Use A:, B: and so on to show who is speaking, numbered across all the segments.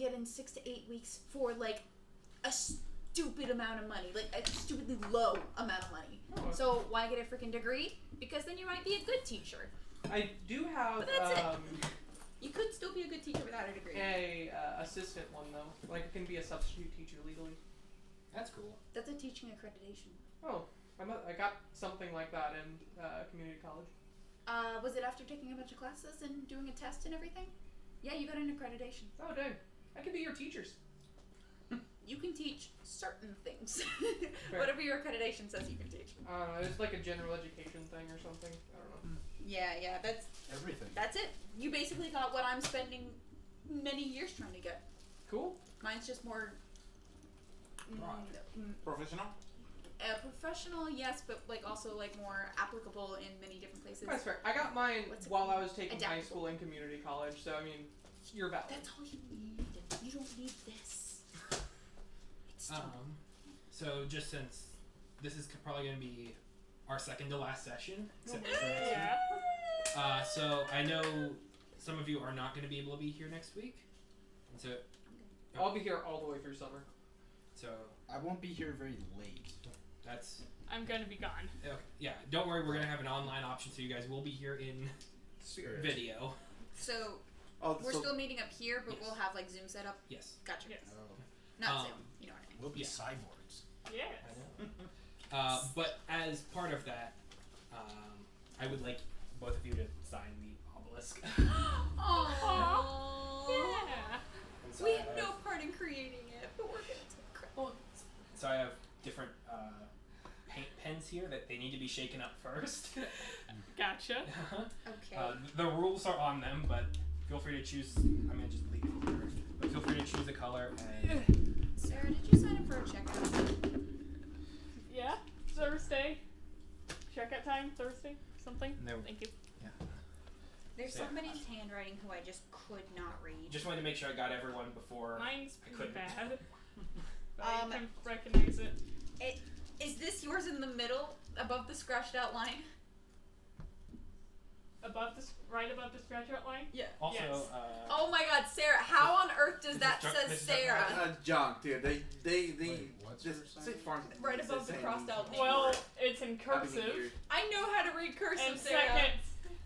A: get in 6 to 8 weeks for like a stupid amount of money, like a stupidly low amount of money. Oh. So why get a freaking degree? Because then you might be a good teacher.
B: I do have.
A: But that's it. You could still be a good teacher without a degree.
B: A assistant one though, like it can be a substitute teacher legally.
C: That's cool.
A: That's a teaching accreditation.
B: Oh, I got something like that in community college.
A: Was it after taking a bunch of classes and doing a test and everything? Yeah, you got an accreditation.
B: Oh, dang. I could be your teachers.
A: You can teach certain things. Whatever your accreditation says you can teach.
B: It's like a general education thing or something. I don't know.
A: Yeah, that's...
D: Everything.
A: That's it. You basically got what I'm spending many years trying to get.
B: Cool.
A: Mine's just more...
D: Professional?
A: Professional, yes, but like also like more applicable in many different places.
B: That's fair. I got mine while I was taking high school and community college, so I mean, you're valid.
A: That's all you need. You don't need this.
C: So just since this is probably going to be our second to last session, except for so I know some of you are not going to be able to be here next week, and so
B: I'll be here all the way through summer.
C: So
D: I won't be here very late.
E: I'm going to be gone.
C: Okay. Yeah, don't worry. We're going to have an online option, so you guys will be here in video.
A: So we're still meeting up here, but we'll have like Zoom set up.
C: Yes.
A: Gotcha.
E: Yes.
A: Not Zoom. You know what I mean.
D: We'll be cyborgs.
E: Yes.
C: I know. But as part of that, I would like both of you to sign the obelisk.
A: Aww.
E: Yeah.
A: So we have no part in creating it, but we're gonna take credit.
C: So I have different paint pens here that they need to be shaken up first.
E: Gotcha.
A: Okay.
C: The rules are on them, but feel free to choose. I'm gonna just leave it here. But feel free to choose a color. And
A: Sarah, did you sign up for a checkout?
E: Yeah. Thursday. Checkout time. Thursday. Something.
C: No.
E: Thank you.
C: Yeah.
A: There's somebody's handwriting who I just could not read.
C: Just wanted to make sure I got everyone before.
E: Mine's
C: I
E: pretty
C: couldn't.
E: bad. But I can recognize it.
A: Is this yours in the middle, above the scratched out line?
E: Right above the scratch out line?
A: Yeah.
C: Also,
E: Yes.
A: Oh my God, Sarah! How on earth does that says Sarah?
D: Junk, dude. They
F: Wait, what's
D: just
F: your
D: say
F: sign?
D: farm.
A: Right above the crossed out name.
E: Well, it's in cursive.
A: I know how to read cursive,
E: And
A: Sarah.
E: second,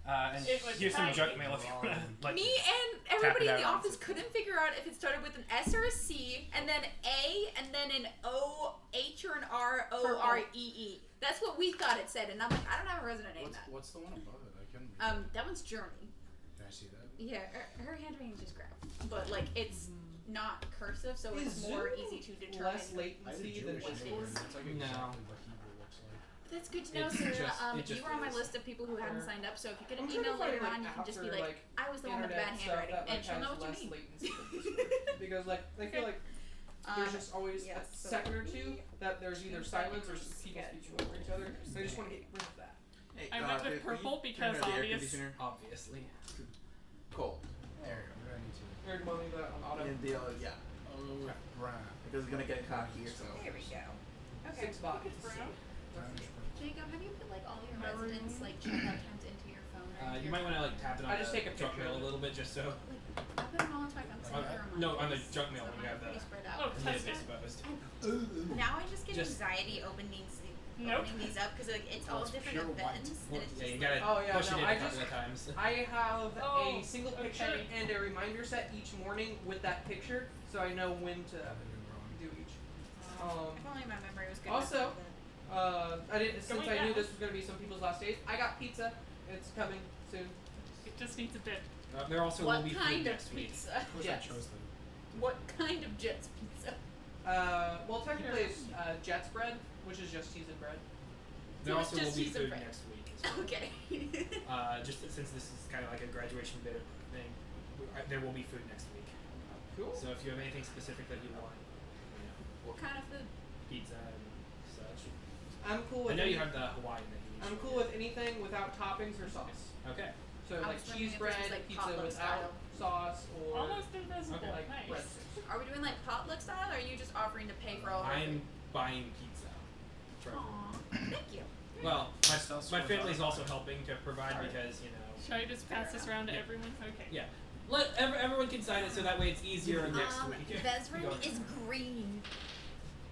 C: and
E: it was
C: here's some
E: tiny.
C: junk mail if you want to. Like,
A: Me and everybody in
C: it
A: the
C: out.
A: office couldn't figure out if it started with an S or a C, and then A, and then an O, H or an R, O, R, E, E. That's what we thought it said, and I'm like, I don't have a resident name that.
F: What's the one above it? I couldn't read it.
A: That one's Journey.
F: Can I see that?
A: Yeah, her handwriting just grabbed, but like it's not cursive, so it's more easy to determine.
B: Less latency than
F: Jewish
B: what
F: name.
B: is.
F: That's like
C: No.
F: exactly what Hebrew looks like.
A: That's good to know,
C: It's
A: Sarah.
C: just-
A: You were on my
C: is.
A: list of people who hadn't signed up, so if you get an
B: I'm trying to
A: email
B: find,
A: later
B: like,
A: on, you can just be
B: after,
A: like, I was the one with the
B: internet
A: bad
B: stuff
A: handwriting,
B: that,
A: and
B: like,
A: she'll know
B: has
A: what
B: less
A: you mean.
B: latency than this one. Because like I feel like there's just always
A: yes,
B: a
A: so
B: second or two that there's either silence or people speaking over each other. So I just want to get rid of that.
D: Hey,
E: I went with purple because obvious.
C: obviously.
D: Cool.
F: There you go. I need to.
B: You're going to leave that on auto.
D: And the yeah.
F: Oh, brown.
D: Because it's gonna get cocky or so.
A: There we go. Okay.
B: 6 bucks.
E: It's brown.
F: Brownish purple.
A: Jacob, have you put like all your
E: Maroon.
A: residents like checkout times into your phone? Or into
C: You
A: your
C: might want to
A: phone?
C: like tap it on
B: I just
C: the
B: take a
C: junk
B: picture
C: mail
B: of
C: a little bit just so.
A: I put them all into my phone. So I get reminders.
C: No, on the junk mail when you have the.
A: Pretty spread out.
E: Oh,
C: It's
E: test it.
C: exposed.
A: Now I just get
C: Just-
A: anxiety opening
E: Nope.
A: these up because like it's all
F: it's
A: different
F: pure white.
A: events.
C: Well,
A: And it's
C: yeah,
A: just
C: you gotta
B: Oh, yeah,
C: push
B: no,
C: it in
B: I
C: a couple
B: just-
C: of times.
B: I have
E: Oh,
B: a single picture
E: okay.
B: and a reminder set each morning with that picture, so I know when to
F: Have it in wrong.
B: do each.
A: if only my memory was good.
B: Also,
A: enough
B: I didn't since
E: Going
B: I knew
E: down.
B: this was gonna be some people's last days. I got pizza. It's coming soon.
E: It just needs a bit.
C: There also
A: what
C: will be food
A: kind of
C: next week.
A: pizza?
F: Of course
B: Jets.
F: I chose them.
A: What kind of Jets pizza?
B: Well, technically it's Jets bread, which is just cheese and bread.
C: There
A: So it's
C: also will
A: just
C: be
A: cheese and
C: food
A: bread.
C: next week. As well.
A: Okay.
C: Just since this is kind of like a graduation bit thing, there will be food next week.
B: Cool.
C: So if you have anything specific that you want, you know,
A: What kind of food?
C: pizza and such.
B: I'm cool
C: I
B: with.
C: know you have the Hawaiian that you
B: I'm
C: usually
B: cool with anything without toppings or sauce.
C: Okay.
B: So
A: I
B: like
A: was wondering
B: cheese
A: if this
B: bread,
A: was, like,
B: pizza
A: potluck
B: without sauce, or
E: Almost invisible.
C: Okay.
B: like
E: Nice.
B: breadsticks.
A: Are we doing like potluck style, or are you just offering to pay for all of
C: I'm
A: it?
C: buying pizza.
A: Aww. Thank you.
C: Well, my
F: Still
C: family's
F: scores
C: also
F: on.
C: helping to provide
B: Sorry.
C: because, you know.
E: Should I just pass this around to
C: Yeah.
E: everyone? Okay.
C: Yeah. Everyone can sign it so that way it's easier next week.
A: Vezrin is green.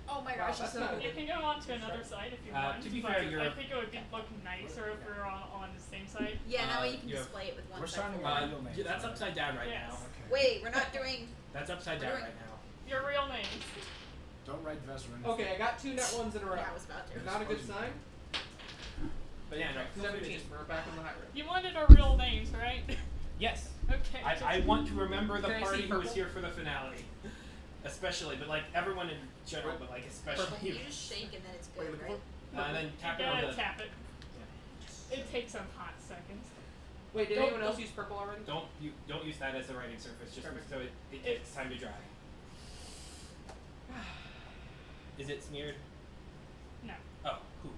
A: Oh my gosh,
B: that's
A: she's so
B: not
A: cool.
E: You can go on to another side if you want.
C: To be
E: but
C: fair, you're-
E: I think it would look nicer if we were on the same side.
A: Yeah, that way you can
C: you have-
A: display it with one
F: We're
A: side.
F: starting
A: forward.
F: with real names.
C: That's
F: right?
C: upside down right
E: Yes.
C: now.
F: Okay.
A: Wait, we're not doing.
C: That's upside
A: We're
C: down
A: doing-
C: right now.
E: Your real names.
F: Don't write Vesrin.
B: Okay, I got 2 net ones in a row.
A: Yeah, I was about to.
B: Not a good sign.
C: But yeah, no.
B: 17. We're back on the high road.
E: You wanted our real names, right?
C: Yes.
E: Okay.
C: I want to remember the
B: Can I see
C: party who was
B: purple?
C: here for the finale. Especially, but like everyone in general, but like especially.
A: You just shake and then it's
D: Wait,
A: good,
D: look
A: right?
C: And then tap
E: You
C: it on
E: gotta
C: the.
E: tap it. It takes some hot seconds.
B: Wait, did
C: Don't-
B: anyone else
C: don't-
B: use purple already?
C: Don't use that as a writing surface, just
B: Perfect.
C: so it takes time to dry. Is it smeared?
E: No.
C: Oh, cool.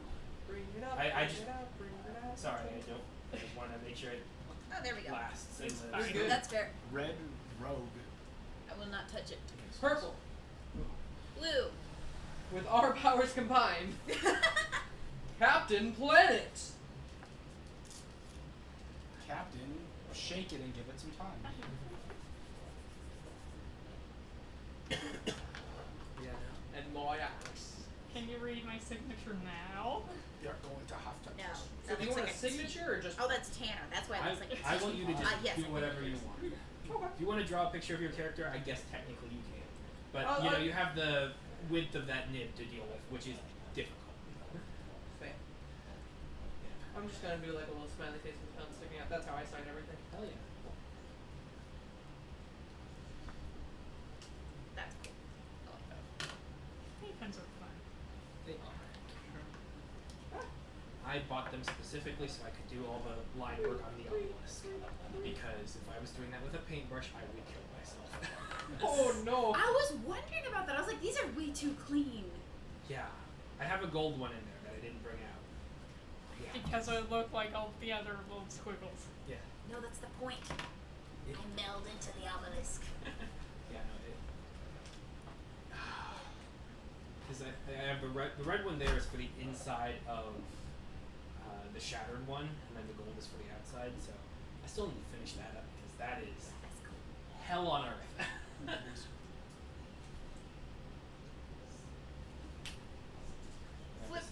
B: Bring it up.
C: I
B: bring
C: just-
B: it out. Bring it out.
C: Sorry, I just want to make sure it
A: Oh, there we go.
C: lasts and
E: It's
C: lives.
E: fine.
B: Good.
A: That's fair.
F: Red Rogue.
A: I will not touch it.
B: Purple.
A: Blue.
B: With our powers combined, Captain Planet.
F: Captain, shake it and give it some time.
B: And Moyax.
E: Can you read my signature now?
F: You're going to have to.
A: No.
B: So
A: That
B: do you
A: looks
B: want
A: like
B: a signature or just?
A: Oh, that's Tanner. That's why it looks like it's
C: I want you to just
A: yes,
C: do
A: I
C: whatever
A: think
C: you
A: it
C: want.
B: Okay.
C: If you want to draw a picture of your character, I guess technically you can. But
B: Oh,
C: you know,
B: I-
C: you have the width of that nib to deal with, which is difficult.
B: Fair. I'm just gonna do like a little smiley face with tongue sticking out. That's how I sign everything.
C: Hell yeah.
A: That's cool. I like that.
E: Pens are fun.
C: They are. I bought them specifically so I could do all the line work on the obelisk. Because if I was doing that with a paintbrush, I would kill myself.
B: Oh no.
A: I was wondering about that. I was like, these are way too clean.
C: Yeah. I have a gold one in there that I didn't bring out. Yeah.
E: Because it looked like all the other little squiggles.
C: Yeah.
A: No, that's the point.
C: It-
A: I meld into the obelisk.
C: Yeah, no, it. Because I have the red one there is for the inside of the shattered one, and then the gold is for the outside. So I still need to finish that up because that is
A: That's cool.
C: hell on earth.
A: Flip.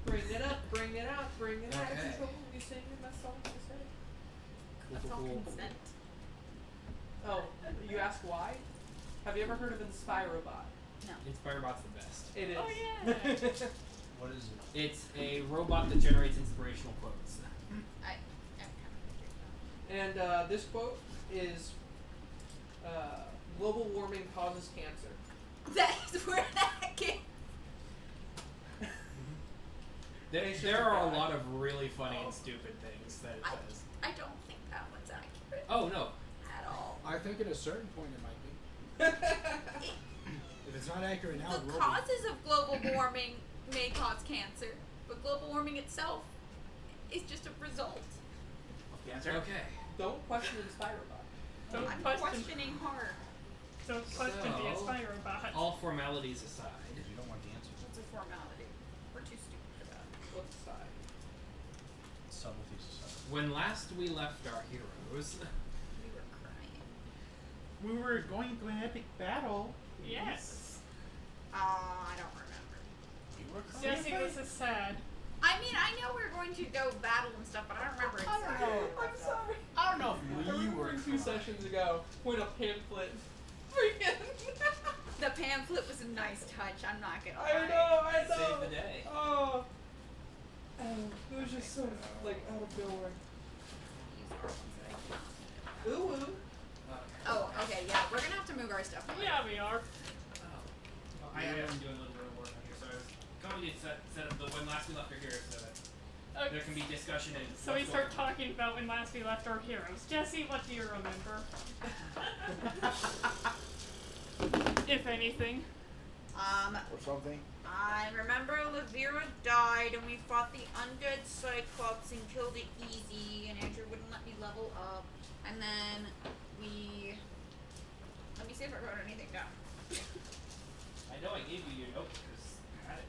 B: Bring it up. Bring it out. Bring it out.
C: Okay.
B: Control. You sing my song to say.
A: That's all consent.
B: Oh, you ask why? Have you ever heard of Inspirobot?
A: No.
C: Inspirebot's the best.
B: It is.
E: Oh, yeah.
F: What is it?
C: It's a robot that generates inspirational quotes.
A: I
B: And this quote is global warming causes cancer.
A: That is where that came.
C: There are a lot of really funny and stupid things that it says.
A: I don't think that one's accurate
C: Oh no.
A: at all.
F: I think at a certain point it might be. If it's not accurate now, it
A: The
F: will
A: causes of global warming may cause cancer, but global warming itself is just a result.
C: Okay.
B: Don't question Inspirobot.
E: Don't
A: I'm
E: question,
A: questioning hard.
E: don't question the
C: So,
E: Inspirobot.
C: All formalities aside.
F: be. You don't want the answers.
A: It's a formality. We're too stupid for that.
B: What's the side?
F: Subtleties aside.
C: When last we left our heroes,
A: We were crying.
D: We were going to an epic battle.
E: Yes.
A: I don't remember.
F: You were crying.
E: Jesse, this is sad.
A: I mean, I know we were going to go battle and stuff, but I don't remember
F: I don't
A: exactly.
F: know.
B: I'm sorry.
F: I don't know if
B: I
F: we
B: remember
F: were
B: 2 sessions ago when a pamphlet freaking.
A: The pamphlet was a nice touch. I'm not gonna lie.
B: I know.
C: save the day.
B: Oh. It was just so like out of nowhere. Ooh.
A: Oh, okay, yeah. We're gonna have to move our stuff. away.
E: Yeah, we are.
C: I am doing a little bit of work on here, so I was going to set up the when last we left our heroes so that there can be discussion and.
E: So we start talking about when last we left our heroes. Jesse, what do you remember? If anything.
F: Or something.
A: I remember Levira died and we fought the undead Cyclops and killed it easy, and Andrew wouldn't let me level up. And then let me see if I wrote anything down.
C: I know I gave you your note because you had it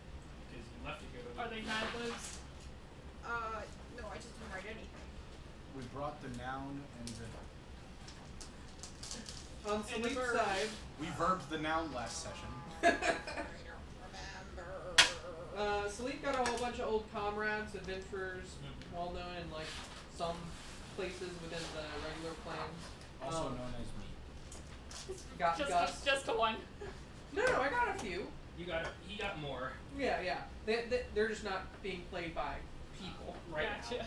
C: because you left it here.
E: Are they Mad Libs?
F: brought the noun and the...
B: On Salif's side,
F: We verbed the noun last session.
B: Salif got a whole bunch of old comrades, adventurers, well known in like some places within the regular clans.
F: Also known as me.
B: Got Gus.
E: Just the one.
B: No, I got a few.
C: He got more.
B: Yeah. They're just not being played by people right
E: Gotcha.
B: now.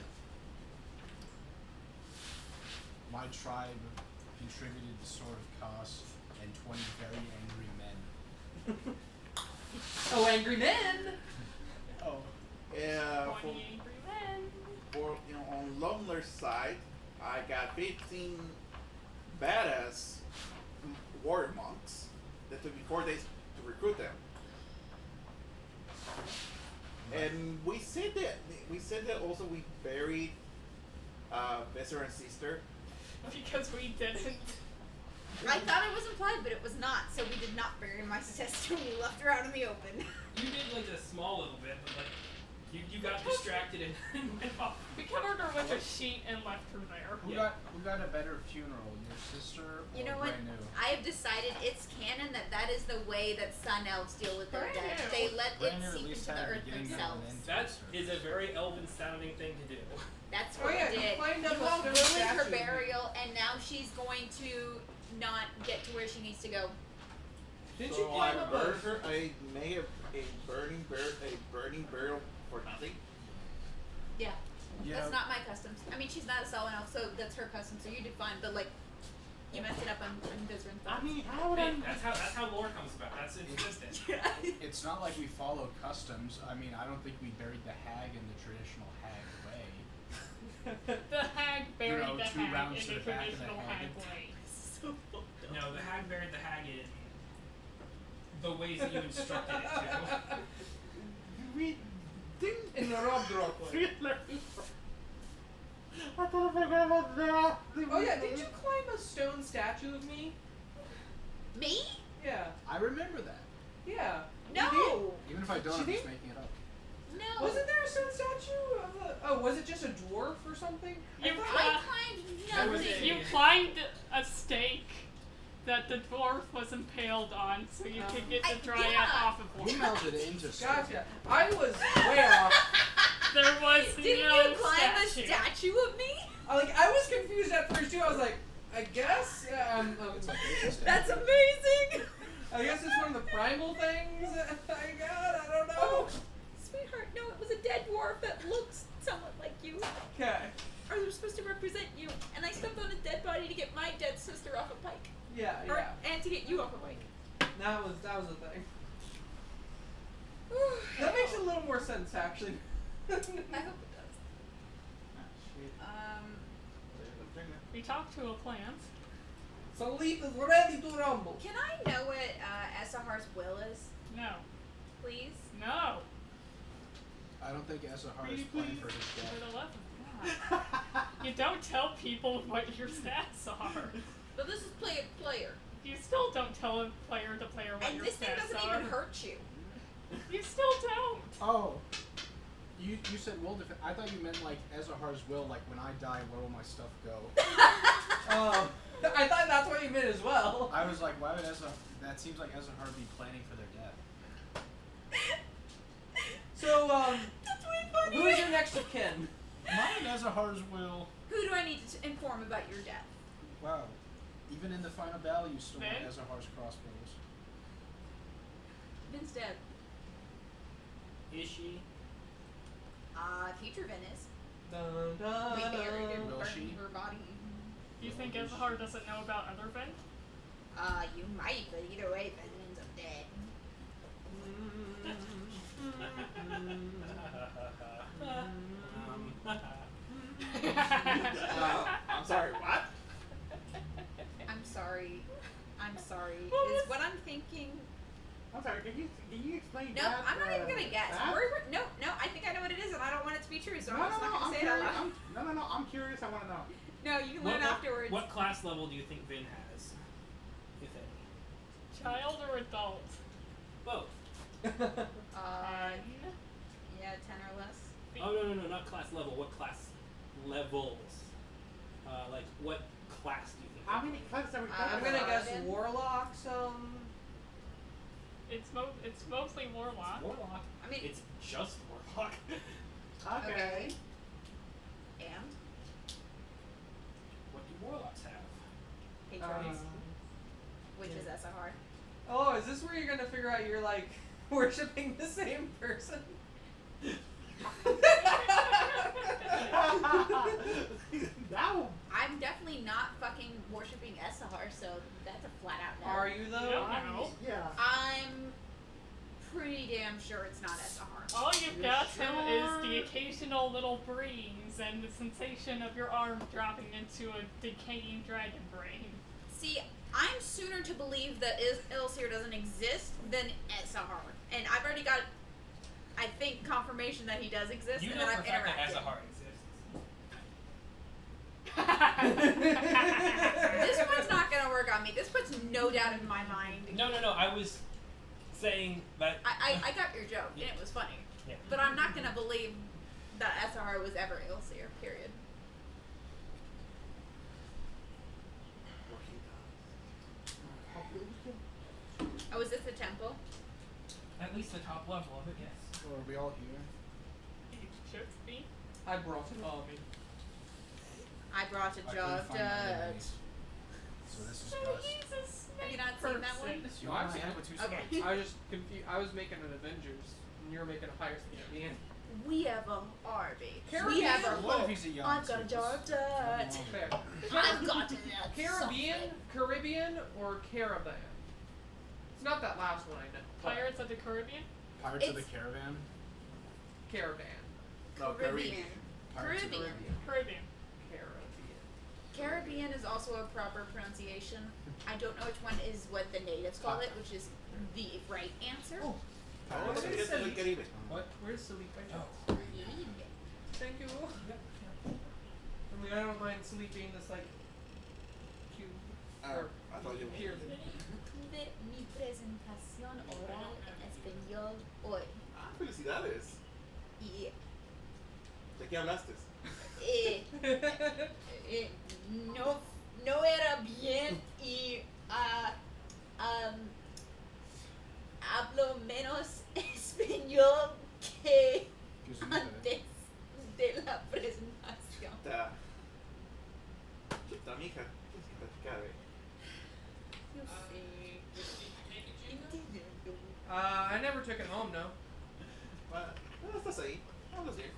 F: My tribe contributed the Sword of Kos and 20 very angry men.
B: Oh, angry men!
G: Oh. Yeah,
E: 20 angry men.
G: for on Lumler's side, I got 15 badass warrior monks that took me 4 days to recruit them. And we said that also we buried Visser and Sister.
E: Because we didn't.
A: I thought it was implied, but it was not. So we did not bury my sister. We left her out in the open.
C: You did like a small little bit, but like you got distracted and went off.
E: We covered her with a sheet and left her there.
F: Who got a better funeral, your sister or
A: You know what?
F: brand new?
A: I have decided it's canon that is the way that sun elves deal with their
E: Brand
A: dead.
E: new.
A: They let
F: Brand
A: it
F: new at
A: seep
F: least
A: into the
F: had a
A: earth
F: beginning, middle,
A: themselves.
F: and end to
C: That
F: the
C: is a very elven sounding thing to do.
A: That's
B: Oh,
A: what
B: yeah,
A: we
B: you
A: did.
B: climbed up
A: You
B: a
A: all
B: stone
A: ruined her
B: statue.
A: burial, and now she's going to not get to where she needs to go.
B: Didn't
G: So
B: you climb
G: I
B: up
G: burned her. I made a burning burial for nothing.
A: Yeah.
F: Yeah.
A: That's not my customs. I mean, she's not a Selwyn elf, so that's her custom. So you did fine, but like, you messed it up on Vizrin's
D: I mean, how would
C: Hey,
D: I?
C: that's how lore comes about. That's insistent.
F: It's not like we follow customs. I mean, I don't think we buried the hag in the traditional hag way.
E: The hag buried
F: know,
E: the
F: 2
E: hag
F: rounds
E: in
F: to
E: the
F: the back of the
E: traditional
F: hag.
E: hag way.
C: No, the hag buried the hag in the ways that you instructed it to.
D: We didn't.
B: in the Rob Drop way?
D: I thought I forgot about that.
B: Oh yeah, did you climb a stone statue of me?
A: Me?
B: Yeah.
F: I remember that.
B: Yeah.
A: No.
F: Even if I don't,
B: She
F: I'm just
B: did?
F: making it up.
A: No.
B: Wasn't there a stone statue of a... Oh, was it just a dwarf or something?
E: You
A: I
E: cli-
A: climbed
C: There was
A: nothing.
C: a-
E: You climbed a stake that the dwarf was impaled on, so you could get the
A: I-
E: dryad
A: yeah.
E: off of
F: We
E: one.
F: melted it into stone.
B: Gotcha. I was way off.
E: There was
A: Didn't
E: no
A: you climb a
E: statue.
A: statue of me?
B: I was confused at first too. I was like, I guess,
F: It's like it's a
A: That's
F: statue.
A: amazing.
B: I guess it's one of the primal things I got. I don't know.
A: Oh, sweetheart, no, it was a dead dwarf that looks somewhat like you.
B: Okay.
A: Or they're supposed to represent you. And I stepped on a dead body to get my dead sister off a pike.
B: Yeah,
A: Or,
B: yeah.
A: and to get you off a pike.
B: That was the thing. That makes a little more sense actually.
A: I hope it does.
E: We talked to a plant.
B: Salif is ready to rumble.
A: Can I know what Esahar's will is,
E: No.
A: please?
E: No.
F: I don't think Esahar is
D: Pretty
F: playing for his
E: For
F: death.
E: the love of God. You don't tell people what your stats are.
A: But this is player to player.
E: You still don't tell a player to player what
A: And
E: your
A: this thing
E: stats
A: doesn't
E: are.
A: even hurt you.
E: You still don't.
F: Oh. You said will defend. I thought you meant like Ezahar's will, like when I die, where will my stuff go?
B: Oh, I thought that's what you meant as well.
F: I was like, why would that seems like Ezahar be planning for their death.
B: So,
A: That's way funny.
B: who is your next of kin?
F: Mine Ezahar's will.
A: Who do I need to inform about your death?
F: Wow. Even in the final battle, you still want
E: Vin?
F: Ezahar's crossbows.
A: Vin's dead.
C: Is she?
A: Future Vin is.
B: Dun, dun,
A: We buried her,
F: Will she?
A: burned her body.
E: You think Ezahar doesn't know about other Vin?
A: You might, but either way, Vin ends up dead.
G: I'm sorry, what?
A: I'm sorry. I'm sorry.
E: What
A: Is
E: was-
A: what I'm thinking.
D: I'm sorry. Can you explain
A: No,
D: that?
A: I'm not even gonna guess.
D: that?
A: No, I think I know what it is, and I don't want it to be true, so
D: No,
A: I'm just not
D: I'm
A: gonna say it out
D: curious.
A: loud.
D: No. I'm curious. I want to know.
A: No, you can learn afterwards.
C: What class level do you think Vin has? If any?
E: Child or adult?
C: Both.
A: Yeah, 10 or less.
C: Oh no, not class level. What class levels? what class do you think?
D: How many classes are we
B: I'm
D: talking
B: gonna
D: about?
B: guess warlock.
E: It's mostly warlock.
C: Warlock.
A: I mean,
C: It's just warlock.
D: Okay.
A: and
C: What do warlocks have?
A: patrons, which is SR.
B: Oh, is this where you're gonna figure out you're like worshiping the same person?
D: That
A: I'm definitely not fucking worshiping SR, so that's a flat out no.
B: Are you though?
E: You don't know.
D: yeah.
A: I'm pretty damn sure it's not SR.
E: All you've
D: You're
E: got him is
D: sure?
E: the occasional little breeze and the sensation of your arm dropping into a decaying dragon brain.
A: See, I'm sooner to believe that Ilseer doesn't exist than SR. And I've already got, I think, confirmation that he does exist
C: You
A: and
C: know
A: that
C: for
A: I've
C: a fact that
A: interacted.
C: Azahar exists.
A: This one's not gonna work on me. This puts no doubt in my mind.
C: No. I was saying that.
A: I got your joke, and it was funny.
C: Yeah.
A: But I'm not gonna believe that SR was ever Ilseer, period. Oh, is this the temple?
C: At least the top level of it, yes.
F: So are we all here?
E: It should be.
B: I brought it on me.
A: I brought a
F: I
A: jar
F: couldn't
A: of
F: find my
A: dirt.
F: enemies. So this is
E: So
F: Gus.
E: he's a snake
A: Have you not seen that one?
E: person.
F: You want to have with two
A: Okay.
F: swords?
B: I was just confused. I was making an Avengers, and you were making a Pirates of the Caribbean.
A: We have a Arby. We
B: Caribbean?
A: have a
F: What if he's a young
A: I've got a jar of dirt.
B: Fair.
A: I've got a
B: Caribbean, or Caravan? It's not that last one I know. but
E: Pirates of the Caribbean?
F: Pirates of the
A: It's-
F: Caravan?
B: Caravan.
G: No,
A: Caribbean.
F: Pirates of the
A: Caribbean.
E: Caribbean.
B: Caribbean.
A: Caribbean is also a proper pronunciation. I don't know which one is what the natives call it, which is the right answer.
F: Oh.
G: Oh,
F: Pirates
G: look
F: of
G: at
F: the
G: this, look at it.
C: What?
B: Where's Sleep by chance?
C: Oh.
B: Thank you. I mean, I don't mind Sleep being this like cute. Or
G: I thought you
B: here.
A: Tuve mi presentación oral en español hoy.
G: Ah, felicidades.
A: Y
G: ¿De qué hablaste?
A: no era bien y hablo menos español que
F: Gives me that.
A: antes de la presentación.
G: Chuta. Chuta, mija. Tienes que platicar,
A: Yo sé. Entiendo.
B: I never took it home, no.
G: Bueno, estás ahí. Hablas bien.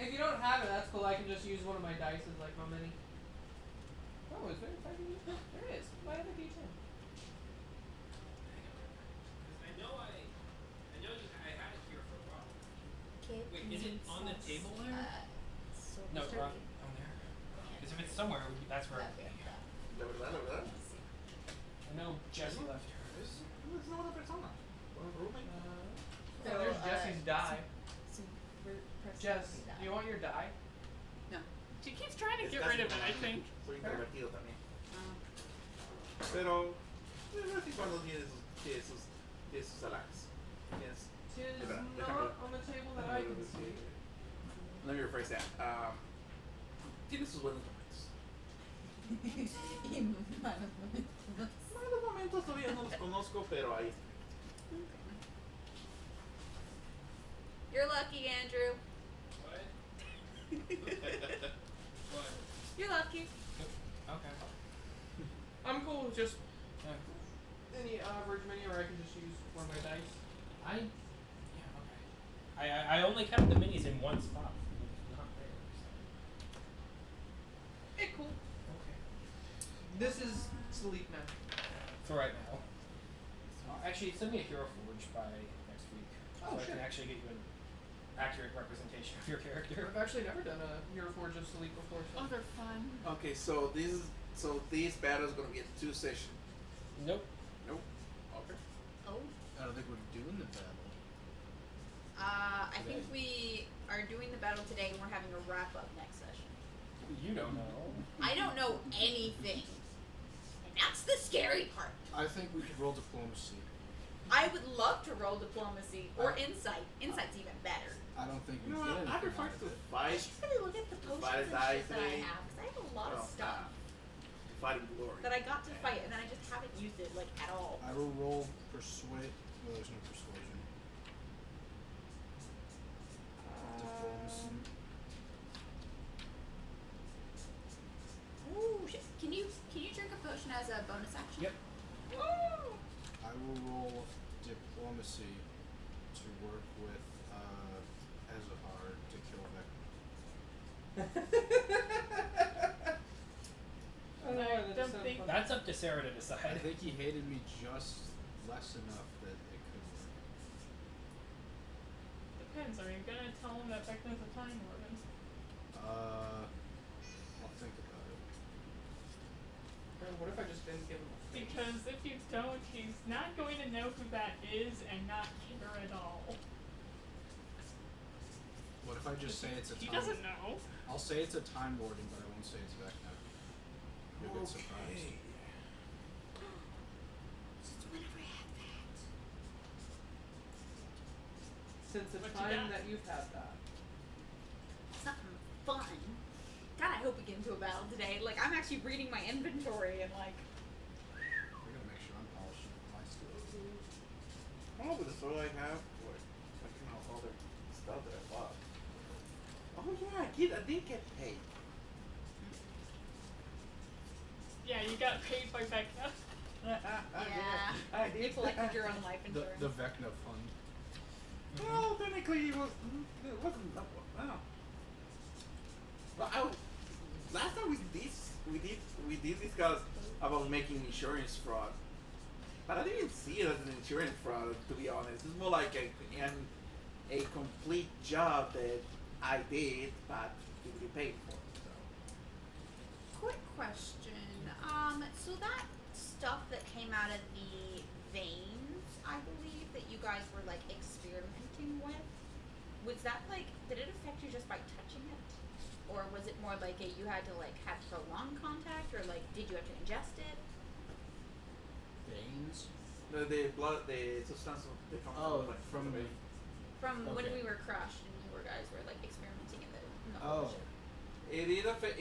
B: If you don't have it, that's cool. I can just use one of my dice as like my mini. Oh, is there? There it is. My other D10.
C: I know I had it here for a while.
A: ¿Qué
C: Wait, is it on the
A: piensas,
C: table there? No,
A: sobre-
C: on there. Because if it's somewhere, it would be, that's where it would be.
G: La verdad, la verdad.
C: I know Jesse left here.
G: Es una buena persona. Buen roommate.
B: Yeah, there's Jesse's die.
A: Personalidad.
B: Jess, do you want your die?
E: She keeps trying to
G: Es
E: get
G: casi
E: rid of it,
G: como
E: I
G: mí.
E: think.
G: Soy introvertido también.
A: Ah.
G: Pero, de vez en cuando tiene sus alajes. Yes.
B: Tis
G: Espera,
B: not
G: déjame-
B: on the table that I can see.
G: Let me rephrase that. Tiene sus buenos momentos.
A: Y malos momentos.
G: Malos momentos todavía no los conozco, pero ahí está.
A: You're lucky, Andrew.
C: What? What?
A: You're lucky.
C: Okay.
B: I'm cool with just
C: Yeah.
B: any average menu, or I can just use one of my dice.
C: Yeah, okay. I only kept the minis in one spot. It was not there. So.
B: Hey, cool.
C: Okay.
B: This is Sleep now.
C: For right now. Actually, send me a Hero Forge by next week.
B: Oh,
C: so I
B: sure.
C: can actually get you an accurate representation of your character.
B: I've actually never done a Hero Forge of Sleep before, so.
E: Oh, they're fun.
G: Okay, so this battle is gonna be a 2 session.
C: Nope.
G: Nope. Okay.
A: Oh.
F: I don't think we're doing the battle.
A: I think we are doing the battle today and we're having a wrap up next session.
C: You don't know.
A: I don't know anything. And that's the scary part.
F: I think we could roll diplomacy.
A: I would love to roll diplomacy or insight. Insight's even better.
F: I don't think
G: You
F: we
G: know
F: get
G: what?
F: anything
G: I prefer
F: out of
G: to
F: it.
A: I
G: fight.
A: should really look at the potions
G: Fight
A: and
G: die
A: shit that I
G: today.
A: have, because I lot of
G: Well,
A: stuff
G: Fighting glory.
A: that I got to fight, and then I just haven't used it like at all.
F: I will roll persuade. Well, there's no persuasion. Diplomacy.
A: Ooh, shit. Can you drink a potion as a bonus action?
C: Yep.
A: Woo!
F: I will roll diplomacy to work with Ezahar to kill Vecna.
B: Oh,
E: I
B: that
E: don't
B: just sounds
E: think-
B: fun.
C: That's up to Sarah to
F: I
C: decide.
F: think he hated me just less enough that it could work.
E: Depends. Are you gonna tell him that Vecna's a time warden?
F: I'll think about it.
B: Man, what if I just didn't give him a face?
E: Because if you don't, he's not going to know who that is and not care at all.
F: What if I just say it's a
E: He
F: time?
E: doesn't know.
F: I'll say it's a time warden, but I won't say it's Vecna. You'll get surprised.
A: Since when have I had that?
B: Since the
E: What you
B: time
E: got?
B: that you've had that.
A: Something fun. God, I hope we get into a battle today. Like, I'm actually reading my inventory and like.
F: I gotta make sure I'm polishing my skills.
G: Oh, but the sword I have, like, fucking all the stuff that I bought. Oh yeah, I did get paid.
E: Yeah, you got paid by Vecna.
A: Yeah.
G: I
A: You
G: did.
A: collected your own life
F: The
A: insurance.
F: Vecna fund.
G: Well, technically it wasn't that one. Oh. Well, last time we did discuss about making insurance fraud, but I didn't see it as an insurance fraud. To be honest, it's more like a complete job that I did, but to be paid for. So.
A: Quick question. So that stuff that came out of the veins, I believe that you guys were like experimenting with, was that like, did it affect you just by touching it? Or was it more like you had to like have prolonged contact, or like did you have to ingest it?
F: Veins?
G: The blood, the substance of the
F: From the.
A: From when
F: Okay.
A: we were crushed and you guys were like experimenting in the
F: Oh.
A: ocean.
G: It affect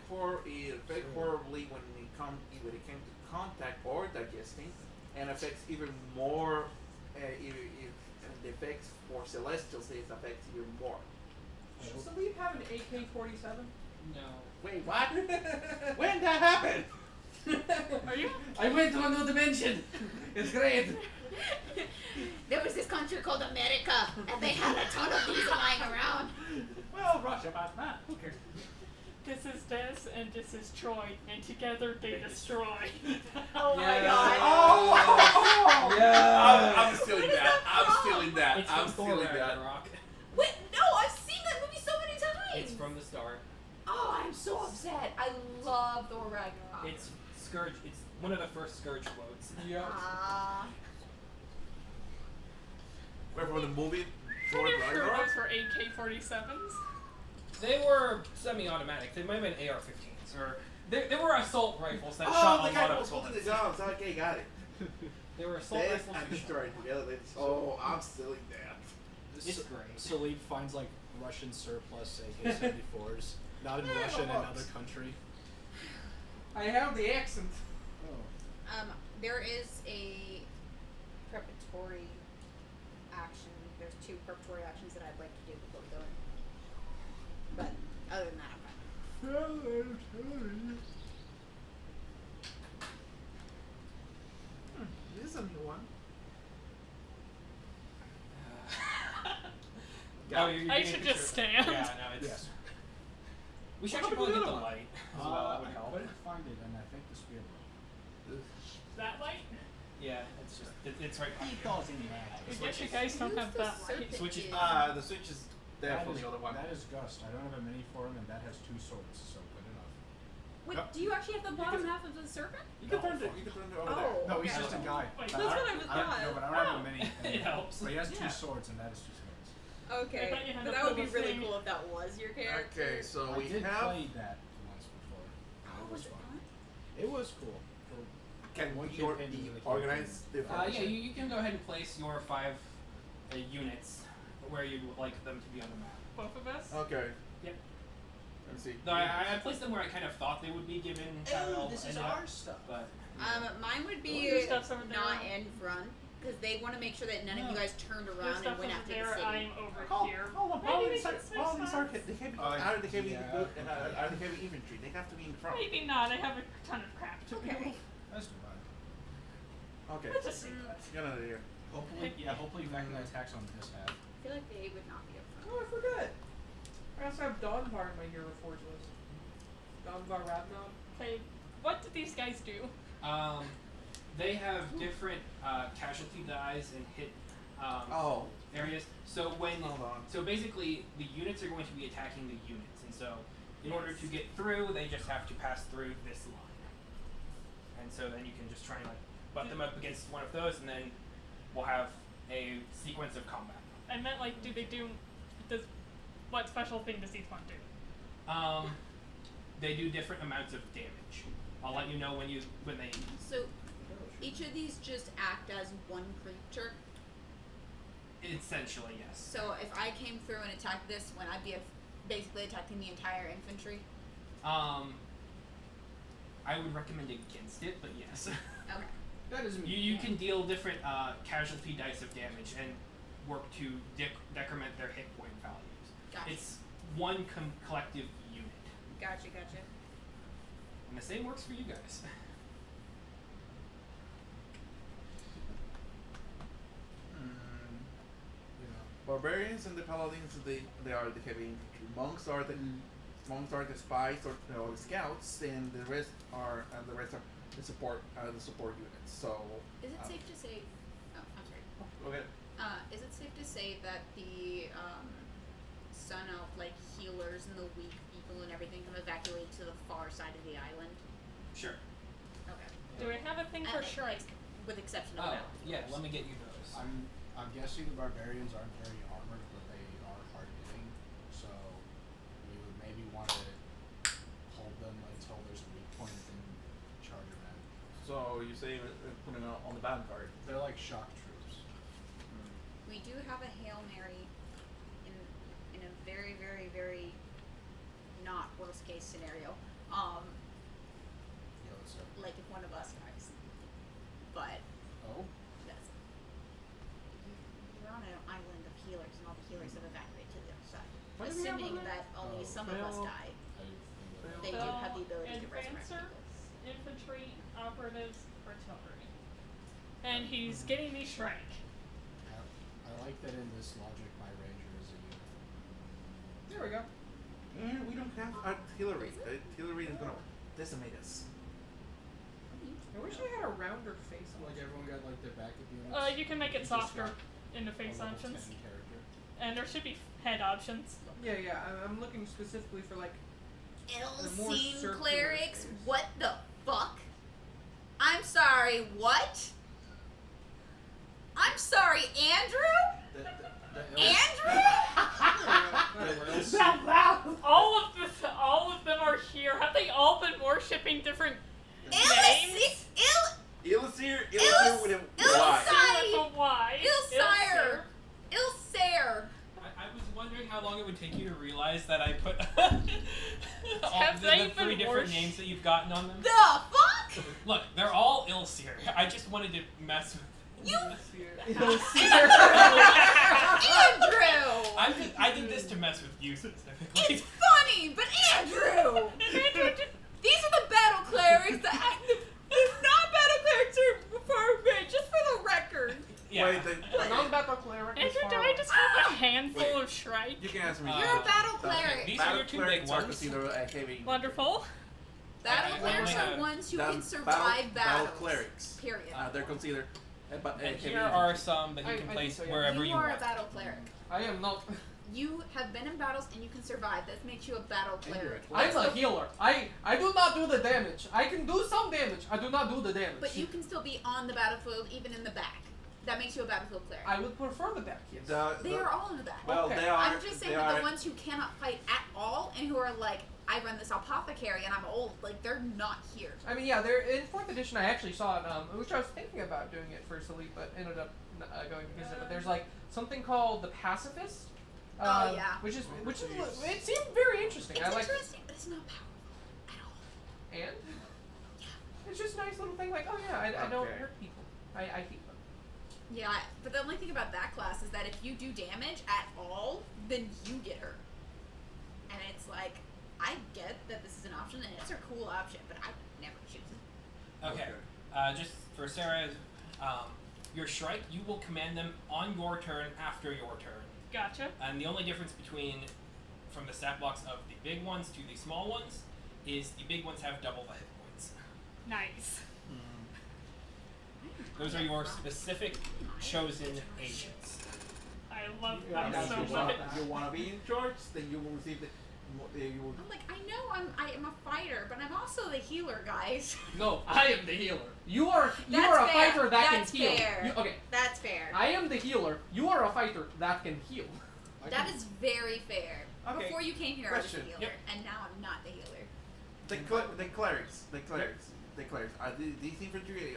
G: horribly when it came to contact or digesting, and affects even more. If the effects for celestials, it affects even more.
B: So we have an AK-47?
C: No.
G: Wait, what? When that happened?
E: Are you?
B: I went to another dimension. It's great.
A: There was this country called America, and they had a ton of these lying around.
D: Well, Russia about that. Who cares?
E: This is Des and this is Troy, and together they destroy.
A: Oh my
C: Yeah.
A: god.
G: Oh!
C: Yeah.
G: I'm stealing that. I'm stealing that.
C: It's
G: I'm
C: from Thor
G: stealing that.
C: Ragnarok.
A: Wait, no, I've seen that movie so many times.
C: It's from the start.
A: Oh, I'm so upset. I love Thor Ragnarok.
C: It's Scourge. It's one of the first Scourge quotes.
B: Yeah.
A: Ah.
G: Wait, from the movie?
E: Pretty
G: Thor
E: sure
G: Ragnarok?
E: those were AK-47s.
C: They were semi-automatic. They might have been AR-15s, or they were assault rifles that
G: Oh,
C: shot
G: the
C: a
G: guy
C: lot
G: who
C: of
G: was holding the
C: bullets.
G: guns. Okay, got it.
C: They were assault
G: Death
C: rifles.
G: and
C: that shot-
G: destroyed together. Oh, I'm stealing that.
C: It's great.
F: Salib finds like Russian surplus AK-74s, not in Russia, in another country.
B: I have the accent.
F: Oh.
A: There is a preparatory action. There's 2 preparatory actions that I'd like to do before we go in. But other than that, I'm fine.
G: This is a new one.
C: Oh, you're
E: I
C: getting
E: should
C: a
E: just
C: picture.
E: stand.
C: Yeah, no, it's.
F: Yes.
C: We should
G: What
C: actually probably
G: about
C: get
G: the
C: the
G: other
C: light as well. That would
F: I
C: help.
F: couldn't find it, and I think the spear broke.
E: That light?
C: Yeah, it's just it's right
D: He
C: behind
D: doesn't matter.
E: I guess you guys don't have that light.
C: Switch is-
G: The switch is there
F: That
G: for
F: is,
G: the other one.
F: that is Gust. I don't have a mini for him, and that has 2 swords, so good enough.
A: Wait,
F: Yep.
A: do you actually have the bottom
G: can-
A: half of the serpent?
G: You can
F: No,
G: turn it.
F: fuck.
G: You can turn it over
A: Oh.
G: there.
F: No, he's
A: Okay.
F: just a guy.
E: Wait,
F: But
A: that's
F: I-
A: what I was
F: I don't-
A: thought.
F: No, but I don't have
E: Oh.
F: a mini.
C: It helps.
F: But he has 2
G: Yeah.
F: swords, and that is 2 swords.
A: Okay,
E: I thought you had
A: but
E: to
A: that would
E: pull
A: be
E: the
A: really
E: thing.
A: cool if that was your character.
G: Okay, so
F: I
G: we
F: did
G: have.
F: play that once before.
A: Oh, was it fun?
F: It was cool.
G: Can
F: One
G: we
F: campaign into the
G: organize the
C: Yeah,
G: formation?
C: you can go ahead and place your 5 units where you would like them to be on the map.
E: Both of us?
G: Okay.
C: Yep.
G: Let's see.
C: No, I placed them where I kind of thought they would be given.
F: Oh, this is our stuff.
C: But
A: Mine would
E: Your
A: be
E: stuff's over there.
A: not in front because they want to make sure that none of you guys turned
E: Your
A: around and
E: stuff
A: went
E: over
A: after
E: there.
A: the city.
E: I'm over
G: Hold,
E: here.
G: hold on.
E: Maybe
G: All
E: we
G: these
E: should
G: are
E: switch
G: all these are
E: sides.
G: the heavy
F: Yeah.
G: are the heavy are the heavy infantry. They have to be in front.
E: Maybe not. I have a ton of crap to
A: Okay.
E: move.
F: That's fine.
G: Okay.
E: Let's just see.
G: Get out of here.
F: Hopefully vacuum attacks on this half.
A: I feel like they would not be up front.
B: Oh, I forgot. I also have Dawnvar in my hero forge list. Dawnvar Ravnon.
E: Okay, what did these guys do?
C: they have different casualty dies and hit
G: Oh.
C: areas. So when
G: Hold on.
C: so basically the units are going to be attacking the units, and so in order to get through, they just have to pass through this line. And so then you can just try and like butt them up against one of those, and then we'll have a sequence of combat.
E: I meant like, what special thing does each one do?
C: They do different amounts of damage. I'll let you know when they.
A: So each of these just act as one creature.
C: Essentially, yes.
A: So if I came through and attacked this one, I'd be basically attacking the entire infantry.
C: I would recommend against it, but yes.
A: Okay.
B: That is me.
C: You can deal different casualty dice of damage and work to decrement their hit point values.
A: Gotcha.
C: It's one collective unit,
A: Gotcha.
C: and the same works for you guys.
G: Barbarians and the paladins, they are the heavy infantry. Monks are the spies or the scouts, and the rest are the support units. So.
A: Is it safe to say? Oh, I'm sorry.
G: Okay.
A: Is it safe to say that the sun elf healers and the weak people and everything can evacuate to the far side of the island?
C: Sure.
A: Okay.
E: Do we have a thing for shrike?
A: With exception of
C: Oh,
A: that.
C: yeah. Let me get you those.
F: I'm guessing the barbarians aren't very armored, but they are hard hitting. So we would maybe want to hold them until there's a weak point and charge them in.
G: So you say putting it on the battle card.
F: They're like shock troops.
A: We do have a Hail Mary in a very, very, very not worst case scenario.
F: Yeah, let's say.
A: Like if one of us dies. But
F: Oh.
A: that's you're on an island of healers and all the healers have evacuated to the other side.
B: What do we have
A: Assuming
B: on
A: that only
F: Oh.
A: some of us
B: Fail.
A: die.
F: I
A: They do have the ability to resurrect
E: advancers,
A: people.
E: infantry, operatives, artillery. And he's getting me shrike.
F: I like that in this logic, my ranger is a unit.
B: There we go.
G: And we don't have artillery. Artillery is gonna decimate us.
B: I wish I had a rounder face on.
F: Like everyone got like their backup units.
E: You can make it
F: Just
E: softer
F: got
E: in the
F: a
E: face
F: level
E: options.
F: 10 character.
E: And there should be head options.
B: Yeah. I'm looking specifically for more
A: Elsine
B: circular
A: clerics?
B: face.
A: What the fuck? I'm sorry, what? I'm sorry, Andrew? Andrew?
B: That loud.
E: All of them are here. Have they all been worshipping different names?
G: Illicir with a
A: Illicir.
G: Y.
E: With a Y.
A: Ilsire. Ilsair.
C: I was wondering how long it would take you to realize that I put all
E: Have
C: the
E: they
C: three
E: been
C: different
E: worsh-
C: names that you've gotten on them.
A: The fuck?
C: Look, they're all Ilsir. I just wanted to mess with.
A: You
B: Illicir.
A: Andrew!
C: I did this to mess with you specifically.
A: It's funny, but Andrew! These are the battle clerics that they're not battle clerics for me, just for the record.
C: Yeah.
G: Wait,
B: Non-battle cleric. is
E: Andrew, do
B: far
E: I
B: away.
E: just have a handful
G: Wait.
E: of shrike?
G: you can ask me.
A: You're a battle
G: Okay.
A: cleric.
C: These are
G: Battle
C: your two
G: clerics
C: big
G: are
C: ones.
G: considered a heavy.
E: Wonderful.
A: Battle
C: I
A: clerics
C: only
A: are
C: have-
A: ones who
G: That's
A: can survive
G: battle
A: battles.
G: clerics.
A: Period.
G: They're considered. But
C: And
G: heavy
C: here are
G: infantry.
C: some that you
B: I
C: can
B: think
C: place
B: so, yeah.
C: wherever you
A: are
C: want.
A: a battle cleric.
B: I am not.
A: You have been in battles and you can survive. That makes you a battle cleric.
B: I'm a healer. I do not do the damage. I can do some damage. I do not do the damage.
A: But you can still be on the battlefield, even in the back. That makes you a battlefield cleric.
B: I would prefer the back, yes.
A: They are all in the back.
G: Well,
B: Okay.
G: they are.
A: I'm just saying
G: they
A: that
G: are,
A: the ones who cannot fight at all and who are like, I run this apothecary and I'm old, they're not here.
B: I mean, yeah, they're in 4th edition. I actually saw it, which I was thinking about doing it for Salute, but ended up going to visit. But there's something called the Pacifist.
A: Oh, yeah.
B: Which is it seemed very interesting.
A: It's
B: I like.
A: interesting. It's not powerful at all.
B: And it's just a nice little thing. Like, oh yeah, I don't
G: Okay.
B: hurt people. I keep them.
A: Yeah, but the only thing about that class is that if you do damage at all, then you get hurt. And it's like, I get that this is an option, and it's a cool option, but I would never choose it.
C: Okay. Just for Sarah, your Shrike, you will command them on your turn after your turn.
E: Gotcha.
C: And the only difference between from the stat blocks of the big ones to the small ones is the big ones have double the hit points.
E: Nice.
C: Those are your specific chosen agents.
E: I love
G: And
E: them
G: if
E: so
G: you
E: much.
G: wanna be in charge, then you will receive the. You will.
A: I'm like, I know I am a fighter, but I'm also the healer, guys.
B: No, I am the healer. You are a
A: That's fair.
B: fighter that
A: That's
B: can heal.
A: fair.
B: Okay,
A: That's fair.
B: I am the healer. You are a fighter that can heal.
A: That is very fair.
G: Okay,
A: Before you came here,
G: question.
A: I was the healer,
C: Yep.
A: and now I'm not the healer.
G: The clerics. Are these infantry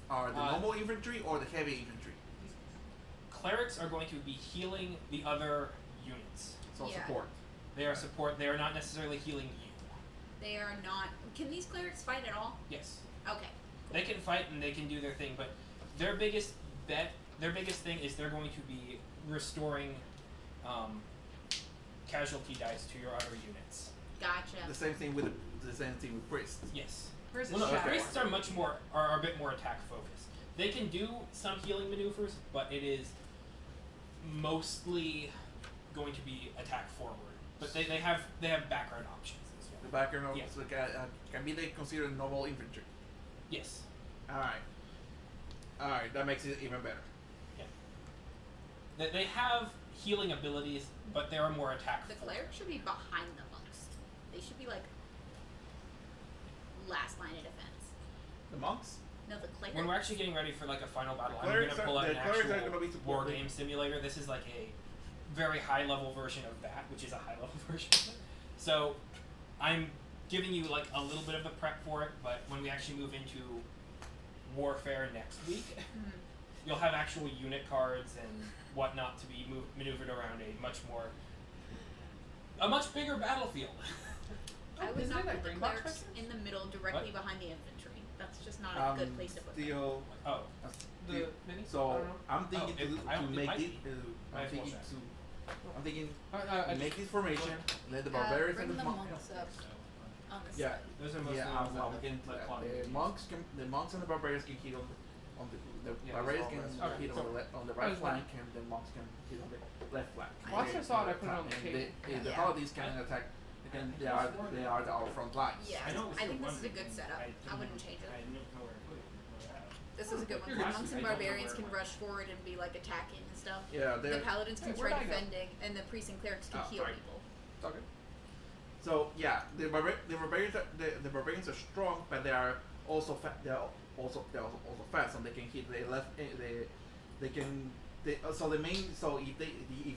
G: are the normal infantry or the heavy infantry?
C: Clerics are going to be healing the other units.
G: So
A: Yeah.
G: support.
C: They are support. They are not necessarily healing you.
A: They are not. Can these clerics fight at all?
C: Yes,
A: Okay.
C: they can fight and they can do their thing, but their biggest thing is they're going to be restoring casualty dice to your other units.
A: Gotcha.
G: The same thing with priests.
C: Yes.
B: Where's
C: Well, no,
G: shadow
C: priests are much more are a bit more attack focused. They can do some healing maneuvers, but it is mostly going to be attack forward. But they have background options as
G: The
C: well.
G: background of
C: Yeah.
G: so can be they considered normal infantry.
C: Yes.
G: Alright, that makes it even better.
C: They have healing abilities, but they are more attack
A: The
C: forward.
A: clerics should be behind the monks. They should be like last line of defense.
G: The monks?
A: No, the clerics.
C: When we're actually getting ready for like a final battle, I'm
G: Clerics
C: gonna pull
G: are-
C: out
G: the
C: an
G: clerics are
C: actual
G: gonna be
C: war
G: supporting.
C: game simulator. This is like a very high level version of that, which is a high level version of it. So I'm giving you like a little bit of the prep for it, but when we actually move into warfare next week,
A: Mhm.
C: you'll have actual unit cards and whatnot to be maneuvered around a much bigger battlefield.
A: I would
B: Isn't
A: not
B: it that
A: put the
B: green box
A: clerics
B: right
A: in the middle directly
C: What?
A: behind the infantry. That's just not a good place to put them.
G: Still,
C: Oh,
B: The mini? I
G: so
B: don't know.
G: I'm thinking
C: it- I
G: to
C: don't- it
G: make
C: might
G: this.
C: be. I
G: I'm
C: have to
G: thinking
C: watch
G: I'm thinking
B: I
G: make this formation. Let the barbarians
A: bring
G: and
A: the
G: the
A: monks up on the
G: Yeah.
A: side.
C: those are most
G: Yeah,
C: of the ones
G: I'm getting to
C: that
G: that.
C: plot
G: The monks and the barbarians can hit on the
C: Yeah,
G: barbarians
C: those
G: can
C: are all
G: hit
B: right.
G: on the
B: I
G: right
B: was
G: flank, and the monks can hit on the left flank.
B: Once I saw it, I put it on the
G: And
B: table.
G: the
A: Yeah.
G: paladins can attack. They are our front lines.
A: Yeah,
C: I know it was
A: I
C: the
A: think this
C: one
A: is a good setup. I wouldn't change
C: I
A: it.
C: didn't know where to put it.
A: This is a good one.
B: You're
A: The
B: good.
A: monks and
C: I don't know
A: barbarians
C: where
A: can
C: it went.
A: rush forward and be like attacking and stuff.
G: Yeah,
A: The
G: they're
A: paladins can
B: Hey, where'd
A: start
B: I go?
A: defending, and the priests and clerics can
G: Oh,
A: heal
G: sorry.
A: people.
G: okay. So yeah, the barbarians are strong, but they are also fast. They are also fast, and they can hit the left. They can. So if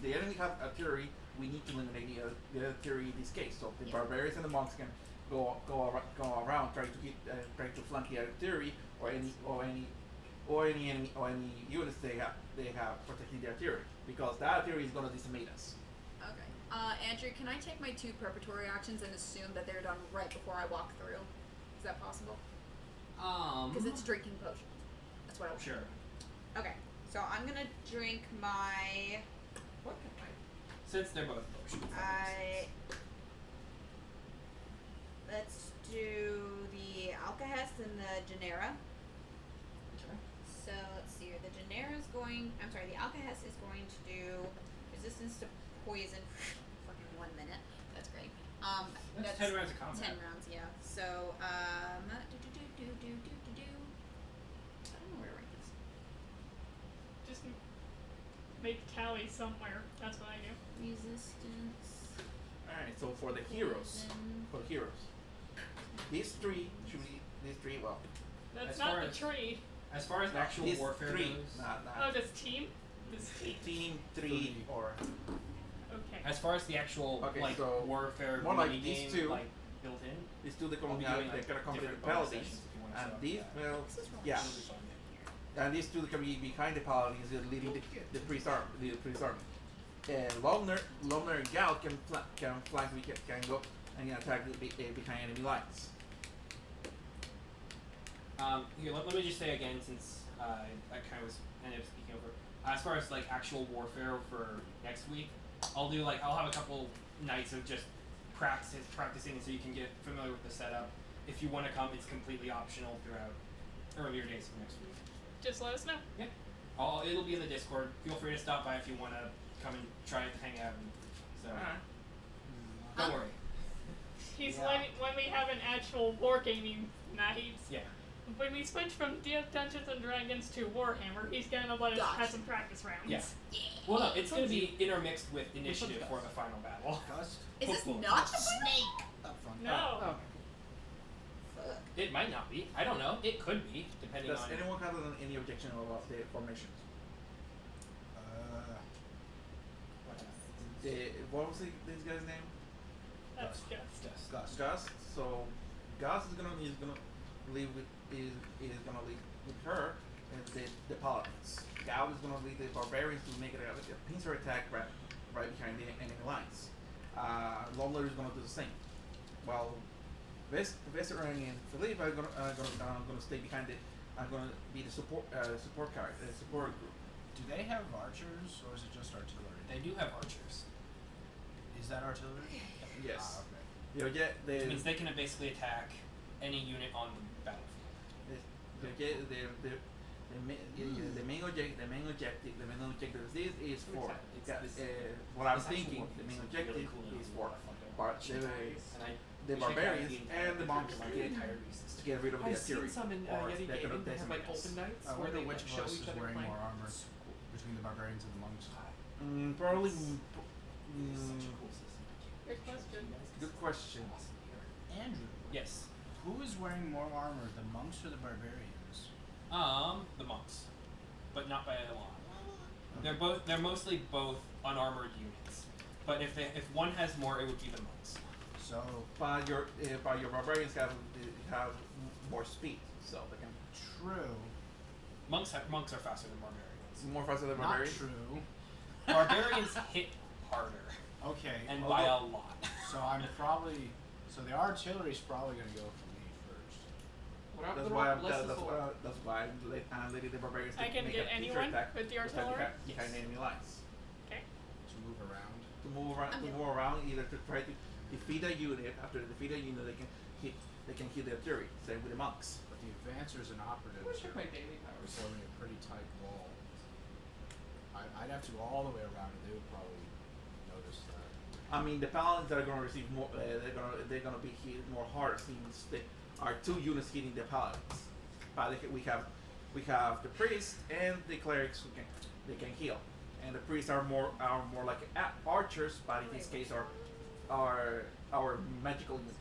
G: the enemy have artillery, we need to eliminate the artillery in this case. So the
A: Yeah.
G: barbarians and the monks can go around trying to hit trying to flank the artillery or any enemy or any units they have protecting the artillery, because that artillery is gonna decimate us.
A: Okay. Andrew, can I take my 2 preparatory actions and assume that they're done right before I walk through? Is that possible? Because it's drinking potions. That's what I want.
C: Sure.
A: Okay. So I'm gonna drink my.
B: What can I?
C: Since they're both potions.
A: Let's do the Alcahest and the Genera. So let's see here. The Genera is going. I'm sorry. The Alcahest is going to do resistance to poison for fucking 1 minute. That's great.
C: That's 10 rounds of combat.
A: 10 rounds, yeah. So I don't know where to write this.
E: Just make tally somewhere. That's what I do.
A: Resistance.
G: Alright, so for the heroes,
A: poison.
G: these three should be well.
E: That's
C: As
E: not
C: far
E: the
C: as-
E: tree.
C: As far as actual
G: these
C: warfare
G: three,
C: goes,
G: not
E: Oh, this team? This team.
G: team three or
E: Okay.
C: as far as the actual
G: Okay,
C: like
G: so
C: warfare
G: more like
C: mini
G: these
C: game,
G: two.
C: like built in,
G: these two they
C: I'll
G: come
C: be
G: out,
C: doing
G: they're
C: like
G: gonna come with the
C: different bonus
G: paladins,
C: sessions if you want to
G: and
C: show
G: these
C: that.
G: well
A: This is wrong.
G: yeah.
C: Here.
G: And these two can be behind the paladins, leading the priest army. And Lomner and Gal can flank. We can go and attack behind enemy lines.
C: Here, let me just say again, since I kind of was ended up speaking over. As far as like actual warfare for next week, I'll have a couple nights of just practicing, so you can get familiar with the setup. If you want to come, it's completely optional throughout earlier days of next week.
E: Just let us know.
C: Yeah. It'll be in the Discord. Feel free to stop by if you want to come and try and hang out. So don't worry.
E: He's
F: Yeah.
E: letting when we have an actual wargaming night.
C: Yeah.
E: When we switch from Dungeons and Dragons to Warhammer, he's gonna let us
A: Gotcha.
E: have some practice rounds.
C: Yeah. Well, no, it's going to be intermixed with initiative for the final battle.
F: Gust
A: Is this
C: Hopefully.
A: not the
F: snake up front.
E: No.
B: Oh.
A: Fuck.
C: It might not be. I don't know. It could be, depending
G: Does
C: on.
G: anyone have any objection about the formations? What was this guy's name?
E: That's just.
C: Gus.
G: Gus. So Gus is gonna leave with her and the paladins. Gal is gonna lead the barbarians to make it a pincer attack right behind the enemy lines. Lawler is gonna do the same. While Vesseran and Philippe are gonna stay behind it. I'm gonna be the support support group.
F: Do they have archers or is it just artillery?
C: They do have archers.
F: Is that artillery?
G: Yes.
F: Ah, okay.
C: Which means they can basically attack any unit on the battlefield.
G: The main objective of this is for
C: It's
G: what I'm
C: it's actually
G: thinking.
C: working.
G: The main
C: It's
G: objective
C: really cool and
G: is
C: cool.
G: for the barbarians and the monks to get rid of the
B: I've seen
G: artillery.
B: some in
G: or
B: Yeti
G: they're gonna
B: Gaming. They have like
G: decimate us.
B: open nights
F: I
B: where
F: wonder
B: they
F: which
B: like
F: of
B: show
F: us
B: each
F: is
B: other
F: wearing
B: playing.
F: more armor between the barbarians and the monks.
G: Probably.
E: Good question.
G: Good question.
F: Andrew,
C: Yes.
F: who is wearing more armor, the monks or the barbarians?
C: The monks, but not by a lot. They're mostly both unarmored units. But if one has more, it would be the monks.
F: So
G: But your barbarians have more speed, so they can
F: true.
C: Monks are faster than barbarians.
G: more faster than
F: Not
G: barbarians.
F: true.
C: Barbarians hit harder,
F: Okay.
C: and by a lot.
F: So I'm probably the artillery's probably gonna go for me first.
B: What up,
G: That's
B: little
G: why
B: less is more.
G: that's why I'm letting the barbarians
E: I can
G: make
E: get
G: a pincer
E: anyone
G: attack
E: with the
G: attack
E: artillery?
G: behind enemy lines.
E: Okay.
F: To move around.
G: To move around, either to try to defeat a unit. After they defeat a unit, they can hit the artillery. Same with the monks.
F: But the advancers and operatives
B: Let's check
F: are
B: my daily powers.
F: forming a pretty tight wall. I'd have to go all the way around and they would probably notice that.
G: I mean, the paladins that are going to receive more, they're gonna be hit more hard since there are 2 units hitting the paladins. But we have the priests and the clerics who can heal, and the priests are more like archers, but in this case are our magical unit.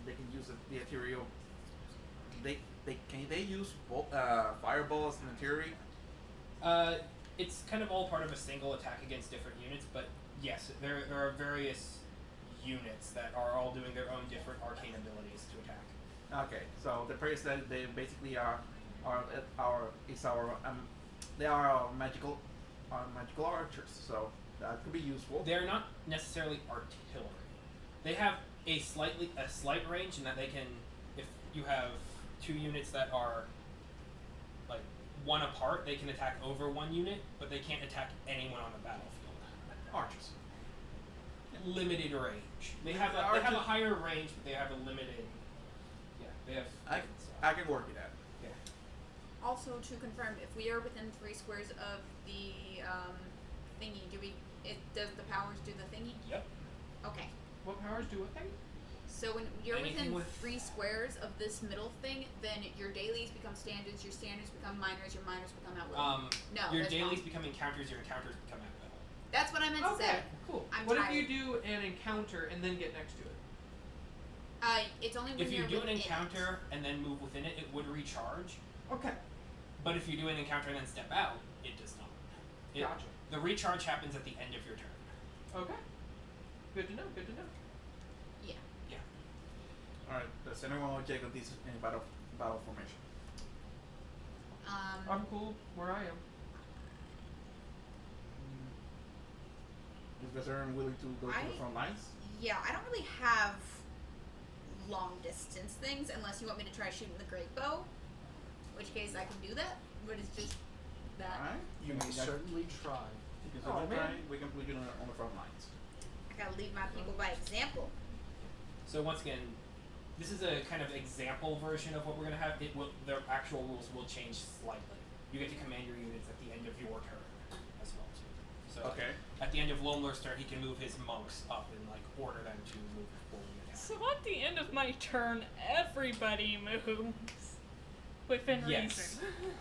G: They can use the arterial. They use fireballs and artillery.
C: It's kind of all part of a single attack against different units, but yes, there are various units that are all doing their own different arcane abilities to attack.
G: Okay, so the priests they basically they are our magical archers, so that could be useful.
C: They're not necessarily artillery. They have a slight range in that they can, if you have 2 units that are like one apart, they can attack over one unit, but they can't attack anyone on the battlefield.
G: Archers.
C: Limited range. They have a higher range, but they have a limited. Yeah, they have.
G: I can work with that.
C: Yeah.
A: Also, to confirm, if we are within 3 squares of the thingy, does the powers do the thingy?
C: Yep.
A: Okay.
B: What powers do what thing?
A: So when you're
C: Anything
A: within
C: with-
A: 3 squares of this middle thing, then your dailies become standards, your standards become minors, your minors become at will. No,
C: Your
A: that's
C: dailies
A: wrong.
C: become encounters. Your encounters become at will.
A: That's what I meant to say.
B: Okay, cool.
A: I'm
B: What
A: tired.
B: if you do an encounter and then get next to it?
A: It's only when
C: If you
A: you're
C: do an
A: within
C: encounter and then move within it, it would recharge.
B: Okay.
C: But if you do an encounter and then step out, it does not.
B: Gotcha.
C: The recharge happens at the end of your turn.
B: Okay. Good to know. Good to know.
A: Yeah.
C: Yeah.
G: All right. Does anyone want to check on this in battle formation?
B: I'm cool where I am.
G: Is Veteran willing to go to
A: I-
G: the front lines?
A: Yeah, I don't really have long distance things unless you want me to try shooting the great bow. In which case I can do that, but it's just that.
G: Alright.
F: You may certainly try.
G: Because
D: Oh,
G: we
D: man.
G: we can put you on the front lines.
A: I gotta lead my people by example.
C: So once again, this is a kind of example version of what we're gonna have. It will, their actual rules will change slightly. You get to command your units at the end of your turn as well too. So
G: Okay.
C: at the end of Lomler's turn, he can move his monks up and like order them to move forward again.
E: So at the end of my turn, everybody moves within
C: Yes.
E: reason.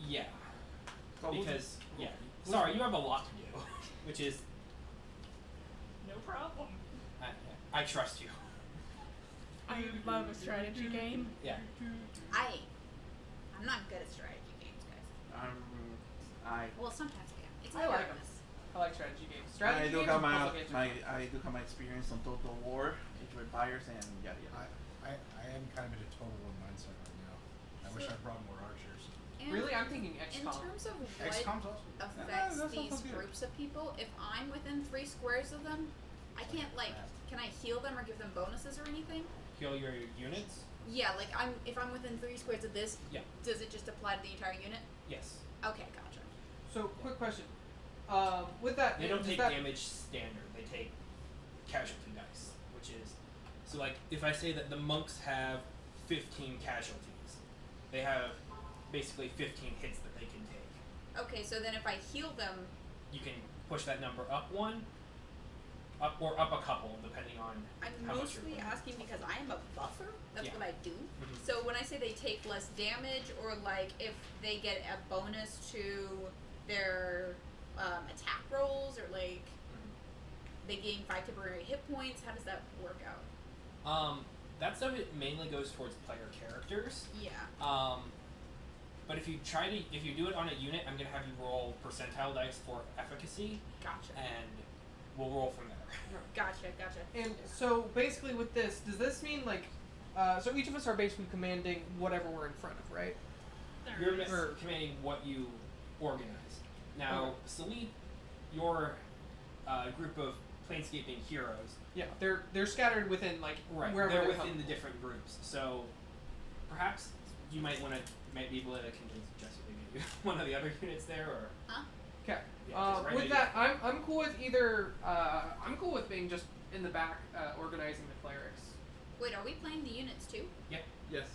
C: Yeah.
G: So who's-
C: Because sorry, you have a lot to do, which is
E: No problem.
C: I trust you.
E: I love a strategy game.
C: Yeah.
A: I'm not good at strategy games, guys. Well, sometimes I am. It's
B: I like 'em.
A: awareness.
B: I like strategy games.
G: I
B: Strategy
G: do
B: games
G: have
B: and puzzle games are fun.
G: I do have my experience on Total War, Age of Empires, and yada yada.
F: I am kind of in a total war mindset right now. I wish I brought more archers.
A: And
B: Really, I'm thinking
A: in
B: XCOM.
A: terms of what
F: XCOM's awesome.
A: affects
G: that sounds
A: these
G: good.
A: groups of people, if I'm within 3 squares of them, I can't can I heal them or give them bonuses or anything?
C: Heal your units?
A: Yeah, if I'm within 3 squares of this,
C: Yeah.
A: does it just apply to the entire unit?
C: Yes.
A: Okay, gotcha.
B: So, quick question. With that,
C: They don't
B: does
C: take
B: that,
C: damage standard. They take casualty dice, which is so like if I say that the monks have 15 casualties, they have basically 15 hits that they can take.
A: Okay, so then if I heal them,
C: You can push that number up one, up or up a couple, depending on
A: I'm
C: how much you're
A: mostly
C: putting.
A: asking because I am a buffer. That's
C: Yeah.
A: what I do.
C: Mhm.
A: So when I say they take less damage, or if they get a bonus to their attack rolls, or
C: Mhm.
A: they gain 5 temporary hit points, how does that work out?
C: That stuff it mainly goes towards player characters.
A: Yeah.
C: But if you do it on a unit, I'm gonna have you roll percentile dice for efficacy,
A: Gotcha.
C: and we'll roll from there.
A: Gotcha.
B: and so basically with this, does this mean so each of us are basically commanding whatever we're in front of, right?
C: You're
B: Or-
C: commanding what you organize. Now,
B: Okay.
C: Salid, your group of planescaping heroes,
B: Yeah, they're scattered within wherever
C: they're
B: they
C: within
B: come.
C: the different groups. So perhaps you might be able to convince Jesse to get you one of the other units there, or
B: Okay.
C: Yeah, 'cause right
B: With
C: now
B: that, I'm cool with either. I'm cool with being just in the back, organizing the clerics.
A: Wait, are we playing the units too?
G: Yes.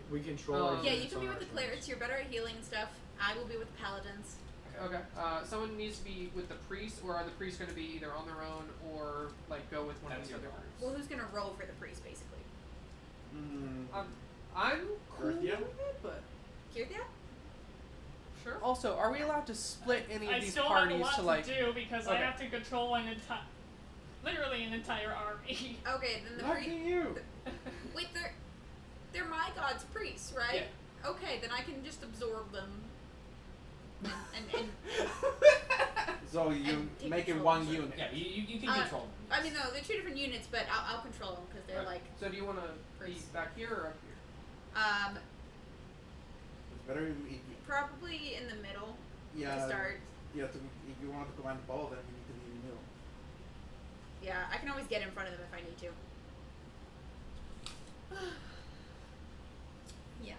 F: We control our
B: Um,
A: Yeah, you
F: units
A: can be
F: on
A: with the
F: our
A: clerics.
F: turns.
A: You're better at healing and stuff. I will be with the paladins.
B: Okay. Someone needs to be with the priest, or are the priests going to be either on their own or go with one
C: That's
B: of the
C: your
B: other
C: call.
B: groups?
A: Well, who's gonna roll for the priest, basically?
B: I'm cool
G: Earthia?
B: with it, but
A: Kirthia?
E: Sure.
B: also, are we allowed to split any of
E: I
B: these
E: still
B: parties
E: have a
B: to
E: lot to do because I
B: okay.
E: have to control literally an entire army.
A: Okay, then the
G: Lucky
A: priest.
G: you.
A: Wait, they're my god's priests, right? Okay, then I can just absorb them. And
G: So you
A: And take
G: make it
A: control
G: one
A: of it.
G: unit.
C: yeah, you can
A: Uh,
C: control them.
A: I mean, no, they're 2 different units, but I'll control them because they're
C: Right.
B: So do you want to be
A: Priest.
B: back here or up here?
G: It's better if you,
A: probably in the middle
G: yeah.
A: to start.
G: Yeah, if you want to command the ball, then you need to be in the middle.
A: Yeah, I can always get in front of them if I need to. Yes.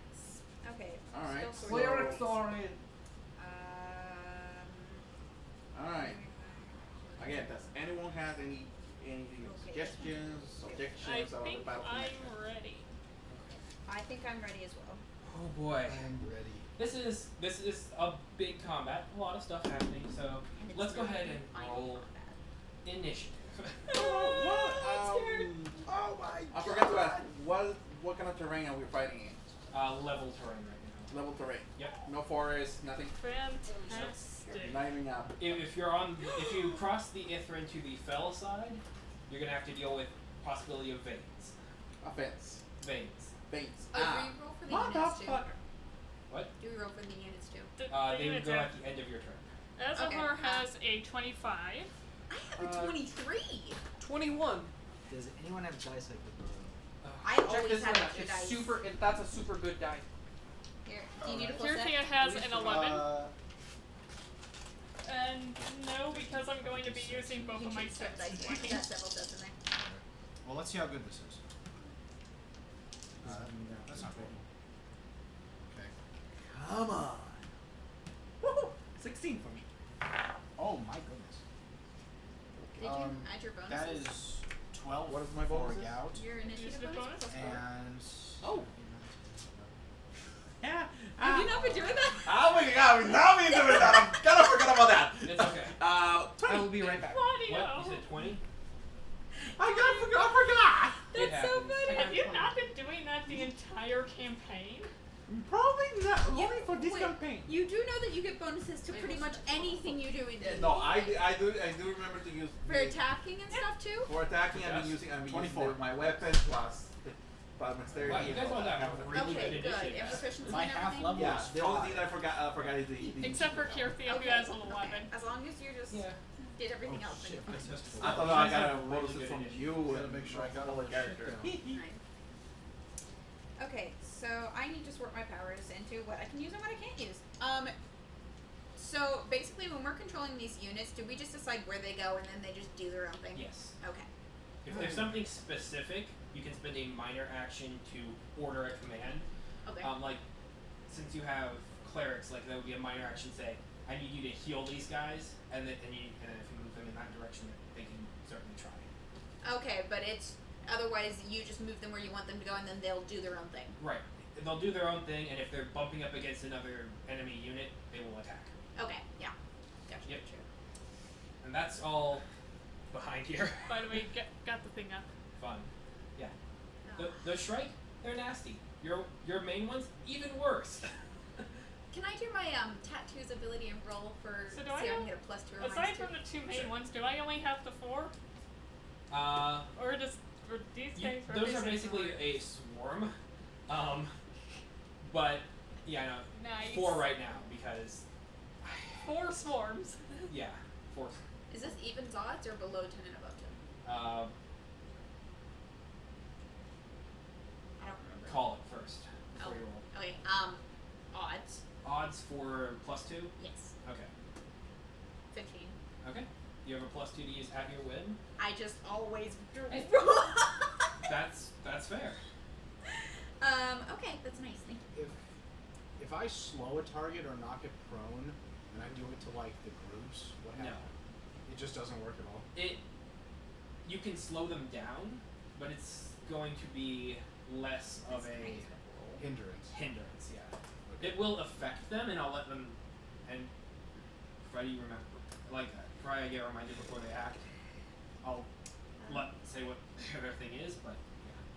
A: Okay.
G: Alright,
A: Still
G: so-
A: sorting.
B: sorry.
G: Alright. Again, does anyone have any
A: Okay.
G: suggestions,
E: I
G: objections about the
E: think
G: battle
E: I'm
G: connection?
E: ready.
A: I think I'm ready as well.
C: Oh boy.
F: I am ready.
C: This is a big combat, a lot of stuff happening. So
A: And it's
C: let's go
A: really
C: ahead and
A: final
C: roll
A: combat.
C: initiative.
G: Oh my I forgot to ask, what kind of terrain are we fighting in?
C: Level terrain right now.
G: Level terrain.
C: Yep.
G: No forest, nothing.
E: Fantastic.
G: Not even up.
C: If you cross the Ithran to the fell side, you're gonna have to deal with possibility of veins.
G: Offense.
C: Veins.
G: Veins.
A: Oh, do we roll for the units too?
G: Motherfucker.
C: What?
A: Do we roll for the units too?
C: They would go at the end of your turn.
E: Ezahar
A: Okay.
E: has a 25.
A: I have a 23.
B: 21.
H: Does anyone have dice I could borrow?
A: I
B: Check
A: always
B: this
A: have
B: one out.
A: extra
B: It's
A: dice.
B: super. That's a super good die.
A: Here, do you need a full
E: Kirthia
A: set?
E: has an 11. And no, because I'm going to be using both
A: You
E: of my
A: should check
E: sets.
A: dice. That's several sets in there.
F: Well, let's see how good this is. That's not good. Okay.
G: Come on.
D: Woohoo! 16 for me.
F: Oh my goodness.
A: Did you add your bonuses?
F: That is 12
G: What is my
F: for
G: bonuses?
F: gout.
A: Your initiative
E: Initiative
A: bonus?
E: bonus?
A: Plus 4.
F: And
D: Oh. Yeah.
A: Have you not been doing that?
G: Oh my god, now we doing that. I kind of forgot about that.
C: It's okay.
D: I will be right back.
E: Claudio!
C: What? You said 20?
G: I forgot.
C: It
A: That's so
C: happens.
A: funny.
E: Have you not been doing that the entire campaign?
D: Probably not.
A: You-
D: Only for this
A: wait,
D: campaign.
A: You do know that you get bonuses to pretty much anything you do in D&D.
G: No, I do remember to use
A: For attacking and stuff too?
G: for attacking.
C: Yes.
G: I've been using
F: 24.
G: my weapon plus my dexterity.
C: Wow, you guys all have really
A: Okay,
C: good
A: good.
C: initiative.
A: And proficiency
F: My
A: and
F: half
A: everything?
F: level
G: Yeah,
F: is
G: the only
F: 5.
G: thing I forgot is the
E: Except for Kirthi, who has a 11.
A: Okay. As long as you just did everything else, then you're fine.
G: I thought I got a
C: Really
G: bonuses
C: good
G: from
C: initiative.
G: you
F: Gotta
G: and
F: make sure I got
G: all
F: all
G: the
F: the shit
G: character.
F: down.
A: Nice. Okay, so I need to sort my powers into what I can use and what I can't use. So basically when we're controlling these units, do we just decide where they go and then they just do their own thing?
C: Yes.
A: Okay.
C: If there's something specific, you can spend a minor action to order a command.
A: Okay.
C: Like, since you have clerics, like that would be a minor action. Say, I need you to heal these guys, and then if you move them in that direction, they can certainly try.
A: Okay, but it's otherwise you just move them where you want them to go and then they'll do their own thing.
C: Right. They'll do their own thing, and if they're bumping up against another enemy unit, they will attack.
A: Okay, yeah. Gotcha.
C: Yep.
A: Gotcha.
C: And that's all behind here.
E: By the way, got the thing up.
C: Fun. Yeah.
A: Oh.
C: The Shrike, they're nasty. Your main ones, even worse.
A: Can I do my tattoos ability and roll for
E: So do
A: see
E: I
A: if I can
E: know-
A: get a plus 2 or
E: Aside
A: minus 2?
E: from the two main
C: Sure.
E: ones, do I only have the 4? Or just for these guys?
C: Those are basically a swarm. But yeah, no,
E: Nice.
C: 4 right now because
E: 4 swarms.
C: yeah, 4.
A: Is this evens odds or below 10 and above 10? I don't remember.
C: Call it first
A: Oh.
C: before you roll.
A: Okay, odds.
C: Odds for +2.
A: Yes.
C: Okay.
A: 15.
C: Okay. You have a +2 to use at your whim.
A: I just always do.
C: That's fair.
A: Okay, that's nice. Thank you.
F: If I slow a target or knock it prone, and I do it to like the groups, what
C: No.
F: happens? It just doesn't work at all.
C: You can slow them down, but it's going to be less of
A: That's
C: a
A: nice.
F: Hindrance.
C: hindrance. Yeah.
F: Okay.
C: It will affect them, and I'll let them. And Freddie, remember, like try to get reminded before they act. I'll say what their thing is, but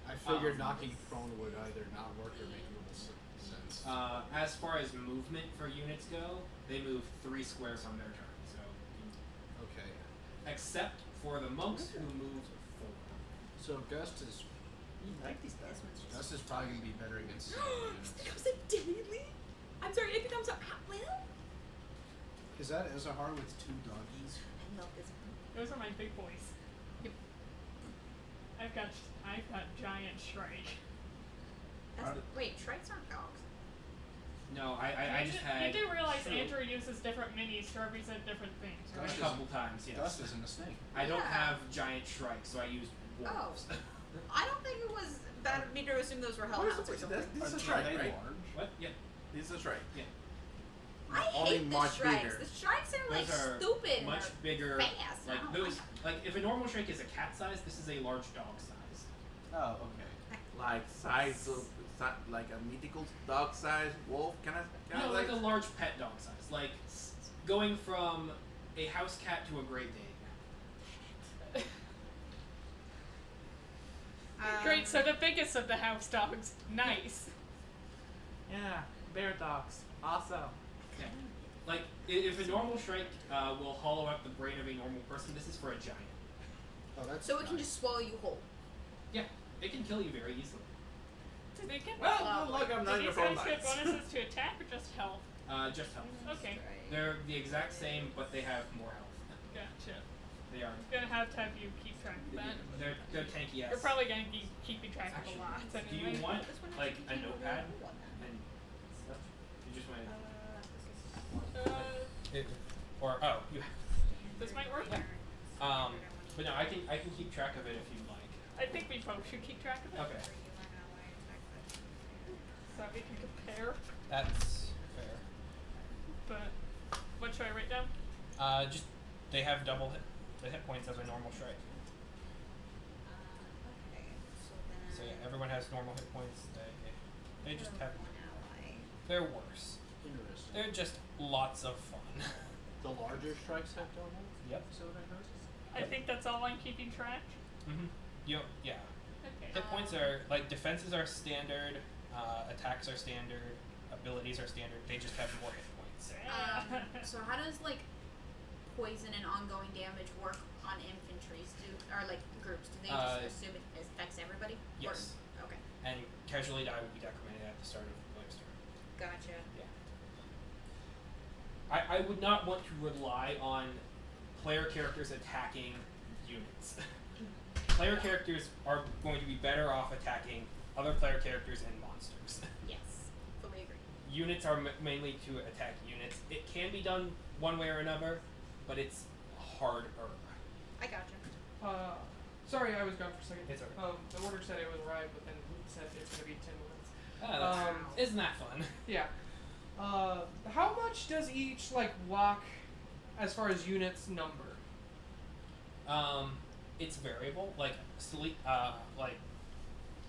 F: I figured knocking prone would either not work or make little sense.
C: as far as movement for units go, they move 3 squares on their turn. So,
F: Okay.
C: except for the monks who move 4.
F: So Gust is
D: like these guys.
F: Gust is probably gonna be better against
A: It
F: units.
A: becomes a daily? I'm sorry, it becomes a at will?
F: Is that Ezahar with 2 donkeys?
A: I love this.
E: Those are my big boys.
A: Yep.
E: I've got giant Shrike.
A: That's, wait, shrikes aren't dogs.
C: No, I just had
E: You do realize
C: two-
E: Andrew uses different minis to represent different things,
C: a
E: right?
C: couple times. Yes.
F: Gust isn't a snake.
C: I don't
A: Yeah.
C: have giant shrikes, so I used wolves.
A: I don't think it was bad of me to assume those were hellhounds or something.
G: This is a
F: Are
G: shrike,
F: they
G: right?
F: large?
C: What? Yeah.
G: This is a shrike.
A: I
G: Only
A: hate the
G: much
A: shrikes.
G: bigger.
A: The shrikes are like
C: Those are
A: stupid. and
C: much
A: they're
C: bigger.
A: fast. I
C: Like
A: don't
C: those. Like if a normal shrike is a cat size, this is a large dog size.
F: Oh, okay.
G: Like size of like a mythical dog size wolf kind of
C: No, like a large pet dog size. Like going from a house cat to a Great Dane.
E: Great, so the biggest of the house dogs. Nice.
D: Yeah, bear dogs. Awesome.
C: Yeah. Like if a normal shrike will hollow out the brain of a normal person, this is for a giant.
F: Oh, that's
A: So it can
F: nice.
A: just swallow you whole.
C: Yeah, it can kill you very easily.
E: Do they get
G: Well, good luck. I'm
E: do
G: not
E: these
G: your phone
E: guys get
G: lines.
E: bonuses to attack or just health?
C: Just health.
E: Okay,
C: They're the exact same, but they have more health.
E: gotcha.
C: They are.
E: Gonna have to have you keep track of that.
C: They're tanky ass.
E: You're probably gonna be keeping track of
C: Actually,
E: a lot.
C: do
E: Anyway.
C: you want
A: This one
C: like
A: actually
C: a
A: came over
C: notepad
A: one.
C: and stuff? You just want
A: This is
E: Uh,
C: Or you.
E: This might work.
C: But no, I can keep track of it if you like.
E: I think we both should keep track of it.
C: Okay.
E: So that we can compare.
C: That's fair.
E: But what should I write down?
C: Just they have double the hit points of a normal strike.
A: Okay.
C: So yeah, everyone has normal hit points. They just have.
A: one ally.
C: They're worse.
F: Interesting.
C: They're just lots of fun.
F: The larger strikes have double?
C: Yep.
F: So what I noticed?
E: I think that's all I'm keeping track.
C: Mhm. Yeah.
E: Okay.
C: Hit points are like defenses are standard, attacks are standard, abilities are standard. They just have more hit points.
A: So how does like poison and ongoing damage work on infantries? Or like groups? Do they just assume it affects everybody?
C: Yes.
A: Or, okay.
C: And casualty die will be decremented at the start of the player's turn.
A: Gotcha.
C: Yeah. I would not want to rely on player characters attacking units. Player characters are going to be better off attacking other player characters and monsters.
A: Yes. Fully agree.
C: Units are mainly to attack units. It can be done one way or another, but it's harder.
A: I gotcha.
B: Sorry, I was gone for a second.
C: It's okay.
B: The order said it was right, but then it said it's gonna be 10 minutes.
C: Isn't that fun?
B: Yeah. How much does each like block, as far as units number?
C: It's variable. Like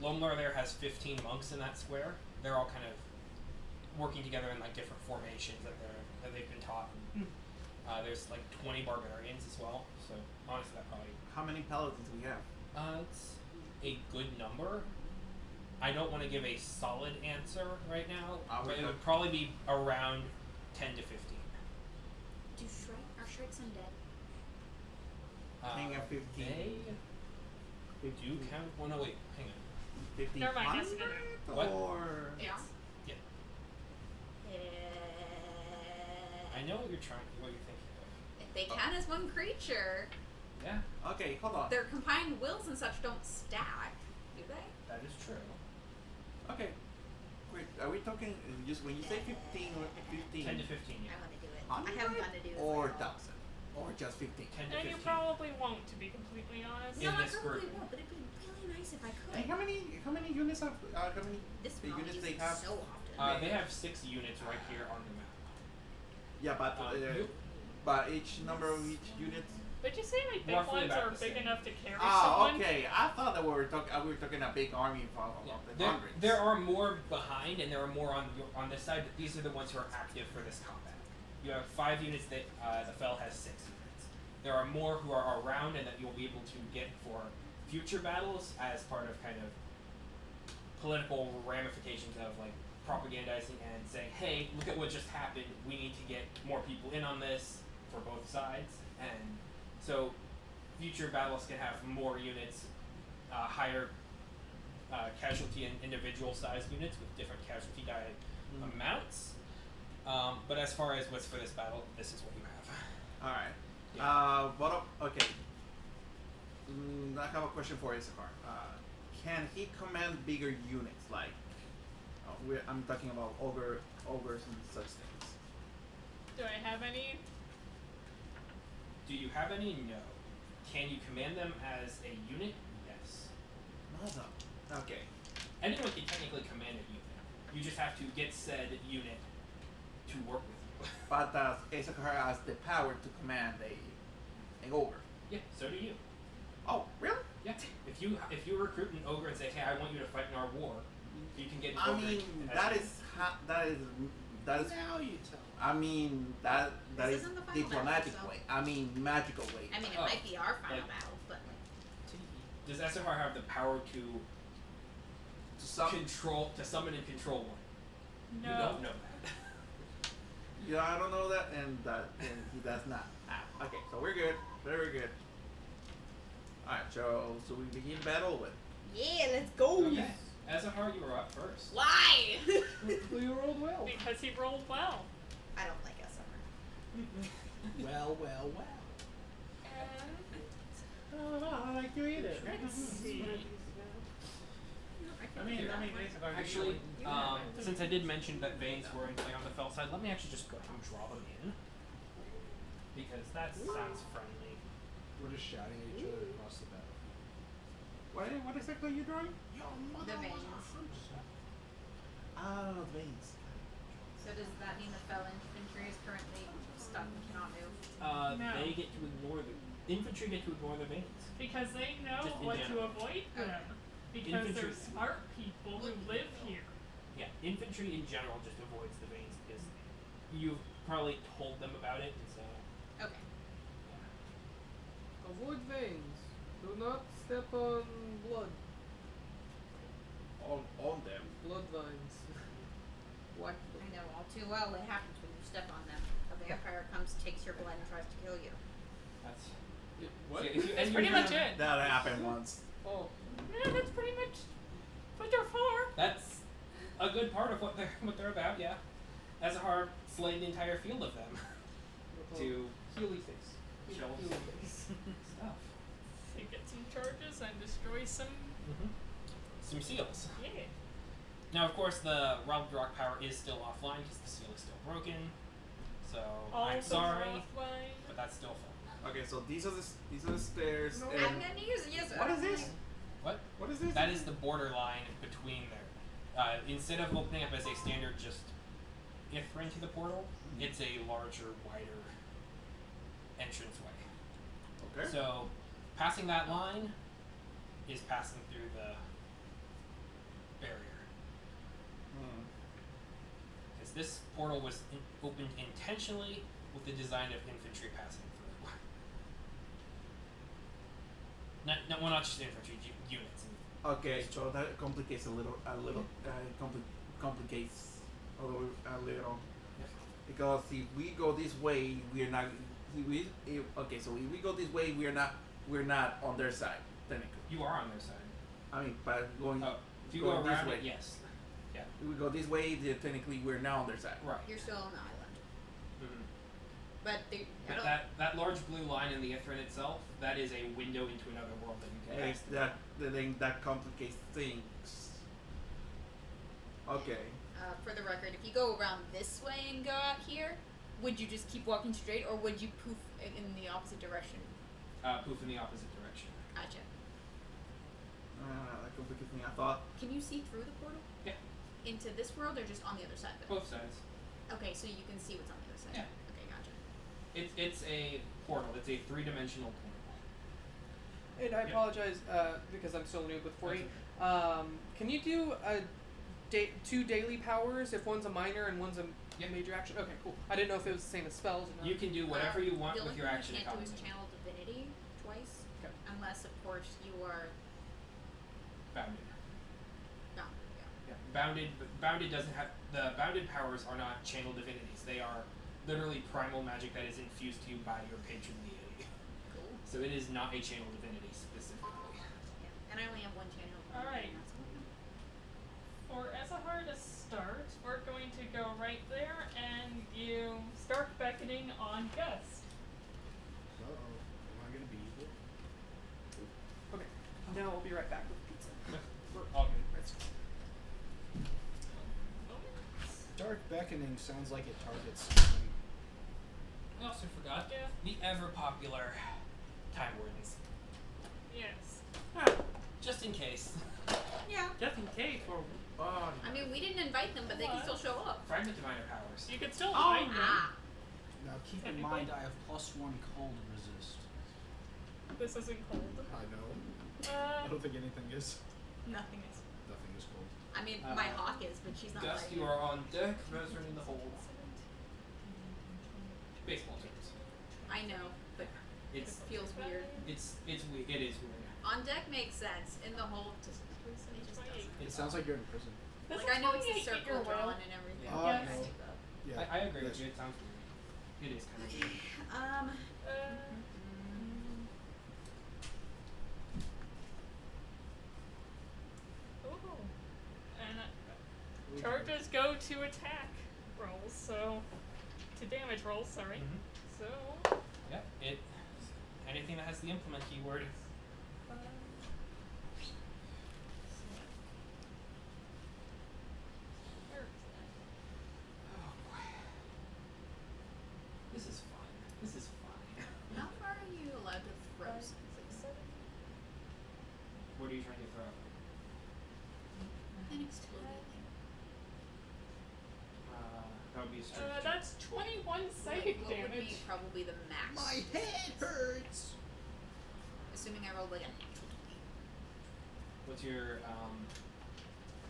C: Lomlar there has 15 monks in that square. They're all kind of working together in like different formations that they've been taught. There's like 20 barbarians as well. So honestly, that probably
G: How many paladins do we have?
C: it's a good number. I don't want to give a solid answer right now, but it would probably be around 10 to 15.
A: Are shrikes undead?
G: King of 15.
C: They do count. Oh no, wait, hang on.
G: 15
E: Never mind, yes,
C: What?
G: Or
A: Yeah.
C: Yeah. I know what you're thinking
A: If they count as one creature,
C: of. Yeah,
G: okay, hold on.
A: their combined wills and such don't stack, do they?
C: that is true.
G: Okay. Wait, are we talking just when you say 15 or 15?
C: 10 to 15, yeah.
A: I want to do it. I
G: 100
A: haven't gotten to do this.
G: or
A: at all.
G: 1,000 or just 15?
C: 10 to
E: And you
C: 15.
E: probably won't, to be completely honest.
C: In
A: No, I
C: this
A: probably
C: group.
A: won't, but it'd be really nice if I could.
G: And how many units have how many
A: This
G: the
A: one
G: units
A: uses
G: they have?
A: so often.
C: They have 6 units right here on the map.
G: Yeah, but each number of each unit.
E: But you say like big
C: Roughly
E: ones
C: about
E: are
C: the
E: big
C: same.
E: enough to carry
G: Ah,
E: someone.
G: okay. I thought that we were talking a big army of the hundreds.
C: There are more behind, and there are more on this side. But these are the ones who are active for this combat. You have 5 units that the Fel has 6 units. There are more who are around, and that you'll be able to get for future battles as part of kind of political ramifications of like propagandizing and saying, "Hey, look at what just happened. We need to get more people in on this for both sides." And so future battles can have more units, higher casualty and individual size units with different casualty die amounts. But as far as what's for this battle, this is what you have.
G: All right.
C: Yeah.
G: Okay. I have a question for Issachar. Can he command bigger units? Like, I'm talking about ogres and such things.
E: Do I have any?
C: Do you have any? No. Can you command them as a unit? Yes.
G: No. Okay.
C: Anyone can technically command a unit. You just have to get said unit to work with you.
G: But Issachar has the power to command an ogre.
C: Yeah, so do you.
G: Oh, really?
C: Yeah. If you recruit an ogre and say, "Hey, I want you to fight in our war," you can get an
G: I
C: ogre.
G: mean,
C: as
G: that
C: a-
G: is.
F: Now you tell.
G: I mean, that
A: This
G: is
A: isn't the final
G: diplomatic
A: battle, so-
G: way. I mean, magical way.
A: I mean, it
C: Oh,
A: might be our final
C: like-
A: battle, but
C: Does Issachar have the power to
G: To
C: summon and control one?
E: No.
C: You don't know that.
G: Yeah, I don't know that, and he does not. Okay, so we're good. Very good. Alright, so we begin battle with.
A: yeah, let's go.
C: Okay. Issachar, you were up first.
A: Why?
B: Well, you rolled well.
E: Because he rolled well.
A: I don't like SMR.
F: Well.
D: I like to eat it.
E: Let's see.
C: Actually, since I did mention that veins were in play on the Fel side, let me actually just go ahead and draw them in. because that sounds friendly.
F: We're just shouting at each other across the battlefield.
D: What exactly are you drawing?
A: The veins.
G: Ah, veins.
A: So does that mean the fell infantry is currently stuck and cannot move?
E: No.
C: They get to ignore the infantry get to ignore the veins.
E: Because they know
C: Just in
E: what to
C: general.
E: avoid them. Because
C: Infantry-
E: they're smart people who live here.
C: Yeah, infantry in general just avoids the veins because you've probably told them about it, and so
A: Okay.
B: Avoid veins. Do not step on blood.
G: On them.
B: Blood vines. Black
A: I know all too well what happens when you step on them. A vampire comes, takes your blood, and tries to kill you.
C: that's
G: What?
C: so if you,
E: That's
C: and
E: pretty
C: you're
E: much
C: gonna-
E: it.
G: That happened once.
B: Oh.
E: Yeah, that's pretty much what they're for.
C: That's a good part of what they're about. Yeah, Ezahar slayed the entire field of them to
B: Healy face.
C: show
B: Healy face.
C: stuff.
E: To get some charges and destroy some.
C: Some seals.
E: Yeah.
C: Now, of course, the Realm Rock power is still offline because the seal is still broken. So
E: All
C: I'm
E: the
C: sorry,
E: Rothwine.
C: but that's still fun.
G: Okay, so these are the stairs.
B: No.
G: and
A: I'm gonna use
G: what is this?
C: What?
G: What is this?
C: That is the borderline between there. Instead of opening up as a standard just Ithrin to the portal, it's a larger, wider entranceway.
G: Okay.
C: So, passing that line is passing through the barrier. Because this portal was opened intentionally with the design of infantry passing through. Well, not just infantry, units.
G: Okay, so that complicates a little, complicates a little, because if we go this way, we're not. Okay, so if we go this way, we're not on their side technically.
C: You are on their side.
G: I mean, but going,
C: Oh, if you go
G: going this
C: around
G: way,
C: it, yes. Yeah.
G: if we go this way, then technically we're now on their side.
C: Right.
A: You're still on the island.
C: Mhm.
A: But I
C: But
A: don't.
C: that large blue line in the Ithrin itself, that is a window into another world that you can
G: And
C: pass through.
G: that complicates things. Okay.
A: For the record, if you go around this way and go out here, would you just keep walking straight, or would you poof in the opposite direction?
C: Poof in the opposite direction.
A: Gotcha.
G: That complicates things. I thought.
A: Can you see through the portal?
C: Yeah.
A: Into this world, or just on the other side of it?
C: Both sides.
A: Okay, so you can see what's on the other side.
C: Yeah.
A: Okay, gotcha.
C: It's a portal. It's a three-dimensional portal.
B: And I
C: Yeah.
B: apologize because I'm still new with 40.
C: That's
B: Can you do two daily powers if one's a minor and one's a
C: Yep.
B: major action? Okay, cool. I didn't know if it was the same as spells or not.
C: You can do whatever you want
A: the
C: with
A: only
C: your
A: thing
C: action
A: you can't do
C: economy.
A: is channel divinity twice,
B: Okay.
A: unless of course you are
C: Bounded.
A: not. Yeah.
C: Yeah. Bounded doesn't have the bounded powers are not channel divinities. They are literally primal magic that is infused to you by your patron deity.
A: Cool.
C: So it is not a channel divinity specifically.
A: Yeah. And I only have one channel.
E: All right. For Ezahar to start, we're going to go right there, and you start beckoning on Gust.
F: Uh-oh. Am I gonna be evil?
B: Okay. Now I'll be right back with pizza.
C: We're all good.
F: Dark beckoning sounds like it targets something.
C: I also forgot
E: Yeah.
C: the ever popular Time Wardens.
E: Yes.
C: Just in case.
A: Yeah.
D: Just in case, or
A: I mean, we didn't invite them, but they can
E: What?
A: still show up.
C: Fragment Diviner powers.
E: You could still
A: Oh,
E: invite them.
A: ah.
F: Now keep in
E: Technically.
F: mind I have +1 cold resist.
E: This isn't cold.
F: I know.
E: Uh,
F: I don't think anything is.
A: Nothing is.
F: Nothing is cold.
A: I mean, my hawk is, but she's not.
C: Gust,
A: fighting.
C: you are on deck, Resurrect in the hold. Baseball terms.
A: I know, but it
C: It's
A: feels weird.
C: it is weird.
A: On deck makes sense. In the hold, just it just doesn't.
F: It sounds like you're in prison.
E: This
A: Like
E: is
A: I know it's
E: why
A: the
E: I hate your
A: circle
E: will.
A: drawn and everything.
C: Yeah.
F: Oh,
E: Yes.
F: no. Yeah.
C: I agree
F: yes.
C: with you. It sounds weird. It is kind of weird.
E: Ooh. And charges go to attack rolls, so to damage rolls. Sorry.
C: Mhm.
E: So.
C: Yep. It. Anything that has the implement keyword.
E: Where is that?
C: Oh boy. This is fun. This is fun. What are you trying to throw?
A: An exploding.
C: That would be a strength check.
E: That's 21 psychic
A: What would
E: damage.
A: be probably the max?
F: My head hurts.
A: Assuming I rolled like a natural 20.
C: What's your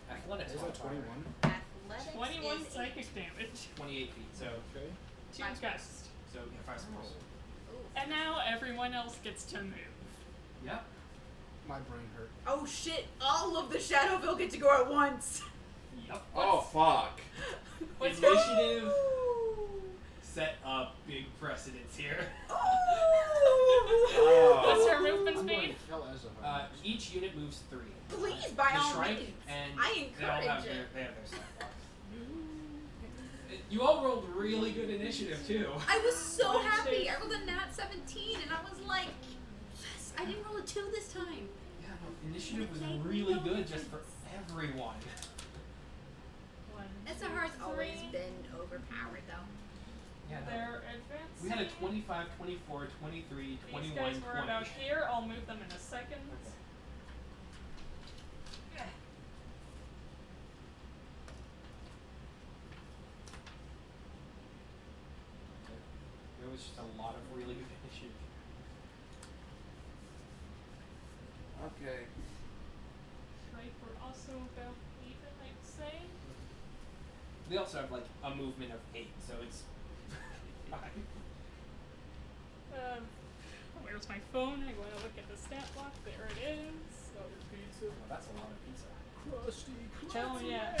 C: athletics?
F: Is that
C: modifier?
F: 21?
A: Athletics
E: 21
A: is
E: psychic damage.
C: 28 feet. So
F: Okay.
E: 2
A: Five
E: gust.
C: yeah, 5 squares.
A: Ooh.
E: And now everyone else gets to move.
C: Yep.
F: My brain hurt.
A: Oh shit! All of the Shadowville get to go at once.
E: Yup.
G: Oh fuck!
E: What's
C: Initiative set up big precedents here.
G: Oh.
E: What's her movement
F: I'm going
E: speed?
F: to kill Ezra.
C: Each unit moves 3.
A: Please, by
C: the
A: all
C: Shrike
A: means.
C: and
A: I
C: they all have
A: encourage
C: their,
A: it.
C: they have their stat blocks. You all rolled really good initiative too.
A: I was so
E: One,
A: happy.
E: two.
A: I rolled a nat 17, and I was like, yes, I didn't roll a 2 this time.
C: Yeah, no, initiative was really good just for everyone.
E: 1,
A: Esahar's
E: 2,
A: always
E: 3.
A: been overpowered, though.
C: Yeah, no.
E: They're advancing.
C: We had a 25, 24, 23,
E: These
C: 21,
E: guys
C: 20.
E: were about here. I'll move them in a second.
C: There was just a lot of really good initiative.
G: Okay.
E: Right, we're also about even, I'd say.
C: They also have like a movement of 8, so it's fine.
E: Where's my phone? I want to look at the stat block. There it is.
C: Oh, that's a lot of pizza.
E: Hell yeah.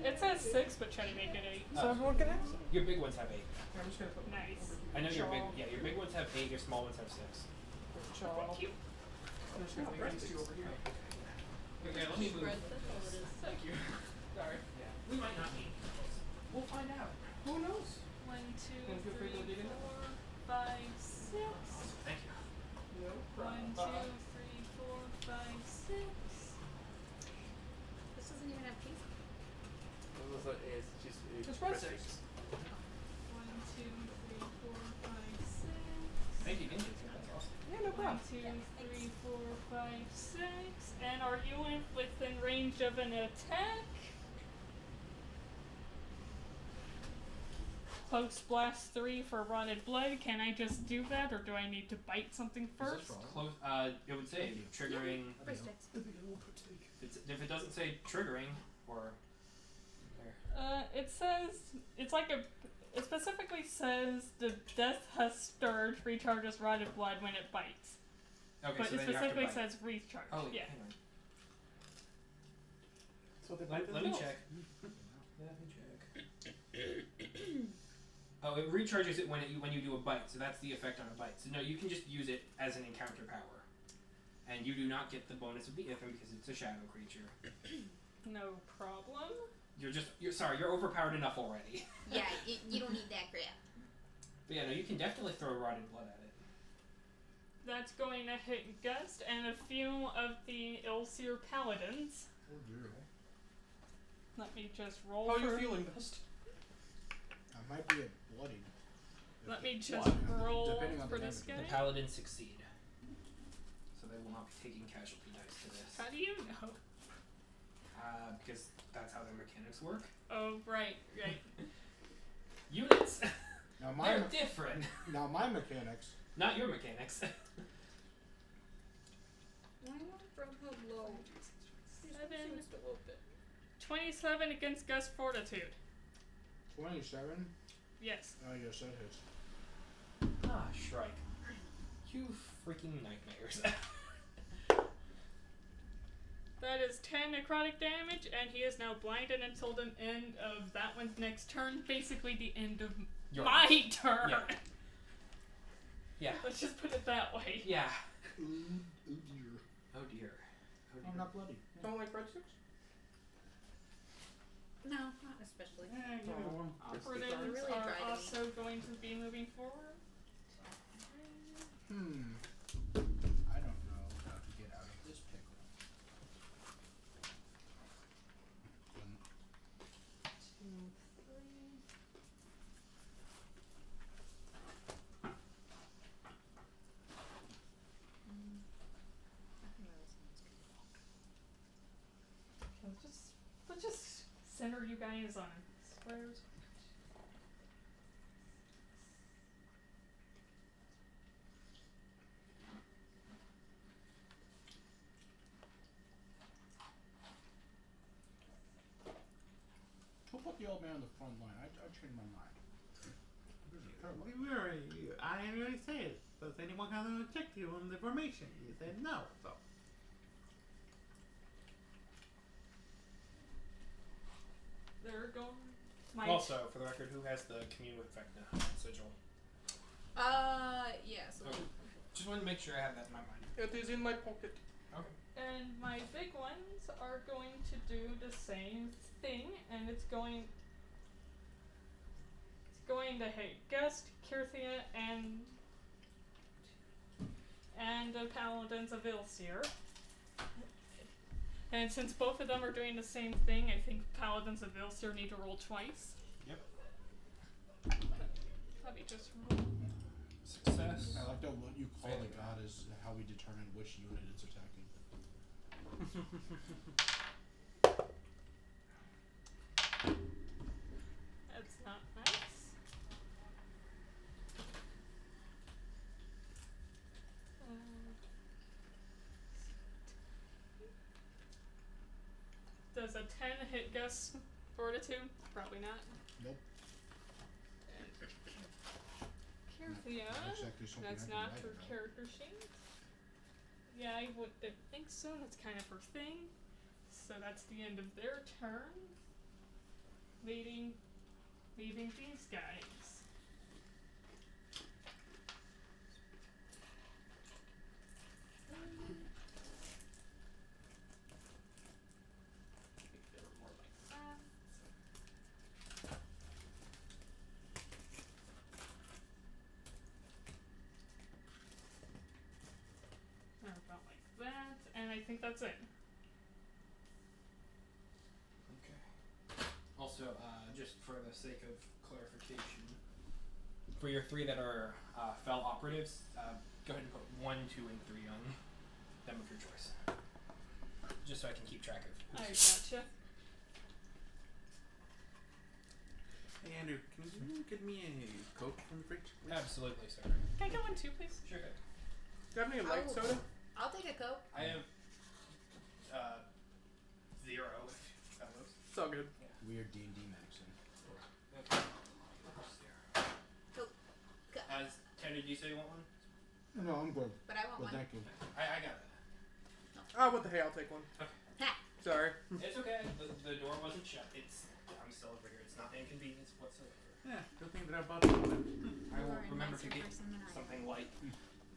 E: It says 6, but try to make it 8.
C: So everyone can have your big ones have 8.
B: I'm just gonna put
E: Nice.
C: I know your big your big ones have 8, your small ones have 6.
E: Thank you.
B: I'm just gonna make these two over here.
C: Okay, let me move.
B: Thank you. Sorry.
C: Yeah. We might not need those. We'll find out.
B: Who knows?
E: 1, 2,
B: Wanna feel free to
E: 3,
B: dig in?
E: 4, 5, 6.
C: Thank you.
B: No
E: 1, 2, 3, 4, 5, 6.
A: This doesn't even have cheese.
G: It's just
B: It's breadsticks.
E: 1, 2, 3, 4, 5, 6.
C: Thank you, Ninja. That's awesome.
B: Yeah, no
E: 1, 2, 3, 4, 5, 6. And are you within range of an attack? Close blast 3 for rotted blood. Can I just do that, or do I need to bite something first?
C: Close. It would say triggering.
A: Breadsticks.
C: If it doesn't say triggering or there.
E: It says it's like a. It specifically says the death has stirred, recharges rotted blood when it bites.
C: Okay,
E: But
C: so
E: it
C: then you have to
E: specifically
C: bite.
E: says recharge.
C: Oh
E: yeah.
C: Hang on.
B: So they
C: Let me check. Let me check. Oh, it recharges it when you do a bite, so that's the effect on a bite. So no, you can just use it as an encounter power, and you do not get the bonus of the Itham because it's a shadow creature.
E: No problem.
C: You're overpowered enough already.
A: Yeah, you don't need that crap.
C: But yeah, no, you can definitely throw rotted blood at it.
E: That's going to hit Gust and a few of the Ilseer Paladins.
F: Oh dear.
E: Let me just roll
B: How are
E: for.
B: you feeling, Dust?
F: I might be bloodied.
E: Let me just
F: Depending
E: roll
F: on the
E: for this
F: damage.
E: guy.
C: The paladins succeed, so they will not be taking casualty dice to this.
E: How do you know?
C: Because that's how their mechanics work.
E: Oh, right.
C: Units,
F: Now
C: they're different.
F: Now my mechanics.
C: Not your mechanics.
A: I want to drop how low.
E: 27 against Gust Fortitude.
F: 27.
E: Yes.
F: Oh yes, that hits.
C: Ah, Shrike. You freaking nightmares.
E: That is 10 necrotic damage, and he is now blinded until the end of that one's next turn. Basically, the end of my turn.
C: Yeah. Yeah.
E: Let's just put it that way.
C: Yeah.
F: Oh dear.
C: Oh dear. Oh
F: I'm
C: dear.
F: not bloody.
B: Don't like breadsticks?
A: No, not especially.
F: Give me one.
E: Paladins
A: They're really
E: are
A: dry to me.
E: also going to be moving forward.
F: I don't know how to get out of this pickle.
E: center you guys on squares.
F: Who put the old man on the front line? I changed my mind.
D: We already, I already said, does anyone have an objective on the formation? You said no, so.
E: They're going. My
C: Also, for the record, who has the commune with Vecna sigil?
A: Yeah, so
C: Okay. Just wanted to make sure I have that in my mind.
B: It is in my pocket.
C: Okay.
E: And my big ones are going to do the same thing, and it's going to hit Gust, Kyrthia, and the Paladins of Ilsir. And since both of them are doing the same thing, I think Paladins of Ilsir need to roll twice.
C: Yep.
E: Let me just roll.
C: Success.
F: I like that what you call
C: Failure.
F: the god is how we determine which unit it's attacking.
E: That's not nice. Does a 10 hit Gus Fortitude? Probably not.
F: Nope.
E: Kyrthia.
F: That's actually something
E: That's
F: I can
E: not
F: write
E: her
F: about.
E: character sheet. Yeah, I would think so. That's kind of her thing. So that's the end of their turn. Leaving these guys. They were more like that. Or about like that, and I think that's it.
C: Okay. Also, just for the sake of clarification, for your 3 that are Fel operatives, go ahead and put 1, 2, and 3 on them of your choice. Just so I can keep track of
E: I
C: who's
E: gotcha.
G: Hey Andrew, can you get me a Coke from the fridge, please?
C: Absolutely, sir.
E: Can I get one too, please?
C: Sure.
B: Do you have any light
A: Oh.
B: soda?
A: I'll take a Coke.
C: I have 0. If that works.
B: It's all good.
F: Weird D&D medicine.
C: Okay.
A: Coke.
C: Tanner, do you say you want one?
F: No, I'm good.
A: But I want
F: Well,
A: one.
F: thank you.
C: I got it.
B: Oh, what the hey, I'll take one.
A: Ha!
B: Sorry.
C: It's okay. The door wasn't shut. I'm still over here. It's not an inconvenience whatsoever.
D: Yeah, good thing that I bought some.
C: I will
A: You're a
C: remember to
A: nicer
C: get
A: person than I am.
C: something light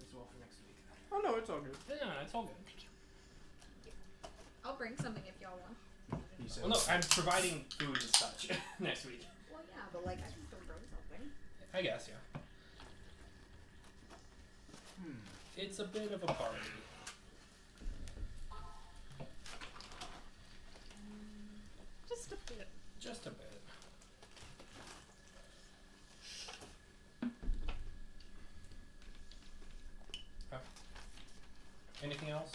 C: as well for next week.
B: Oh no, it's all good.
C: No, it's all good.
A: I'll bring something if y'all want.
F: He said,
C: Well, no, I'm providing food and such next week.
A: Well, yeah, but like I can still bring something.
C: I guess, yeah. It's a bit of a party.
E: Just a bit.
C: Just a bit. Okay. Anything else?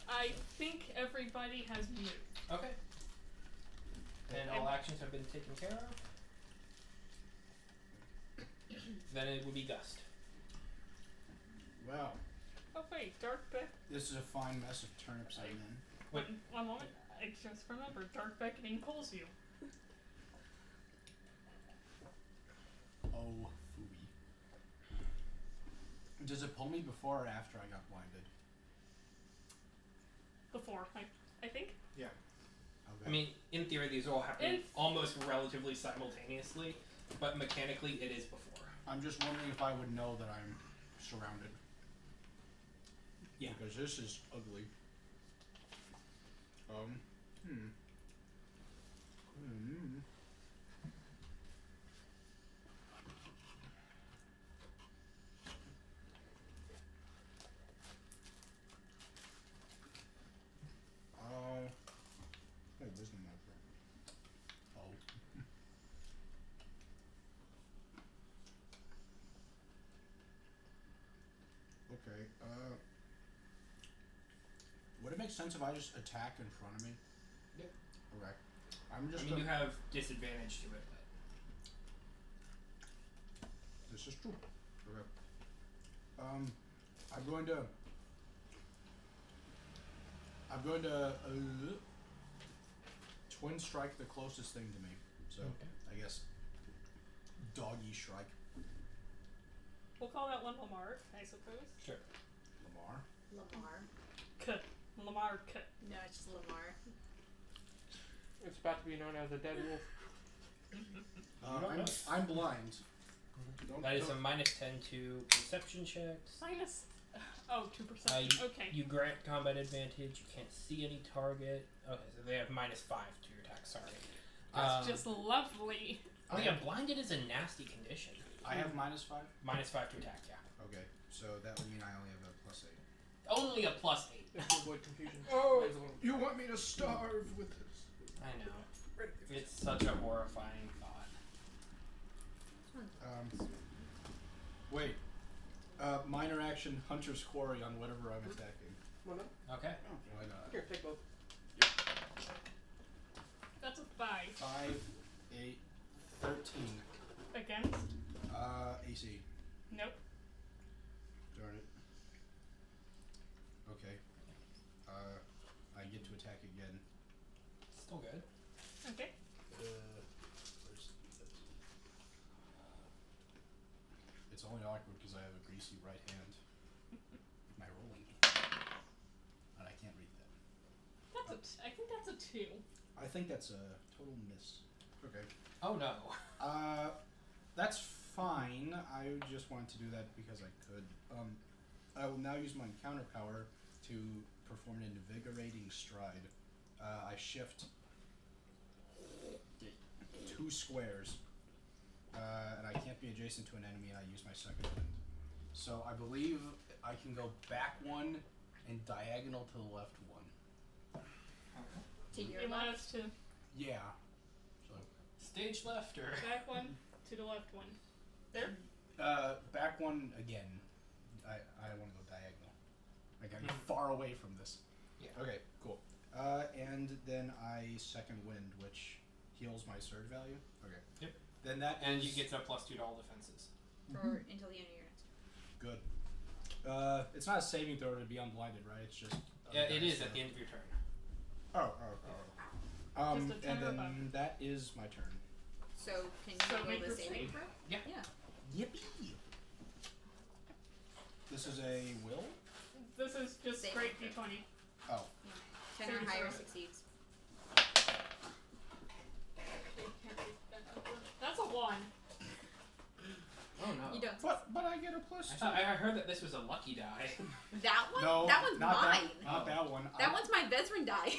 E: I think everybody has moved.
C: Okay. And all actions have been taken care of. Then it would be Gust.
F: well,
E: Oh wait, Dark Beck.
F: this is a fine mess of turnips I'm in.
C: Wait.
E: One moment. I just remembered. Dark Beckoning pulls you.
F: Oh, phooey. Does it pull me before or after I got blinded?
E: Before, I think.
C: Yeah.
F: Okay.
C: I mean, in theory, these all happen
E: In-
C: almost relatively simultaneously, but mechanically, it is before.
F: I'm just wondering if I would know that I'm surrounded.
C: Yeah.
F: Because this is ugly. Hey, wisdom marker. Oh. Okay, would it make sense if I just attack in front of me?
C: Yep.
F: Okay. I'm just
C: I mean,
F: gonna.
C: you have disadvantage to it, but
F: This is true. Okay. I'm going to. Twin strike the closest thing to me. So
C: Okay.
F: I guess doggy strike.
E: We'll call that one Lamar, I suppose.
C: sure.
F: Lamar.
A: Lamar.
E: Lamar.
A: No, it's just Lamar.
B: It's about to be known as a dead wolf.
F: I'm blind. Don't,
C: That is a
F: don't-
C: -10 to perception checks.
E: Minus. Oh, 2%. Okay.
C: You grant combat advantage. You can't see any target. Okay, so they have -5 to your attack. Sorry.
E: That's just lovely.
C: Oh yeah, blinded is a nasty condition.
F: I have -5.
C: -5 to attack. Yeah.
F: Okay, so that would mean I only have a +8.
C: Only a +8.
B: Just to avoid confusion.
F: Oh, you want me to starve with this?
C: I know. It's such a horrifying thought.
F: Wait. Minor action, Hunter's Quarry on whatever I'm attacking.
B: Well, no.
C: Okay.
F: Why not?
B: Here, take both.
E: That's a 5.
F: 5, 8, 13.
E: Against?
F: AC.
E: Nope.
F: Darn it. Okay. I get to attack again.
C: Still good.
E: Okay.
F: Where's it's only awkward because I have a greasy right hand. My rolling. And I can't read that.
E: I think that's a 2.
F: I think that's a total miss. Okay.
C: Oh no.
F: That's fine. I just wanted to do that because I could. I will now use my encounter power to perform an invigorating stride. I shift 2 squares, and I can't be adjacent to an enemy, and I use my second wind. So I believe I can go back 1 and diagonal to the left 1.
A: To your
E: You want
A: left.
E: us to
F: Yeah. So
C: Stage left or
E: back 1 to the left 1. There?
F: back 1 again. I want to go diagonal. Like I'm far away from this.
C: Yeah.
F: Okay, cool. And then I second wind, which heals my surge value. Okay.
C: Yep.
F: Then that
C: and
F: is
C: you get a +2 to all defenses.
A: For until the end of your next.
F: good. It's not a saving throw to be unblinded, right? It's just.
C: Yeah, it is at the end of your turn.
F: Oh.
E: Just a 10
F: and
E: or
F: then
E: above.
F: that is my turn.
A: So can
E: So
A: you
E: make
A: roll
E: your
A: the saving
E: save.
A: throw?
C: Yeah.
A: Yeah.
F: Yippee! This is a will.
E: This is just
A: Save
E: straight
A: throw.
E: D20.
F: Oh.
A: 10 or
E: Saving
A: higher
E: throw.
A: succeeds.
E: That's a 1.
C: Oh no.
A: You don't.
F: But I get a plus
C: I
F: 2.
C: thought I heard that this was a lucky die.
A: That one?
F: No,
A: that one's
F: not
A: mine.
F: That, not that one.
A: That one's my veteran die.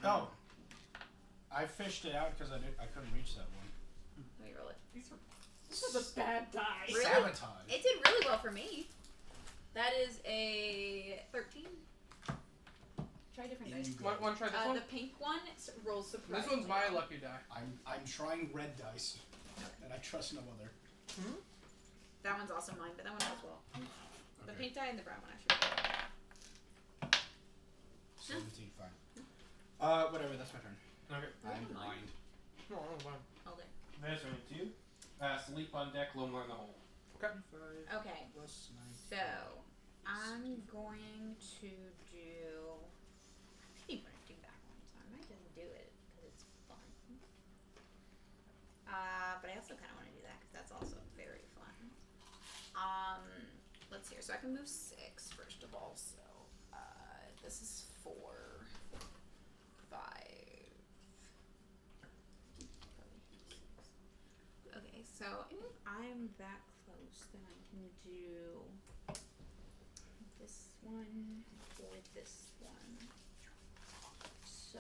F: Oh. I fished it out because I couldn't reach that one.
A: Let me roll it.
E: This is a bad die.
A: Really?
F: Sabotage.
A: It did really well for me. That is a 13. Try a different
F: In
A: dice.
F: you go.
B: Want to try this one?
A: The pink one rolls surprise.
B: This one's my lucky die.
F: I'm trying red dice, and I trust no other.
A: That one's also mine, but that one does well. The
F: Okay.
A: pink die and the brown one actually.
F: 17, fine. Whatever. That's my turn.
C: Okay.
F: I'm blind.
B: No, that was mine.
A: Okay.
C: There's only 2. Sleep on deck, Lomar in the hole.
B: Okay.
F: 5
A: Okay.
F: plus 19.
A: So I'm going to do. I really want to do that one, so I might just do it because it's fun. But I also kind of want to do that because that's also very fun. Let's see here. So I can move 6 first of all. So this is 4, 5. Okay, so if I'm that close, then I can do this one or this one. So,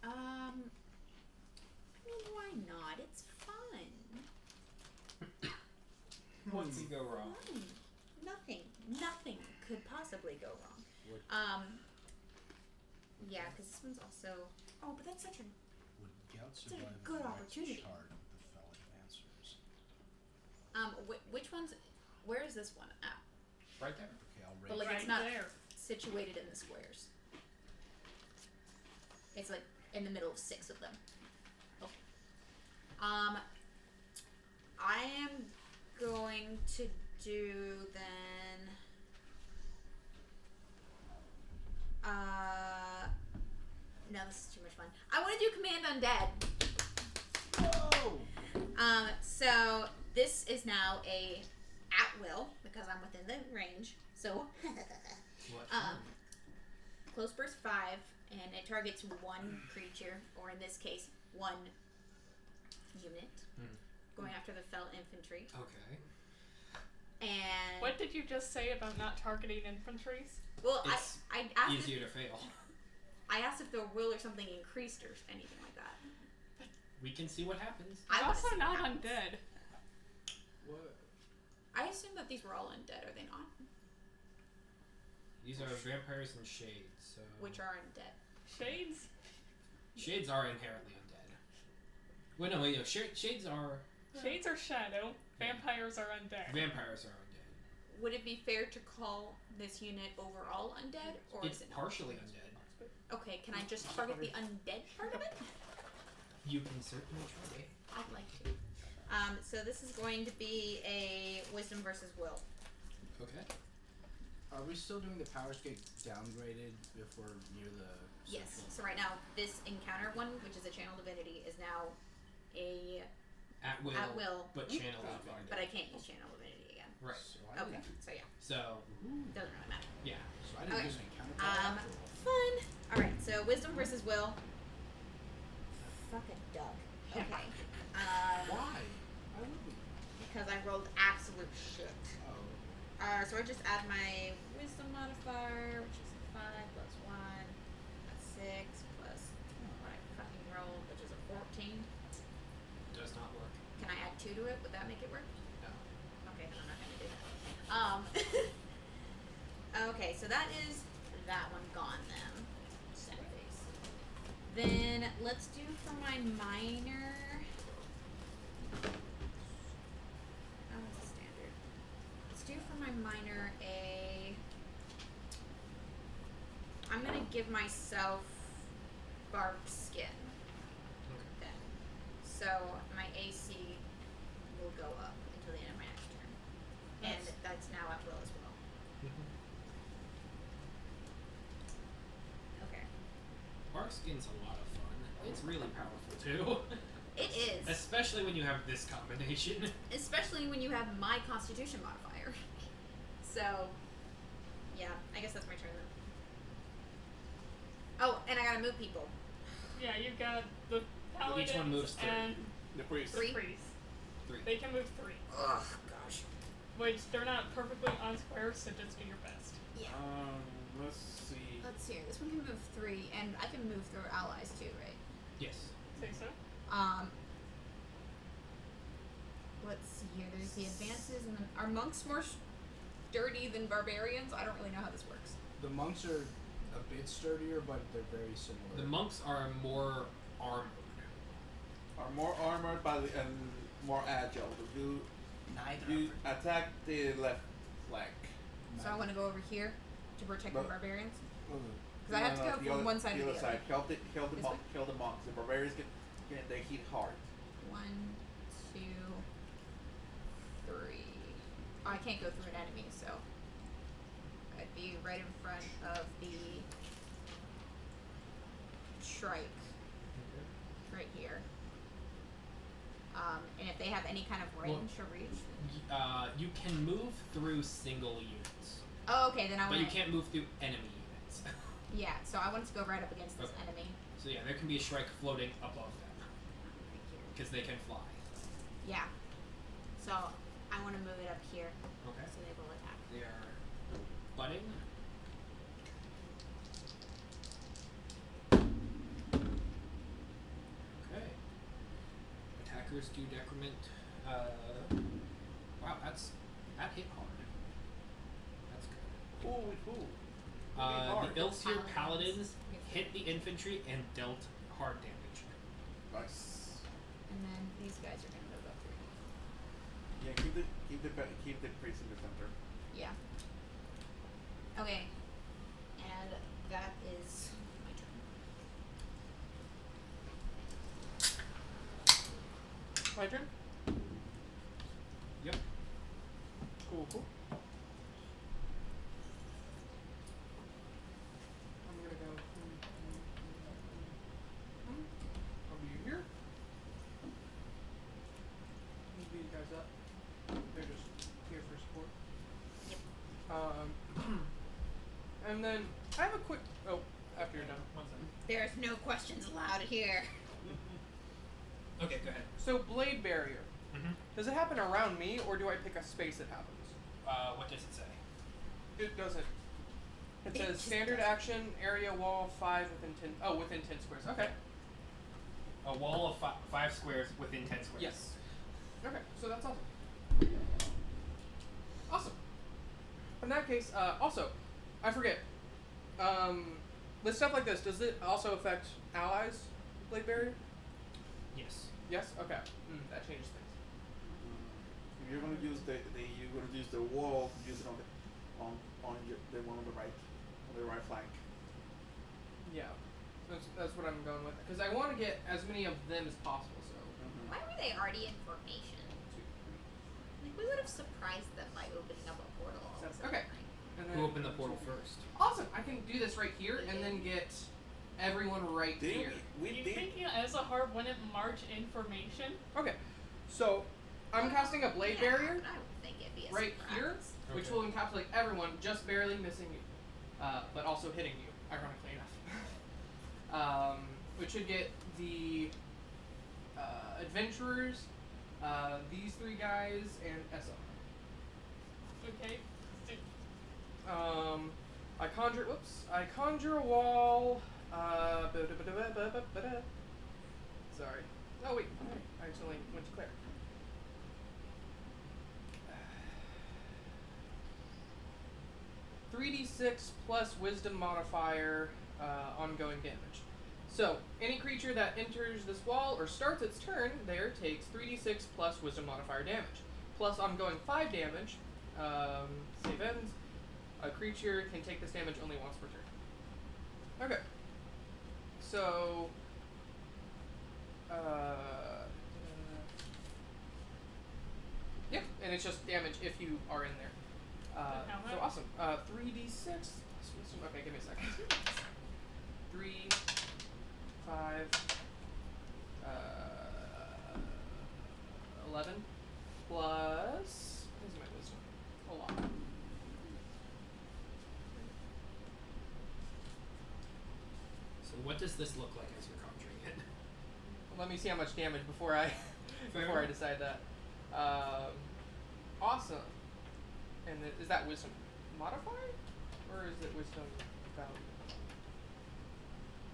A: I mean, why not? It's fun.
C: What could go wrong?
A: Fun. Nothing could possibly go wrong.
F: Would,
A: Yeah, because this one's also. Oh, but that's such a.
F: would Gout
A: It's a
F: survive
A: good
F: the
A: opportunity.
F: Chart of the Fell Advancers?
A: Which one's? Where is this one at?
C: Right there.
F: Okay, I'll
A: But
F: raise.
A: like
E: Right
A: it's not
E: there.
A: situated in the squares. It's like in the middle of 6 of them. Okay. I am going to do then. No, this is too much fun. I want to do Command Undead.
F: Whoa!
A: So this is now a at will because I'm within the range. So,
C: What?
A: close burst 5, and it targets one creature, or in this case, one unit, going after the fell infantry.
C: Okay.
A: And
E: What did you just say about not targeting infantries?
A: well,
C: It's
A: I asked
C: easier to fail.
A: I asked if the will or something increased or anything like that.
C: We can see what happens.
A: I
E: They're
A: wanna
E: also
A: see what
E: not
A: happens.
E: undead.
C: What?
A: I assume that these were all undead, are they not?
C: These are vampires and shades. So
A: Which are undead.
E: Shades?
C: shades are inherently undead. Wait, no, shades are
E: Shades are shadow. Vampires are undead.
C: vampires are undead.
A: Would it be fair to call this unit overall undead, or
C: It's
A: is it not?
C: partially undead.
A: Okay, can I just target the undead part of it?
C: You can certainly try.
A: I'd like to. So this is going to be a wisdom versus will.
C: Okay.
F: Are we still doing the power scale downgraded if we're near the
A: Yes.
F: central?
A: So right now, this encounter one, which is a channel divinity, is now a
C: At will.
A: at will,
C: But channel divinity.
A: but I can't use channel divinity again.
C: Right.
F: So I
A: Okay.
F: didn't,
A: So yeah,
C: So
A: doesn't really matter.
C: yeah.
F: so I didn't
A: Okay.
F: use an encounter power after all.
A: Fun. All right. So wisdom versus will. Fucking Doug. Okay.
F: Why? Why would we?
A: Because I rolled absolute shit.
F: Oh.
A: So I just add my wisdom modifier, which is 5 plus 1. That's 6 plus what I fucking rolled, which is a 14.
C: Does not work.
A: Can I add 2 to it? Would that make it work?
C: No.
A: Okay, then I'm not gonna do that. Okay, so that is that one gone then. Sad face. Then let's do for my minor. Oh, it's a standard. Let's do for my minor a. I'm gonna give myself barbed skin. Then. So my AC will go up until the end of my next turn. And that's now at will as well. Okay.
C: Bark skin's a lot of fun. It's really powerful too.
A: It is.
C: Especially when you have this combination.
A: Especially when you have my constitution modifier. So, yeah, I guess that's my turn then. Oh, and I gotta move people.
E: Yeah, you've got the paladins
C: Each one moves 3.
E: and
G: The priest.
E: the
A: Three?
E: priests.
C: 3.
E: They can move 3.
A: Ugh, gosh.
E: Which they're not perfectly on square, so just do your best.
A: Yeah.
G: Let's see.
A: Let's see here. This one can move 3, and I can move through allies too, right?
C: Yes.
E: Say so?
A: Let's see here. There's the advances, and then are monks more sturdy than barbarians? I don't really know how this works.
F: The monks are a bit sturdier, but they're very similar.
C: The monks are more armored.
G: Are more armored and more agile. You
H: Neither.
G: attack the left flank.
A: So I want to go over here to protect the
G: But-
A: barbarians.
G: No,
A: Because I have to go
G: the
A: from
G: other-
A: one side to the
G: other
A: other.
G: side. Kill the
A: This
G: monk.
A: way?
G: Kill the monks. The barbarians they hit hard.
A: 1, 2, 3. Oh, I can't go through an enemy, so I'd be right in front of the shrike right here. And if they have any kind of range or reach.
C: You can move through single units,
A: Oh, okay, then I
C: but
A: want
C: you can't move through enemy units.
A: Yeah, so I want to go right up against this
C: Okay.
A: enemy.
C: So yeah, there can be a Shrike floating above them
A: Right here.
C: because they can fly.
A: Yeah. So I want to move it up here
C: Okay.
A: so they will attack.
C: They are butting. Okay. Attackers do decrement. Wow, that hit hard. That's good.
G: Ooh.
C: The Ilsir
A: Paladins.
C: Paladins hit the infantry and dealt hard damage.
G: Nice.
A: And then these guys are going to move up through.
G: Yeah, keep the priest in the center.
A: Yeah. Okay. And that is my turn.
B: my turn?
C: Yep.
B: Cool. I'm gonna go. I'll be here. Move these guys up. They're just here for support. And then I have a quick. Oh, after you're done.
C: One second.
A: There's no questions allowed here.
C: Okay, go ahead.
B: So blade barrier.
C: Mm-hmm.
B: Does it happen around me, or do I pick a space it happens?
C: What does it say?
B: It doesn't. It
A: It
B: says
A: just
B: standard
A: doesn't.
B: action area wall 5 within 10. Oh, within 10 squares. Okay.
C: A wall of 5 squares within 10 squares.
B: Yes. Okay, so that's awesome. Awesome. In that case, also, I forget. With stuff like this, does it also affect allies, blade barrier?
C: Yes.
B: Yes. Okay. That changes things.
G: If you're gonna use you're gonna use the wall, use it on the the one on the right flank.
B: Yeah. That's what I'm going with, because I want to get as many of them as possible. So.
A: Why were they already in formation? Like, we would have surprised them by opening up a portal. all of a
B: Okay.
A: sudden,
B: And
C: Who opened the portal first?
B: Awesome. I can do this right here, and then get everyone right
G: Did
B: here.
G: we
E: You
G: did
E: think Ezahar wouldn't march information?
B: Okay. So, I'm casting a blade
A: yeah,
B: barrier
A: but I would think it'd be a
B: right
A: surprise.
B: here, which
C: Okay.
B: will encapsulate everyone, just barely missing you, but also hitting you, ironically enough. Which should get the adventurers, these 3 guys, and Essa.
E: Okay.
B: I conjure a wall. Sorry. Oh wait, I accidentally went to Claire. $3d6 plus wisdom modifier, ongoing damage. So, any creature that enters this wall or starts its turn there takes 3d6 plus wisdom modifier damage. Plus ongoing 5 damage, save ends. A creature can take this damage only once per turn. Okay. So, yep, and it's just damage if you are in there.
E: How
B: So
E: much?
B: awesome. 3d6 plus wisdom. Okay, give me a second. 3, 5, 11 plus. What is my wisdom? A lot.
C: So what does this look like as you're conjuring it?
B: Let me see how much damage before I before I decide that. Awesome. And is that wisdom modifier, or is it wisdom value?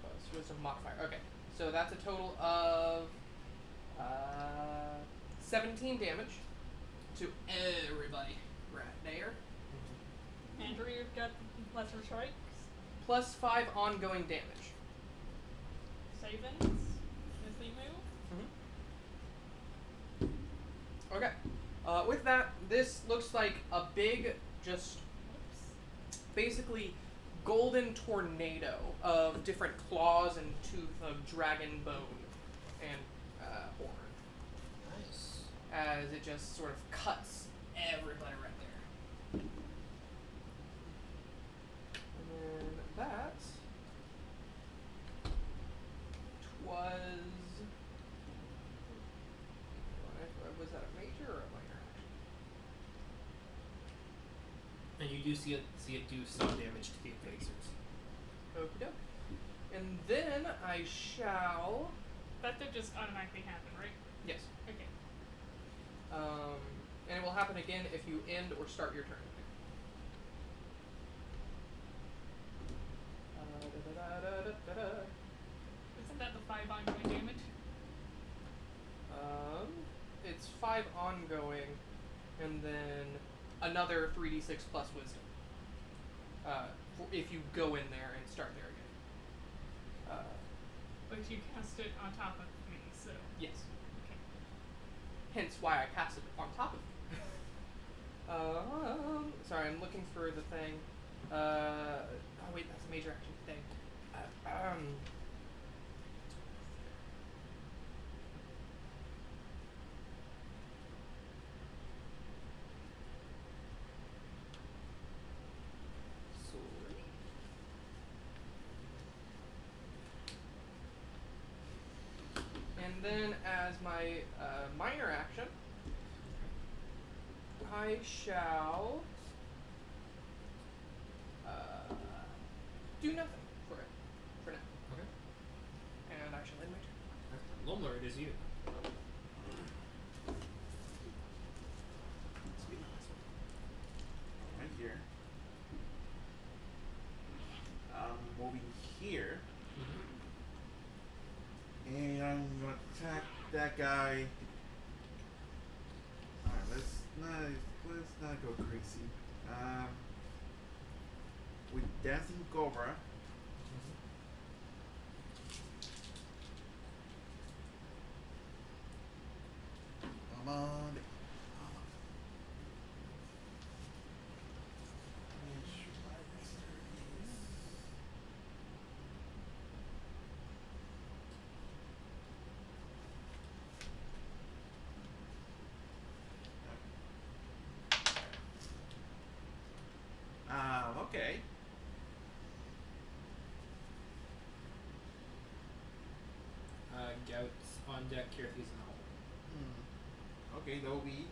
B: Oh, it's wisdom modifier. Okay, so that's a total of 17 damage to everybody right there,
E: Andrew, you've got lesser strikes.
B: plus 5 ongoing damage.
E: Savings. As they move.
B: Okay. With that, this looks like a big, just
E: Oops.
B: basically golden tornado of different claws and tooth of dragon bone and horn,
C: Nice.
B: as it just sort of cuts everybody right there. And then that was that a major or a minor action?
C: And you do see it do some damage to the invasors.
B: Okie doke. And then I shall.
E: That did just automatically happen, right?
B: Yes.
E: Okay.
B: And it will happen again if you end or start your turn.
E: Isn't that the 5 ongoing damage?
B: It's 5 ongoing, and then another 3d6 plus wisdom. If you go in there and start there again.
E: But you cast it on top of me, so.
B: Yes.
E: Okay.
B: Hence why I cast it on top of you. Sorry, I'm looking for the thing. Oh wait, that's a major action thing. And then as my minor action, I shall do nothing for now.
C: Okay.
B: And I shall end my turn.
C: Lumler, it is you.
G: Right here. I'm moving here. And I'm gonna attack that guy. Alright, let's not go crazy. With Dancing Cobra. Come on. Okay.
C: Gout's on deck, Kirthy's in the hole.
G: Okay, there'll be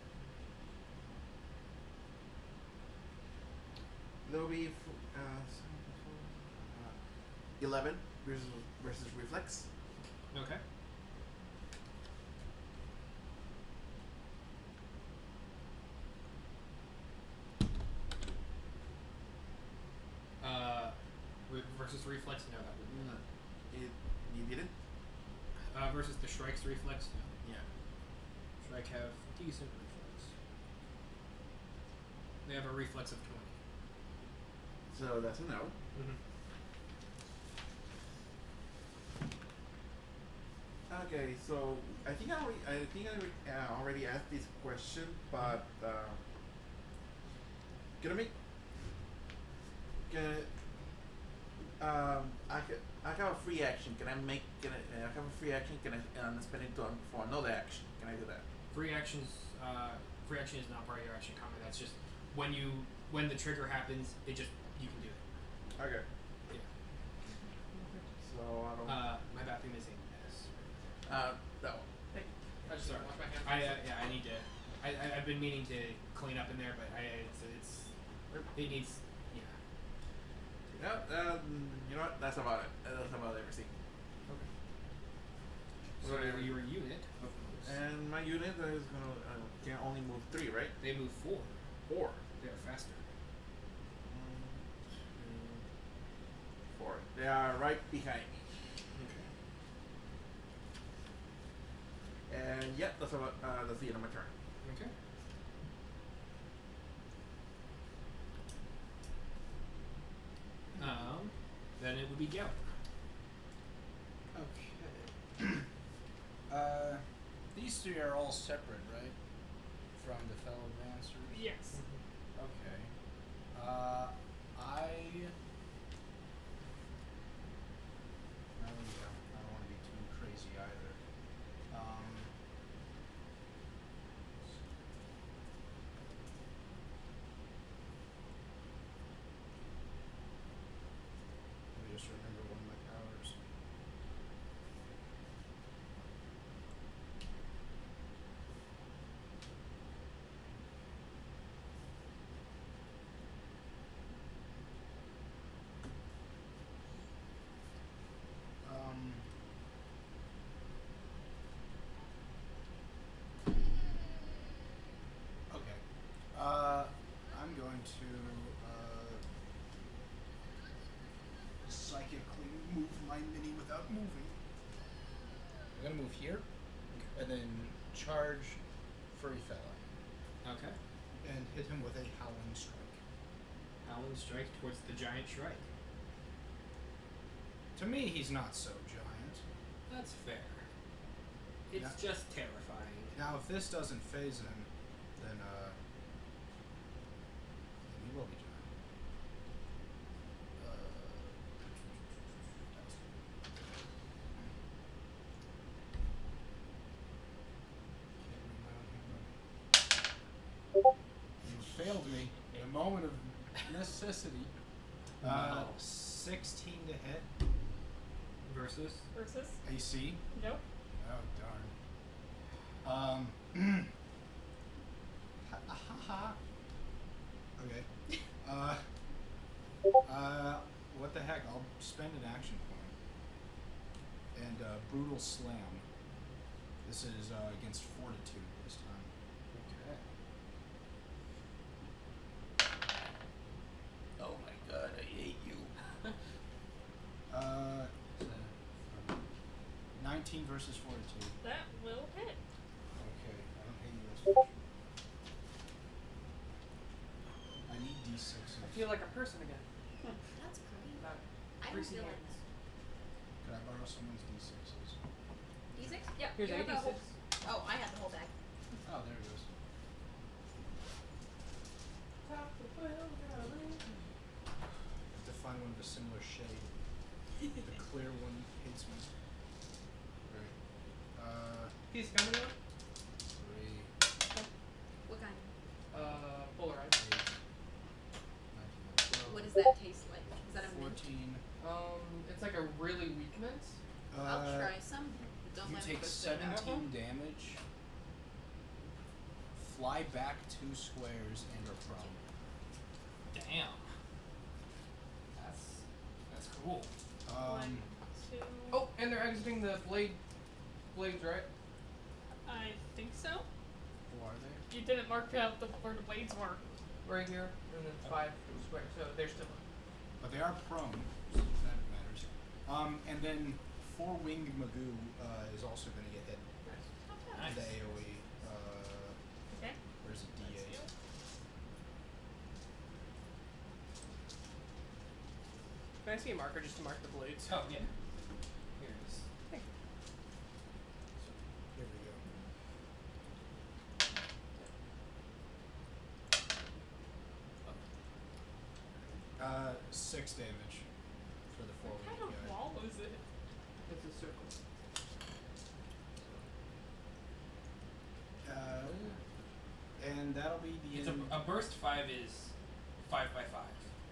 G: 11 versus reflex.
C: Okay. Versus reflex, no, that wouldn't.
G: No. You didn't?
C: Versus the Shrike's reflex, no.
G: Yeah.
C: Shrike have decent reflex. They have a reflex of 20.
G: So that's a no. Okay, so I think I already asked this question, but gonna make. I have a free action. Can I make? I have a free action? Can I spend it for another action? Can I do that?
C: Free actions. Free action is not part of your action combat. That's just when the trigger happens. You can do it.
G: Okay.
C: Yeah.
G: So I don't.
C: My bathroom is a mess.
G: That one.
B: I just
C: Sorry.
B: wash my hands.
C: I need to. I've been meaning to clean up in there, but it needs. Yeah.
G: Yeah. You know what? That's about it. That's about everything.
C: Okay. So
G: Whatever.
C: your unit of moves.
G: And my unit is gonna can only move 3, right?
C: They move 4.
G: 4.
C: They are faster.
G: 4. They are right behind me.
C: Okay.
G: And yeah, that's the end of my turn.
C: Okay. Then it would be Gout.
F: Okay. These three are all separate, right? From the fellow dancers?
E: Yes.
F: Okay. I don't want to be too crazy either. Let me just remember one of my powers. Okay. I'm going to psychically move my mini without moving. I'm gonna move here, and then charge Furry Fella,
C: Okay.
F: and hit him with a Howling Strike.
C: Howling strike towards the giant Shrike.
F: To me, he's not so giant.
C: That's fair. It's
F: Yeah.
C: just terrifying.
F: Now, if this doesn't phase him, then he will be giant. You failed me in a moment of necessity.
C: Wow.
F: 16 to hit.
C: Versus.
E: Versus?
F: AC.
E: Nope.
F: Oh darn. Okay. What the heck? I'll spend an action point. And brutal slam. This is against fortitude this time.
G: Okay. Oh my god, I hate you. 19 versus fortitude.
E: That will hit.
F: Okay, I don't hate you as much. I need d6s.
B: I feel like a person again.
A: That's great.
B: Not
A: I don't
B: greasy
A: feel like
B: hands.
F: Could I borrow someone's d6s?
A: D6? Yeah.
B: Here's
A: you have the
B: 86.
A: whole. Oh, I have the whole bag.
F: Oh, there it goes. To find one of a similar shade. The clear one hates me. Right.
B: He's coming up.
F: 3,
A: What kind?
B: Polarized.
F: 8, 19,
A: What does that taste like? Is that a mint?
F: 14.
B: It's like a really weak mint.
A: I'll try some. Don't
F: You
A: let me
F: take
A: put it out.
F: 17 damage. Fly back 2 squares and are prone.
C: Damn. That's cool.
E: 1, 2.
B: Oh, and they're exiting the blades, right?
E: I think so.
F: Who are they?
E: You didn't mark out where the blades were.
B: Right here, and then 5 squares. So they're still.
F: But they are prone, so that matters. And then 4-winged Magoo is also going to get hit.
E: Nice.
F: The AoE.
E: Okay.
F: Where's the
E: That's
F: D8?
E: you.
B: Can I see a marker just to mark the blades?
C: Oh yeah. Here it is.
F: Here we go. 6 damage for the
E: What
F: 4-winged
E: kind of
F: guy.
E: wall is it?
B: It's a circle.
F: And that'll be the
C: It's
F: end.
C: a burst 5 is 5 by 5.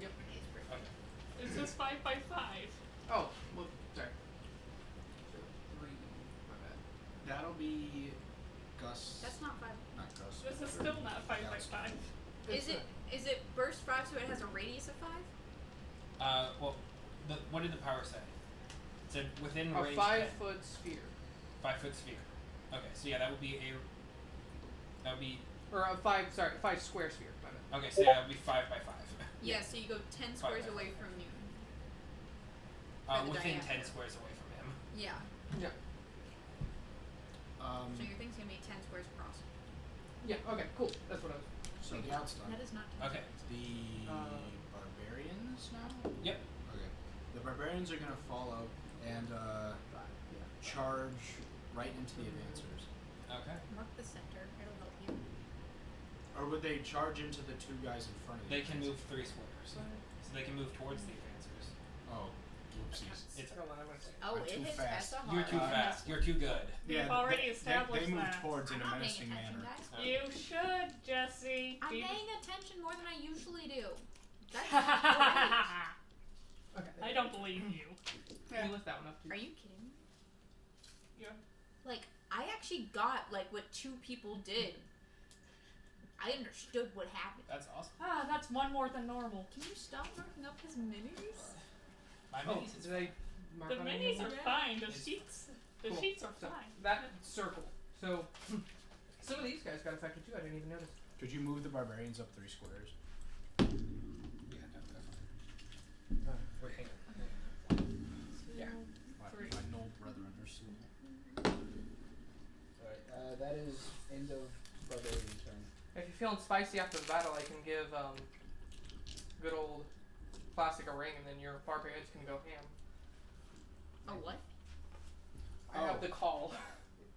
B: Yep.
C: Okay.
E: Is this 5 by 5?
B: Oh, well, sorry. So 3, my bad.
F: That'll be Gus.
A: That's not 5.
F: Not Gus.
E: This is still not 5 by 5.
A: Is it burst 5 so it has a radius of 5?
C: Well, what did the power say? It said within
B: A
C: range
B: 5-foot sphere.
C: 5-foot sphere. Okay, so yeah, that would be
B: Or a 5 square sphere, my bad.
C: okay. So yeah, that would be 5 by 5.
A: Yeah, so you go 10 squares away from noon. the
C: Within 10
A: diameter.
C: squares away from him.
A: Yeah.
B: Yeah.
A: So your thing's gonna be 10 squares across.
B: Yeah, okay, cool. That's what I was.
F: So the out's done.
A: That is not 10
C: Okay.
F: The barbarians now?
C: Yep.
F: Okay. The barbarians are gonna follow and charge right into the advancers.
C: Okay.
A: Mark the center. It'll help you.
F: Or would they charge into the 2 guys in front of you?
C: They can move 3 squares, so they can move towards the advancers.
F: Oh, whoopsies.
C: It's
B: Hold on, I'm gonna see.
A: Oh,
F: I'm
A: it
F: too
A: hits
F: fast.
A: SR.
C: You're too fast. You're too good.
E: We've already established
F: they move
E: that.
F: towards in
A: I'm
F: a
A: not paying
F: menacing
A: attention,
F: manner.
A: guys.
E: You should, Jesse.
A: I'm
E: Be-
A: paying attention more than I usually do. That's great.
B: Okay.
E: I don't believe you.
B: Can you lift that one up, too?
A: Are you kidding me?
E: Yeah.
A: Like, I actually got, like, what 2 people did. I understood what happened.
C: That's awesome.
E: Ah, that's one more than normal.
A: Can you stop marking up his minis?
C: My
B: Oh,
C: minis is
B: did I mark
E: The
B: on
E: minis
B: anything?
E: are fine. The
C: It's-
E: sheets, the
B: Cool.
E: sheets are
B: So,
E: fine.
B: that circle. So, some of these guys got affected, too. I didn't even notice.
F: Could you move the barbarians up 3 squares?
C: Yeah, no, definitely. Wait, hang on.
B: Yeah.
F: My,
E: Three.
F: my noble brethren are still.
G: Alright, that is end of barbarian turn.
B: If you're feeling spicy after the battle, I can give good old classic a ring, and then your barbarians can go ham.
A: Oh, what?
B: I have the call.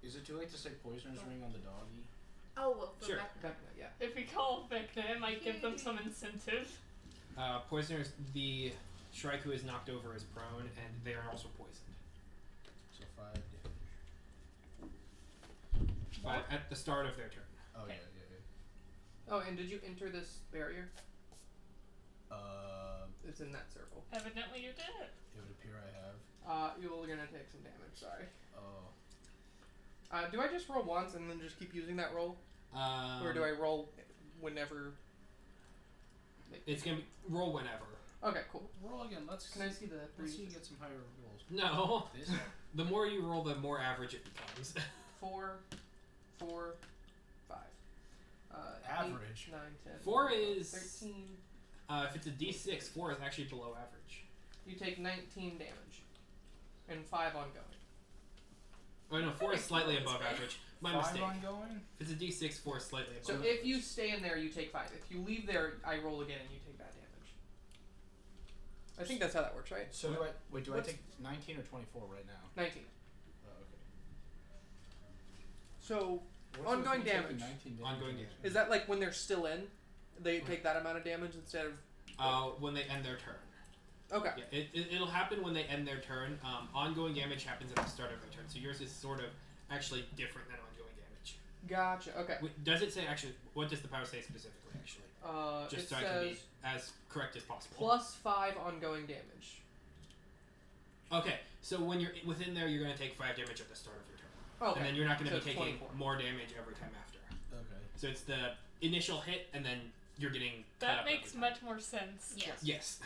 F: Is it too late to say poisoner's ring on the doggy?
A: Oh, well, for
C: Sure.
A: Vecna.
B: Definitely, yeah.
E: If we call Vecna, it might give them some incentive.
C: Poisoners. The Shrike who is knocked over is prone, and they are also poisoned.
F: So 5 damage.
C: But at the start of their turn.
F: Oh,
E: Okay.
F: yeah.
B: Oh, and did you enter this barrier?
F: Uh,
B: It's in that circle.
E: Evidently, you did.
F: it would appear I have.
B: You're gonna take some damage, sorry.
F: Oh.
B: Do I just roll once and then just keep using that roll? Or do I roll whenever?
C: It's gonna be roll whenever.
B: Okay, cool.
F: Roll again.
B: Can I see the
F: Let's see
B: 3?
F: you get some higher rolls.
C: No.
F: This.
C: The more you roll, the more average it becomes.
B: 4, 4, 5.
F: Average.
B: 8, 9, 10.
C: 4 is
B: 13.
C: If it's a D6, 4 is actually below average.
B: You take 19 damage. And 5 ongoing.
C: Oh no, 4 is slightly above average. My
F: 5
C: mistake.
F: ongoing.
C: If it's a D6, 4 is slightly above
B: So
C: average.
B: if you stay in there, you take 5. If you leave there, I roll again and you take that damage. I think that's how that works, right?
F: So do I
B: What's-
F: take 19 or 24 right now?
B: 19.
F: Oh, okay.
B: So,
F: What's
B: ongoing
F: with me taking
B: damage.
F: 19
C: Ongoing damage.
B: Is that like when they're still in? They take that amount of damage instead of...
C: When they end their turn.
B: Okay.
C: Yeah, it'll happen when they end their turn. Ongoing damage happens at the start of their turn, so yours is sort of actually different than ongoing damage.
B: Gotcha, okay.
C: Does it say actually? What does the power say specifically? Actually, just
B: it
C: so I can
B: says
C: be as correct as possible.
B: plus 5 ongoing damage.
C: Okay, so when you're within there, you're going to take 5 damage at the start of your turn,
B: Okay.
C: and then you're not going to
B: So
C: be
B: it's
C: taking
B: 24.
C: more damage every time after.
F: Okay.
C: So it's the initial hit, and then you're getting cut
E: That
C: up
E: makes
C: every time.
E: much more sense.
A: Yes.
C: Yes.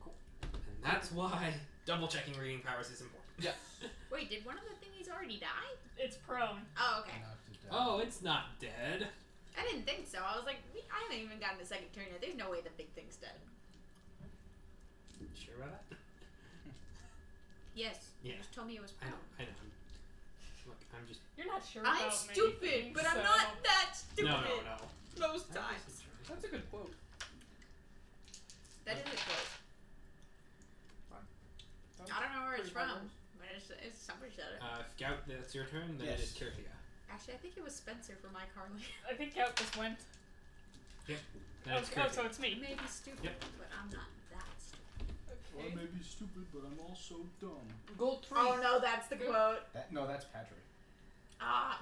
B: Cool.
C: And that's why double checking reading powers is important.
B: Yes.
A: Wait, did one of the thingies already die?
E: It's prone.
A: Oh, okay.
F: Knocked it down.
C: Oh, it's not dead.
A: I didn't think so. I was like, I haven't even gotten a second turn yet. There's no way the big thing's dead.
C: Sure about that?
A: Yes.
C: Yeah.
A: You just told me it was
C: I
A: prone.
C: know. I know. Look, I'm just.
E: You're not sure
A: I'm
E: about many
A: stupid,
E: things,
A: but I'm
E: so-
A: not that stupid.
C: No.
A: Most times.
B: That's a good quote.
A: That is a quote. I don't know where it's
B: Pretty high
A: from,
B: rolls.
A: but it's somebody said it.
C: Gout, that's your turn. Then it is
F: Yes.
C: Kirthia.
A: Actually, I think it was Spencer for my Carly.
E: I think out just went.
C: Then
E: Oh,
C: it's
E: oh,
C: Kirthia.
E: so it's me.
A: Maybe stupid,
C: Yep.
A: but I'm not that stupid.
F: Well, I
E: Okay.
F: may be stupid, but I'm also dumb.
B: Gold tree.
A: Oh no, that's the quote.
F: No, that's Patrick.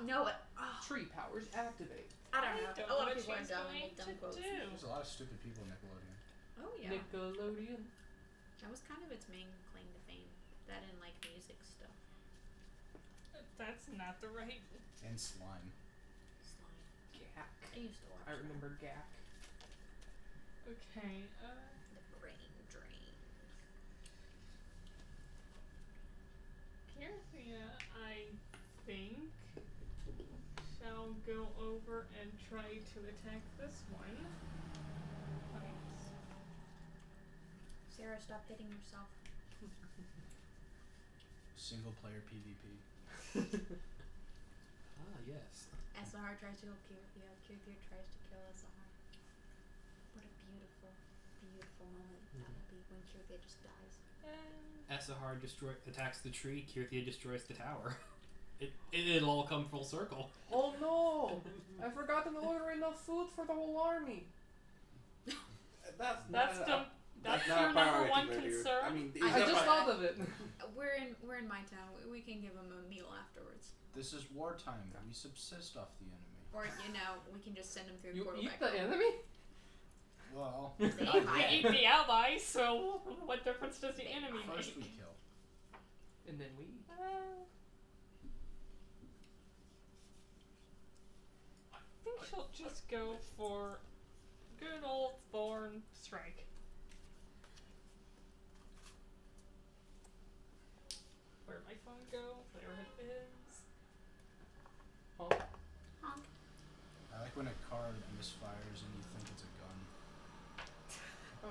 A: No,
B: Tree powers activate.
A: I don't know.
E: don't
A: A lot
E: know
A: of people
E: what
A: are
E: she's
A: dumb and
E: going
A: make dumb
E: to
A: quotes.
E: do.
F: There's a lot of stupid people in Nickelodeon.
A: Oh yeah.
B: Nickelodeon.
A: That was kind of its main claim to fame. That and like music stuff.
E: That's not the right.
F: And slime.
A: Slime.
B: Gak.
A: I used to watch
B: I remember Gak.
E: Okay.
A: the brain drain.
E: Kirthia, I think, shall go over and try to attack this one. Nice.
A: Sarah, stop hitting yourself.
F: Single player PvP.
C: Ah, yes.
A: SR tries to kill Kirthia. Kirthia tries to kill SR. What a beautiful, beautiful moment that will be when Kirthia just dies.
C: Esahar attacks the tree. Kirthia destroys the tower. It'll all come full circle.
B: Oh no! I forgot to order enough food for the whole army.
G: That's
E: That's
G: That's
E: your
G: not a
E: number
G: priority
E: one
G: right here.
E: concern.
G: I mean,
A: I
B: I just
A: but-
B: thought of it.
A: We're in my town. We can give him a meal afterwards,
F: This is wartime. We subsist off the enemy.
A: or we can just send him through
B: You
A: portal
B: eat
A: back
B: the
A: home.
B: enemy?
F: Well,
A: They
F: not
A: eat
E: We
A: my-
E: eat the allies, so what difference does the enemy
F: first we
E: make?
F: kill.
B: And then we eat.
E: I think she'll just go for good old Thorn Strike. Where'd my phone go? There it is.
B: Honk.
A: Honk.
F: I like when a card misfires and you think it's a gun.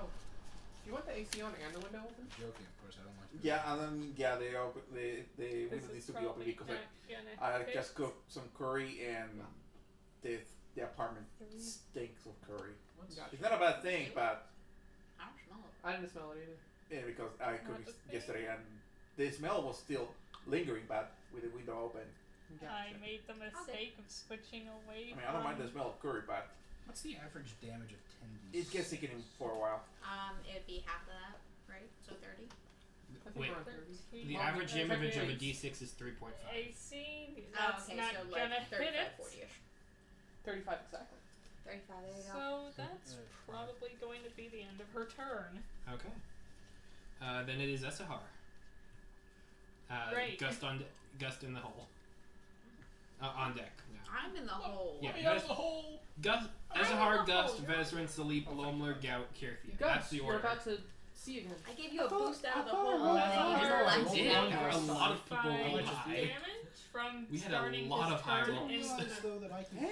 B: Oh. Do you want the AC on and the window open?
F: I'm joking, of course. I don't like.
G: Yeah, and then they open. The
E: This
G: window
E: is
G: needs to be open
E: probably
G: because
E: not gonna
G: I
E: fit.
G: just cooked some curry and the apartment stinks of curry.
B: Gotcha.
G: It's not a bad thing, but
A: I don't smell it.
B: I didn't smell it either.
G: yeah, because I cooked
E: the
G: it
E: thing.
G: yesterday and the smell was still lingering, but with the window open.
E: I made the mistake of switching away
G: I mean, I don't mind the
E: from-
G: smell of curry, but
F: What's the average damage of 10d?
G: it gets sickening for a while.
A: It'd be half of that, right? So 30.
B: I think
C: Wait.
B: we're on 30.
E: 13.
C: The
B: Well,
C: average
B: okay.
C: damage of a
B: Okay.
C: D6 is 3.5.
E: AC,
A: Oh,
E: that's
A: okay,
E: not
A: so
E: gonna
A: like
E: hit
A: 35,
E: it.
A: 40ish.
B: 35 exactly.
A: 35. There you go.
E: So that's probably going to be the end of her turn.
C: Okay. Then it is Esahar.
E: Great.
C: Gust in the hole. On deck now.
A: I'm in the hole.
C: Yeah,
F: Let me
C: you
F: out
C: guys-
F: of the hole.
C: Gus,
A: I'm
C: Ezahar,
A: in the
C: Gust,
A: hole,
C: Vezrin, Salip, Lomler, Gout, Kirthia. That's
B: Gus,
C: the
B: you're
C: order.
B: about to see again.
A: I gave you a boost out of the
D: I thought
A: hole.
D: I
A: That's
D: rolled
A: what
D: high.
A: I
C: You
A: was
C: did.
A: doing.
C: A lot of people rolled
E: 5
C: high.
E: damage from
C: We had a
E: starting
C: lot
E: his
C: of high
E: turn
C: rolls.
E: into
I: realize
E: the,
I: though that I can heal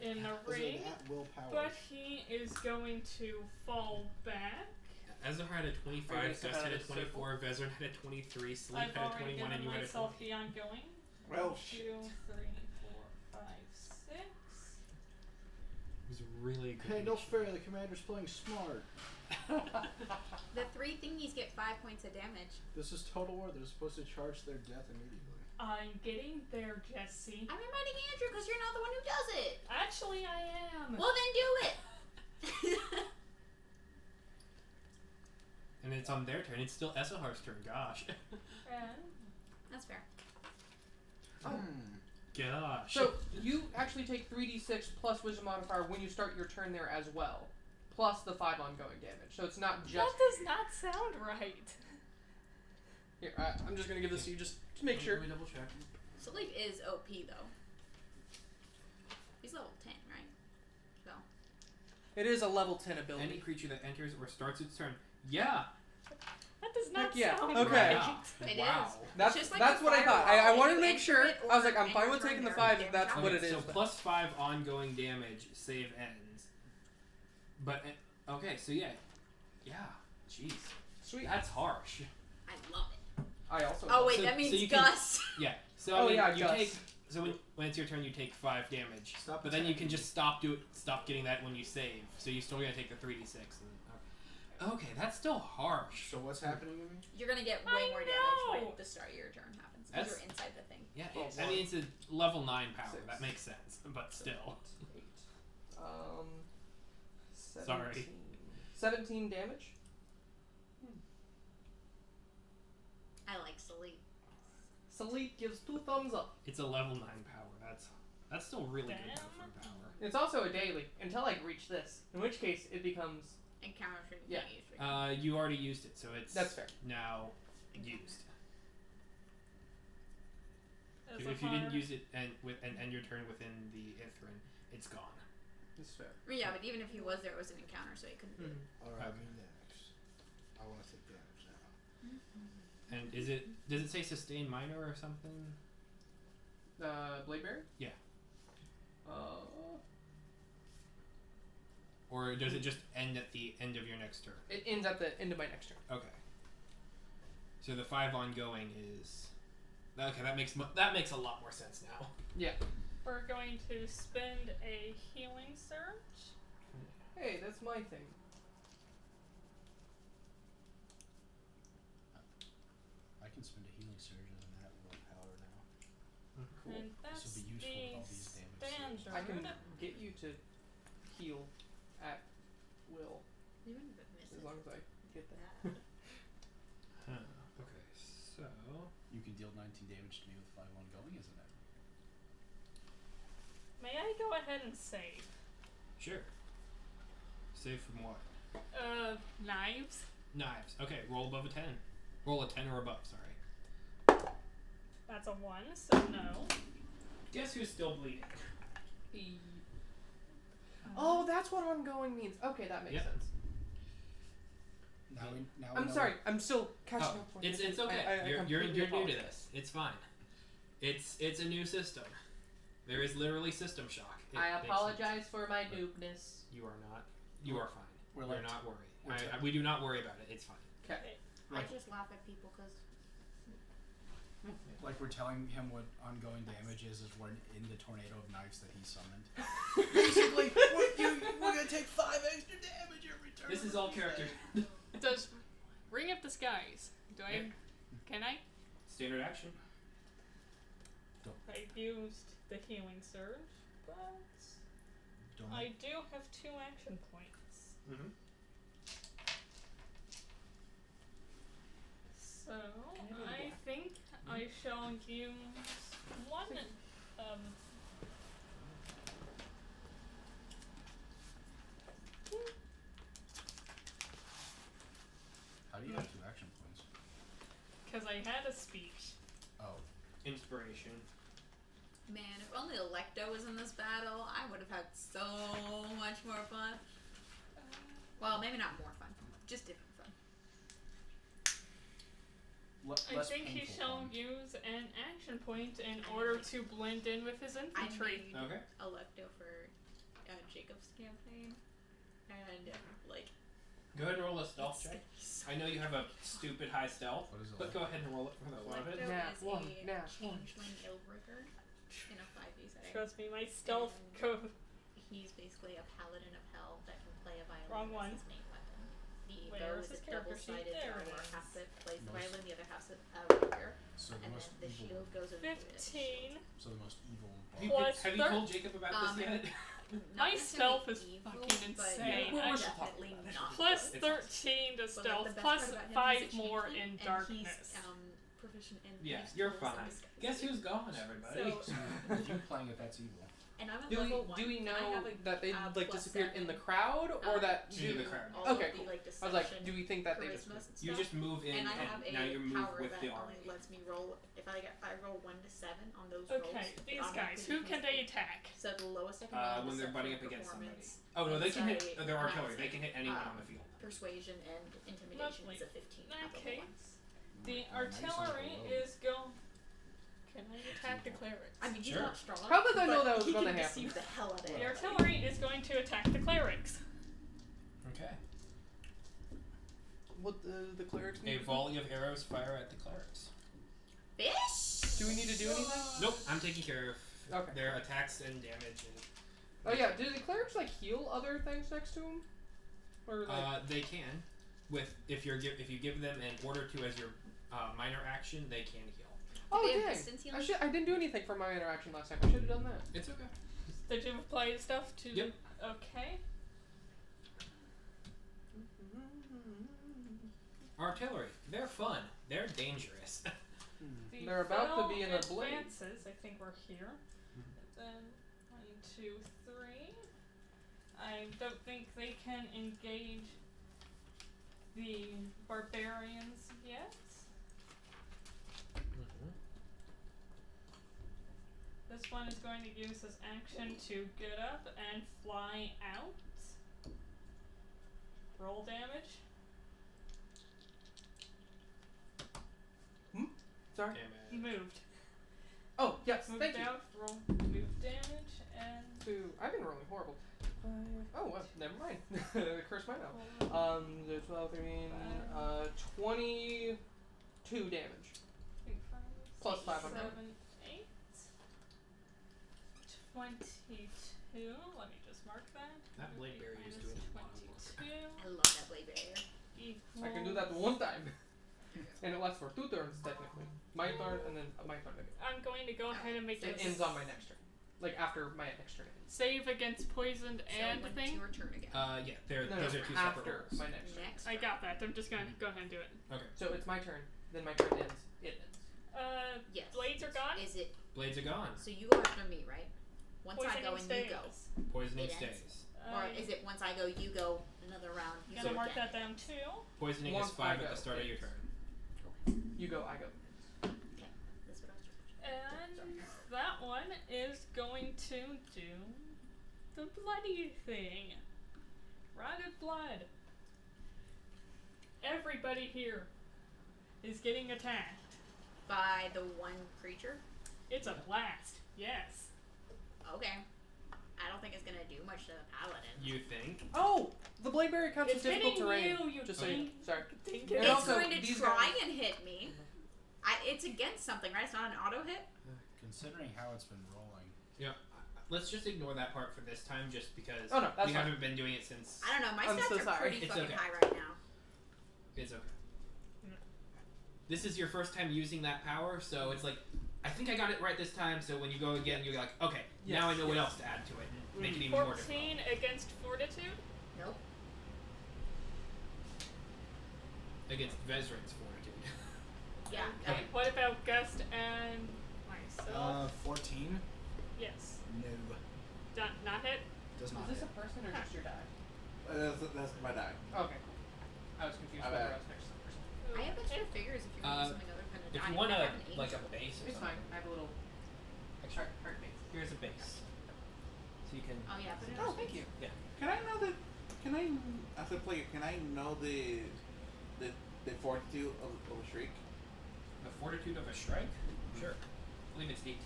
E: in the
I: as
E: ring,
I: an at-will power.
E: but he is going to fall back.
C: Ezahar had a 25,
B: Are you
C: Gust
B: gonna
C: had
B: set
C: a
B: out a
C: 24, Vezrin had a 23, Salip
E: I've
C: had a
E: already
C: 21, and
E: given
C: you had a
E: myself
C: 20.
E: the ongoing.
G: Well,
E: 1, 2, 3, 4, 5, 6.
C: It was really good.
I: Hey, no fair. The commander's playing smart.
A: The 3 thingies get 5 points of damage.
I: This is Total War. They're supposed to charge their death immediately.
E: I'm getting there, Jesse.
A: I'm reminding Andrew because you're not the one who does it.
E: Actually, I am.
A: Well, then do it.
C: And it's on their turn. It's still Esahar's turn. Gosh.
E: And
A: That's fair.
B: Oh.
C: Gosh.
B: So you actually take 3d6 plus wisdom modifier when you start your turn there as well, plus the 5 ongoing damage. So it's not just.
E: that does not sound right.
B: Here, I'm just gonna give this to you just to make sure.
C: Let me double check.
A: Sleep is OP though. He's level 10, right? So.
B: It is a level 10 ability.
C: Any creature that enters or starts its turn. Yeah.
E: That does not
B: Heck yeah.
E: sound
B: Okay.
E: right.
A: It
C: wow.
A: is.
B: That's
A: It's just like
B: that's
A: the
B: what I thought.
A: firewall.
B: I wanted to
A: You
B: make
A: enter
B: sure.
A: it
B: I was
A: or
B: like, I'm fine with
A: enter
B: taking the
A: your
B: 5 if
A: damage
B: that's
A: outcome.
B: what it is.
C: So
B: but-
C: plus 5 ongoing damage, save ends. But okay, so yeah. Jeez.
B: Sweet.
C: That's harsh.
A: I love it.
B: I also.
A: Oh wait,
C: So-
A: that
C: so
A: means
C: you can-
A: Gus.
C: Yeah. So
B: Oh,
C: I mean,
B: yeah,
C: you
B: Gus.
C: take. So when it's your turn, you take 5 damage.
I: Stop
C: But then you can
I: attacking.
C: just stop getting that when you save. So you still gotta take the 3d6. Okay, that's still harsh.
I: So what's happening to me?
A: You're gonna get
E: I
A: way more damage
E: know.
A: when the start of your turn happens because
C: That's-
A: you're inside the thing.
C: Yeah,
B: Oh,
C: I mean it's a level 9 power.
B: 6.
C: That makes sense. But still.
B: 8. 17.
C: Sorry.
B: 17 damage.
A: I like sleep.
B: Salip gives 2 thumbs up.
C: It's a level 9 power. That's still really good
E: Damn.
C: though for a power.
B: It's also a daily until I reach this, in which case it becomes.
A: Encounter shouldn't
B: Yeah.
A: be used.
C: You already used it, so it's
B: That's fair.
C: now used.
E: As
C: If
E: a
C: you didn't
E: hard-
C: use it and end your turn within the Ithrin, it's gone.
B: It's fair.
A: Yeah, but even if he was there, it was an encounter, so he couldn't do it.
I: Alright,
C: Okay.
I: me next. I want to take damage now.
C: And does it say sustain minor or something?
B: Bladeberry?
C: Yeah.
B: Uh,
C: Or does it just end at the end of your next turn?
B: it ends at the end of my next turn.
C: Okay. So the 5 ongoing is okay. That makes a lot more sense now.
B: Yeah.
E: We're going to spend a healing surge.
B: Hey, that's my thing.
I: I can spend a healing surge as an at-will power now.
B: Cool.
E: And that's
I: This will be useful with all these damage
E: standard.
B: I can get you to heal at will
A: Even if it misses.
B: as long as I get that.
C: Okay, so
I: You can deal 19 damage to me with 5 ongoing, isn't it?
E: May I go ahead and save?
C: sure. Save from what?
E: Knives.
C: Knives. Okay, roll above a 10. Roll a 10 or above. Sorry.
E: That's a 1, so no.
C: Guess who's still bleeding?
B: Oh, that's what ongoing means. Okay, that makes
C: Yep.
B: sense.
I: Now we
B: I'm
I: know-
B: sorry. I'm still catching
C: Oh,
B: up with
C: it's
B: you.
C: okay.
B: I
C: you're
B: completely
C: new to
B: apologize.
C: this. It's fine. It's a new system. There is literally system shock. It
B: I
C: makes sense.
B: apologize for my noobness.
C: You are not. You are fine.
I: We're
C: We're
I: like-
C: not worried.
I: we're t-
C: We do not worry about it. It's fine.
B: Okay.
A: I just laugh at people because
I: Like we're telling him what ongoing damage is we're in the tornado of knives that he summoned.
H: Basically, we're gonna take 5 extra damage every turn.
C: This is all character.
E: Does Ring of Disguise? Do I?
C: Yeah.
E: Can I?
C: Standard action.
E: I used the healing surge, but
I: Don't
E: I do have 2 action points.
C: Mm-hmm.
E: So I think I shall use one.
I: How do you have 2 action points?
E: Because I had a speech.
I: Oh.
C: Inspiration.
A: Man, if only Electo was in this battle, I would have had so much more fun. Well, maybe not more fun, just different fun.
E: I think he shall use an action point in order to blend in with his infantry.
A: I made
C: Okay.
A: Electo for Jacob's campaign, and like.
C: Go ahead and roll a stealth
A: it's
C: check.
A: gonna be so
C: I know you have a stupid high stealth,
I: What is it?
C: but go ahead and roll it for the fun of it.
A: Electo
B: Nat
A: is
B: one,
A: a
B: nat one.
A: changeling Illbreaker in a 5e setting.
E: Trust me, my stealth
A: And
E: code.
A: He's basically a paladin of hell that can play a violin
E: Wrong
A: as
E: one.
A: his main weapon. The
E: Where
A: bow
E: is
A: is
E: his
A: a
E: character sheet?
A: double-sided
E: There
A: dart
E: it
A: where
E: is.
A: half of it plays the
I: Most-
A: violin, the other half a rapier,
I: So the
A: and
I: most
A: then the
I: evil.
A: shield goes into it.
E: 15.
I: So the most evil.
E: Plus
C: Have you told Jacob about this yet?
A: Not
E: My
A: necessarily
E: stealth is
A: evil,
E: fucking
A: but
E: insane.
C: Well, we're
A: definitely
C: talking about
A: not
E: Plus
A: good.
C: It's
E: 13 to
A: But,
E: stealth,
A: like, the best
E: plus
A: part about him
E: 5
A: is a
E: more
A: changeling,
E: in
A: and
E: darkness.
A: He's proficient in
C: Yeah,
A: useful
C: you're
A: tools and
C: fine.
A: disguise.
C: Guess who's gone, everybody?
A: So,
I: If you playing it, that's evil.
A: and I'm at
B: Do
A: level
B: we
A: 1.
B: do we
A: and
B: know
A: I have a,
B: that they like
A: plus
B: disappeared in
A: 7,
B: the crowd or that
C: to the crowd.
A: all
B: Okay,
A: of the,
B: cool.
A: like,
B: I was like,
A: deception,
B: do we think that they just
A: charisma and
C: You
A: stuff.
C: just move in,
A: And I have
C: now
A: a
C: you move
A: power
C: with
A: that
C: the
A: only
C: army.
A: lets me roll if I roll 1 to 7 on those rolls.
E: Okay,
A: it
E: these guys,
A: automatically
E: who can
A: becomes
E: they
A: 8.
E: attack?
A: So the lowest I can roll
C: When
A: is
C: they're
A: set
C: butting
A: for
C: up against somebody.
A: performance,
C: Oh no, they can hit.
A: insight,
C: They're
A: and
C: artillery. They can hit anyone on the field.
A: persuasion and intimidation
E: Lovely.
A: is a 15.
E: Okay. The
I: Now you sound like
E: artillery
I: a rogue.
E: is go. Can I attack the clerics?
A: I mean, he's
C: Sure.
A: not strong.
B: How did I know
A: but
B: that was
A: he
B: gonna
A: can
B: happen?
A: deceive the hell out of
E: The
A: everybody.
E: artillery is going to attack the clerics.
C: Okay.
B: what the clerics
C: A
B: need? to do?
C: volley of arrows fire at the clerics.
A: Fish.
B: Do we need to do anything?
C: Nope, I'm taking care of
B: Okay.
C: their attacks and damage. And
B: Oh yeah, do the clerics like heal other things next to them? Or like
C: they can, if you give them an order to as your minor action, they can heal.
B: oh
A: they have
B: dang!
A: distance healing?
B: I didn't do anything for my interaction last time. I should have done that.
C: It's okay.
E: Did you apply stuff to?
C: Yep.
E: Okay.
C: Artillery, they're fun. They're dangerous.
E: The
B: They're about to be in a
E: fell
B: blade.
E: advances, I think we're here. Then 1, 2, 3. I don't think they can engage the barbarians yet. This one is going to use his action to get up and fly out. Roll damage.
B: Sorry.
C: Damage.
E: Moved.
B: Oh yes,
E: Moved
B: thank you.
E: out. Roll. Move damage and.
B: I've been rolling horrible. Oh well, never mind. Curse mine out.
E: roll.
B: The 12, 13, 22 damage.
E: 3, 5,
B: Plus
E: 6,
B: 500.
E: 7, 8. 22. Let me just mark that.
C: That blade barrier is
E: Minus
C: doing a lot of work.
E: 22
A: I love that blade barrier.
B: I can do that one time. And it lasts for 2 turns technically. My turn and then my turn again.
E: I'm going to go ahead and make
B: It
E: this
B: ends on my next turn. Like after my next turn ends.
E: save against poisoned and
A: so when
E: thing.
A: it's your turn again.
C: Yeah, those
B: No,
C: are 2 separate
B: after
C: rolls.
B: my next turn.
A: Next.
E: I got that. I'm just gonna go ahead and do it.
C: Okay.
B: So it's my turn, then my turn ends, it ends.
A: Yes.
E: Blades are gone.
A: Is it?
C: Blades are gone.
A: So you go after me, right? Once I go and
E: Poisoning
A: you go,
E: stays.
C: Poisoning
A: It ends.
C: stays.
A: or is it once I go, you go another round? You
E: Gonna
A: go
E: mark
A: again?
E: that down too.
C: Poisoning
B: Once
C: is 5
B: I
C: at the
B: go,
C: start of your
B: it's-
C: turn.
B: You go, I go.
A: Okay, that's what I was trying
E: And that one is going to do the bloody thing. Rotted blood. Everybody here is getting attacked.
A: By the one creature?
E: It's a blast. Yes.
A: Okay. I don't think it's gonna do much to the paladin.
C: You think?
B: Oh! The blade barrier counts
E: It's
B: as difficult
E: hitting
B: terrain.
E: you,
B: Just so you
E: think.
B: sorry.
E: Think
B: And
A: It's
B: also,
A: going to
B: these
A: try
B: guys-
A: and hit me. It's against something, right? It's not an auto hit?
I: Considering how it's been rolling.
C: Yeah. Let's just ignore that part for this time, just because
B: Oh, no, that's
C: we
B: fine.
C: haven't been doing it since.
A: I don't know, my
B: I'm
A: stats
B: so
A: are
B: sorry.
A: pretty
C: It's
A: fucking
C: okay.
A: high right now.
C: It's okay. This is your first time using that power, so it's like, I think I got it right this time. So when you go again, you're like, okay, now I know what else to add to it. And make it even more difficult.
E: 14 against fortitude.
A: Nope.
C: Against Vezran's fortitude.
A: Yeah.
E: Okay. What about Gust and myself?
I: 14?
E: Yes.
I: No.
E: Not hit.
I: Does not
B: Is this
I: hit.
B: a person or just your die?
G: That's my die.
B: Okay, cool. I was confused
G: My
B: whether
G: bad.
B: I was next to the person.
A: I have extra figures if you want to do something other than a
C: If
A: die.
C: you want
A: I
C: a
A: have an
C: like a
A: angel.
C: base or
B: It's fine.
C: something.
B: I have a little
C: Extra.
B: heart
C: can.
A: Oh yeah, but it
B: Oh, thank you.
C: Yeah.
G: Can I know the? Can I, as a player, can I know the fortitude of a shriek?
C: The fortitude of a strike? Sure. I believe it's 18.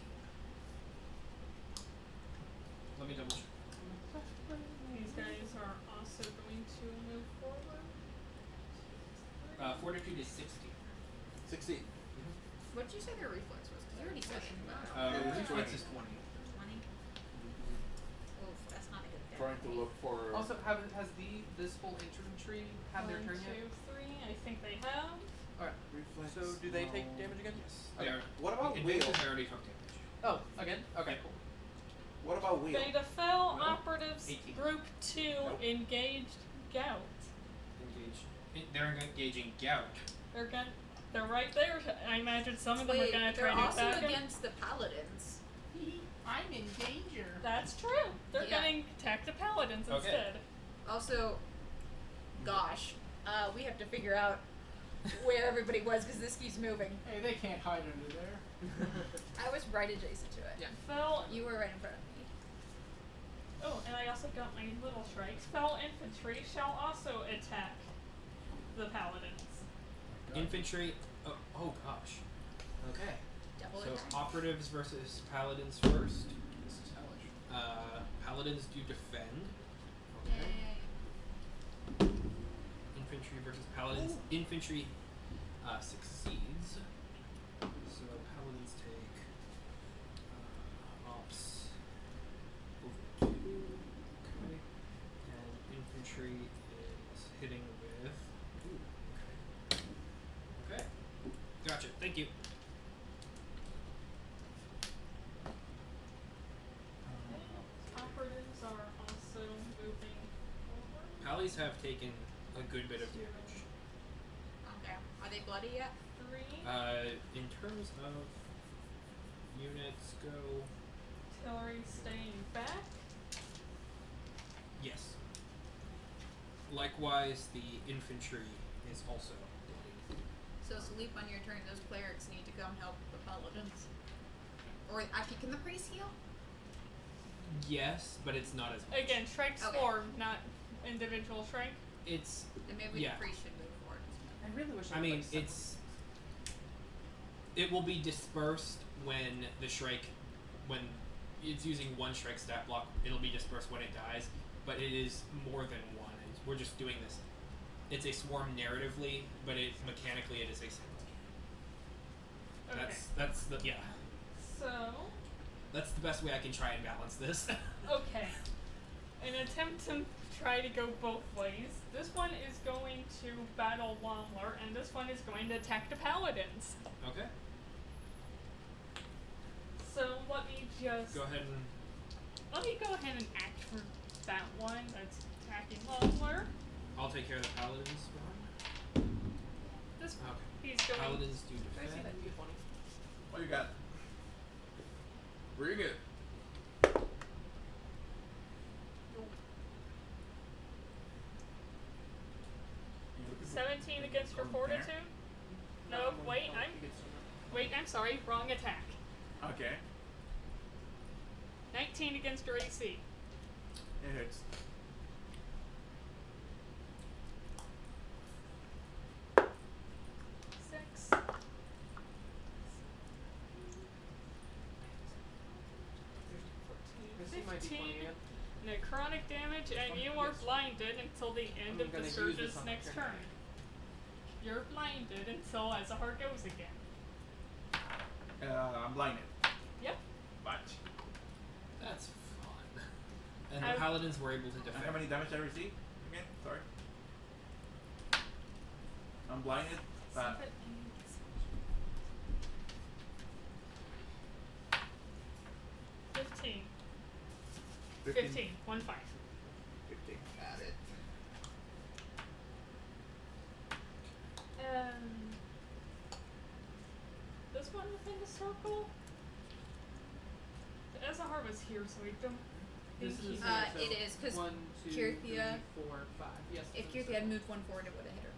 C: Let me double check.
E: These guys are also going to move forward.
C: Fortitude is 16.
G: 16.
A: What did you say their reflex was? Because you already said it.
C: Reflex is 20.
A: 20. Oof, that's not a good thing.
G: Trying to look for.
B: Also, has this whole infantry had their turn yet?
E: 1, 2, 3. I think they have.
B: Alright.
G: Reflex.
B: So do they take
G: no.
B: damage again?
C: Yes.
B: Okay.
C: They are.
G: What about
C: Advances,
G: Will?
C: I already took damage.
B: Oh, again? Okay, cool.
G: What about Will?
E: Beta Fell
C: No.
E: Operatives
C: 18.
E: Group 2
G: Nope.
E: engaged Gout.
C: They're engaging Gout.
E: They're right there. I imagine some of them
A: Wait,
E: are gonna
A: they're
E: try to
A: also
E: attack him.
A: against the paladins.
H: I'm in danger.
E: That's true. They're
A: Yeah.
E: gonna attack the paladins
C: Okay.
E: instead.
A: Also, gosh, we have to figure out where everybody was because this keeps moving.
H: Hey, they can't hide under there.
A: I was right adjacent to it.
B: Yeah.
E: Fell.
A: You were right in front of me.
E: Oh, and I also got my little strikes. Fell infantry shall also attack the paladins.
C: Infantry. Oh gosh. Okay.
A: Double
C: So
A: attack.
C: operatives versus paladins first.
F: This is hellish.
C: Paladins do defend. Okay.
A: Yay.
C: Infantry versus paladins. Infantry succeeds. So paladins take ops over 2. Okay. And infantry is hitting with. Ooh, okay. Okay. Gotcha. Thank you.
E: Operatives are also moving forward.
C: Pallies have taken a good bit of damage.
A: Okay. Are they bloody yet?
E: 3.
C: In terms of units go,
E: Artillery staying back.
C: yes. Likewise, the infantry is also bloody.
A: So sleep on your turn. Those clerics need to come help the paladins. Or actually, can the priest heal?
C: Yes, but it's not as much.
E: Again, strike
A: Okay.
E: swarm, not individual strike.
C: It's,
A: Then maybe
C: Yeah.
A: the priest should move forward.
B: I really wish
C: I mean, it will be dispersed when the Shrike, when it's using one Shrike stat block, it'll be dispersed when it dies, but it is more than one. We're just doing this. It's a swarm narratively, but mechanically it is a single.
E: Okay.
C: That's the, yeah.
E: So,
C: That's the best way I can try and balance this.
E: okay. An attempt to try to go both ways. This one is going to battle Lomler, and this one is going to attack the paladins.
C: Okay.
E: So let me just
C: Go ahead and
E: let me go ahead and act for that one that's attacking Lomler.
C: I'll take care of the paladins behind.
E: This one,
C: Okay.
E: he's going.
C: Paladins do
B: Can I see
C: defend.
B: that D20?
G: What you got? Bring it.
E: 17 against your fortitude. No, wait, I'm sorry, wrong attack.
G: Okay.
E: 19 against your AC.
G: It hurts.
E: Six.
B: Can I see my D20 again?
E: Necrotic damage, and you are blinded until the end
B: I'm
E: of the
B: gonna use
E: surge's
B: this on my
E: next
B: turn.
E: turn. You're blinded until Azahar goes again.
G: I'm blinded.
E: Yep.
G: But
C: That's fun. And
E: I-
C: the paladins were able to
G: and
C: defend.
G: how many damage I receive? Again, sorry. I'm blinded. But
E: 7, 8, 15. 15. 1 5.
G: 15. Got it.
E: This one within the circle? Azahar was here, so we don't think
B: This
E: he's
B: is
A: It is, 'cause
B: 1, 2,
A: Kyrthia-
B: 3, 4, 5. Yes.
A: If
B: this is
A: Kyrthia had moved one forward, it would have hit her.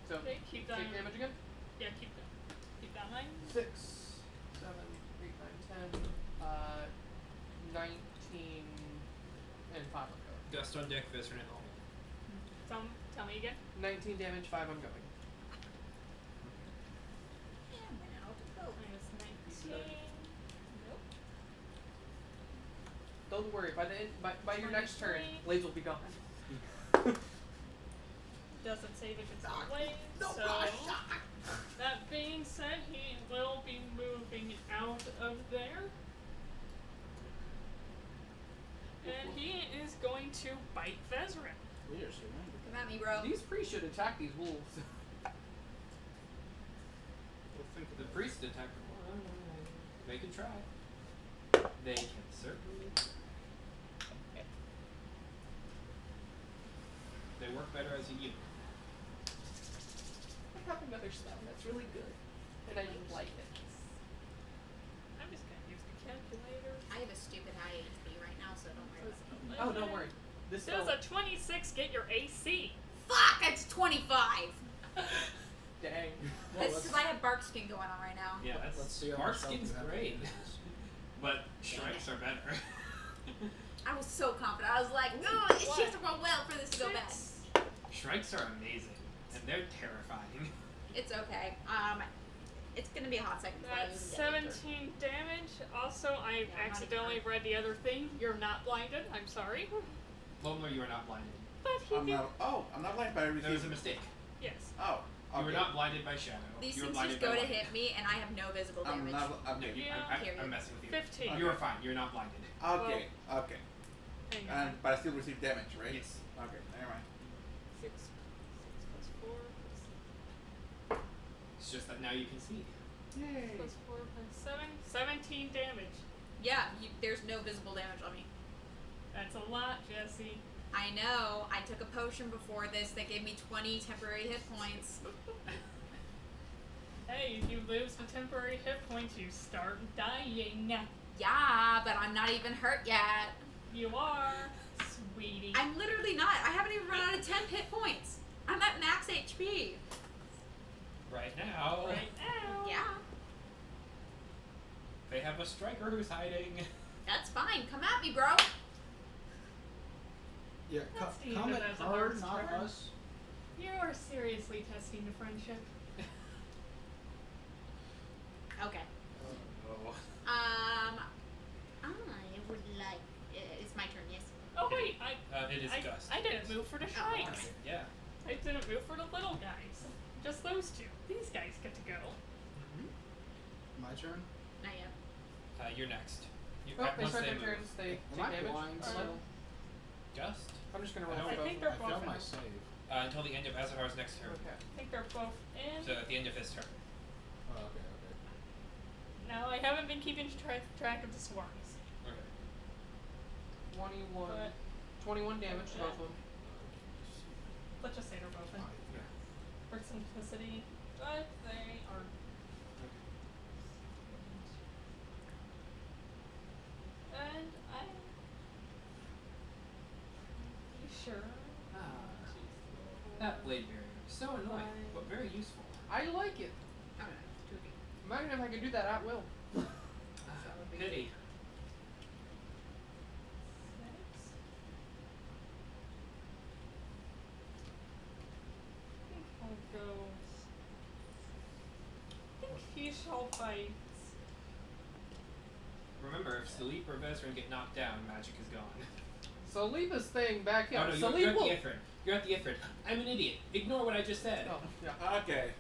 B: So
E: Okay, keep that.
B: take damage again.
E: Yeah, keep that in mind.
B: 6, 7, 8, 9, 10, 19 and 5 ongoing.
C: Gust on deck, Vezran at home.
E: Tell me again.
B: 19 damage, 5 ongoing.
A: Yeah, I'm gonna out to go.
E: Minus 19. Nope.
B: Don't worry, by the end, by your next turn,
E: 23.
B: blades will be gone.
E: Doesn't save if it's
G: Ah,
E: away.
G: no,
E: So that being said, he will be moving out of there. And he is going to bite Vezran.
F: We are surrounded.
A: Come at me, bro.
B: These priests should attack these wolves.
C: We'll think of the priest attack. They can try. They can certainly. They work better as a unit.
B: I have another spell that's really good, and I didn't like it.
E: I'm just gonna use the calculator.
A: I have a stupid high HP right now, so don't worry about it.
B: Oh, don't worry. This
E: Does
B: spell.
E: a 26 get your AC?
A: Fuck! It's 25!
B: Dang.
A: That's because I have bark skin going on right now.
C: Yeah,
F: Let's
C: that's
F: see how
C: Mark
F: much health
C: skin's
F: you have
C: great,
F: in this.
C: but strikes are better.
A: I was so confident. I was like, no, she has to roll well for this to go bad.
C: Strikes are amazing, and they're terrifying.
A: It's okay. It's gonna be a hot second before I
E: That's
A: even get
E: 17 damage. Also, I
A: Yeah, not
E: accidentally
A: even.
E: read the other thing. You're not blinded. I'm sorry.
C: Lomler, you are not blinded.
E: But he
G: I'm
E: did.
G: not. Oh, I'm not blind by
C: There was a
G: everything.
C: mistake.
E: Yes.
G: Oh,
C: You
G: okay.
C: were not blinded by shadow.
A: These
C: you were
A: things
C: blinded
A: just go
C: by
A: to
C: light.
A: hit me, and I have no visible
G: I'm
A: damage.
G: not.
C: No,
G: Okay.
E: Yeah.
A: Period.
C: I'm messing with you.
E: 15.
C: You are fine. You're not blinded.
G: Okay. Okay.
E: Hang on.
G: And but I still receive damage, right?
C: Yes.
G: Okay. Never mind.
E: 6 plus 4
C: It's just that now you can see.
G: Yay.
E: plus 4 plus 7. 17 damage.
A: Yeah, there's no visible damage on me.
E: That's a lot, Jesse.
A: I know. I took a potion before this that gave me 20 temporary hit points.
E: Hey, if you lose the temporary hit points, you start dying.
A: Yeah, but I'm not even hurt yet.
E: You are, sweetie.
A: I'm literally not. I haven't even run out of 10 hit points. I'm at max HP.
C: Right now,
E: Right now.
A: Yeah,
C: they have a striker who's hiding.
A: that's fine. Come at me, bro.
F: Yeah,
E: Let's see
F: comment
E: if it has a
F: her,
E: hard
F: not
E: turn.
F: us.
E: You are seriously testing the friendship.
A: Okay.
C: Oh.
A: I would like. It's my turn, yes.
E: Oh wait,
C: It is
E: I
C: Gust.
E: I didn't move for the
A: Oh,
E: shrikes.
C: Yeah.
E: I didn't move for the little guys. Just those two. These guys get to go.
F: My turn.
A: Not yet.
C: You're next. You,
B: Oh, they
C: once
B: start their
C: move.
B: turns, they
F: Am
B: take
F: I
B: damage.
F: blind
B: Uh,
F: still?
C: Gust
B: I'm just gonna
F: I
B: roll
F: don't
E: I
B: both.
E: think they're
F: I
E: both
F: failed
E: in.
F: my save.
C: until the end of Azathar's next turn.
B: Okay.
E: I think they're both in.
C: So at the end of his turn.
F: Oh, okay, okay.
E: Now I haven't been keeping track of the swarms.
C: Okay.
B: 21.
E: But
B: 21 damage to
E: Yeah.
B: both of them.
E: let's just say they're both in.
F: Fine.
E: For simplicity. But they are. And I. You sure?
C: That blade barrier. So annoying, but very useful.
B: I like it.
A: I don't know.
B: Imagine if I could do that at will.
C: Pity.
E: 6. I think I'll go. I think he shall bite.
C: Remember, if Salip or Vezran get knocked down, magic is gone.
B: So leave this thing back here.
C: Oh no,
B: so
C: you're
B: leave
C: at the
B: will.
C: Ifrit. You're at the Ifrit. I'm an idiot. Ignore what I just said.
B: Oh, yeah.
G: Okay.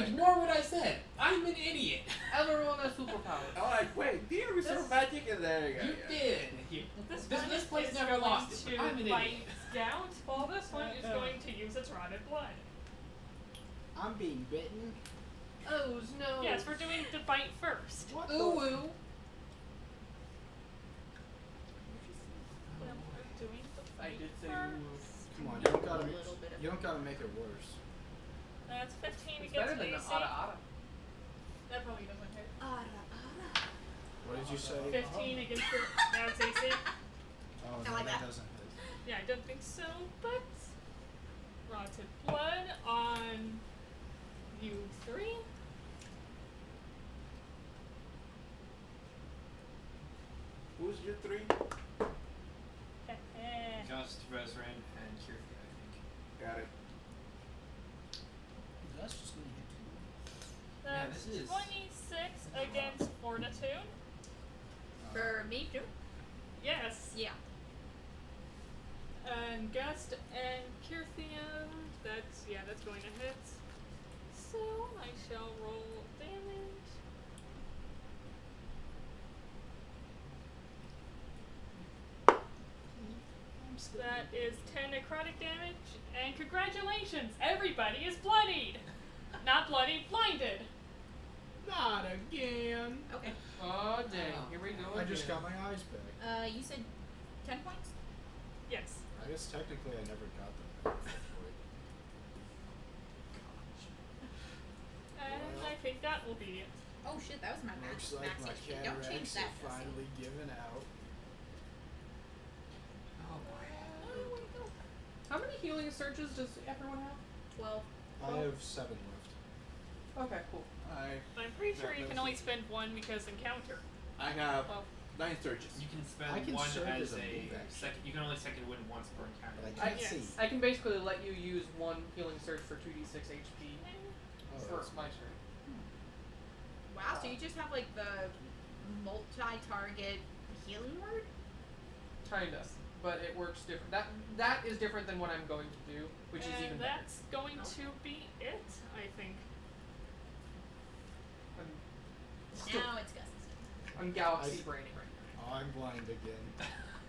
C: Ignore what I said. I'm an idiot.
B: Everyone has superpowers.
G: I'm like, wait, did you reserve
E: This-
G: magic? And there you go.
C: You
G: yeah.
C: did. You,
E: This
C: this,
E: one
C: this place
E: is
C: never
E: going
C: lost it.
E: to
C: but I'm an
E: bite
C: idiot.
E: Scout, while this one is going to use its rotted blood.
F: I'm being bitten.
B: Oh no.
E: Yes, we're doing the bite first.
F: What
B: Ooh
F: the?
B: woo.
E: Well, we're doing the
B: I
E: bite
B: did say
E: first.
B: ooh.
F: Come on, you don't gotta
A: A
F: make.
A: little bit of-
F: You don't gotta make it worse.
E: That's 15
B: It's
E: against
B: better than the
E: AC.
B: Ada
E: That probably doesn't hit.
F: What did you say?
E: 15 against your. Now it's AC.
F: Oh,
A: I
F: no,
A: like
F: that
A: that.
F: doesn't hit.
E: Yeah, I don't think so, but. Rotted blood on you 3.
G: Who's your 3?
C: This is
E: 26 against Fortitude.
A: For me too.
E: Yes.
A: Yeah.
E: And Gust and Kirthia, that's going to hit. So I shall roll damage. That is 10 necrotic damage, and congratulations, everybody is bloodied! Not bloodied, blinded!
I: Not again.
A: Okay.
B: Oh dang, here we go
I: I just
B: again.
I: got my eyes back.
A: You said 10 points?
E: Yes.
I: I guess technically I never got them back.
E: And I think that will be it.
A: Oh shit, that was my max.
I: Looks like
A: max
I: my
A: HP. Don't change
I: cataracts
A: that.
I: have finally given out.
B: Oh boy. How many healing surges does everyone have?
A: 12.
I: I have 7 left.
B: Okay, cool.
E: I'm pretty sure you can only spend one because encounter.
G: I have
E: Well,
G: 9 surges.
C: You can spend
I: I can
C: one
I: serve
C: as
I: as a
C: a
I: move action.
C: second. You can only second win once per encounter.
I: But I can't
E: Yes.
I: see.
B: I can basically let you use one healing surge for 2d6 HP
I: Oh,
B: for
I: that's
B: my turn.
A: Wow, so you just have like the multi-target healing word?
B: Kinda. But it works different. That is different than what I'm going to do, which is even
E: and
B: better.
E: that's going to be it, I think.
A: Now it's Gus's.
B: I'm galaxy
I: I-
B: braining right now.
I: Oh, I'm blind again.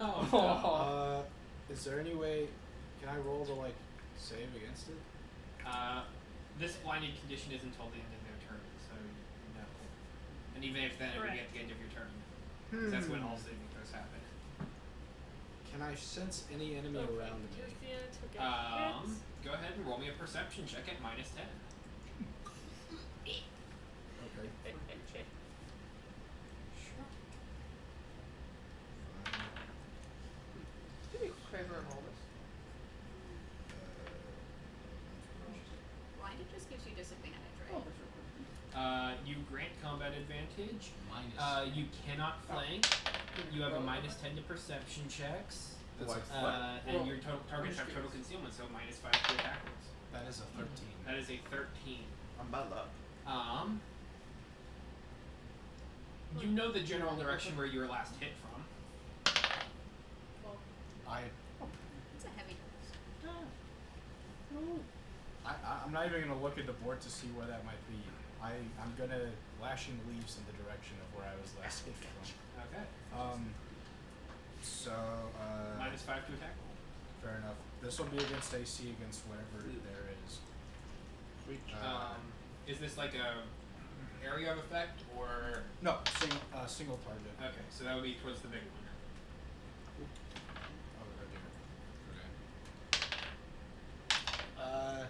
B: Oh.
I: Is there any way? Can I roll to like save against it?
C: This blinded condition is until the end of their turn, so no. And even if then, it would be at the end of your turn. 'Cause that's when all saving throws happen.
I: Can I sense any enemy
E: Okay,
I: around me?
E: Kirthia took a hit.
C: Go ahead and roll me a perception check at -10.
I: Okay.
B: Do me a favor and roll this.
A: Blinded just gives you disadvantage,
B: Oh,
A: right?
B: that's real quick.
C: You grant combat advantage.
I: Minus.
C: You cannot flank. You have a -10 to perception checks.
I: That's
C: And your targets have total concealment, so -5 to attack rolls.
I: that is a 13.
C: That is a 13.
G: I'm bad luck.
C: You know the general direction where you were last hit from.
A: Well,
I: I
A: it's a heavy dose.
I: I'm not even gonna look at the board to see where that might be. I'm gonna lashing leaves in the direction of where I was last hit from.
C: Okay.
I: So
C: -5 to attack roll.
I: fair enough. This will be against AC against whatever there is.
C: Is this like a area of effect or?
I: No, single target.
C: Okay, so that would be towards the big one.
I: Oh, right there. Okay.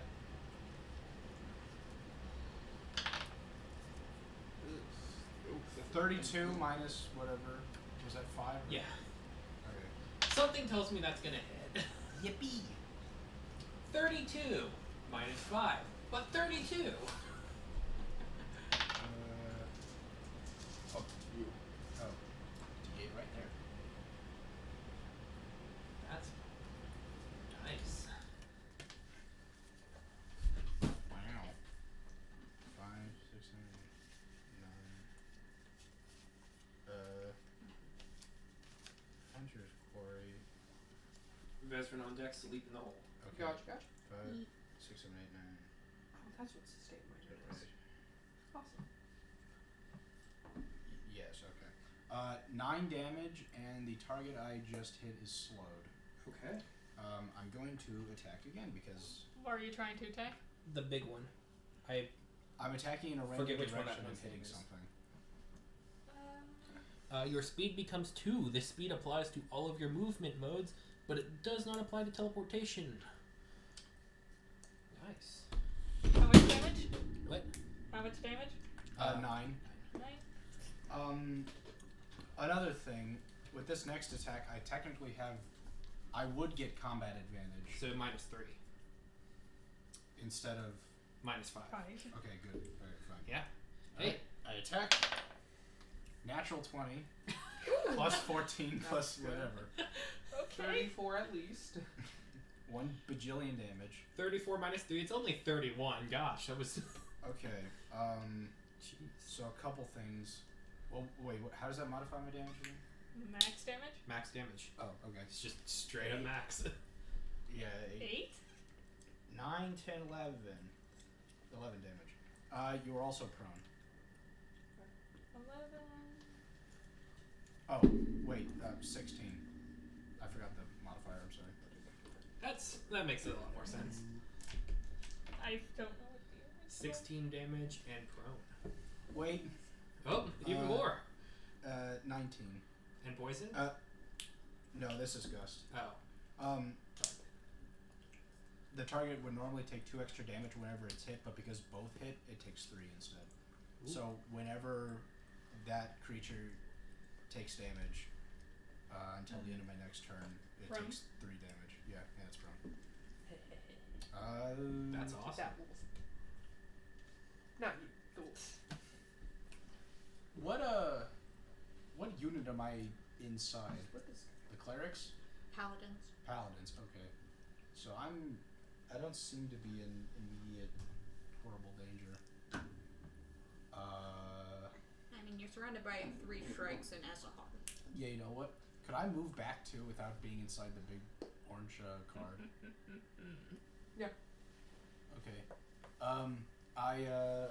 I: 32 minus whatever. Was that 5?
C: Yeah.
I: Okay.
C: Something tells me that's gonna hit.
I: Yippee!
C: 32 -5, but 32.
I: Oh. D8 right there.
C: That's nice.
I: Wow. 5, 6, 7, 8, 9. Hunter's Quarry.
C: Vezran on deck, leap in the hole.
I: Okay.
B: Gotcha.
I: 5, 6, 7, 8, 9.
B: Oh, that's what sustain my is. Awesome.
I: Yes, okay. 9 damage, and the target I just hit is slowed.
C: Okay.
I: I'm going to attack again because
E: What are you trying to attack?
C: The big one.
I: I'm attacking in a random
C: Forget which one
I: direction
C: that
I: and
C: one's
I: hitting
C: name is.
I: something.
C: Your speed becomes 2. This speed applies to all of your movement modes, but it does not apply to teleportation. Nice.
E: How much damage?
C: What?
E: How much damage?
I: 9.
E: 9.
I: Another thing, with this next attack, I technically have... I would get combat advantage
C: So -3.
I: instead of...
C: -5.
E: 5.
I: Okay, good. Alright, fine.
C: Yeah.
I: Alright, I attack. Natural 20. Plus 14 plus whatever.
E: Okay.
B: 34 at least.
I: 1 bajillion damage.
C: 34 -3. It's only 31. Gosh, that was.
I: Okay,
C: Jeez.
I: So a couple things. Well, wait. How does that modify my damage again?
E: Max damage?
C: Max damage.
I: Oh, okay.
C: It's just straight up
I: Eight.
C: max.
I: Yeah.
E: 8?
I: 9, 10, 11. 11 damage. You were also prone.
E: 11.
I: Oh, wait. 16. I forgot the modifier. I'm sorry.
C: That makes a lot more sense.
E: I don't know what the other is.
C: 16 damage and prone.
I: Wait.
C: Oh, even more.
I: 19.
C: And poison?
I: No, this is gust.
C: Oh.
I: The target would normally take 2 extra damage whenever it's hit, but because both hit, it takes 3 instead.
C: Ooh.
I: So whenever that creature takes damage, until the end of my next turn, it
E: Prone?
I: takes 3 damage. Yeah, it's prone.
C: That's awesome.
B: That wolf. Not you, the wolf.
I: What unit am I inside?
B: What is
I: The clerics?
A: Paladins.
I: Paladins, okay. So I don't seem to be in immediate horrible danger.
A: I mean, you're surrounded by 3 strikes and Essahar.
I: Yeah, you know what? Could I move back too without being inside the big orange card?
B: Yeah.
I: Okay.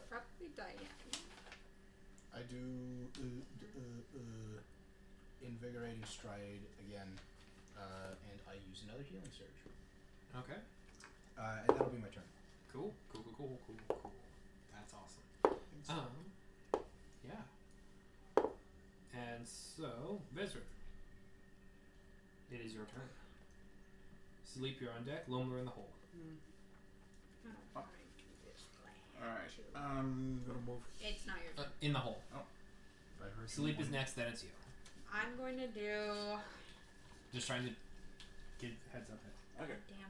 A: Probably Diane.
I: I do invigorating stride again, and I use another healing surge.
C: Okay.
I: And that'll be my turn.
C: Cool. That's awesome. Yeah. And so, Vezra. It is your turn. Sleep, you're on deck. Loam, we're in the hole.
G: Alright. I'm gonna move.
A: It's not your turn.
C: In the hole.
I: If I heard
C: Sleep is
I: someone-
C: next, then it's you.
A: I'm going to do.
C: Just trying to give heads up.
G: Okay.
A: Damn.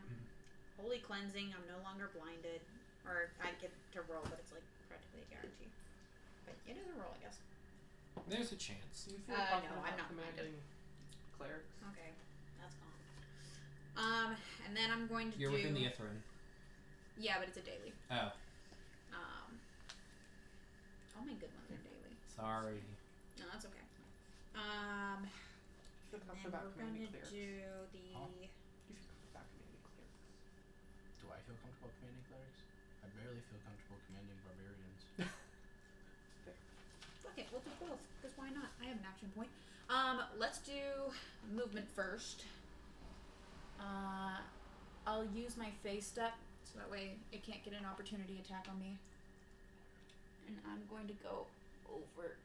A: Holy cleansing. I'm no longer blinded. Or I get to roll, but it's like practically a guarantee. But it is a roll, I guess.
C: There's a chance.
B: Do you feel
A: No,
B: confident
A: I'm
B: about
A: not
B: commanding clerics?
A: Okay. That's gone. And then I'm going to
C: You're
A: do.
C: within the Ithrin.
A: Yeah, but it's a daily.
C: Oh,
A: All my good ones are daily.
C: sorry.
A: No, that's okay.
B: Feel
A: And
B: confident about
A: we're
B: commanding
A: gonna
B: clerics?
A: do the.
B: Do you feel confident about commanding clerics?
I: Do I feel comfortable commanding clerics? I barely feel comfortable commanding barbarians.
A: Okay, we'll do both. Because why not? I have an action point. Let's do movement first. I'll use my phase step so that way it can't get an opportunity attack on me. And I'm going to go over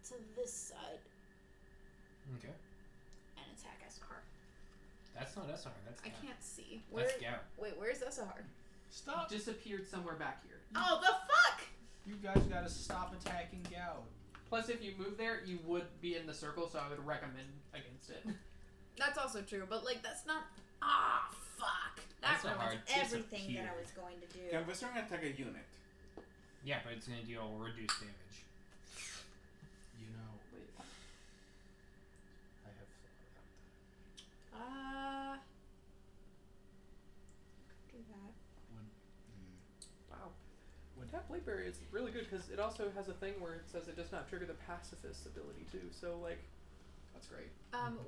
A: to this side
C: Okay.
A: and attack Essahar.
C: That's not SR. That's
A: I
C: Gout.
A: can't see.
C: That's Gout.
A: Wait, where's Essahar?
I: Stop!
B: Disappeared somewhere back here.
A: Oh, the fuck!
I: You guys gotta stop attacking Gout.
B: Plus, if you move there, you would be in the circle, so I would recommend against it.
A: That's also true, but like that's not. Ah, fuck! That
C: Essahar
A: ruins everything that I
C: disappeared.
A: was going to do.
G: Can Western attack a unit?
C: Yeah, but it's gonna deal reduced damage.
I: You know,
B: Wait.
I: I have thought about that.
A: Do that.
B: Wow.
I: Would
B: Tap Bladeberry is really good because it also has a thing where it says it does not trigger the pacifist ability too. So like, that's great.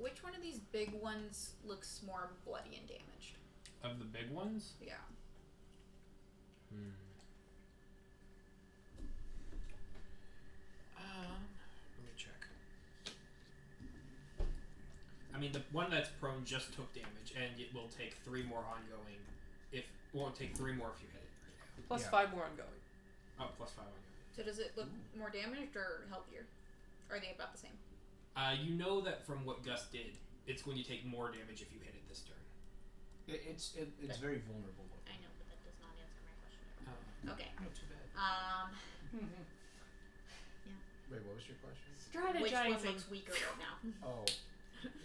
A: Which one of these big ones looks more bloody and damaged?
C: Of the big ones?
A: Yeah.
C: Let me check. I mean, the one that's prone just took damage, and it will take 3 more ongoing. Won't take 3 more if you hit it right now.
B: Plus
I: Yeah.
B: 5 more ongoing.
C: Oh, plus 5 ongoing.
A: So does it look more damaged or healthier? Or are they about the same?
C: You know that from what Gus did, it's going to take more damage if you hit it this turn.
I: It's very vulnerable.
A: I know, but that does not answer my question.
C: Oh,
A: Okay.
C: not too bad.
I: Wait, what was your question?
A: Which one
E: Strategizing.
A: looks weaker right now?
I: Oh,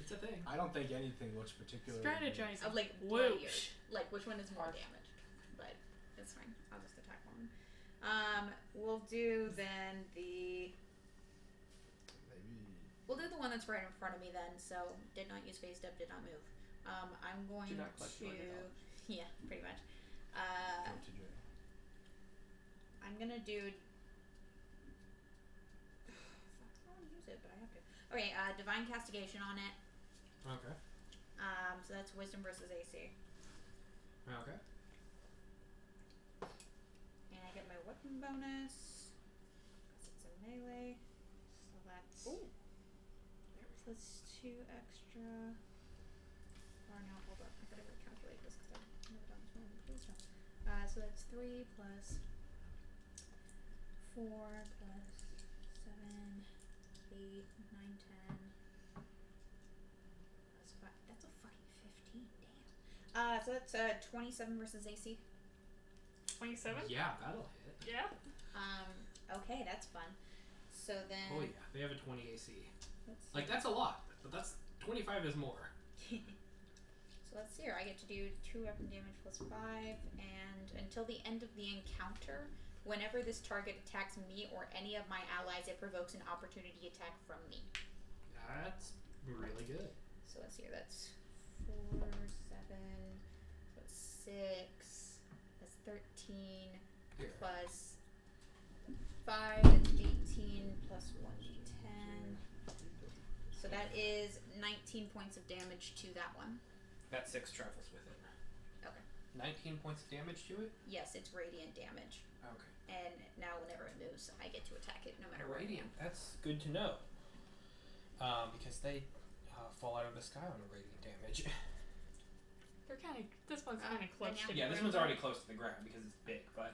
C: It's a thing.
I: I don't think anything looks particularly.
E: Strategizing.
A: Of like
E: Whoosh.
A: bloodier. Like which one is more damaged? But it's fine. I'll just attack one. We'll do then the.
I: Maybe.
A: We'll do the one that's right in front of me then. So did not use phase step, did not move. I'm going
B: Do not collect
A: to.
B: 200 dollars.
A: Yeah, pretty much.
I: Go to jail.
A: I'm gonna do use it, but I have to. Okay, divine castigation on it.
C: Okay.
A: So that's wisdom versus AC.
C: Okay.
A: And I get my weapon bonus. Because it's a melee. So that's.
B: Ooh.
A: So that's 2 extra. Or no, hold up. I gotta recalculate this because I've never done this one before. So that's 3 plus 4 plus 7, 8, 9, 10. That's a fucking 15. Damn. So that's 27 versus AC.
E: 27?
C: Yeah, that'll hit.
E: Yeah.
A: Okay, that's fun. So then.
C: Oh yeah, they have a 20 AC.
A: Let's
C: Like that's a lot, but that's 25 is more.
A: So let's see here. I get to do 2 weapon damage plus 5, and until the end of the encounter, whenever this target attacks me or any of my allies, it provokes an opportunity attack from me.
C: That's really good.
A: So let's see here. That's 4, 7, so that's 6, that's 13,
C: Here.
A: plus 5, that's 18, plus 1d10. So that is 19 points of damage to that one.
C: That 6 travels with it.
A: Okay.
C: 19 points of damage to it?
A: Yes, it's radiant damage.
C: Okay.
A: And now whenever it moves, I get to attack it no matter where I am.
C: Radiant. That's good to know. Because they fall out of the sky on the radiant damage.
E: They're kind of. This one's kind of close
A: yeah.
E: to
C: Yeah, this one's already close to the ground because it's big, but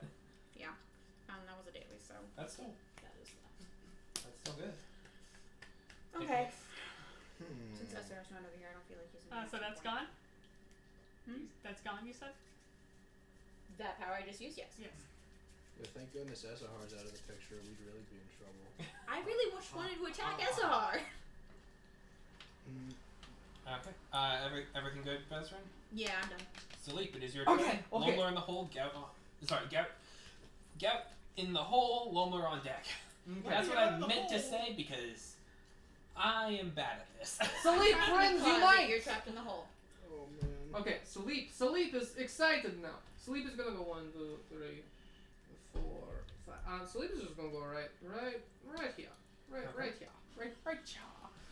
A: Yeah. That was a daily, so
C: that's still good.
A: Okay. Since SR's not over here, I don't feel like using
E: So that's gone?
A: Hmm?
E: That's gone, you said?
A: That power I just used, yes.
E: Yes.
I: Yeah, thank goodness Esahar's out of the picture. We'd really be in trouble.
A: I really wanted to attack Ezahar.
C: Okay. Everything good, Bezran?
A: Yeah, I'm done.
C: Sleep, it is your turn.
B: Okay.
C: Lomler in the hole, Gout in the hole, Lomler on deck.
B: Okay.
C: That's what I meant to say because I am bad at this.
B: Sleep,
A: Trapped in the
B: friends
A: closet,
B: unite!
A: You're trapped in the hole.
I: Oh man.
B: Okay, Sleep is excited now. Sleep is gonna go 1, 2, 3, 4, 5. Sleep is just gonna go right here. Right here. Right here.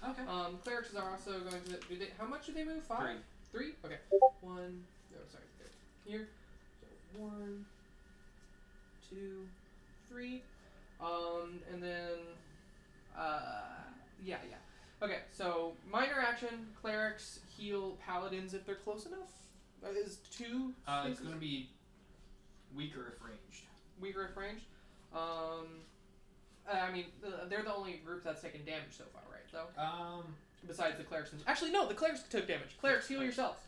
C: Okay.
B: Clerics are also going to do they, how much do they move? 5? 3? Okay. 1. No, sorry. Here. So 1, 2, 3. And then yeah. Okay, so minor action, clerics heal paladins if they're close enough. Is 2
C: It's
B: spaces
C: going to be weaker if ranged.
B: weaker if ranged? I mean, they're the only group that's taken damage so far, right? Though. Besides the clerics. Actually, no, the clerics took damage. Clerics, heal yourselves.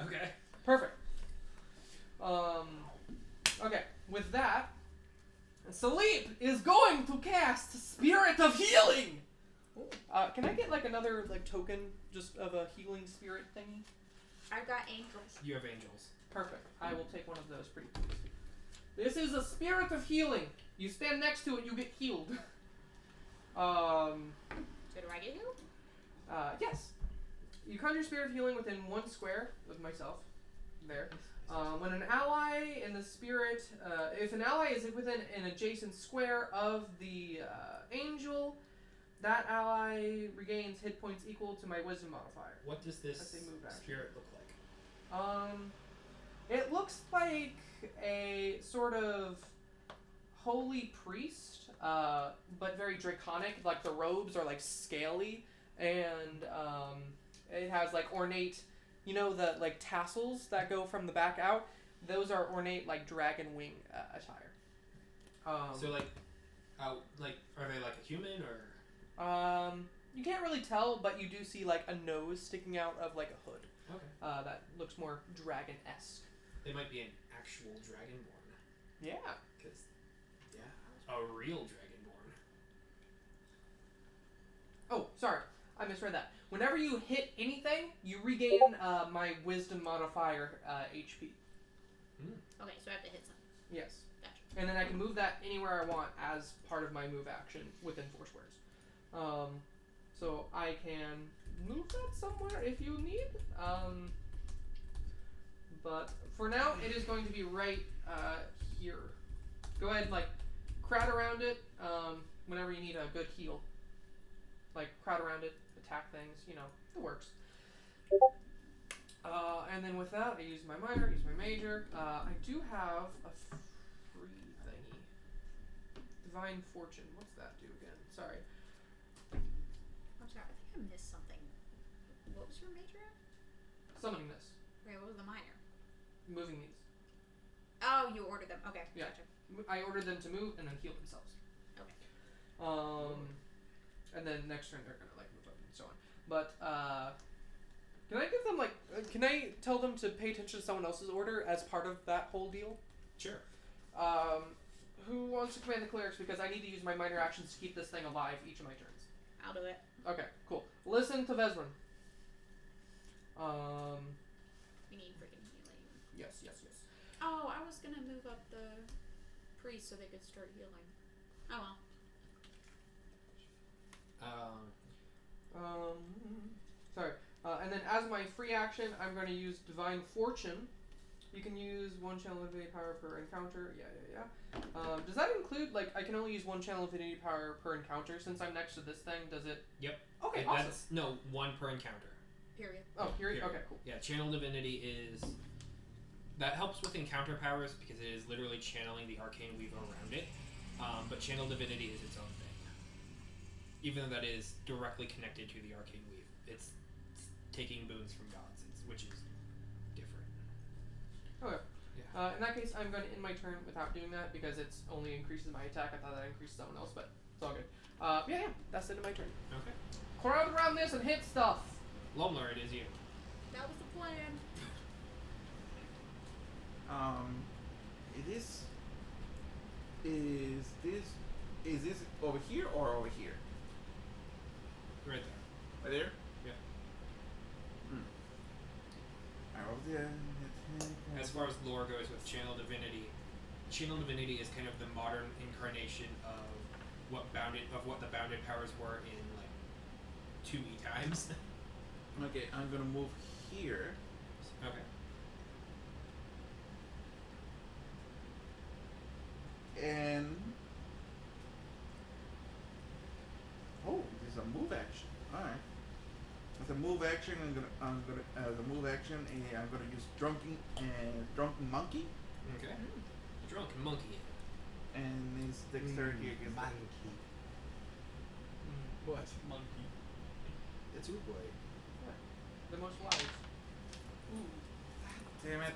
C: Okay.
B: Perfect. Okay, with that, Salib is going to cast Spirit of Healing! Can I get like another like token just of a healing spirit thingy?
A: I've got angels.
C: You have angels.
B: Perfect. I will take one of those pretty please. This is a Spirit of Healing. You stand next to it, you get healed.
A: So do I get healed?
B: Yes. You conjure Spirit of Healing within 1 square of myself. There. When an ally in the spirit, if an ally is within an adjacent square of the angel, that ally regains hit points equal to my wisdom modifier.
C: What does this
B: As they move action.
C: spirit look like?
B: It looks like a sort of holy priest, but very draconic. Like the robes are like scaly, and it has like ornate, you know, the like tassels that go from the back out. Those are ornate like dragon wing attire.
C: So like are they like a human or?
B: You can't really tell, but you do see like a nose sticking out of like a hood.
C: Okay.
B: That looks more dragon-esque.
C: They might be an actual dragonborn.
B: Yeah.
C: Because, yeah, a real dragonborn.
B: Oh, sorry. I misread that. Whenever you hit anything, you regain my wisdom modifier HP.
A: Okay, so I have to hit something.
B: Yes.
A: Gotcha.
B: And then I can move that anywhere I want as part of my move action within 4 squares. So I can move that somewhere if you need. But for now, it is going to be right here. Go ahead and like crowd around it whenever you need a good heal. like crowd around it, attack things, you know, it works. And then with that, I use my minor, use my major. I do have a free thingy. Divine Fortune. What's that do again? Sorry.
A: I'm sorry, I think I missed something. What was your major in?
B: Summoning this.
A: Okay, what was the minor?
B: Moving these.
A: Oh, you ordered them. Okay,
B: Yeah.
A: gotcha.
B: I ordered them to move and then heal themselves.
A: Okay.
B: And then next turn they're gonna like move up and so on. But can I give them like? Can I tell them to pay attention to someone else's order as part of that whole deal?
C: Sure.
B: Who wants to command the clerics? Because I need to use my minor actions to keep this thing alive each of my turns.
A: I'll do it.
B: Okay, cool. Listen to Vezran.
A: We need freaking healing.
B: Yes.
A: Oh, I was gonna move up the priest so they could start healing. Oh well.
B: Sorry. And then as my free action, I'm going to use Divine Fortune. You can use one channel of divinity power per encounter. Yeah. Does that include, like, I can only use one channel of divinity power per encounter since I'm next to this thing? Does it?
C: Yep.
B: Okay, awesome.
C: That's, no, one per encounter.
A: Period.
B: Oh, period?
C: Period.
B: Okay, cool.
C: Yeah, Channel Divinity is... That helps with encounter powers because it is literally channeling the Arcane Weave around it. But Channel Divinity is its own thing. Even though that is directly connected to the Arcane Weave. It's taking boons from gods, which is different.
B: Okay.
C: Yeah.
B: In that case, I'm going to end my turn without doing that because it's only increases my attack. I thought that increased someone else, but it's all good. Yeah, that's the end of my turn.
C: Okay.
B: Crowd around this and hit stuff.
C: Lomler, it is you.
A: That was the plan.
G: Is this over here or over here?
C: Right there.
G: Right there?
C: Yeah. As far as lore goes with Channel Divinity is kind of the modern incarnation of what the bounded powers were in like 2E times.
G: Okay, I'm gonna move here.
C: Okay.
G: And there's a move action. All right. As a move action, I'm gonna use drunken monkey,
C: Okay. Drunken monkey.
G: and his dexterity against that.
F: Monkey.
I: What? Monkey.
F: It's Uruguay.
B: The most wise.
G: Damn it!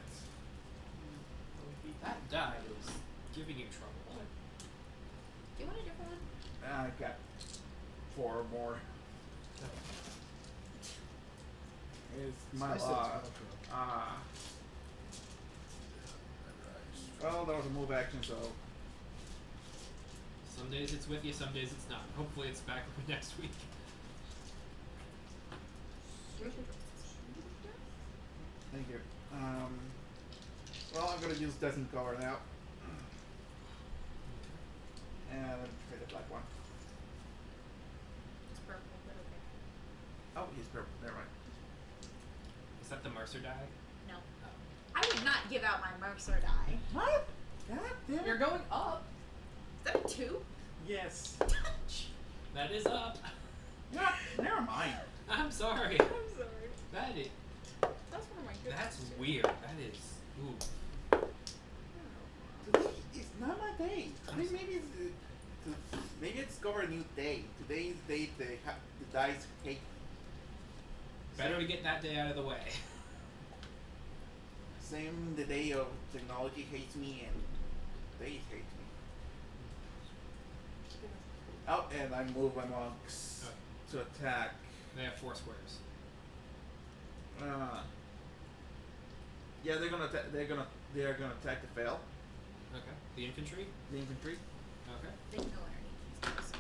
C: That die is giving you trouble.
A: Do you want a different one?
G: I got 4 more. It's my
F: Nice that it's Velcro.
G: Well, that was a move action, so
C: Some days it's with you, some days it's not. Hopefully it's back next week.
G: thank you. Well, I'm gonna use doesn't cover now. And let me try the black one.
A: It's purple, but okay.
G: Oh, he's purple. Never mind.
C: Is that the Mercer die?
A: No.
C: Oh.
A: I would not give out my Mercer die.
G: What? God damn it.
B: You're going up.
A: Is that a 2?
D: Yes.
C: That is up.
G: Yeah, never mind.
C: I'm sorry.
A: I'm sorry.
C: That is.
A: That's one of my good
C: That's
A: ones, too.
C: weird. That is. Ooh.
G: Today is not my day. Today maybe it's discover a new day. Today's date the dice hate.
C: Better to get that day out of the way.
G: Same the day of technology hates me and they hate me. Oh, and I move my monks to attack.
C: They have 4 squares.
G: Yeah, they're gonna attack the fail.
C: Okay. The infantry?
G: The infantry.
C: Okay.
A: They can go underneath these guys.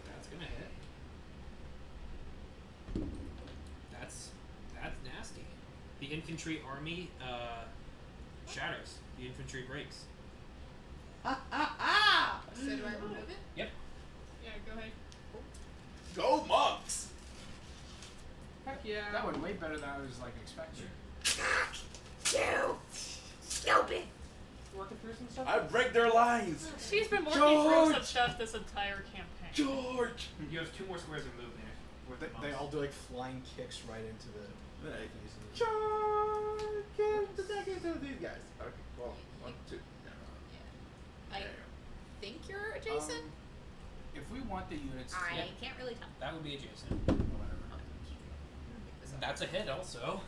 C: That's gonna hit. That's nasty. The infantry army shatters. The infantry breaks.
A: So do I remove it?
C: Yep.
E: Yeah, go ahead.
G: Go monks!
B: Heck yeah.
I: That went way better than I was like expecting.
A: You stupid!
B: Working through through some stuff.
G: I break their lines.
E: She's been working through some
G: George!
E: stuff this entire campaign.
G: George.
C: You have 2 more squares of movement with the
I: They
C: monks.
I: all do like flying kicks right into the
G: Right.
I: faces.
G: George. Get the back into these guys. Okay. Well, 1, 2.
A: I think you're adjacent.
H: If we want the units,
A: I can't really tell.
H: that would be adjacent.
G: Whatever.
H: That's a hit also.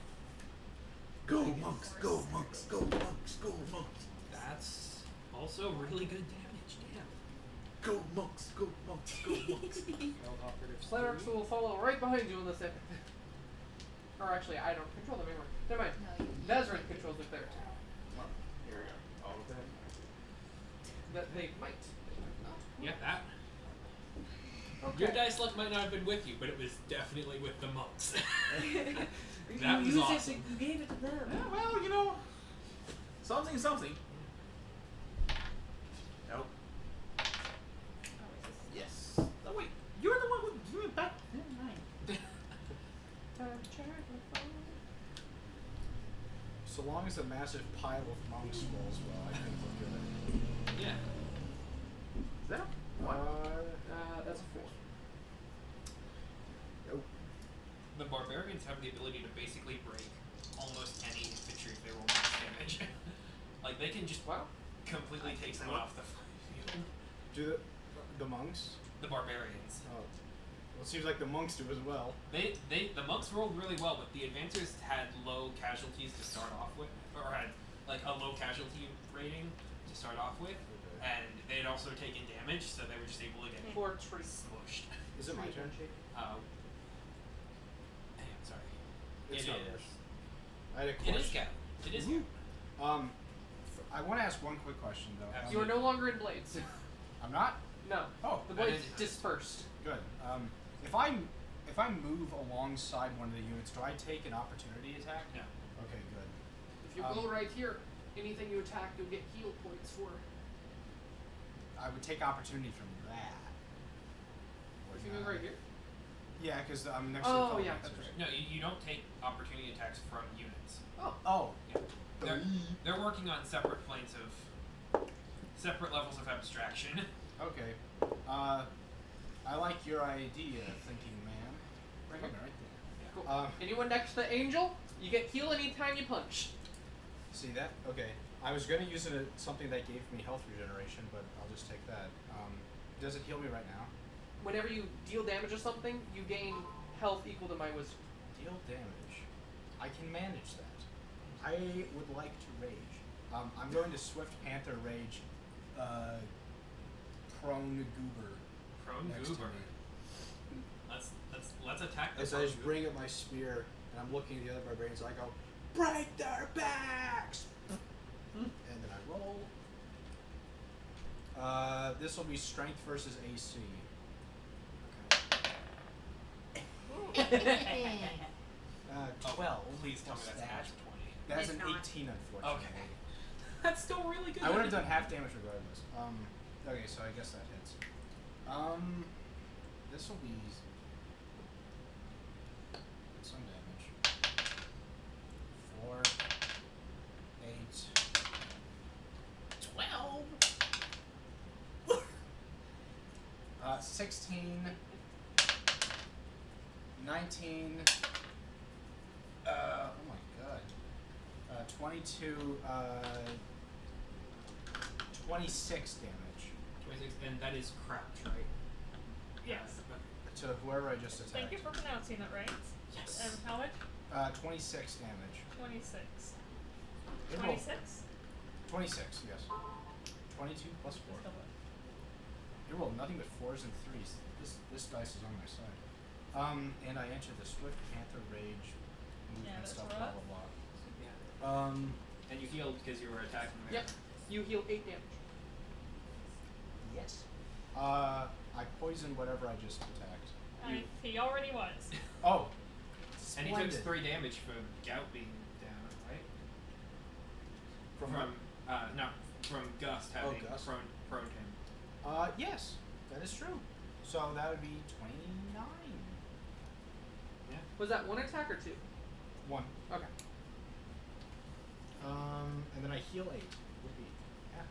G: Go monks. Go monks. Go monks. Go monks.
H: That's also really good damage. Damn.
G: Go monks. Go monks. Go monks.
H: Failed operatives.
B: Clerics will follow right behind you in the second. Or actually, I don't control them anymore. Never mind.
A: No, you
B: Vezrin controls the clerics.
G: Well, here we go. All of them.
B: That they might.
H: Yeah, that.
B: Okay.
H: Your dice luck might not have been with you, but it was definitely with the monks.
B: You
H: That was
B: used it,
H: awesome.
B: you gave it to them.
G: Yeah, well, you know, something. Nope. Yes. Oh wait, you're the one who drew it back. Never mind.
I: So long as a massive pile of monks rolls well, I think we're good.
H: Yeah.
G: Is that one?
B: That's a 4.
G: Nope.
H: The barbarians have the ability to basically break almost any infantry if they roll max damage. Like they can just completely take someone off the field.
I: Do the monks?
H: The barbarians.
I: Oh, well, it seems like the monks do as well.
H: The monks rolled really well, but the advancers had low casualties to start off with, or had like a low casualty rating to start off with, and they had also taken damage, so they were just able to get
B: Fortress.
H: smushed.
I: Is it my turn?
H: Hey, I'm sorry.
I: It's
H: It
I: not
H: is.
I: yours. I had a
H: It
I: question.
H: is Cat. It is you.
I: I want to ask one quick question though.
H: Absolutely.
B: You are no longer in blades.
I: I'm not.
B: No.
I: Oh,
B: The
H: I
B: blades
H: didn't-
B: dispersed.
I: good. If I move alongside one of the units, do I take an opportunity attack?
H: No.
I: Okay, good.
B: If you go right here, anything you attack, you'll get heal points for.
I: I would take opportunity from that.
B: If you move right here.
I: Yeah, because I'm next to the
B: Oh,
I: fellow
B: yeah,
I: dancers.
B: that's right.
H: No, you don't take opportunity attacks from units.
I: Oh.
H: Yeah. They're working on separate planes of separate levels of abstraction.
I: Okay. I like your idea, thinking man.
B: Right
I: Right
B: here.
I: there.
B: Cool. Anyone next to the angel, you get heal anytime you punch.
I: See that? Okay. I was gonna use it as something that gave me health regeneration, but I'll just take that. Does it heal me right now?
B: Whenever you deal damage or something, you gain health equal to my wisdom.
I: Deal damage. I can manage that. I would like to rage. I'm going to Swift Panther Rage, prone goober.
H: Prone
I: next
H: goober.
I: To me.
H: Let's attack the
I: As I
H: prone
I: just
H: goober.
I: bring up my spear and I'm looking at the other barbarians, I go, break their backs! And then I roll. This will be strength versus AC.
H: Oh,
I: 12.
H: Please tell me that's
I: That.
H: half 20.
I: That's
A: It's
I: an
A: not.
I: 18, unfortunately.
H: Okay. That's still really good.
I: I would have done half damage regardless. Okay, so I guess that hits. This will be some damage. 4, 8, 12, 16, 19. Oh my god. 22. 26 damage
H: 26, and that is crouch, right?
E: Yes.
I: to whoever I just attacked.
E: Thank you for pronouncing that right.
H: Yes.
E: And how much?
I: 26 damage.
E: 26.
I: It rolled-
E: 26?
I: 26, yes. 22 plus 4. It rolled nothing but 4s and 3s. This dice is on my side. And I entered the Swift Panther Rage movement
E: that's
I: stuff,
E: rough.
I: blah blah
H: Yeah.
I: blah.
H: And you healed because you were attacking there.
B: Yep. You heal 8 damage.
I: Yes. I poisoned whatever I just attacked.
E: He already was.
I: Oh.
H: And he took
I: Splendid.
H: 3 damage for gout being down, right?
I: From
H: Gust having
I: Gust.
H: proned him.
I: Yes, that is true. So that would be 29.
B: Was that 1 attack or 2?
I: 1.
B: Okay.
I: And then I heal 8. Would be. Yeah.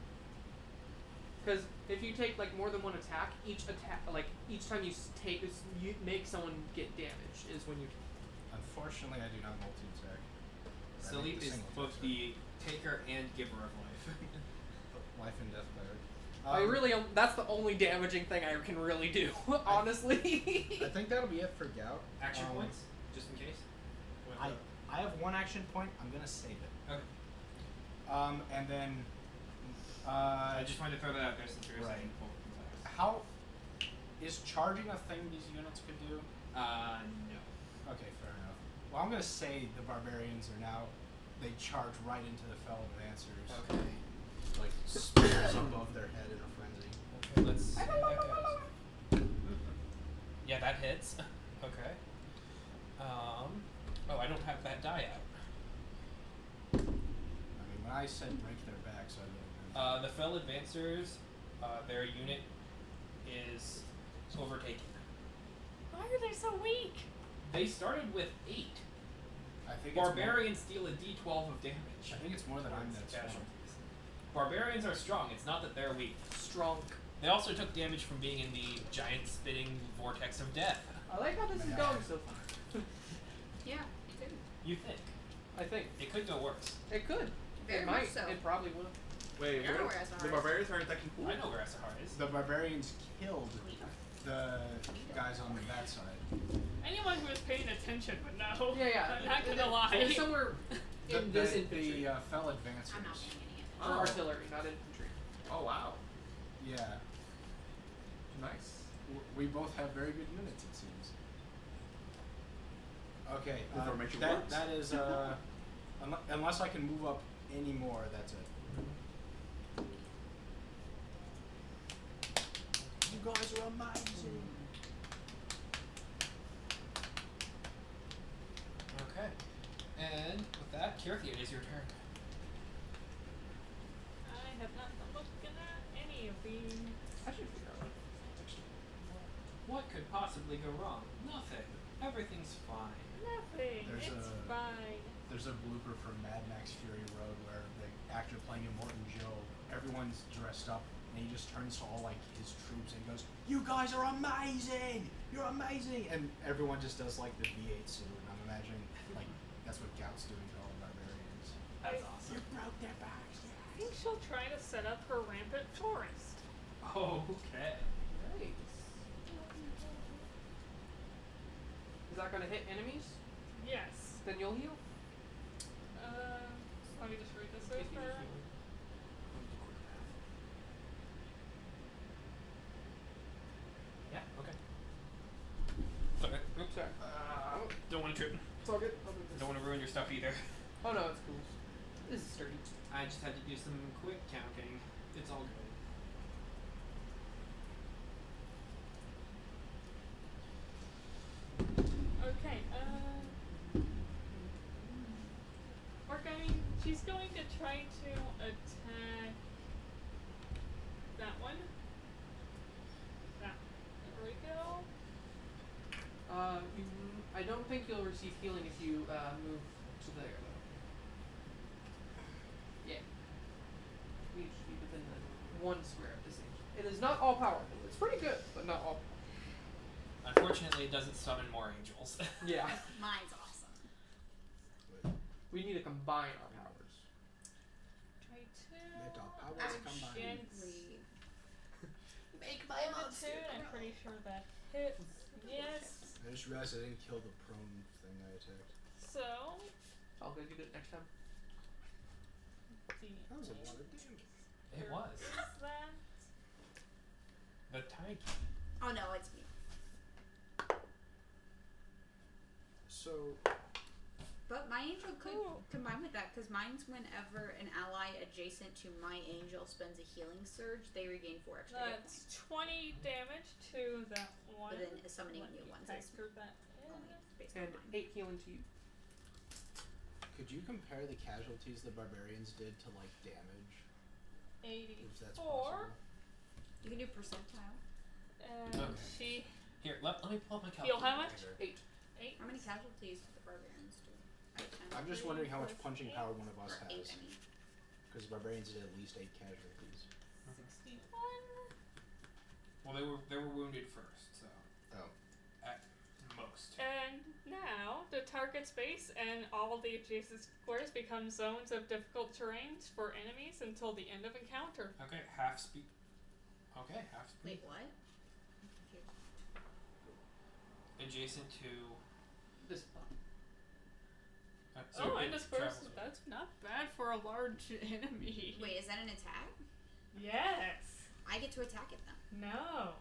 B: Because if you take like more than one attack, each time you you make someone get damage is when you.
I: Unfortunately, I do not multi-attack. I make
H: Salip
I: the
H: is
I: single
H: both
I: attack.
H: the taker and giver of life.
I: Life and death cleric.
B: I really that's the only damaging thing I can really do, honestly.
I: I think that'll be it for Gout.
H: Action points, just in case.
I: I have one action point. I'm gonna save it.
H: Okay.
I: And then.
H: I just wanted to throw that out there since you were
I: Right.
H: saying full attacks.
I: How is charging a thing these units could do?
H: No.
I: Okay, fair enough. Well, I'm gonna say the barbarians are now. They charge right into the fell advancers.
H: Okay.
I: Like spears above their head in a frenzy.
H: Okay, let's see how that goes. Yeah, that hits. Okay. Oh, I don't have that die out.
I: I mean, when I said break their backs, I really meant.
H: The fell advancers, their unit is overtaken.
E: Why are they so weak?
H: They started with 8.
I: I think
H: Barbarians deal a d12 of damage.
I: I think it's more than I'm
H: Towards
I: that strong.
H: casualties. Barbarians are strong. It's not that they're weak.
B: Strong.
H: They also took damage from being in the giant spitting vortex of death.
B: I like how this is
I: Yeah.
B: going so far.
A: Yeah, me too.
H: You think
B: I think
H: it could go worse?
B: it could.
A: Very
B: it
A: much
B: might.
A: so.
B: It probably will.
G: Wait,
A: You're
G: what?
A: aware as
G: The
A: ours.
G: barbarians are attacking who?
H: I know where Asahar is.
I: The barbarians killed the guys on that side.
E: Anyone who is paying attention would know.
B: Yeah.
E: I'm not gonna lie.
B: It's somewhere in this infantry.
I: The fell advancers.
A: I'm not paying any attention.
B: Or
G: Oh.
B: artillery, not infantry.
G: Oh wow,
I: Yeah.
G: nice.
I: We both have very good units, it seems. Okay,
G: The formation
I: that,
G: works.
I: that is, unless I can move up any more, that's it. You guys are amazing.
H: Okay. And with that, Kirthi, it is your turn.
E: I have not been looking at any of these.
B: I should figure out.
H: What could possibly go wrong? Nothing. Everything's fine.
E: Nothing.
I: There's
E: it's
I: a-
E: fine.
I: There's a blooper from Mad Max Fury Road where the actor playing Immortan Joe, everyone's dressed up, and he just turns to all like his troops and goes, "You guys are amazing! You're amazing!" And everyone just does like the V8 salute. And I'm imagining like that's what Gout's doing to all the barbarians.
H: That's
E: I
H: awesome.
I: You broke their backs.
E: I think she'll try to set up her rampant forest.
H: Okay.
B: Nice. Is that gonna hit enemies?
E: Yes.
B: Then you'll heal.
E: Let me just read this
H: If you
E: over.
H: need healing. Yeah, okay. Sorry. Oops, sorry. Don't want to trip.
B: It's all good. I'll do this.
H: Don't want to ruin your stuff either.
B: Oh no, it's cool. This is sturdy.
H: I just had to do some quick counting. It's all good.
E: Okay, she's going to try to attack that one. That, there we go.
B: I don't think you'll receive healing if you move to there though. Yeah. You should be within the one square of this age. It is not all powerful. It's pretty good, but not all.
H: Unfortunately, it doesn't summon more angels.
B: Yeah.
A: Mine's awesome.
B: We need to combine our powers.
E: Try to.
I: Let our powers combine.
E: Gently.
A: Make my
E: Fortitude, I'm pretty sure that hits. Yes.
I: I just realized I didn't kill the prone thing I attacked.
E: So.
B: I'll go do it next time.
I: That was a lot of damage.
H: It was.
E: That.
H: The tide.
A: Oh no, it's me.
I: So,
A: But my angel could
E: Ooh.
A: combine with that because mine's whenever an ally adjacent to my angel spends a healing surge, they regain 4 extra hit
E: That's
A: points.
E: 20 damage to that one.
A: But then summoning
E: Let
A: new
E: me
A: ones is
E: factor that in.
A: only based
B: And
A: on mine.
B: 8 healing to you.
I: could you compare the casualties the barbarians did to like damage, if that's
E: 84.
I: possible?
A: You can do percentile.
E: And
H: Okay.
E: she.
H: Here, let me pull up my
E: Heal
H: calculator.
E: how much?
B: 8.
E: 8.
A: How many casualties do the barbarians do?
I: I'm just wondering how much
E: Plus
I: punching
E: eight.
I: power one of us
A: Or 8,
I: has,
A: I mean.
I: because barbarians did at least 8 casualties.
E: 61.
H: Well, they were wounded first, so
I: Oh.
H: at most.
E: And now the target space and all the adjacent squares become zones of difficult terrains for enemies until the end of encounter.
H: Okay, half speed. Okay, half speed.
A: Wait, what?
H: Adjacent to.
B: This spot.
H: So
E: Oh,
H: it
E: and of course,
H: travels with-
E: that's not bad for a large enemy.
A: Wait, is that an attack?
E: Yes.
A: I get to attack it then.
E: No.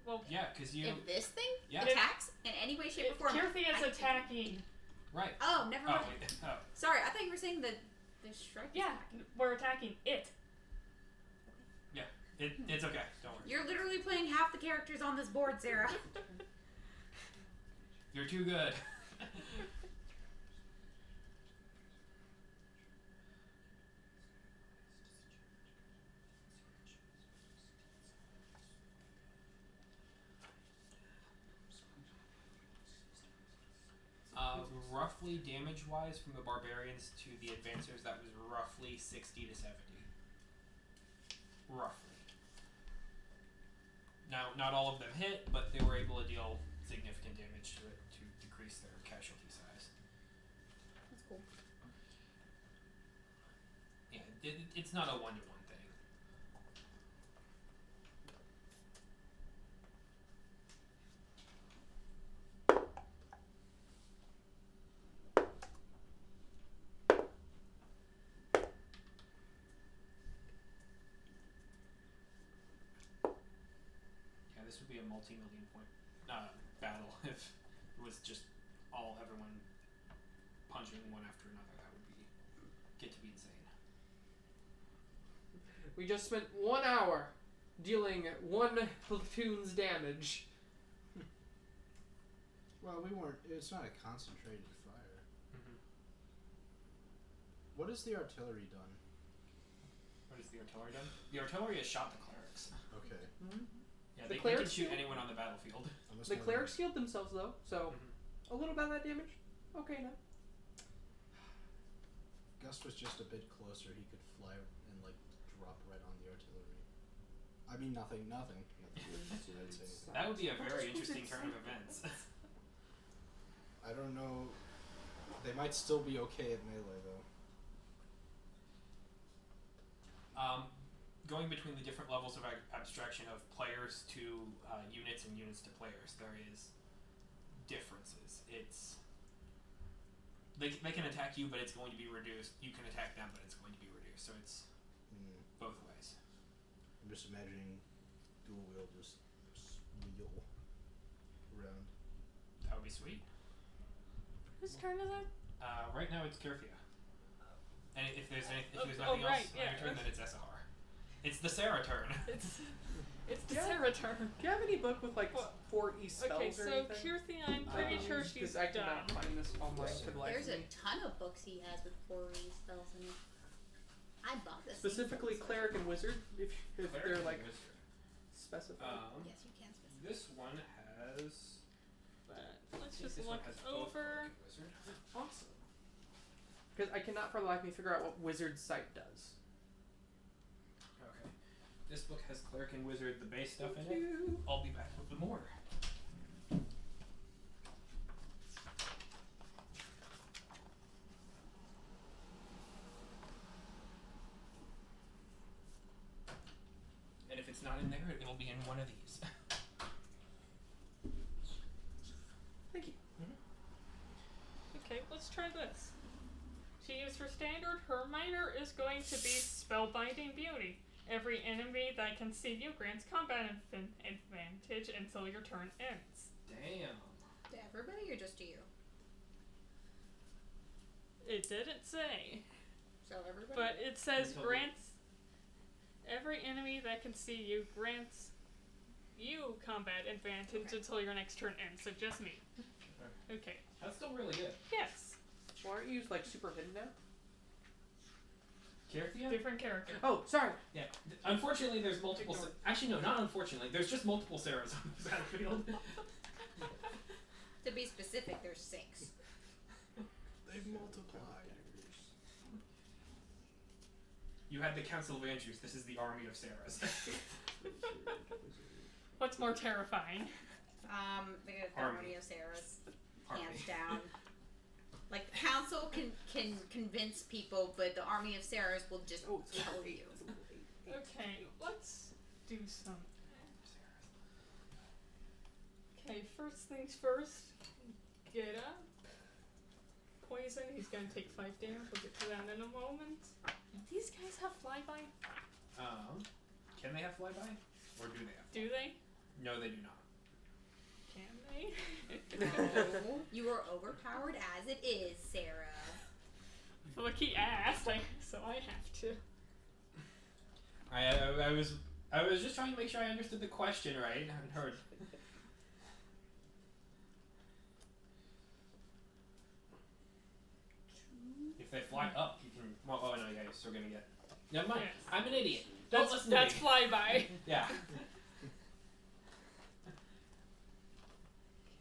E: Well,
H: Yeah, because you.
A: If this thing
H: Yeah.
A: attacks in any way, shape, or
E: if
A: form.
E: Kirthi is
A: I-
E: attacking.
H: Right.
A: Oh, never
H: Oh,
A: mind.
H: wait. Oh.
A: Sorry, I thought you were saying the strike.
E: Yeah, we're attacking it.
H: It's okay. Don't worry.
A: You're literally playing half the characters on this board, Sarah.
H: You're too good. Roughly damage-wise from the barbarians to the advancers, that was roughly 60 to 70. Roughly. Now, not all of them hit, but they were able to deal significant damage to it to decrease their casualty size.
A: That's cool.
H: Yeah, it's not a one-to-one thing. Yeah, this would be a multi-million point battle if it was just everyone punching one after another. That would get to be insane.
B: We just spent 1 hour dealing one platoon's damage.
I: Well, we weren't. It's not a concentrated fire.
H: Mm-hmm.
I: What has the artillery done?
H: What has the artillery done? The artillery has shot the clerics.
I: Okay.
H: Yeah,
B: The
H: they can
B: clerics
H: shoot
B: healed?
H: anyone on the battlefield.
I: Unless
B: The
I: one of
B: clerics healed themselves though, so
H: Mm-hmm.
B: a little bit of that damage. Okay, now.
I: Gus was just a bit closer. He could fly and like drop right on the artillery. I mean, nothing. I didn't say anything.
H: That would be a very interesting turn of events.
I: I don't know. They might still be okay at melee though.
H: Going between the different levels of abstraction of players to units and units to players, there is differences. It's they can attack you, but it's going to be reduced. You can attack them, but it's going to be reduced. So it's both ways.
I: I'm just imagining dual wield just wheel around.
H: That would be sweet.
E: Whose turn is it?
H: Right now it's Kirthia. And if there's nothing
E: right,
H: else
E: yeah.
H: on your turn, then it's Esahar. It's the Sarah turn.
E: It's the
B: Yeah.
E: Sarah turn.
B: Do you have any book with like 4 spells
E: Okay,
B: or
E: so
B: anything?
E: Kirthi, I'm pretty sure she's
B: Because I cannot
E: done.
B: find this online for the life
A: There's
B: of
A: a
B: me.
A: ton of books he has with 4 spells in it. I bought this.
B: Specifically cleric and wizard, if
H: Cleric
B: they're
H: and
B: like
H: Wizard.
B: specified.
A: Yes, you can specify.
H: This one has.
E: But let's
H: I think
E: just
H: this
E: look
H: one has both
E: over.
H: Cleric and Wizard.
B: Awesome. Because I cannot for the life of me figure out what wizard sight does.
H: Okay. This book has Cleric and Wizard, the base stuff in it. I'll be back with more. And if it's not in there, it'll be in one of these.
B: Thank you.
E: Okay, let's try this. To use for standard, her minor is going to be Spellbinding Beauty. Every enemy that can see you grants combat advantage until your turn ends.
H: Damn.
A: To everybody or just to you?
E: It didn't say,
A: So everybody?
E: but it says
H: Until the-
E: grants every enemy that can see you grants you combat advantage
A: Okay.
E: until your next turn ends. So just me. Okay.
H: That's still really good.
E: Yes.
B: Why aren't you like super hidden now?
H: Kirthia?
E: Different character.
B: Oh, sorry.
H: Yeah. Unfortunately, there's multiple.
B: Ignore.
H: Actually, no, not unfortunately. There's just multiple Sarahs on the battlefield.
A: To be specific, there's 6.
I: They've multiplied.
H: You had the Council of Andrews. This is the army of Sarahs.
E: What's more terrifying?
A: The
H: Army.
A: Army of Sarah's,
H: Army.
A: hands down. Like, the council can convince people, but the Army of Sarah's will just kill you.
E: Okay, let's do something. Okay, first things first. Get up. Poison. He's gonna take 5 damage. We'll get to that in a moment. These guys have flyby?
H: Can they have flyby? Or do they have?
E: Do they?
H: No, they do not.
E: Can they?
A: No, you are overpowered as it is, Sarah.
E: Look, he asked, so I have to.
H: I was just trying to make sure I understood the question right. I haven't heard. If they fly up, you can. Well, oh no, yeah, you're still gonna get. Never mind.
E: Yes.
H: I'm an idiot. Don't listen to
E: That's
H: me.
E: flyby.
H: Yeah.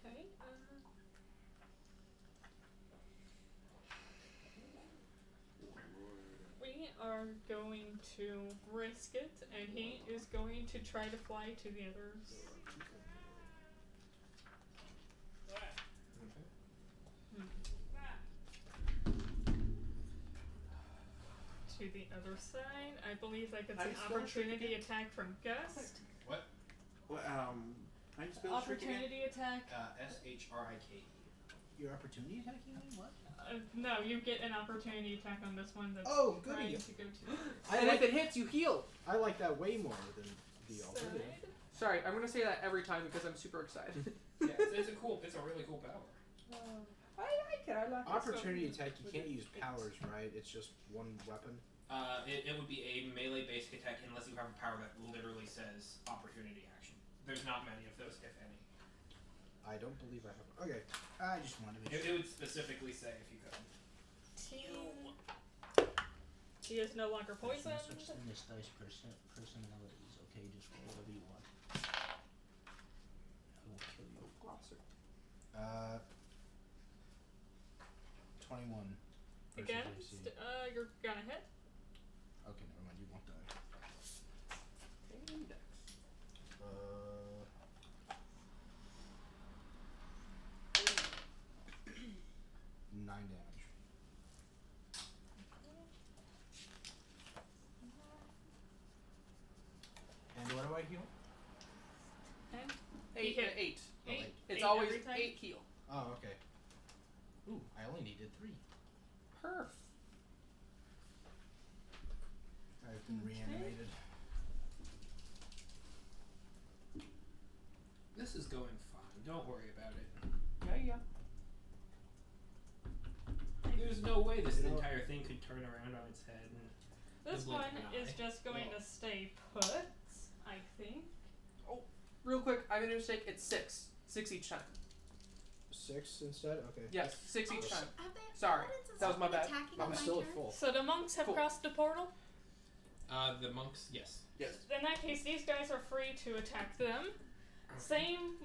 E: Okay. We are going to risk it, and he is going to try to fly to the others. To the other side. I believe that gets
G: How
E: an
G: do you spell
E: opportunity attack from Gust.
G: Well, how do you spell shrink again?
E: Opportunity attack.
H: SHRIKE.
I: Your opportunity attacking me? What?
E: No, you get an opportunity attack on this one that's
I: Oh,
E: trying
I: goody.
E: to go to
B: And if it hits, you heal.
I: I like that way more than
E: the
I: the alternative.
E: side.
B: Sorry, I'm gonna say that every time because I'm super excited.
H: Yeah, it's a really cool power.
B: I like it. I like it.
I: Opportunity attack, you can't use powers, right? It's just one weapon.
H: It would be a melee basic attack unless you have a power that literally says opportunity action. There's not many of those, if any.
I: I don't believe I have. Okay, I just wanted to.
H: It would specifically say if you could.
E: He is no longer poisoned.
I: Such thing as dice personalities. Okay, just roll whatever you want. I will kill you. 21. versus
E: Again,
I: AC.
E: you're gonna hit.
I: Okay, never mind. You won't die.
B: Index.
I: 9 damage. And what do I heal?
E: And
B: Eight.
E: hit.
B: Eight.
I: Oh,
E: Eight.
I: eight.
B: It's
E: Eight
B: always
E: every time?
B: 8 heal.
I: Oh, okay. Ooh, I only needed 3.
B: Perf.
I: I've been reanimated.
H: This is going fine. Don't worry about it.
B: Yeah.
H: There's no way this
I: You know-
H: entire thing could turn around on its head. And
E: This
H: the blink
E: one
H: of an
E: is
H: eye.
E: just going to stay put, I think.
B: Real quick, I made a mistake. It's 6. 6 each time.
I: 6 instead? Okay.
B: Yes, 6 each time.
A: Have they,
B: Sorry,
A: paladins
B: that was my bad.
A: attacking
I: I'm
A: on my
I: still at
A: turn?
I: full.
E: So the monks have
B: Cool.
E: crossed the portal.
H: The monks, yes.
G: Yes.
E: In that case, these guys are free to attack them. Same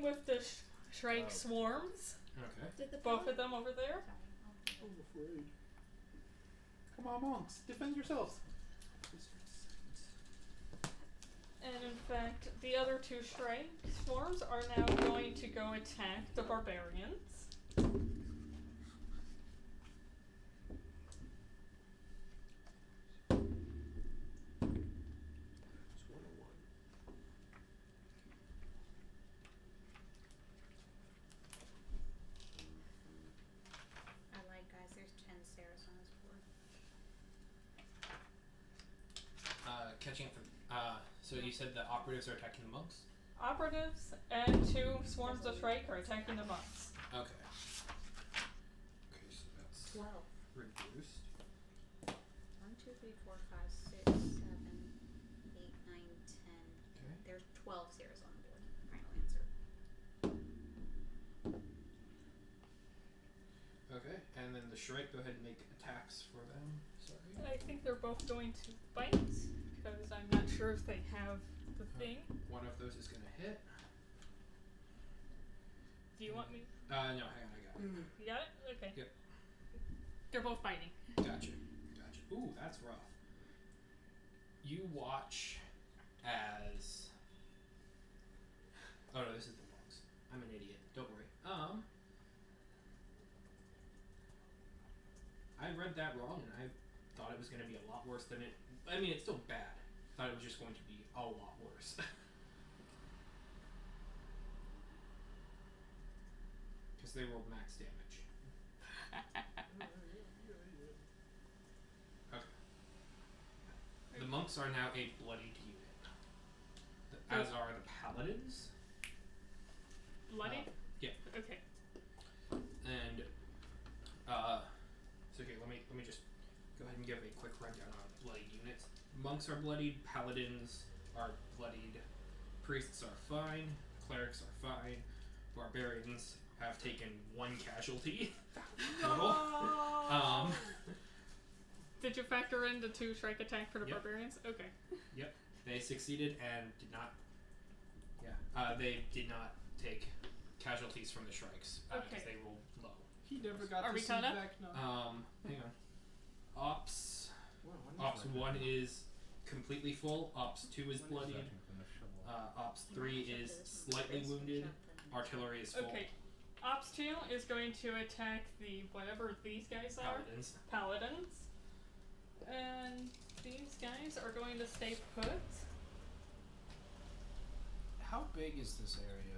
E: with the Shrike
I: Oh.
E: swarms.
H: Okay.
A: Did the
E: Both of them over there.
G: I'm afraid. Come on, monks, defend yourselves.
E: And in fact, the other 2 Shrike swarms are now going to go attack the barbarians.
A: I lied, guys. There's 10 Sarahs on this board.
H: Catching up. So you said the operatives are attacking the monks?
E: Operatives and 2 swarms of Shrike are attacking the monks.
H: Okay. Okay, so that's
A: 12.
H: reduced.
A: 1, 2, 3, 4, 5, 6, 7, 8, 9, 10.
H: Okay.
A: There's 12 Sarahs on the board. Final answer.
H: Okay, and then the Shrike, go ahead and make attacks for them. Sorry.
E: I think they're both going to bite, because I'm not sure if they have the thing.
H: One of those is going to hit.
E: Do you want me?
H: No, hang on, I got it.
E: You got it? Okay.
H: Yep.
E: They're both biting.
H: Gotcha. Gotcha.
C: Ooh, that's rough. You watch as. Oh no, this is the monks. I'm an idiot. Don't worry. I read that wrong, and I thought it was going to be a lot worse than it. I mean, it's still bad. I thought it was just going to be a lot worse. Because they rolled max damage. Okay. The monks are now a bloodied unit, as are the paladins.
E: Bloody?
C: Yeah.
E: Okay.
C: And so here, let me just go ahead and give a quick rundown on bloodied units. Monks are bloodied, paladins are bloodied, priests are fine, clerics are fine, barbarians have taken 1 casualty total.
E: Did you factor in the 2 strike attack for the
C: Yep.
E: barbarians? Okay.
C: Yep, they succeeded and did not. Yeah, they did not take casualties from the strikes because
E: Okay.
C: they rolled low.
B: He never got
E: Are
B: to
E: we
B: see
E: caught up?
B: Vecna.
C: Hang on. Ops 1 is completely full. Ops 2 is bloodied. Ops 3 is slightly wounded. Artillery is full.
E: Okay. Ops 2 is going to attack the whatever these guys are.
C: Paladins.
E: Paladins. And these guys are going to stay put.
I: How big is this area?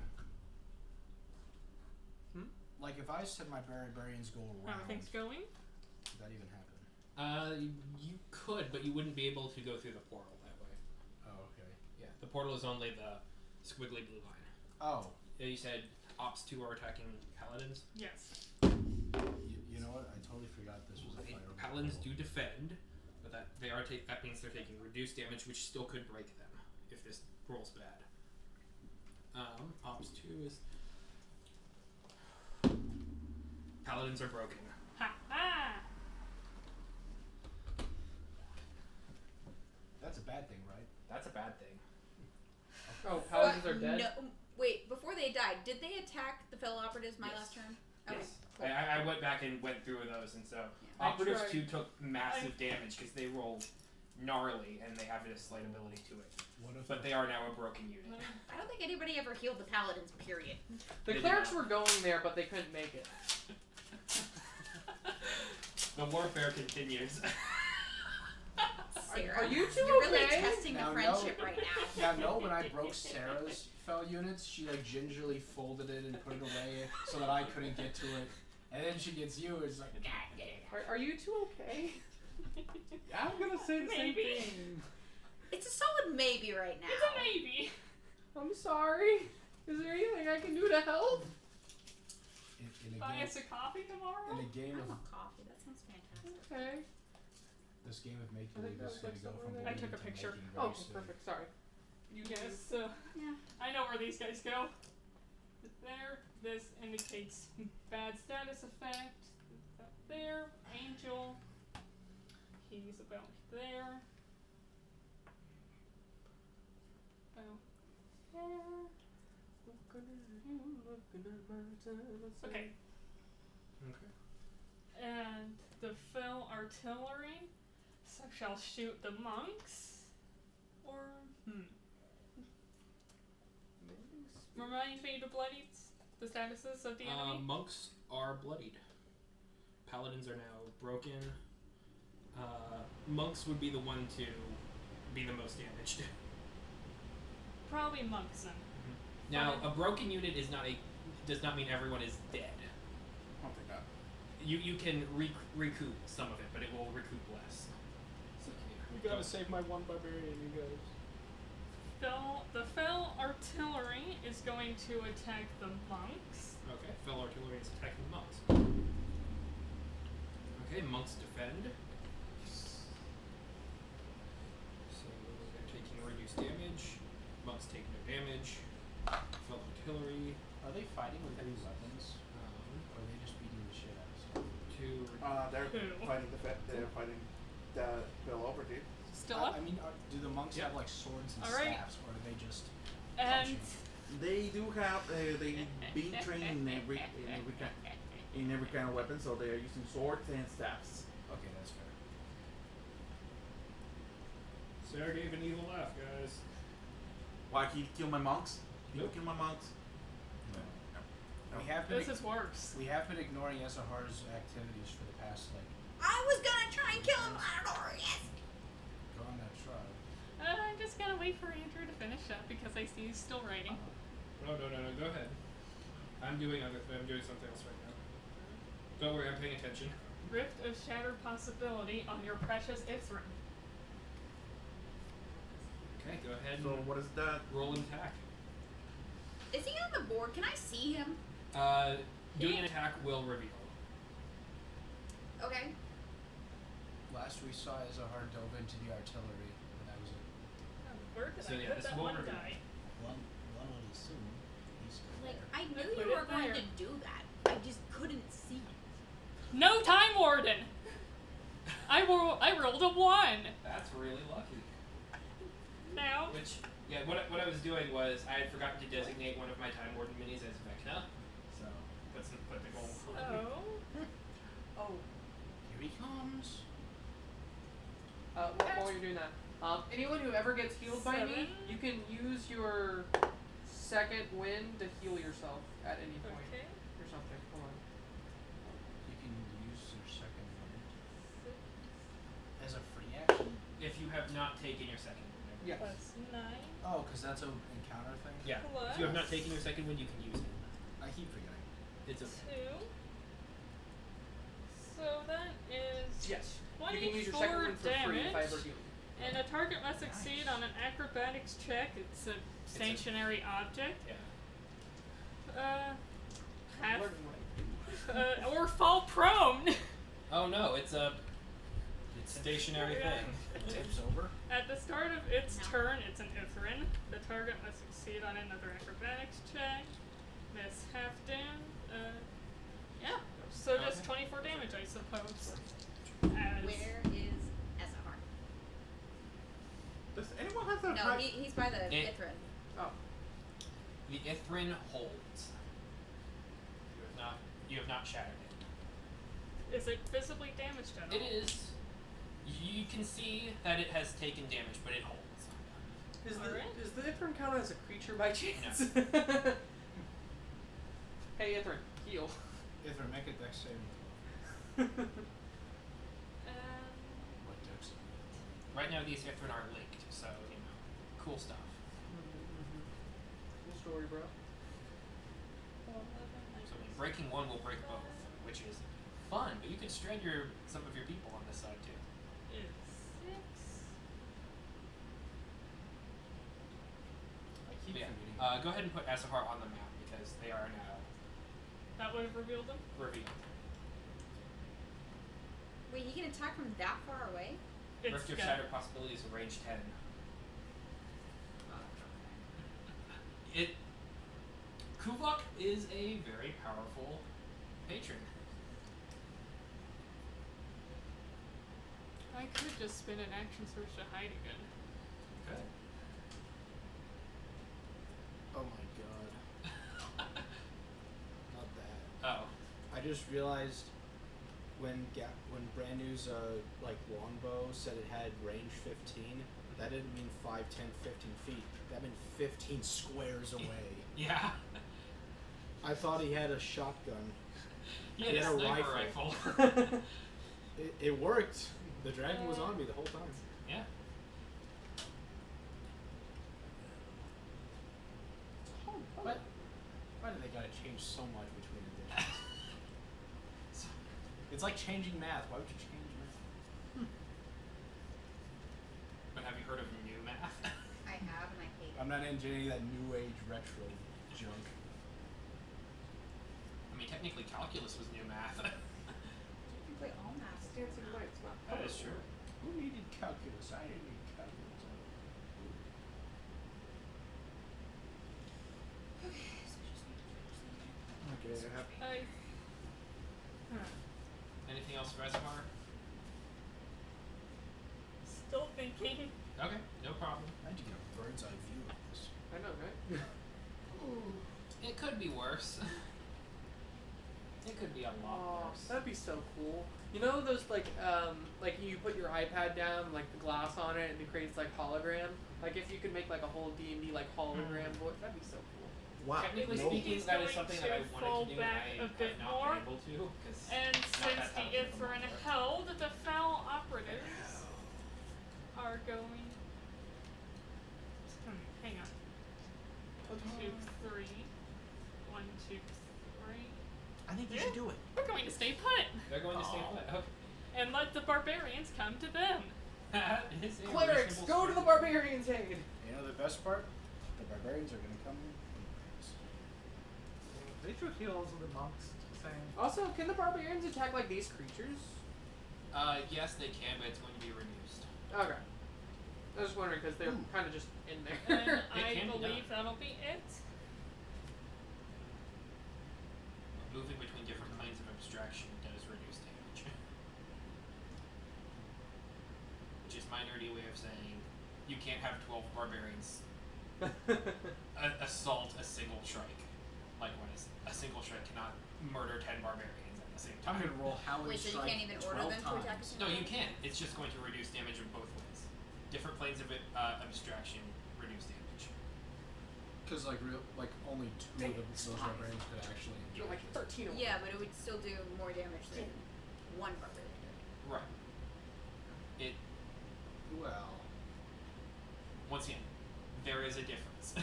I: Like, if I said my barbarians go around,
E: Everything's going.
I: would that even happen?
C: You could, but you wouldn't be able to go through the portal that way.
I: Oh, okay.
C: Yeah, the portal is only the squiggly blue line.
I: Oh.
C: Yeah, you said Ops 2 are attacking paladins?
E: Yes.
I: You know what? I totally forgot this was a fire.
C: Paladins do defend, but that means they're taking reduced damage, which still could break them if this rolls bad. Ops 2 is... Paladins are broken.
E: Ha ha!
I: That's a bad thing, right?
C: That's a bad thing.
B: Oh, paladins are dead?
A: No, wait, before they died, did they attack the fellow operatives my
C: Yes.
A: last turn? Okay,
C: Yes.
A: cool.
C: I went back and went through those, and so
B: I
C: operatives
B: tried.
C: 2 took massive damage because they roll gnarly and they have a slight ability to it.
I: What if
C: But they are now a broken unit.
A: I don't think anybody ever healed the paladins, period.
B: The
C: They did
B: clerics
C: not.
B: were going there, but they couldn't make it.
C: The warfare continues.
A: Sarah,
B: are you two
A: you're really
B: okay?
A: testing the
I: Now,
A: friendship
I: no.
A: right now.
I: Now, no, when I broke Sarah's fell units, she like gingerly folded it and put it away so that I couldn't get to it. And then she gets you, it's like,
B: Are you two okay?
D: I'm gonna say the same
E: Maybe.
D: thing.
A: It's a solid maybe right now.
E: It's a maybe.
B: I'm sorry. Is there anything I can do to help?
I: in a
E: Buy
I: game,
E: us a coffee tomorrow?
I: in a game
A: I
I: of
A: want coffee. That sounds fantastic.
B: Okay.
I: this game of make
B: I think
I: believe
B: that
I: is
B: was
I: going to
B: like
I: go from
B: somewhere there.
E: I took a
I: believing to
E: picture.
I: making very
B: Oh,
I: soon.
B: perfect. Sorry. You
E: Yes.
A: Yeah.
E: I know where these guys go. There. This indicates bad status effect. Up there. Angel. He's about there. Oh. Okay.
C: Okay.
E: And the fell artillery shall shoot the monks. Or remind me the bloodies, the statuses of the enemy.
C: Monks are bloodied. Paladins are now broken. Monks would be the one to be the most damaged.
E: Probably monks then.
C: Now,
E: Fine.
C: a broken unit does not mean everyone is dead.
G: I don't think that.
C: You can recoup some of it, but it will recoup less. So,
B: You gotta save my one barbarian, you guys.
E: The fell artillery is going to attack the monks.
C: Okay, fell artillery is attacking monks. Okay, monks defend. So they're taking reduced damage. Monks take no damage. Fell artillery.
I: Are they fighting with heavy weapons? Or are they just beating the shit out of stuff?
G: They're
E: Who?
G: they're fighting the fellow operative.
E: Still
I: I
E: up.
I: mean, do the monks
C: Yeah.
I: have like swords and
E: Alright.
I: staffs, or are they just
E: And
I: punching?
G: They do have they be trained in every kind of weapon, so they are using swords and staffs.
I: Okay, that's fair.
C: Sarah gave an evil laugh, guys.
G: Why he kill my monks? He
C: Nope.
G: kill my monks?
I: We have been
E: This is worse.
I: we have been ignoring Ezahar's activities for the past
A: I was gonna try and kill him. I don't know where he is.
I: go on that trial.
E: I'm just gonna wait for Andrew to finish up because I see he's still writing.
C: No. Go ahead. I'm doing something else right now. Don't worry, I'm paying attention.
E: Rift of Shattered Possibility on your precious Ithrin.
C: Okay, go ahead and
G: So what is that?
C: roll an attack.
A: Is he on the board? Can I see him?
C: Doing an attack will reveal.
A: Okay.
I: Last we saw Ezahar dove into the artillery, and that was it.
E: Where did
C: So
E: I
C: yeah,
E: put
C: this
E: that
C: will
E: one
C: reveal.
E: die?
J: One would assume he's still
A: Like
J: there.
A: I
E: put
A: knew
E: it
A: you were going
E: there.
A: to do that. I just couldn't see it.
E: No Time Warden! I rolled a 1!
C: That's really lucky.
E: Now,
C: Which, yeah, what I was doing was I had forgotten to designate one of my Time Warden minis as Vecna, so put the gold on.
B: Oh.
I: Here he comes.
B: While you're doing that, anyone who ever gets healed by me,
E: 7.
B: you can use your second wind to heal yourself at any point
E: okay.
B: or something. Hold on.
I: You can use your second one as a free action.
C: If you have not taken your second wind.
B: Yes.
E: Plus 9.
I: Oh, because that's an encounter thing.
C: Yeah.
E: Plus
C: If you have not taken your second wind, you can use it.
I: I keep forgetting.
C: It's a
E: 2. So that is
B: Yes. You can use your second
E: 24
B: wind for free if I
E: damage.
B: ever heal you.
E: And a target must succeed on an acrobatics check. It's a stationary object.
C: yeah.
E: Half,
B: Learning what I do.
E: or fall prone.
C: Oh no, it's a stationary
E: Yeah.
C: thing.
I: It tips over.
E: At the start of its
A: No.
E: turn, it's an Ithrin. The target must succeed on another acrobatics check. Miss half yeah. So just
C: Okay.
E: 24 damage, I suppose. As
A: Where is Ezahar?
D: Does anyone have that?
A: No, he's by the
C: It-
A: Ithrin.
B: Oh.
C: The Ithrin holds. You have not shattered it.
E: is it visibly damaged at all?
C: It is. You can see that it has taken damage, but it holds.
B: Is
E: Alright.
B: the Ithrin count as a creature by chance? Hey Ithrin, heal.
I: If I make a dex saving throw. What dex?
C: Right now, these Ithrin are linked, so cool stuff.
B: Cool story, bro.
C: So breaking one will break both, which is fun. But you can strand some of your people on this side too.
E: Is 6.
I: I keep
C: Yeah.
I: forgetting.
C: Go ahead and put Asahar on the map because they are now
E: That would have revealed them?
C: revealed.
A: Wait, he can attack from that far away?
E: It's
C: Rift of
E: got-
C: Shattered Possibilities of range 10. Kuvok is a very powerful patron.
E: I could just spin an action search to hide again.
C: Good.
I: Oh my god. Not that.
C: Oh.
I: I just realized when Brand New's longbow said it had range 15, that didn't mean 5, 10, 15 feet. That meant 15 squares away.
C: Yeah.
I: I thought he had a shotgun.
C: He had
I: He
C: a
I: had a
C: sniper
I: rifle.
C: rifle.
I: It worked. The dragon was on me the whole time.
C: Yeah.
I: What? Why do they gotta change so much between editions? It's like changing math. Why would you change math?
C: But have you heard of new math?
A: I have, and I hate it.
I: I'm not into any of that new age retro junk.
C: I mean, technically, calculus was new math.
A: You can play all math.
C: That is true.
I: Who needed calculus? I didn't need calculus. Okay, I have
C: Anything else for Esmar?
E: Still thinking.
C: Okay, no problem.
I: I had to get a bird's eye view of this.
B: I know, right?
C: It could be worse. It could be a lot
B: Oh,
C: worse.
B: that'd be so cool. You know those like you put your iPad down, like the glass on it, and it creates like hologram. Like if you could make like a whole D&D like hologram board, that'd be so cool.
D: Wow.
H: Technically
E: Nope.
H: speaking,
E: He's
H: that is
E: going
H: something
E: to
H: that I
E: fall
H: wanted to do.
E: back
H: I
E: a
H: have
E: bit
H: not
E: more.
H: been able to because
E: And
H: not
E: since
H: that
E: the
H: talented of a
E: Ithran
H: monster.
E: held, the foul operatives are going. Hang on. 2, 3. 1, 2, 3.
J: I think you should do it.
E: We're going to stay put
H: They're going to stay put. Okay.
E: and let the barbarians come to them.
H: That is a
B: Clerics,
H: reasonable
B: go to the
H: strategy.
B: barbarians' aid.
I: You know the best part? The barbarians are gonna come anyways.
D: They should heal the monks. Saying.
B: Also, can the barbarians attack like these creatures?
H: Yes, they can, but it's going to be reduced.
B: Okay. I was just wondering because they're kind of just in there.
E: And
H: It
E: I
H: can be
E: believe
H: done.
E: that'll be it.
H: Moving between different planes of abstraction does reduce damage. Which is my nerdy way of saying you can't have 12 barbarians assault a single strike. Likewise, a single strike cannot murder 10 barbarians at the same
I: I'm
H: time.
I: gonna roll Howling
A: Wait, so you
I: Strike
A: can't even order
I: 12
A: them to attack a
I: times.
A: single
H: No, you
A: one?
H: can. It's just going to reduce damage in both ways. Different planes of abstraction reduce damage.
I: Because like only two of those barbarians could actually.
B: You're like 13 of
A: Yeah, but it would still do more damage than one barbarian.
H: Right. It
I: Well.
H: once again, there is a difference,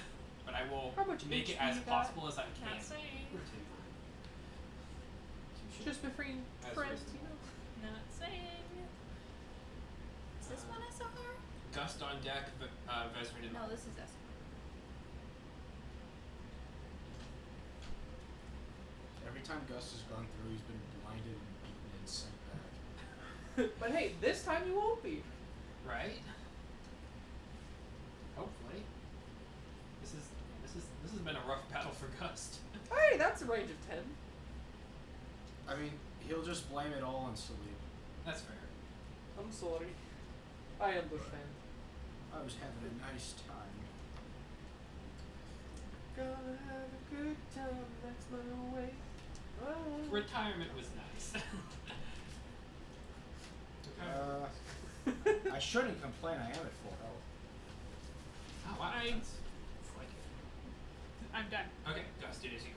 H: but I will
B: How much
H: make it
B: HP
H: as
B: you got?
H: possible as I can.
E: Not saying.
B: Just between
H: As
B: friends,
H: reasonable.
B: you know.
E: Not saying.
A: Is this one SLR?
H: Gust on deck, Vezrin and
A: No, this is SLR.
I: Every time Gus has gone through, he's been blinded and beaten and sent back.
B: But hey, this time you won't be.
H: right. Hopefully, this has been a rough battle for Gust.
B: Hey, that's a range of 10.
I: I mean, he'll just blame it all on Salib.
H: That's fair.
B: I'm sorry. I understand.
I: I was having a nice time.
B: Gonna have a good time, that's my way. Oh.
H: Retirement was nice.
I: I shouldn't complain. I am at full health.
H: Oh wow.
E: I-
H: That's like it.
E: I'm done.
H: Okay, Gust, it is you.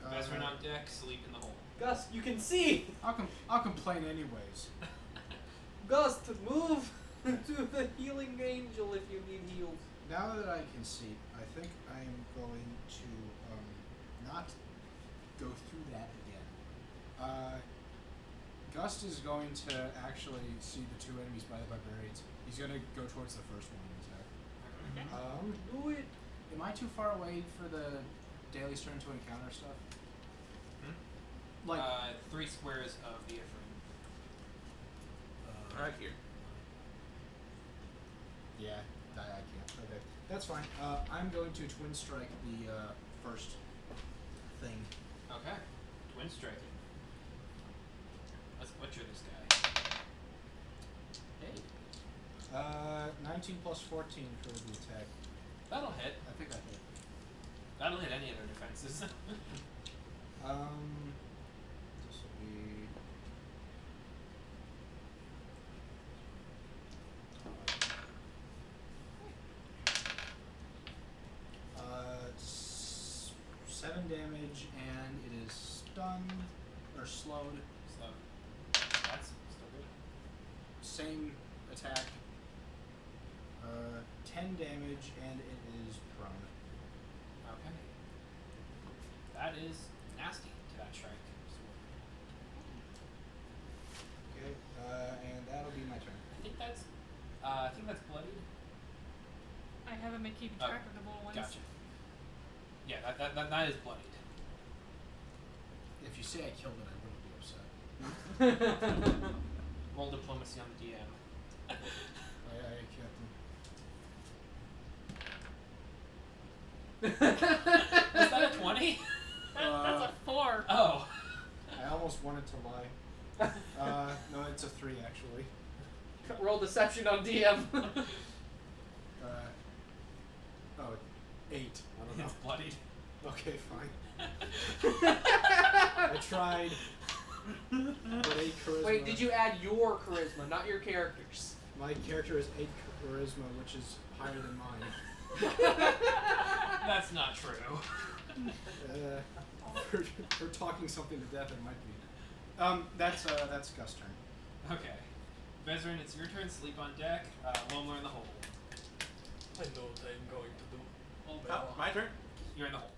H: Vezrin on deck, sleep in the hole.
B: Gus, you can see!
I: I'll complain anyways.
B: Gus, move to the healing angel if you need healed.
I: Now that I can see, I think I am going to not go through that again. Gust is going to actually see the two enemies by the barbarians. He's going to go towards the first one and attack.
B: Do it.
I: Am I too far away for the Daily's turn to encounter stuff? Like
H: 3 squares of the Ephraim.
G: Right here.
I: Yeah, I can't. Okay, that's fine. I'm going to twin strike the first thing.
H: Okay. Twin striking. Let's butcher this guy. Hey.
I: 19 plus 14 for the attack.
H: That'll hit.
I: I think I hit.
H: That'll hit any of their defenses.
I: This will be. It's 7 damage, and it is stunned or slowed.
H: So that's still good.
I: Same attack. 10 damage, and it is prone.
H: Okay. That is nasty to that strike.
I: Okay, and that'll be my turn.
H: I think that's bloodied.
E: I haven't been keeping
H: Oh,
E: track of the little ones.
H: Gotcha. Yeah, that is bloodied.
I: If you say I killed it, I wouldn't be upset.
H: Roll diplomacy on the DM.
I: I can't.
H: Was that a 20?
E: That's a 4.
H: Oh.
I: I almost wanted to lie. No, it's a 3 actually.
B: Roll deception on DM.
I: 8. I don't know.
H: It's bloodied.
I: Okay, fine. I tried. But 8 charisma.
B: Wait, did you add your charisma, not your character's?
I: My character is 8 charisma, which is higher than mine.
H: That's not true.
I: For talking something to death, it might be. That's Gus' turn.
H: Okay. Vezrin, it's your turn. Sleep on deck. Lomler in the hole.
B: I know what I'm going to do.
G: Oh, my turn.
H: You're in the hole.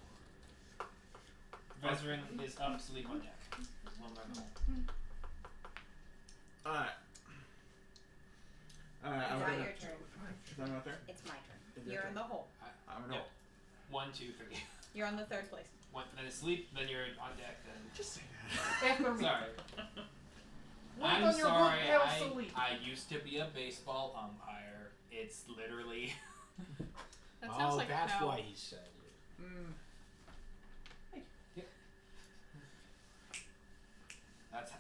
H: Vezrin is up. Sleep on deck. Lomler in the hole.
G: Alright. Alright,
A: It's
G: I'm
A: not
G: gonna.
A: your turn.
G: Is that my turn?
A: It's my turn.
G: It's your
A: You're
G: turn.
A: in the hole.
G: I'm in
H: Yep.
G: hole.
H: 1, 2, 3.
A: You're on the third place.
H: Then asleep. Then you're on deck. Then.
G: Just say that.
B: After me.
H: Sorry.
B: Work
H: I'm
B: on your
H: sorry.
B: good health, Sleep.
H: I used to be a baseball umpire. It's literally.
E: That sounds like
I: that's
E: hell.
I: why he said it.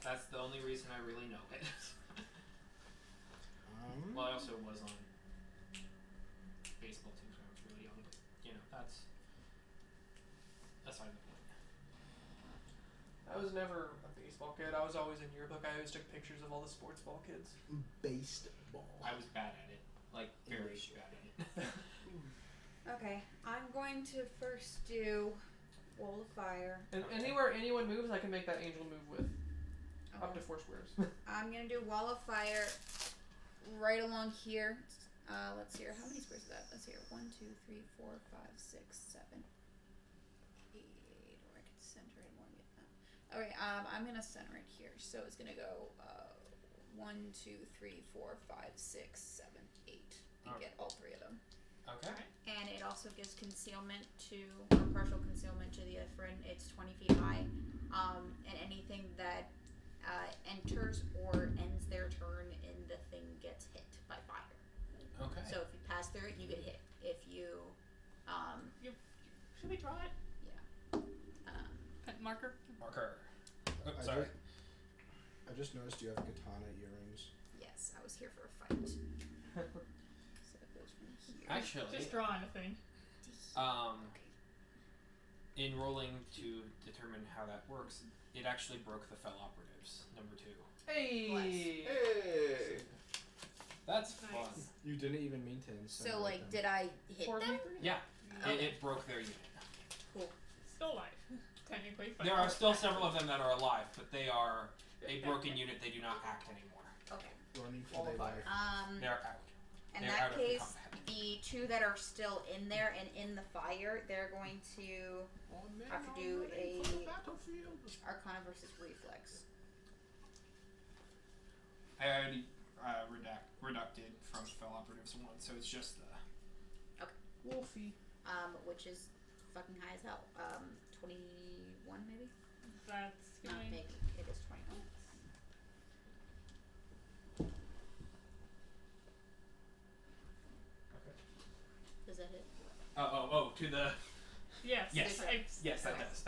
H: That's the only reason I really know it. Well, I also was on baseball teams when I was really young, but that's aside the point.
B: I was never a baseball kid. I was always in yearbook. I always took pictures of all the sports ball kids.
G: Baseball.
H: I was bad at it, like very bad at it.
A: Okay, I'm going to first do Wall of Fire.
B: And anywhere anyone moves, I can make that angel move with. Up to
A: Okay.
B: 4 squares.
A: I'm gonna do Wall of Fire right along here. Let's see here. How many squares is that? Let's see here. 1, 2, 3, 4, 5, 6, 7, 8. Or I could center it more and get that. Okay, I'm gonna center it here. So it's gonna go 1, 2, 3, 4, 5, 6, 7, 8. And
H: Okay.
A: get all 3 of them.
H: Okay.
A: And it also gives concealment or partial concealment to the Ifrin. It's 20 feet high. And anything that enters or ends their turn in the thing gets hit by fire.
H: Okay.
A: So if you pass through it, you get hit. If you,
E: Should we draw it? Pen marker?
H: Marker. Oh,
I: I
H: sorry.
I: I just noticed you have katana earrings.
A: yes, I was here for a fight. So it goes from here.
H: Actually,
E: Just drawing a thing.
H: in rolling to determine how that works, it actually broke the fell operatives. Number 2.
B: Hey!
G: Hey.
H: That's fun.
E: Nice.
I: You didn't even mean to
A: So
I: incinerate
A: like,
I: them.
A: did I hit
E: 4v3?
A: them?
H: Yeah.
A: Okay.
H: It broke their unit.
A: Cool.
E: Still alive. Technically. But
H: There are still several of them that are alive, but they are a broken unit. They do not act anymore.
A: Okay.
I: running for
B: Wall
I: their
B: of fire.
I: life.
H: They're out.
A: In
H: They're
A: that
H: out of the
A: case,
H: combat.
A: the 2 that are still in there and in the fire, they're going to have to do a Arcana versus Reflex.
H: I already reducted from fell operatives 1, so it's just the.
B: Wolfie.
A: Which is fucking high as hell. 21 maybe?
E: That's
A: Not
E: going.
A: maybe. It is 21. Does that hit?
H: Oh, to the.
E: Yes.
H: Yes. Yes, that
A: Okay.
H: does.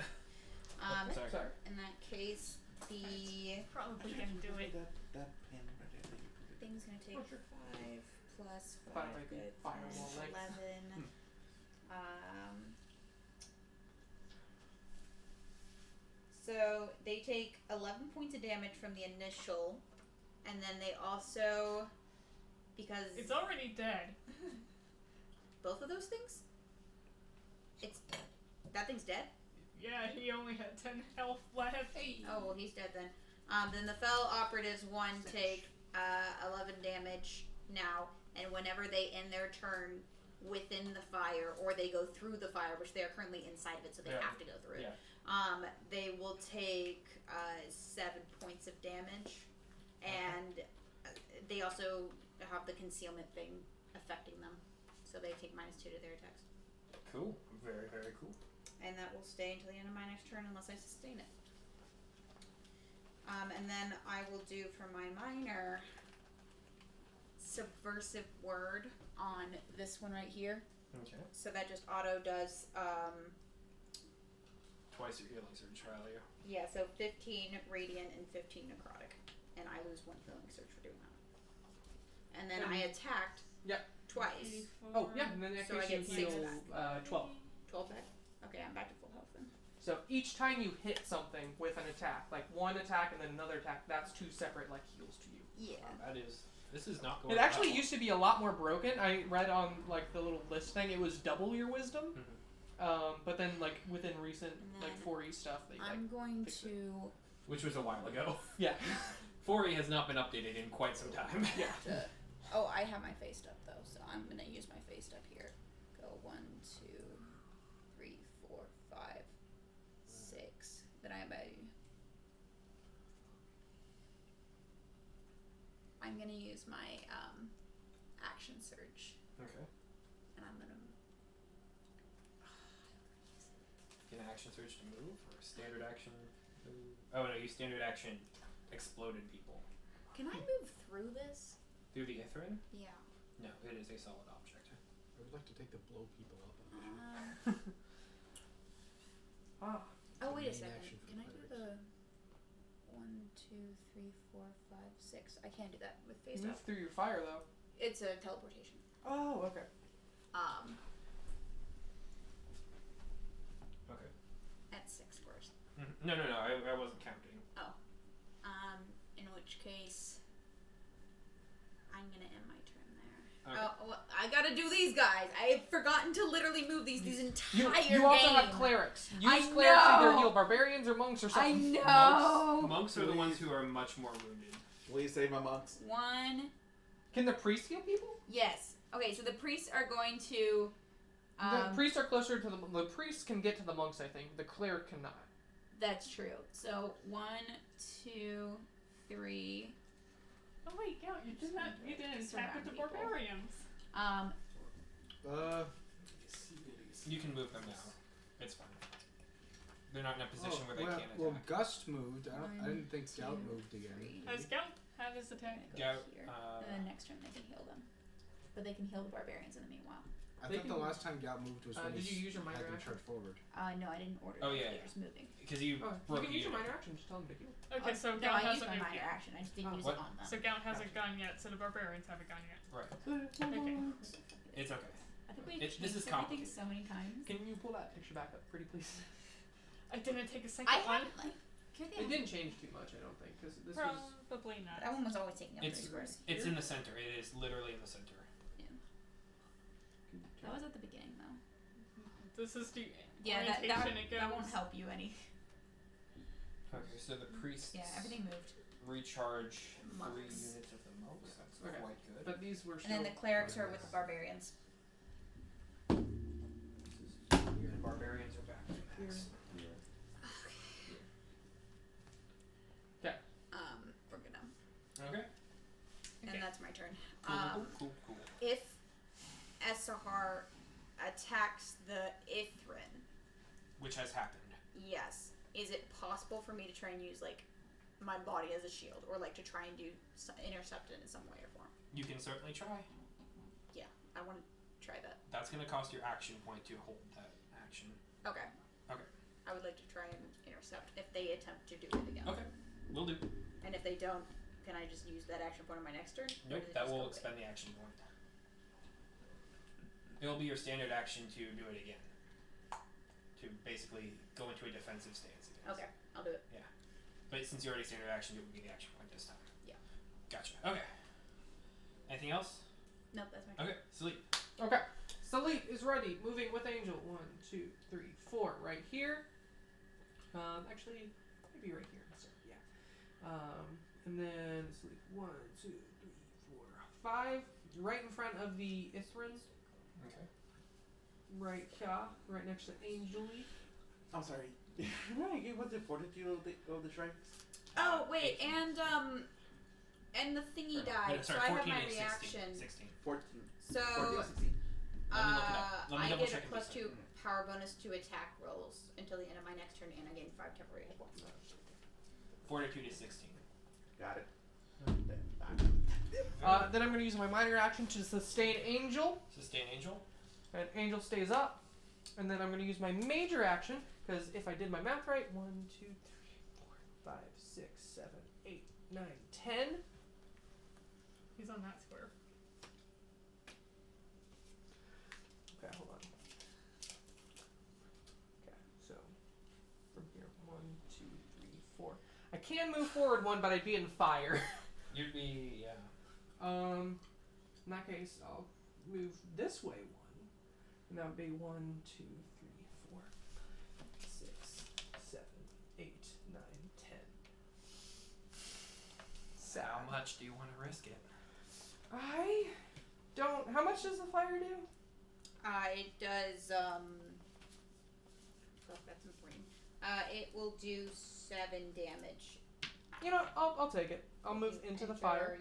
H: Sorry.
B: Sorry.
A: In that case, the
E: Probably gonna do it.
G: That pen right there that you put it.
A: thing's gonna take 5 plus 5.
B: Thought it might be
A: Good.
B: firewall
A: 10,
B: length.
A: 11. So they take 11 points of damage from the initial, and then they also, because
E: It's already dead.
A: both of those things, that thing's dead.
E: Yeah, he only had 10 health left.
A: Oh well, he's dead then. Then the fell operatives 1 take 11 damage now, and whenever they end their turn within the fire, or they go through the fire, which they are currently inside of it, so they
H: Yeah.
A: have to go through it.
H: Yeah.
A: They will take 7 points of damage, and they also have the concealment thing affecting them, so they take -2 to their attacks,
H: Cool. Very, very cool.
A: and that will stay until the end of my next turn unless I sustain it. And then I will do for my minor subversive word on this one right here.
H: Okay.
A: So that just auto does
H: Twice your healing surge, Australia.
A: yeah, so 15 radiant and 15 necrotic. And I lose 1 healing surge for doing that. And then I attacked twice.
B: Oh, yeah, and then in that
A: So I
B: case
A: get
B: you
A: 6
B: heal
A: back.
B: 12.
A: 12 back? Okay, I'm back to full health then.
B: So each time you hit something with an attack, like one attack and then another attack, that's 2 separate like heals to you.
A: Yeah.
C: This is not going.
B: It actually
C: well.
B: used to be a lot more broken. I read on like the little list thing, it was double your wisdom. But then like within recent
A: And
B: like
A: then
B: 4E stuff, they like
A: I'm going
B: fixed it.
A: to.
C: Which was a while ago.
B: Yeah.
C: 4E has not been updated in quite some time.
B: Yeah.
A: Oh, I have my face up though, so I'm gonna use my face up here. Go 1, 2, 3, 4, 5, 6. Then I'm gonna use my action surge,
C: Okay.
A: and I'm gonna.
C: Get an action surge to move or a standard action move? Oh no, you standard action exploded people.
A: Can I move through this?
C: Through the Ithrin?
A: Yeah.
C: No, it is a solid object.
I: I would like to take the blow people up.
B: Ah.
A: Oh wait a
I: Main
A: second.
I: action for
A: Can I do
I: clerics.
A: the 1, 2, 3, 4, 5, 6? I can't do that with face
B: Move
A: up.
B: through your fire though.
A: It's a teleportation.
B: Oh, okay.
C: Okay.
A: At 6 first.
C: No, I wasn't counting.
A: In which case, I'm gonna end my turn there.
C: Okay.
A: Oh, well, I gotta do these guys. I have forgotten to literally move these entire
B: You also
A: game.
B: have clerics. Use
A: I
B: clerics to either
A: know.
B: heal barbarians or monks or
A: I
B: something.
A: know.
C: Monks are the ones who are much more wounded.
G: Please save my monks.
A: 1.
B: Can the priests heal people?
A: Yes. Okay, so the priests are going to.
B: The priests are closer to the priests can get to the monks, I think. The cleric cannot.
A: That's true. So 1, 2, 3.
E: Oh wait, yeah, you didn't attack with the
A: Surround people.
E: barbarians.
C: You can move them now. It's fine. They're not in a position where they can't attack.
I: Well, Gust moved. I didn't think
A: Two,
I: Gout moved again.
A: 3.
E: Has Scout had his
A: I'm
E: attack?
A: gonna go
C: Gout,
A: here. And then next turn they can heal them. But they can heal the barbarians in the meanwhile.
I: I
B: They
I: thought the
B: can-
I: last time Gout moved was when
B: did
I: he
B: you use your minor
I: had them
B: action?
I: charge forward.
A: No, I didn't order
C: Oh,
A: the
C: yeah,
A: players moving.
C: Because you
B: Oh, you
C: broke
B: can use your
C: unit.
B: minor action. Just tell them to heal.
E: Okay, so
A: No,
E: Gout
A: I
E: has
A: used
E: a
A: my minor action. I just didn't use
C: what?
A: it on them.
E: So Gout hasn't gone yet, so the barbarians haven't gone yet.
C: Right.
E: Okay.
C: It's okay.
A: I think we
C: This
A: changed
C: is
A: everything
C: complicated.
A: so many times.
B: Can you pull that picture back up pretty please?
E: I didn't take a second
A: I
E: one.
A: haven't
B: It didn't change too much, I don't think, because this was...
E: Probably not.
A: That one was always taking up
C: It's
A: 3 squares.
C: it's in the center. It is literally in the center.
A: That was at the beginning though.
E: This is the
A: Yeah,
E: orientation it goes.
A: that won't help you any.
C: Okay, so the priests
A: Yeah, everything moved.
C: recharge 3
A: Monks.
C: units of the monks. That's
B: Okay.
C: quite good.
B: But these were
A: And
B: still...
A: then the clerics are with the barbarians.
C: The barbarians are back.
A: We're gonna.
C: Okay.
A: And that's my turn.
C: Cool.
A: If Esahar attacks the Ithrin,
C: Which has happened.
A: yes, is it possible for me to try and use like my body as a shield, or like to try and do intercept it in some way or form?
C: You can certainly try.
A: Yeah, I want to try that.
C: That's going to cost your action point to hold that action.
A: Okay.
C: Okay.
A: I would like to try and intercept if they attempt to do it again.
C: Okay. Will do.
A: And if they don't, can I just use that action point on my next turn? Or
C: Nope,
A: does it
C: that
A: just
C: will
A: go
C: expend the action point. It'll be your standard action to do it again. To basically go into a defensive stance again.
A: Okay, I'll do it.
C: But since you already standard action, it would be the action point this time.
A: Yeah.
C: Gotcha. Okay. Anything else?
A: Nope, that's my turn.
C: Okay, sleep.
B: Okay. Salif is ready. Moving with Angel. 1, 2, 3, 4. Right here. Actually, maybe right here. So, yeah. And then Salif. 1, 2, 3, 4, 5. Right in front of the Ithrin.
C: Okay.
B: Right here. Right next to Angel Leaf.
G: I'm sorry. Right, what's the fortitude of the shrikes?
A: Oh wait, and the thingy died, so
C: Sorry,
A: I have
C: 14
A: my
C: and 16.
A: reaction.
C: 16.
G: 14.
A: So
G: 14, 16.
C: Let me look it up. Let me
A: I
C: double
A: get
C: check
A: a
C: and
A: plus
C: decide.
A: 2 power bonus to attack rolls until the end of my next turn, and I gain 5 temporary hit points.
C: Fortitude is 16.
G: Got it.
B: Then I'm going to use my minor action to sustain Angel.
C: Sustain Angel.
B: And Angel stays up. And then I'm going to use my major action, because if I did my math right, 1, 2, 3, 4, 5, 6, 7, 8, 9, 10.
E: He's on that square.
B: Okay, hold on. Okay, so can move forward one, but I'd be in fire.
H: You'd be
B: In that case, I'll move this way one, and that would be 1, 2, 3, 4, 6, 7, 8, 9, 10.
H: So how much do you want to risk it?
B: I don't. How much does the fire do?
A: It does, fuck, that's important. It will do 7 damage.
B: You know, I'll take it. I'll
A: If
B: move
A: you
B: into the
A: enter-
B: fire.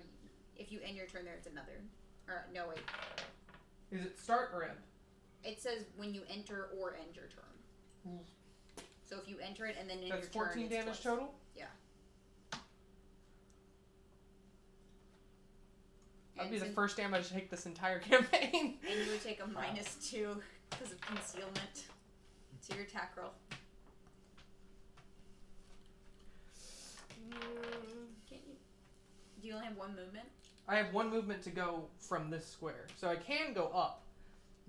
A: If you end your turn, there's another. Or, no, wait.
B: Is it start or end?
A: It says when you enter or end your turn.
B: Mm.
A: So if you enter it and then end
B: That's
A: your turn,
B: 14
A: it's
B: damage
A: twice.
B: total?
A: Yeah.
B: That'd
A: And
B: be the
A: since-
B: first damage I take this entire campaign.
A: And you would take a -2 because of concealment to your attack roll. Can't you? Do you only have 1 movement?
B: I have 1 movement to go from this square, so I can go up,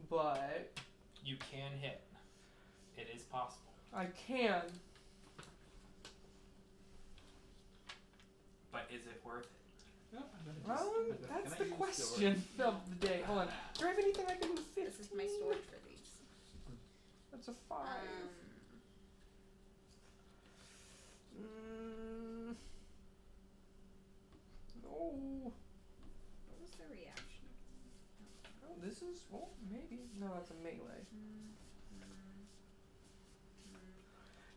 B: but
H: You can hit. It is possible.
B: I can.
H: But is it worth it?
B: Well, that's
G: Can I
B: the
G: use
B: question of the day. Hold on. Do I have anything I can move 15?
A: This is my storage for these.
B: That's a 5. No.
A: What was the reaction?
B: Oh, this is, well, maybe. No, that's a melee.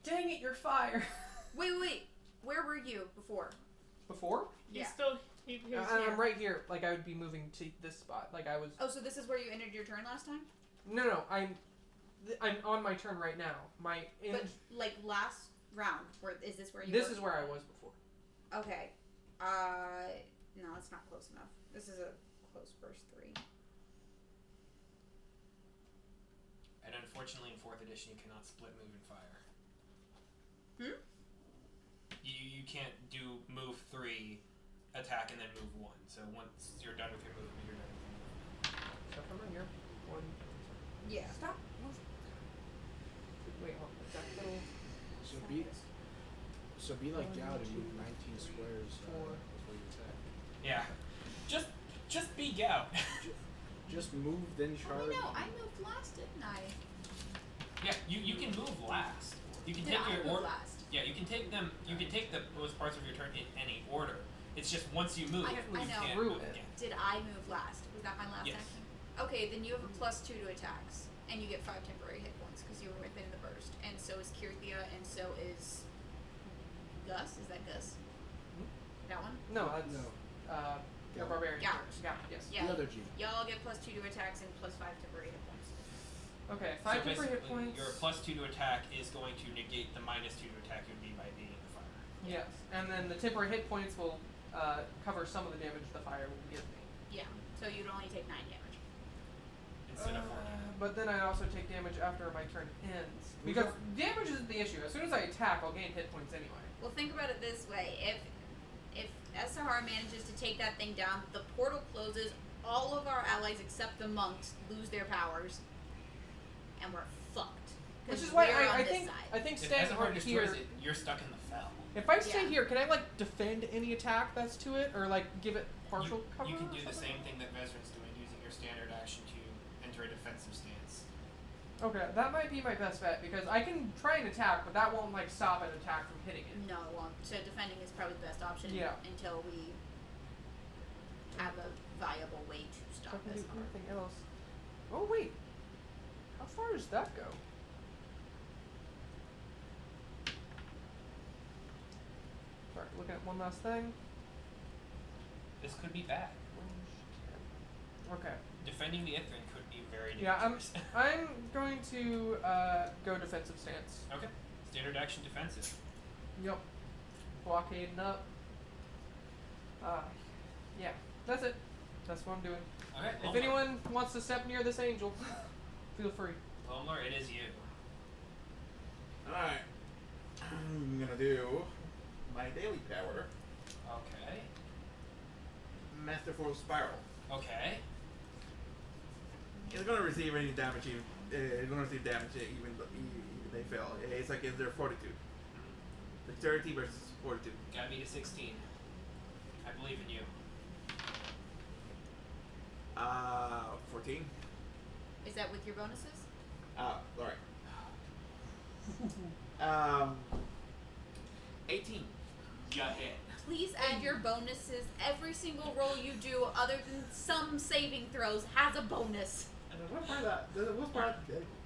B: Dang it, you're fire.
A: Wait. Where were you before?
B: Before?
E: He's still. He's
B: I'm right here. Like, I would be moving to this spot. Like, I was.
A: Oh, so this is where you ended your turn last time?
B: No, I'm on my turn right now.
A: But like last round, is this where you?
B: This
A: were?
B: is where I was before.
A: Okay. No, it's not close enough. This is a close first 3.
H: And unfortunately, in 4th edition, you cannot split move and fire. You can't do move 3, attack, and then move 1. So once you're done with your movement, you're done with your movement.
B: So from right here, 1.
A: Yeah.
B: Stop moving. Wait, hold on. That little.
I: So be like Gow to move 19 squares before you attack.
H: Yeah. Just be gout.
I: Just move, then charge.
A: Oh, no, I moved last, didn't I?
H: Yeah, you can move last. You can
A: Did
H: take
A: I
H: your
A: move
H: order.
A: last?
H: Yeah, you can take them. You can take those parts of your turn in any order. It's just once you move,
A: I
H: you
A: know.
H: can't
B: Through
H: move
B: it.
H: again.
A: Did I move last? Was that my last
H: Yes.
A: action? Okay, then you have a +2 to attacks, and you get 5 temporary hit points because you were within the burst, and so is Kirthia, and so is Gus. Is that Gus? That one?
B: No, that's.
I: No.
B: Your
I: Gout.
B: barbarian.
A: Gout.
B: Gout, yes.
A: Yeah.
I: The other G.
A: Y'all get +2 to attacks and +5 temporary hit points.
B: Okay,
H: So
B: 5 temporary hit
H: basically,
B: points.
H: your +2 to attack is going to negate the -2 to attack you would be by being in the fire.
B: Yes, and then the temporary hit points will cover some of the damage the fire will give me.
A: Yeah. So you'd only take 9 damage.
H: Instead of 4 damage.
B: But then I also take damage after my turn ends. Because damage isn't the issue. As soon as I attack, I'll gain hit points anyway.
A: Well, think about it this way: if Sahara manages to take that thing down, the portal closes. All of our allies except the monks lose their powers, and we're fucked.
B: Which
A: 'Cause
B: is why
A: we're on
B: I
A: this
B: think
A: side.
B: I think
H: If
B: staying
H: Ezahar
B: right
H: destroys
B: here.
H: it, you're stuck in the fell.
B: If I stay
A: Yeah.
B: here, can I like defend any attack that's to it, or like give it partial cover?
H: You can
B: or
H: do the
B: something?
H: same thing that Vezran's doing, using your standard action to enter a defensive stance.
B: Okay, that might be my best bet because I can try and attack, but that won't like stop an attack from hitting it.
A: No, it won't. So defending is probably the best option
B: Yeah.
A: until we have a viable way to
B: So I
A: stop
B: can
A: this.
B: do anything else. Oh wait, how far does that go? Sorry, looking at one last thing.
H: This could be bad.
B: Okay.
H: Defending the Ithrin could be very
B: Yeah,
H: dangerous.
B: I'm going to go defensive stance.
H: Okay. Standard action defensive.
B: Yep. Blockading up. Yeah, that's it. That's what I'm doing.
H: Okay.
B: If anyone wants to step near this angel, feel free.
H: Lomar, it is you.
G: Alright. I'm gonna do my daily power.
H: Okay.
G: Masterful Spiral.
H: Okay.
G: It's gonna receive any damage it's gonna receive damage even though they fail. It's like it's their fortitude. Dexterity versus fortitude.
H: Got me to 16. I believe in you.
G: 14.
A: Is that with your bonuses?
G: Alright. 18.
H: You hit.
A: Please add your bonuses. Every single roll you do, other than some saving throws, has a bonus.
D: And the worst part of that, the worst part,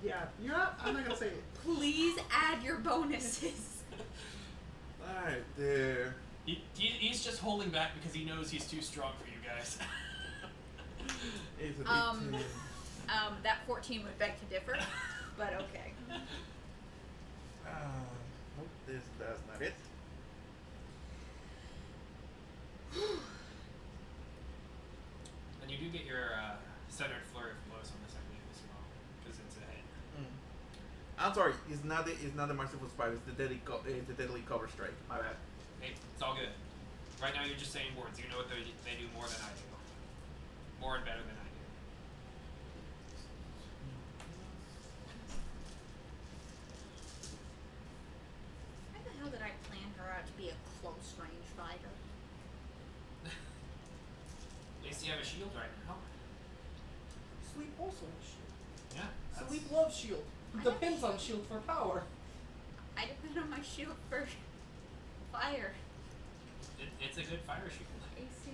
D: yeah, you know what? I'm not gonna say it.
A: Please add your bonuses.
G: Alright, there.
H: He's just holding back because he knows he's too strong for you guys.
G: It's a bit
A: That 14 would beg to differ, but okay.
G: Nope, that's not it.
H: And you do get your centered flurry of blows on this idea as well, because it's a hit.
G: I'm sorry, it's not the merciful spite. It's the deadly cover strike. My bad.
H: Hey, it's all good. Right now you're just saying words. You know what they do more than I do. More and better than I do.
A: Why the hell did I plan her out to be a close range fighter?
H: At least you have a shield right now.
B: Sleep also has shield.
H: Yeah.
B: Sleep loves shield. Depends on shield for power.
A: I depend on my shield for fire.
H: It's a good fire shield.
A: AC.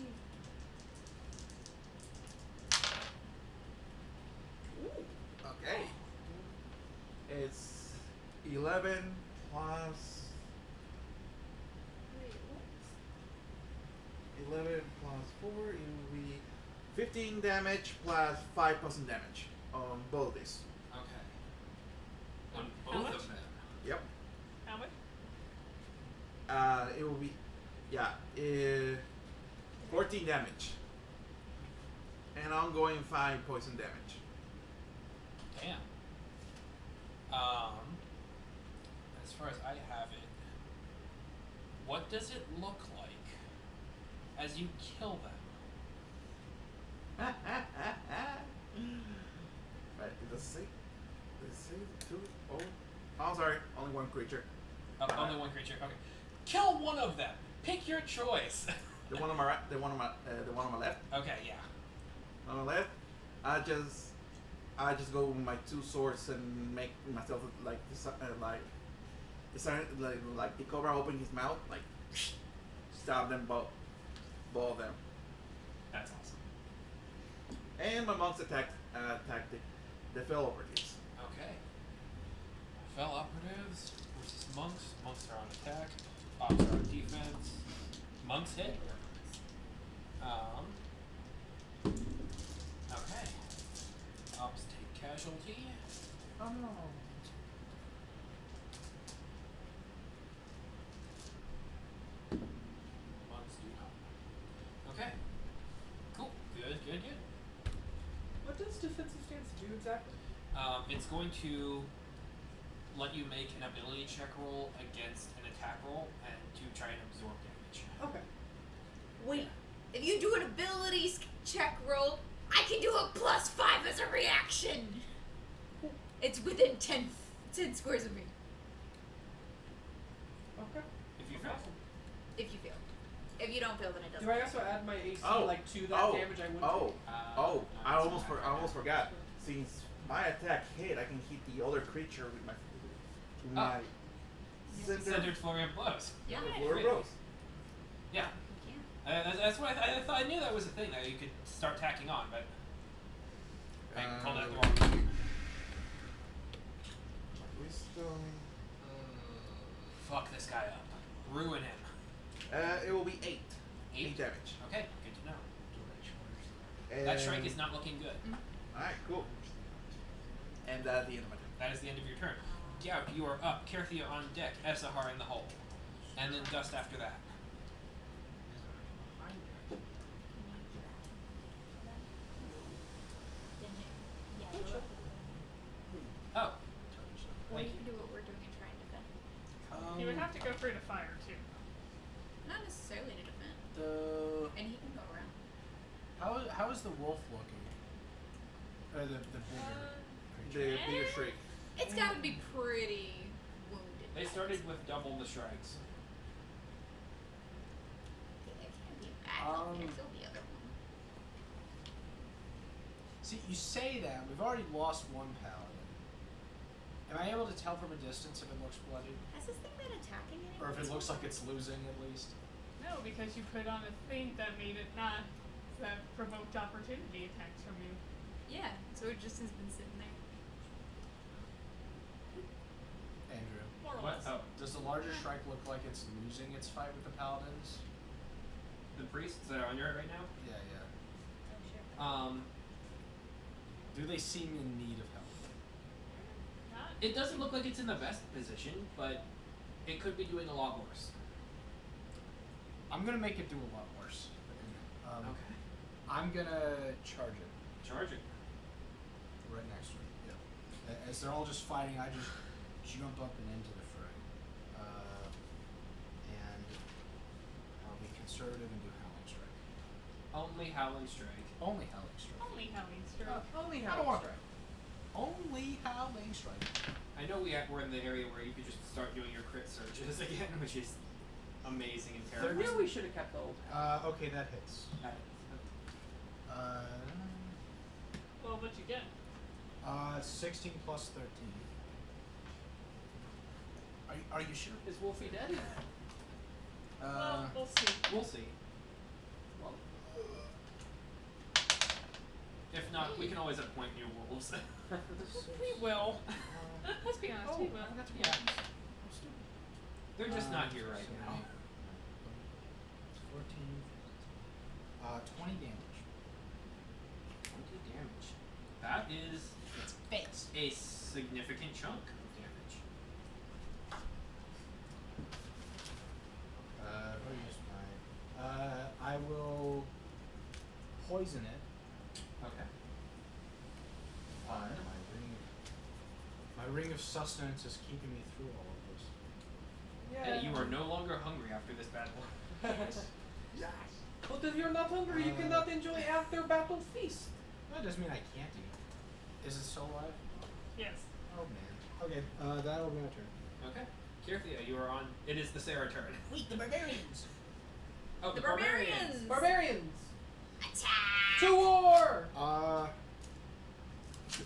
G: Okay. It's 11 plus.
A: Wait, what?
G: 11 plus 4, it will be 15 damage plus 5 poison damage on both of these.
H: Okay. On
E: How
H: both
E: much?
H: of them.
G: Yep.
E: How much?
G: It will be, yeah, 14 damage. And ongoing 5 poison damage.
H: Damn. As far as I have it, what does it look like as you kill them?
G: Right, it does say 2, oh, I'm sorry, only one creature.
H: Only one creature. Okay. Kill one of them. Pick your choice.
G: The one on my right, the one on my left.
H: Okay, yeah.
G: On my left, I just go with my 2 swords and make myself like the cobra open his mouth, like stab them both of them.
H: That's awesome.
G: And my monks attack the fellow operatives.
H: Okay. Fell operatives versus monks. Monks are on attack. Ops are on defense. Monks hit. Okay. Ops take casualty.
G: Oh no.
H: Monks do not. Okay. Cool. Good.
B: What does defensive stance do exactly?
H: It's going to let you make an ability check roll against an attack roll and to try and absorb damage.
B: Okay.
A: Wait, if you do an abilities check roll, I can do a +5 as a reaction. It's within 10 squares of me.
B: Okay.
H: If you fail.
A: If you fail. If you don't fail, then it doesn't.
B: Do I also add my AC
G: Oh.
B: like to that damage I would take?
G: I almost forgot. Since my attack hit, I can hit the other creature with my
H: Centered flurry of blows.
A: Yeah.
G: Flurry of blows.
H: Yeah.
A: You can.
H: That's what I thought. I knew that was a thing that you could start tacking on, but I called that the wrong thing.
G: Wisdom.
H: Fuck this guy up. Ruin him.
G: It will be 8.
H: 8?
G: 8 damage.
H: Okay, good to know.
G: And
H: That strike is not looking good.
G: Alright, cool. And that's the end of my turn.
H: That is the end of your turn. Gout, you are up. Kerthia on deck. Essahar in the hole. And then Dust after that. Oh.
A: Or
H: Thank
A: you
H: you.
A: can do what we're doing and try and defend.
E: He would have to go free to fire too.
A: Not necessarily to defend.
I: The
A: And he can go around.
I: how is the wolf looking? The bigger creature.
G: The bigger shriek.
A: It's gotta be pretty wounded.
H: They started with double the strikes.
A: Okay, so the other one.
I: See, you say that. We've already lost one paladin. Am I able to tell from a distance if it looks bloody?
A: Has this thing been attacking anyone?
I: Or if it looks like it's losing, at least?
E: No, because you put on a thing that made it not, that provoked opportunity attacks from you.
K: Yeah, so it just has been sitting there.
I: Andrew,
E: More or
H: What?
E: less.
H: Oh,
I: does the larger strike look like it's losing its fight with the paladins?
H: the priests that are under it right now.
I: Yeah, yeah.
K: Oh, shit.
I: Do they seem in need of help?
E: Not
H: It doesn't look like it's in the best position, but it could be doing a lot worse.
I: I'm gonna make it do a lot worse.
H: Okay.
I: I'm gonna charge it
H: Charge it.
I: right next to it. Yeah. As they're all just fighting, I just jump up and into the fray. And I'll be conservative and do howling strike.
H: Only howling strike.
I: Only howling strike.
E: only howling strike.
B: Only
I: I
B: how
I: don't want Only howling strike.
H: I know we're in the area where you could just start doing your crit surges again, which is amazing and
B: I
H: terrifying.
B: knew we should have kept the old
I: Okay, that hits. Uh,
E: Well, what you get?
I: 16 plus 13. Are you sure?
B: Is Wolfie dead?
E: Well, we'll see.
H: We'll see.
B: Well,
H: If not, we can always appoint new wolves.
E: We will. Let's be honest, we will.
H: Yeah. They're just not here right now.
I: 14. 20 damage.
H: 20 damage. That is
I: It's face.
H: a significant chunk of damage.
I: What is my? I will poison it.
H: Okay.
I: My ring of sustenance is keeping me through all of this.
B: yeah.
H: Hey, you are no longer hungry after this battle.
I: Yes.
B: But if you're not hungry, you cannot enjoy after battle feast.
I: That doesn't mean I can't eat. Is it still alive?
E: Yes.
I: Oh man. Okay. That'll be my turn.
H: Okay. Kyrthia, you are on. It is the Sarah turn.
I: Wait, the barbarians.
H: Oh,
K: The barbarians!
B: Barbarians!
A: Attack!
B: To war!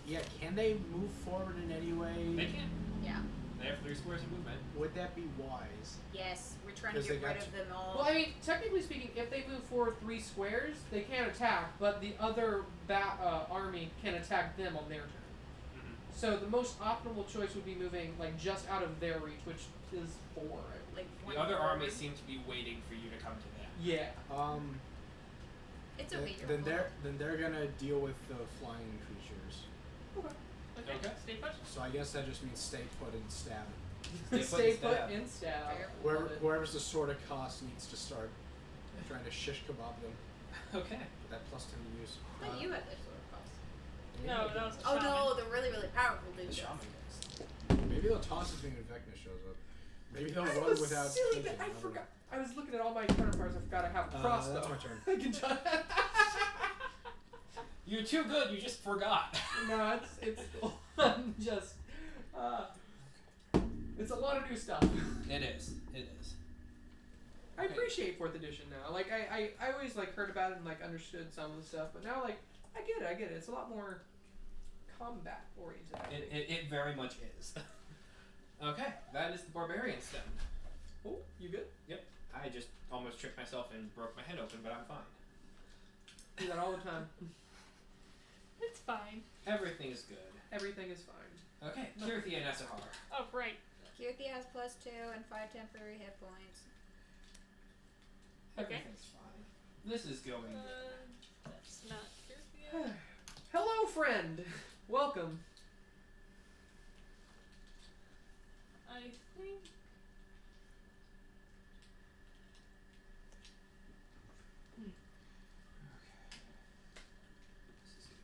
I: Yeah. Can they move forward in any way?
H: They can.
A: Yeah.
H: They have 3 squares of movement.
I: Would that be wise?
A: Yes, we're trying to
I: Because they
A: get rid
I: got
A: of them all.
B: Well, I mean, technically speaking, if they move forward 3 squares, they can't attack, but the other army can attack them on their turn.
H: Mm-hmm.
B: So the most optimal choice would be moving like just out of their reach, which is 4. I believe.
A: Like one
H: The other
A: forward.
H: armies seem to be waiting for you to come to them.
B: Yeah.
A: It's
I: Then,
A: okay.
I: then they're gonna deal with the flying creatures.
E: Okay.
H: Okay.
E: Stay put.
I: So I guess that just means stay put and stab.
B: Stay
H: and
B: put
H: stab.
B: in stab.
A: Fair.
B: Love it.
I: Whoever's the sword of cost needs to start trying to shish kebab them.
H: Okay.
I: With that plus 10 to use.
A: I thought you had this sort of cost.
E: No, that was the
A: Oh
E: shaman.
A: no, the really, really powerful dude.
H: The
A: does.
H: shaman does.
I: Maybe they'll toss it when Vecna shows up. Maybe they'll
B: I
I: run
B: was
I: without
B: silly
I: thinking.
B: that I
I: don't
B: forgot. I was looking at all my counterparts. I forgot I have a crossbow.
I: That's my turn.
B: I can try.
H: You're too good. You just forgot.
B: No, it's I'm just it's a lot of new stuff.
H: It is. It is.
B: I
H: Okay.
B: appreciate 4th edition now. Like I always like heard about it and like understood some of the stuff, but now like I get it. It's a lot more combat oriented. I think.
H: It very much is. Okay, that is the barbarian stone.
B: Oh, you good?
H: Yep. I just almost tripped myself and broke my head open, but I'm fine.
B: Do that all the time.
E: It's fine.
H: Everything is good.
B: Everything is fine.
H: Okay, Kyrthia and Essahar.
E: Oh, right.
A: Kirthi has +2 and 5 temporary hit points.
E: Okay.
H: Everything's fine. This is going good.
E: That's not Kyrthia.
B: Hello, friend. Welcome.
E: I think.
H: This is good.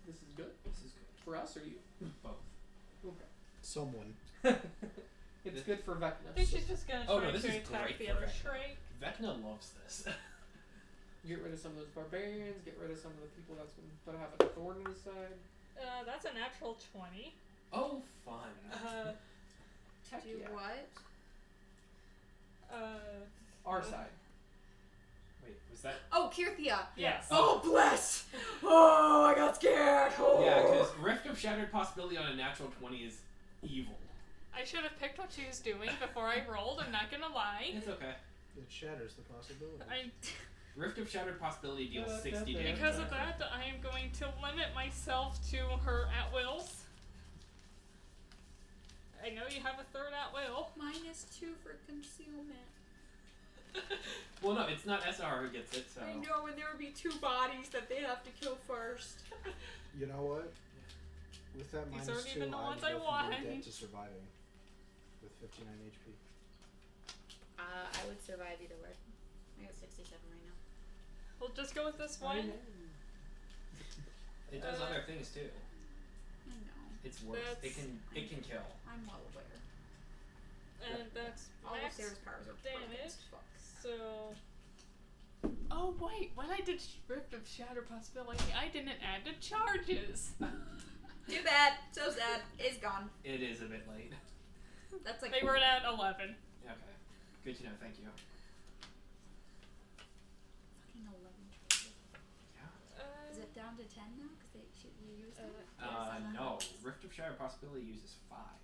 B: This is good
H: This is good.
B: for us or you?
H: Both.
B: Okay.
I: Someone.
B: It's good for
E: I think
B: Vecna.
E: she's just gonna
H: Oh,
E: try
H: no, this
E: to
H: is
E: attack
H: great
E: the
H: for
E: other
H: Vecna.
E: shrike.
H: Vecna loves this.
B: Get rid of some of those barbarians. Get rid of some of the people that have a thorn in his side.
E: That's a natural 20.
H: Oh, fun.
B: Heck
A: Do
B: yeah.
A: what?
B: Our side.
H: Wait, was that?
A: Oh, Kirthia.
E: Yes.
A: Oh, bless. Oh, I got scared. Oh.
H: Yeah, because Rift of Shattered Possibility on a natural 20 is evil.
E: I should have picked what she was doing before I rolled, I'm not gonna lie.
H: It's okay.
I: It shatters the possibility.
H: Rift of Shattered Possibility deals 60 damage.
E: Because of that, I am going to limit myself to her at wills. I know you have a third at will.
A: -2 for concealment.
H: Well, no, it's not SR who gets it, so.
A: I know, and there would be 2 bodies that they have to kill first.
I: You know what? With that
E: These
I: -2,
E: aren't even the
I: I
E: ones
I: would
E: I
I: go from
E: want.
I: being dead to surviving with 59 HP.
A: I would survive either way. I got 67 right now.
E: We'll just go with this one.
H: It does other things too.
A: I know.
H: It's worse. It can kill.
A: I'm well aware.
E: And that's
A: All of
E: max
A: Sarah's powers are broken
E: damage.
A: as fuck.
E: So. Oh wait, when I did Rift of Shatter Possibility, I didn't add the charges.
A: Too bad. So sad. It's gone.
H: It is a bit late.
A: That's like.
E: They were at 11.
H: Okay. Good to know, thank you.
A: Fucking 11 charges.
H: Yeah.
A: Is it down to 10 now? Because you used it?
H: No. Rift of Shatter Possibility uses 5.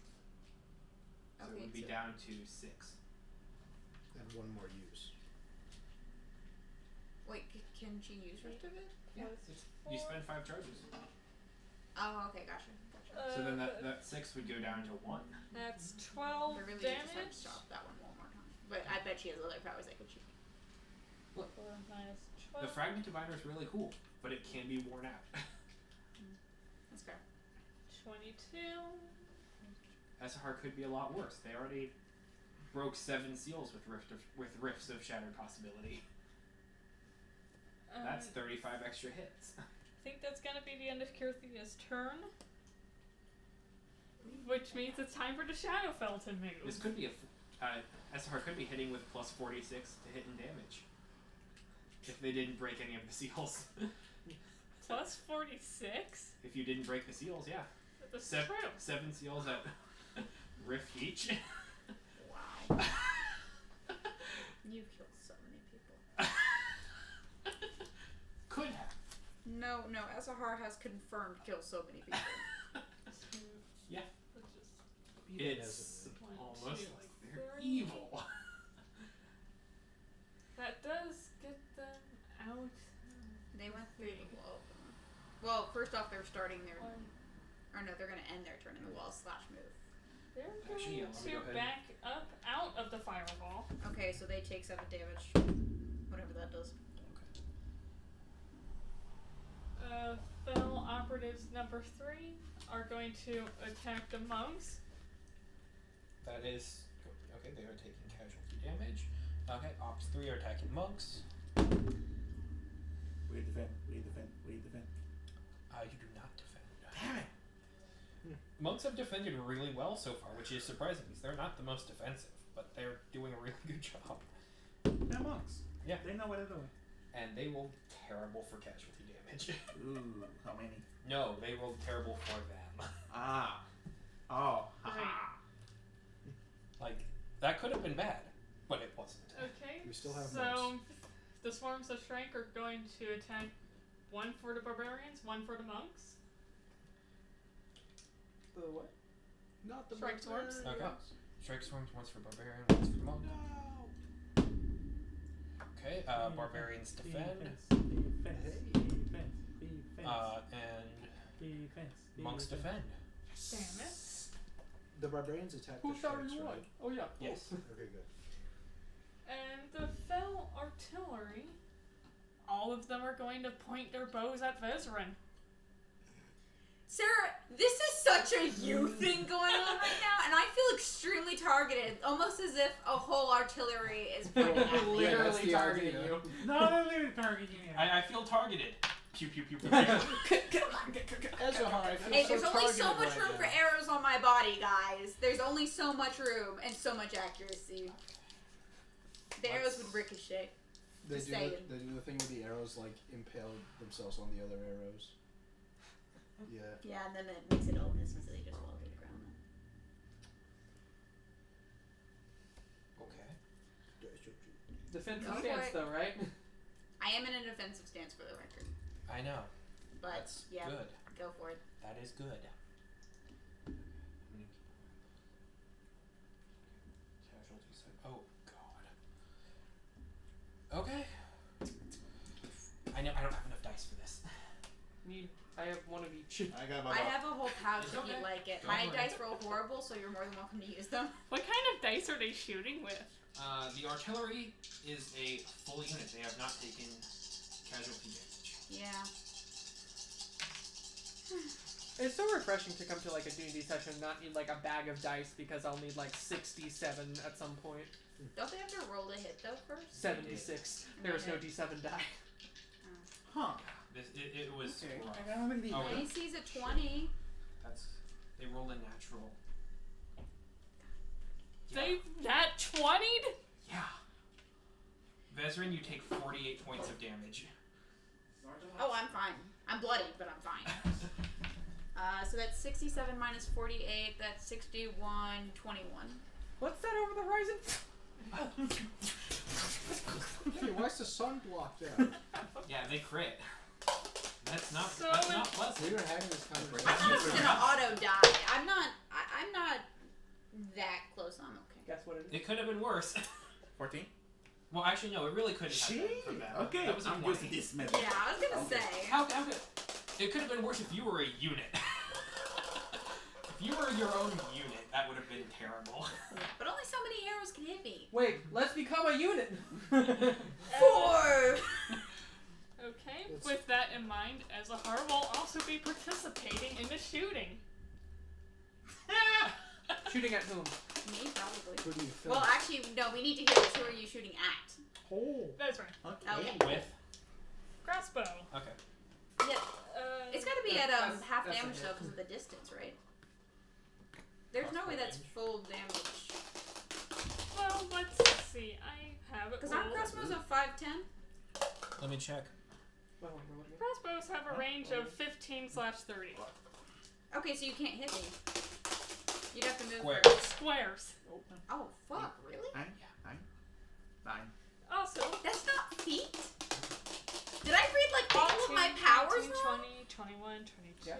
H: So it would be down to 6.
I: And one more use.
A: Wait, can she use Rift of it?
H: Yeah. You spend 5 charges.
A: Oh, okay, gotcha.
H: So then that 6 would go down to 1.
E: That's 12
A: I really
E: damage.
A: just have to stop that one more time. But I bet she has other powers that could shoot.
H: Look,
E: 4 minus
H: the
E: 12.
H: Fragment Diviner is really cool, but it can be worn out.
A: That's fair.
E: 22.
H: SR could be a lot worse. They already broke 7 seals with Rifts of Shattered Possibility. That's 35 extra hits.
E: I think that's gonna be the end of Kirthia's turn. Which means it's time for the Shadowfell to move.
H: This could be SR could be hitting with plus 46 to hit and damage. If they didn't break any of the seals.
E: Plus 46?
H: If you didn't break the seals, yeah.
E: That's
H: 7
E: true.
H: seals at Rift each.
A: Wow. You've killed so many people.
H: Could have.
A: No, Asahar has confirmed kill so many people.
H: Yeah. It's almost
E: two,
H: like they're
E: 30.
H: evil.
E: That does get them out.
A: They went through the wall. Well, first off, they're starting their.
E: One.
A: Or no, they're gonna end their turn in the wall / move.
E: They're going
H: Actually, yeah, let me
E: to
H: go ahead.
E: back up out of the fireball.
A: Okay, so they take 7 damage. Whatever that does.
E: Fell operatives number 3 are going to attack the monks.
C: That is okay. They are taking casualty damage. Okay, Ops 3 are attacking monks.
G: We defend. We defend. We defend.
C: You do not defend.
G: Damn it!
C: Monks have defended really well so far, which is surprising because they're not the most defensive, but they're doing a really good job.
D: They're monks.
C: Yeah.
D: They know what they're doing.
C: And they rolled terrible for casualty damage.
G: Ooh, how many?
C: No, they rolled terrible for them.
G: Ah. Oh. Haha.
C: Like, that could have been bad, but it wasn't.
E: Okay.
I: We still have
E: so
I: monks.
E: the swarms of Shrike are going to attack 1 for the barbarians, 1 for the monks.
I: The what? Not the
E: Strike swarms?
C: Okay. Strike swarms, once for barbarian, once for monk.
I: No.
C: Okay, barbarians defend.
D: Defense.
C: And monks defend.
E: Damn it.
I: The barbarians attack
B: Who
I: the
B: shot
I: sharks,
B: you
I: right?
B: one? Oh yeah.
C: Yes.
I: Okay, good.
E: And the fell artillery, all of them are going to point their bows at Vezran.
A: Sarah, this is such a you thing going on right now, and I feel extremely targeted, almost as if a whole artillery is pointing at me.
I: that's
B: Literally
I: the
B: targeting
I: idea.
B: you.
D: No, they're targeting you.
H: I feel targeted. Pew pew pew pew.
I: Ezahar, I feel
A: Hey,
I: so
A: there's only so
I: targeted
A: much
I: right
A: room
I: now.
A: for arrows on my body, guys. There's only so much room and so much accuracy. The arrows would ricochet.
I: They
A: Just
I: do,
A: saying.
I: they do the thing where the arrows like impale themselves on the other arrows. Yeah.
A: Yeah, and then it makes it ominous, so they just fall to the ground.
C: Okay.
B: Defensive
A: Go for
B: stance
A: it.
B: though, right?
A: I am in a defensive stance for the record.
H: I know.
A: But
H: That's
A: yeah,
H: good.
A: go for it.
H: That is good. Casualty side. Oh God. Okay. I don't have enough dice for this.
B: I have one of each.
G: I got
A: I have a whole pouch if
H: Okay.
A: you'd like it.
H: Go
A: My
H: for it.
A: dice roll horrible, so you're more than welcome to use them.
E: What kind of dice are they shooting with?
H: The artillery is a full unit. They have not taken casualty damage.
A: Yeah.
B: It's so refreshing to come to like a D&D session and not need like a bag of dice because I'll need like 67 at some point.
A: Don't they have to roll to hit though first?
B: 76. There is no D7 die.
G: Huh.
H: It was
G: Okay.
H: rough.
G: I got a big
H: Oh, really?
A: AC's a 20.
H: They rolled a natural.
E: They that 20'd?
H: Yeah. Vezrin, you take 48 points of damage.
A: Oh, I'm fine. I'm bloody, but I'm fine. So that's 67 minus 48. That's 61, 21.
B: What's that over the horizon?
I: Hey, why's the sun blocked out?
H: Yeah, they crit. That's not pleasant.
I: We were having this conversation.
A: I thought it was gonna auto die. I'm not that close. I'm okay.
B: Guess what it is?
H: It could have been worse.
G: 14?
H: Well, actually, no. It really couldn't have been from that.
G: Okay,
H: That was a
G: I'm
H: 20.
G: using this method.
A: Yeah, I was gonna
G: Okay.
A: say.
H: How could it could have been worse if you were a unit. If you were your own unit, that would have been terrible.
A: But only so many arrows can hit me.
B: Wait, let's become a unit.
A: 4.
E: Okay,
I: It's-
E: with that in mind, Ezahar will also be participating in the shooting.
B: Shooting at whom?
A: Me probably.
I: Who do you film?
A: Well, actually, no. We need to hear which who are you shooting at.
I: Oh.
E: That's right.
A: Okay.
H: With.
E: Crossbow.
H: Okay.
A: Yeah, it's got to be at
B: That's-
A: half
B: that's a
A: damage
B: hit.
A: though, because of the distance, right? There's no way that's full damage.
E: Well, let's see. I have it.
A: Because our
E: rolled.
A: crossbows of 5'10".
H: Let me check.
B: Well, we're looking at-
E: Crossbows have a range of 15/30.
A: Okay, so you can't hit me. You'd have to move.
H: Square.
A: first.
E: Squares.
A: Oh fuck! Really?
G: 9.
E: Also,
A: That's not feet. Did I read like all of
E: 18,
A: my powers
E: 19,
A: wrong?
E: 20, 21, 22,
B: Yes.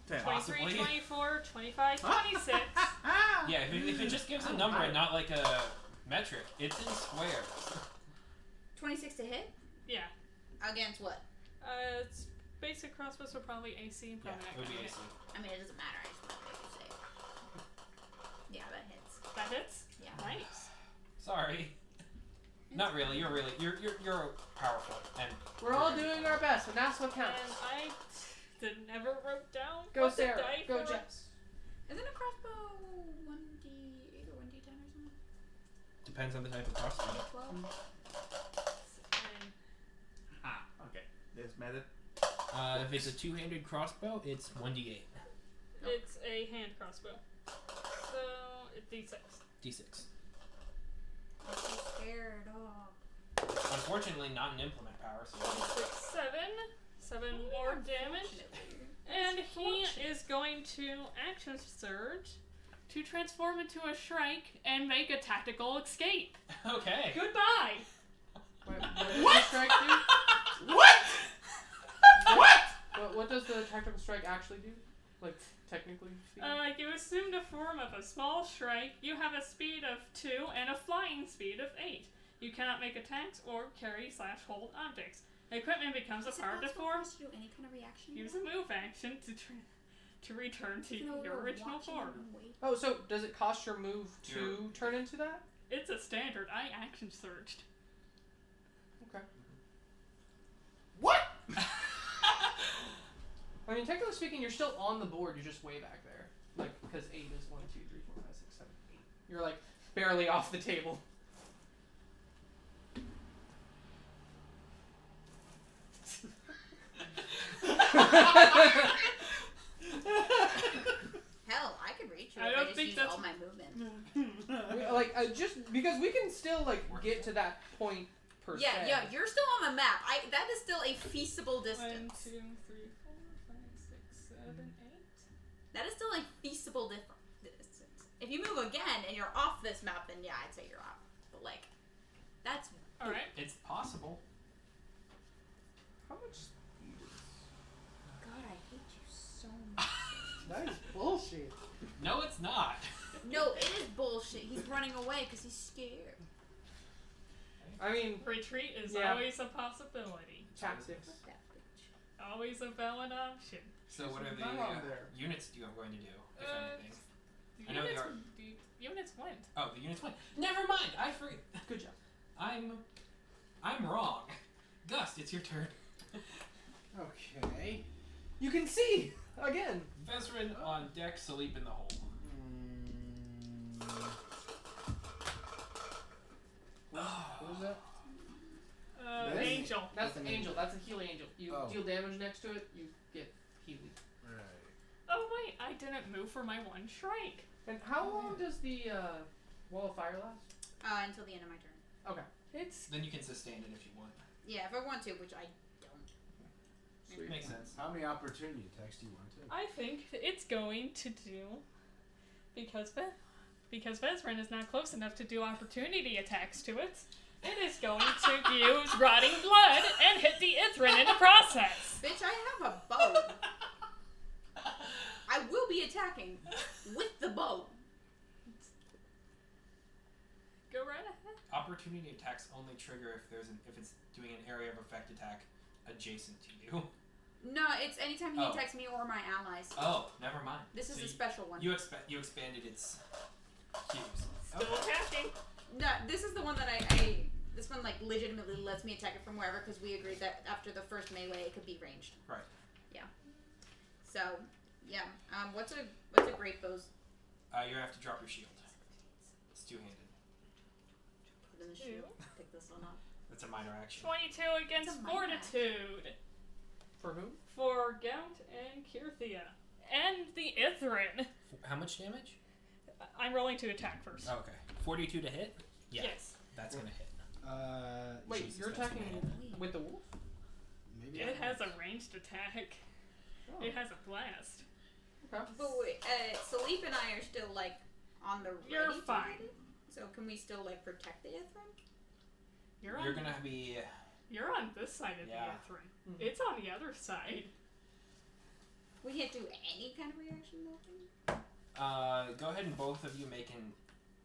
G: 10.
E: 23,
H: Possibly.
E: 24, 25, 26.
H: Yeah, if it just gives a number and not like a metric, it's in squares.
A: 26 to hit
E: Yeah.
A: against what?
E: It's basic crossbows, so probably AC.
H: Yeah,
E: Probably
H: it would be
E: not
H: AC.
A: I mean, it doesn't matter. I just wanted to say. Yeah, that hits.
E: That hits?
A: Yeah.
E: Nice.
H: Sorry. Not really. You're powerful and
B: We're all doing our best, and that's what
E: And
B: counts.
E: I never wrote down
B: Go
E: what
B: Sarah.
E: the die
B: Go
E: for
B: Jess.
A: Isn't a crossbow 1d8 or 1d10 or something?
H: depends on the type of crossbow.
A: 12.
E: And
G: Okay. This method.
H: If it's a two-handed crossbow, it's 1d8.
E: it's a hand crossbow. So, it's D6.
H: D6.
A: I'm so scared. Oh.
H: Unfortunately, not an implement power, so
E: D6, 7 more damage. And he is going to action surge to transform into a shrike and make a tactical escape.
H: okay.
E: Goodbye!
B: Wait, what does the strike do? What does the tactical strike actually do? Like, technically speaking?
E: You assume the form of a small shrike. You have a speed of 2 and a flying speed of 8. You cannot make attacks or carry/hold objects. Equipment becomes a
A: Is it
E: part of the
A: possible
E: form.
A: for us to do any kind of reaction?
E: Use a move action to return to
A: Even though we
E: your
A: were
E: original
A: watching
E: form.
A: them wait?
B: Oh, so does it cost your move to turn into that?
E: It's a standard. I action surged.
B: Okay.
G: What?
B: I mean, technically speaking, you're still on the board. You're just way back there. Like, because 8 is 1, 2, 3, 4, 5, 6, 7, 8. You're like barely off the table.
A: Hell, I could reach you
E: I
A: if I
E: don't
A: just
E: think
A: used
E: that's-
A: all my movement.
B: Just because we can still like get to that point per se.
A: Yeah, you're still on the map. That is still a feasible
E: 1,
A: distance.
E: 2, 3, 4, 5, 6, 7, 8.
A: That is still a feasible distance. If you move again and you're off this map, then yeah, I'd say you're off. But like, that's
E: Alright.
H: It's possible. No, it's not.
A: No, it is bullshit. He's running away because he's scared.
B: I mean,
E: Retreat is
B: Yeah.
E: always a possibility.
B: tactics.
A: Fuck that bitch.
E: Always a valid option.
H: So what are the
B: Not on there.
H: units I'm going to do, if anything?
E: The
H: I know they
E: units,
H: are-
E: the units went.
H: Oh, the units went. Never mind. I forget.
B: Good job.
H: I'm wrong. Gust, it's your turn.
I: Okay.
B: You can see again.
H: Vezran on deck, Salip in the hole.
I: What was that?
D: That's-
E: Angel.
B: That's the angel. That's a healing angel. You
I: Oh.
B: deal damage next to it, you get healing.
I: Right.
E: Oh wait, I didn't move for my one strike.
B: And how long does the wall of fire last?
A: Until the end of my turn.
B: Okay.
E: It's
H: Then you can sustain it if you want.
A: Yeah, if I want to, which I don't.
B: Sweet.
H: Makes sense.
I: How many opportunity attacks do you want to?
E: I think it's going to do because Vezran is not close enough to do opportunity attacks to it. It is going to use rotting blood and hit the Ithrin in the process.
A: Bitch, I have a bow. I will be attacking with the bow.
E: Go right ahead.
H: Opportunity attacks only trigger if it's doing an area of effect attack adjacent to you.
A: No, it's anytime he
H: Oh.
A: attacks me or my allies.
H: Oh, never mind.
A: This is
H: So
A: a special one.
H: You expanded its cues.
E: Still attacking.
A: No, this is the one that this one like legitimately lets me attack it from wherever because we agreed that after the first melee it could be ranged.
H: Right.
A: Yeah. So, yeah. What's a great bow's?
H: You have to drop your shield. It's two-handed.
A: Put in the shield. Pick this one up.
H: That's a minor action.
E: 22 against
A: It's a minor
E: Fortitude.
B: For whom?
E: For Gaunt and Kyrthia. And the Ithrin.
H: How much damage?
E: I'm rolling to attack first.
H: Oh, okay. 42 to hit? Yeah.
E: Yes.
H: That's gonna hit.
B: Wait,
H: Jesus,
B: you're
H: that's
B: attacking
H: gonna hit.
B: with the wolf?
I: Maybe.
E: It has a ranged attack.
B: Oh.
E: It has a blast.
B: Okay.
A: But wait, Salip and I are still like on the ready.
E: You're
A: to
E: fine.
A: hit it? So can we still like protect the Ithrin?
E: You're
H: You're gonna be.
E: You're on this side of
H: Yeah.
E: the Ithrin.
B: Mhm.
E: It's on the other side.
A: We can't do any kind of reaction movement.
H: Go ahead and both of you make an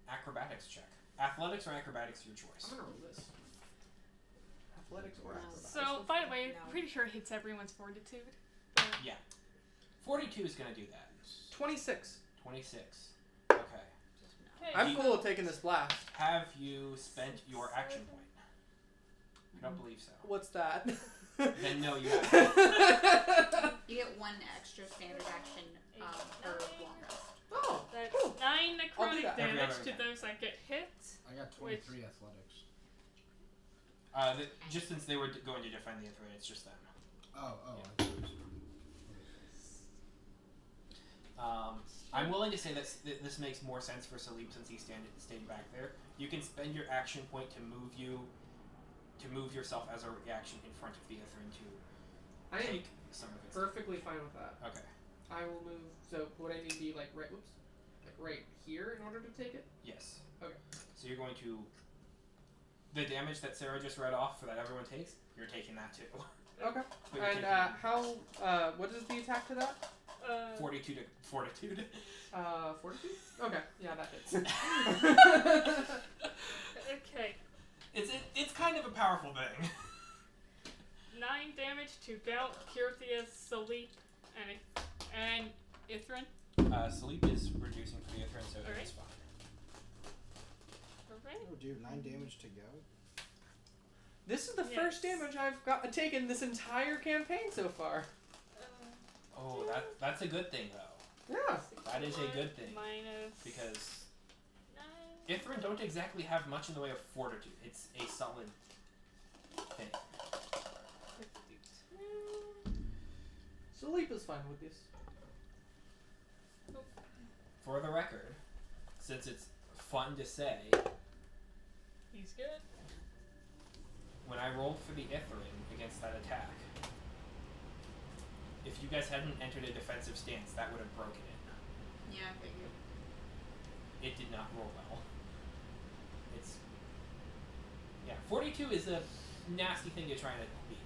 H: acrobatics check. Athletics or acrobatics, your choice.
B: I'm gonna roll this. Athletics or
A: No.
B: acrobatics?
E: So, by the way,
A: No.
E: pretty sure it hits everyone's fortitude.
H: 42 is gonna do that.
B: 26.
H: 26. Okay.
E: Okay.
B: I'm cool with taking this blast.
H: Have you spent your action point? I don't believe so.
B: What's that?
H: Then no, you haven't.
A: You get one extra standard action per long rest.
B: Oh,
E: That's
B: cool.
E: 9
B: I'll do
E: necrotic
B: that.
H: Every
E: damage
H: other
E: to
H: attack.
E: those that get hit.
I: I got 23 athletics.
H: Just since they were going to defend the Ithrin, it's just them.
I: Oh.
H: Yeah.
I: I thought it was-
H: I'm willing to say that this makes more sense for Salib since he stayed back there. You can spend your action point to move yourself as a reaction in front of the Ithrin to
B: I am
H: take some of its.
B: perfectly fine with that.
H: Okay.
B: I will move. So would I need to be like right? Whoops, like right here in order to take it?
H: Yes.
B: Okay.
H: So you're going to. The damage that Sarah just read off for that everyone takes, you're taking that too.
B: Okay.
H: But you're
B: And
H: taking
B: how? What is the attack to that?
H: 42 to fortitude.
B: 42. Okay. Yeah, that hits.
E: Okay.
H: It's kind of a powerful thing.
E: 9 damage to Gout, Kyrthia, Salip, and Ithrin.
H: Sleep is reducing for the Ithrin, so
E: Alright.
H: it's fine.
E: Alright.
I: Oh, dude, 9 damage to go.
B: This is the first
E: Yes.
B: damage I've taken this entire campaign so far.
H: Oh, that's a good thing though.
B: Yeah.
H: That is a good thing.
E: Minus
H: Because
E: 9.
H: Ithrin don't exactly have much in the way of fortitude. It's a solid thing.
E: 52.
B: Salip is fine with this.
H: For the record, since it's fun to say,
E: He's good.
H: when I rolled for the Ithrin against that attack, if you guys hadn't entered a defensive stance, that would have broken it.
A: Yeah, I figured.
H: It did not roll well. It's 42 is a nasty thing to try to beat.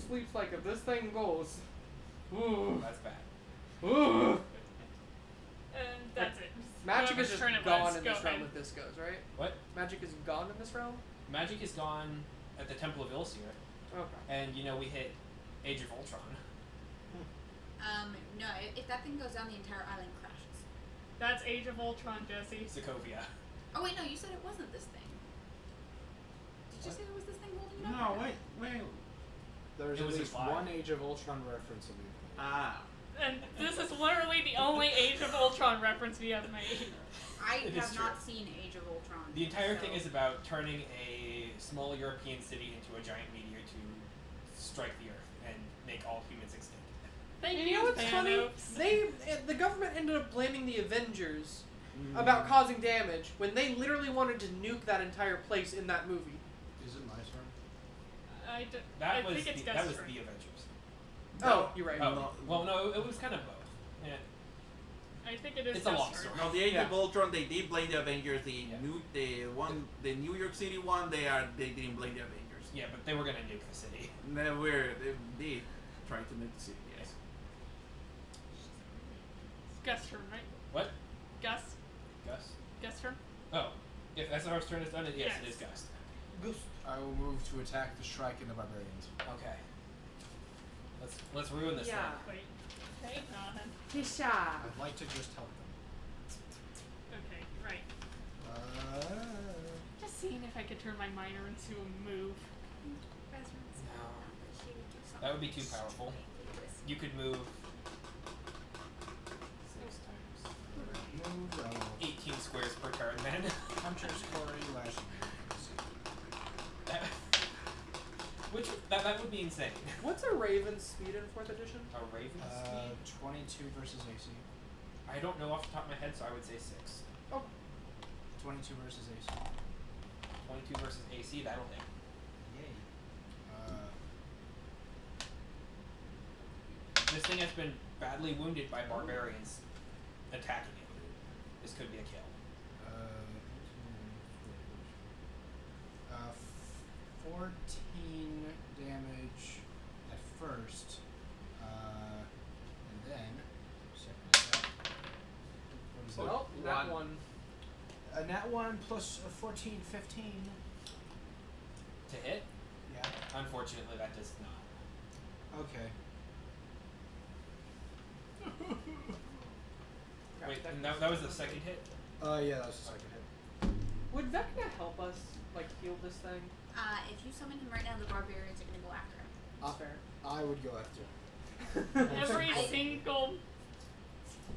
B: Sleep's like, if this thing goes, Ooh.
H: That's bad.
B: Ooh.
E: And that's it.
B: Magic
E: Whoever's
B: is just
E: turn it
B: gone
E: was,
B: in
E: go
B: this realm
E: ahead.
B: if this goes, right?
H: What?
B: Magic is gone in this realm?
H: Magic is gone at the Temple of Ilsir,
B: Okay.
H: and we hit Age of Ultron.
A: No, if that thing goes down, the entire island crashes.
E: That's Age of Ultron, Jesse.
H: Sokovia.
A: Oh wait, no, you said it wasn't this thing. Did you
H: What?
A: say it was this thing holding it up?
D: No, wait.
I: There's
H: It
I: at
H: was
I: least
H: implied.
I: one Age of Ultron reference that we've made.
G: Ah.
E: And this is literally the only Age of Ultron reference we have made.
A: I
H: It is
A: have
H: true.
A: not seen Age of Ultron.
H: The entire
A: so-
H: thing is about turning a small European city into a giant meteor to strike the Earth and make all humans extinct.
E: Thank
B: And you know what's funny?
E: Thanos.
B: The government ended up blaming the Avengers about causing damage when they literally wanted to nuke that entire place in that movie.
I: Is it my turn?
E: I
H: That was
E: think it's
H: that was
E: Gust's
H: the Avengers.
B: Oh, you're right.
H: Oh,
G: No.
H: well, no, it was kind of both. Yeah.
E: I think it is
H: It's a long
E: Gust's
H: story.
E: turn.
G: No, the Age
B: Yeah.
G: of Ultron, they did blame the Avengers. The
H: Yeah.
G: the New York City one, they didn't blame the Avengers.
H: Yeah, but they were gonna nuke the city.
G: They tried to make the city. Yes.
E: It's Gust's turn, right?
H: What?
E: Gus?
H: Gus?
E: Turn?
H: Oh, if SR's turn is done, yes,
E: Yes.
H: it is Gus.
I: I will move to attack the Shrike and the Barbarians.
H: Okay. Let's ruin this
A: Yeah.
E: Wait. Okay,
A: Tisha.
I: I'd like to just help them.
E: okay, right. Just seeing if I could turn my minor into a move.
H: That would be too powerful. You could move 6 times
I: Move,
H: 18 squares per turn, then.
I: Hunter's Quarry, Lashing.
H: That- that would be insane.
B: What's a Raven's speed in 4th edition?
H: A Raven speed?
I: 22 versus AC.
H: I don't know off the top of my head, so I would say 6.
I: 22 versus AC.
H: 22 versus AC, that'll hit.
I: Yay.
H: This thing has been badly wounded by barbarians attacking it. This could be a kill.
I: 14 damage at first, and then second attack. What is that?
B: Well, that one.
I: A nat 1 plus a 14, 15.
H: To hit?
I: Yeah.
H: Unfortunately, that does not.
I: Okay.
H: Wait, and that was the second hit?
I: Yeah, that was the second hit.
B: Would Vecna help us, heal this thing?
A: If you summon him right now, the barbarians are gonna go after him.
B: That's fair.
I: I would go after him.
E: Every single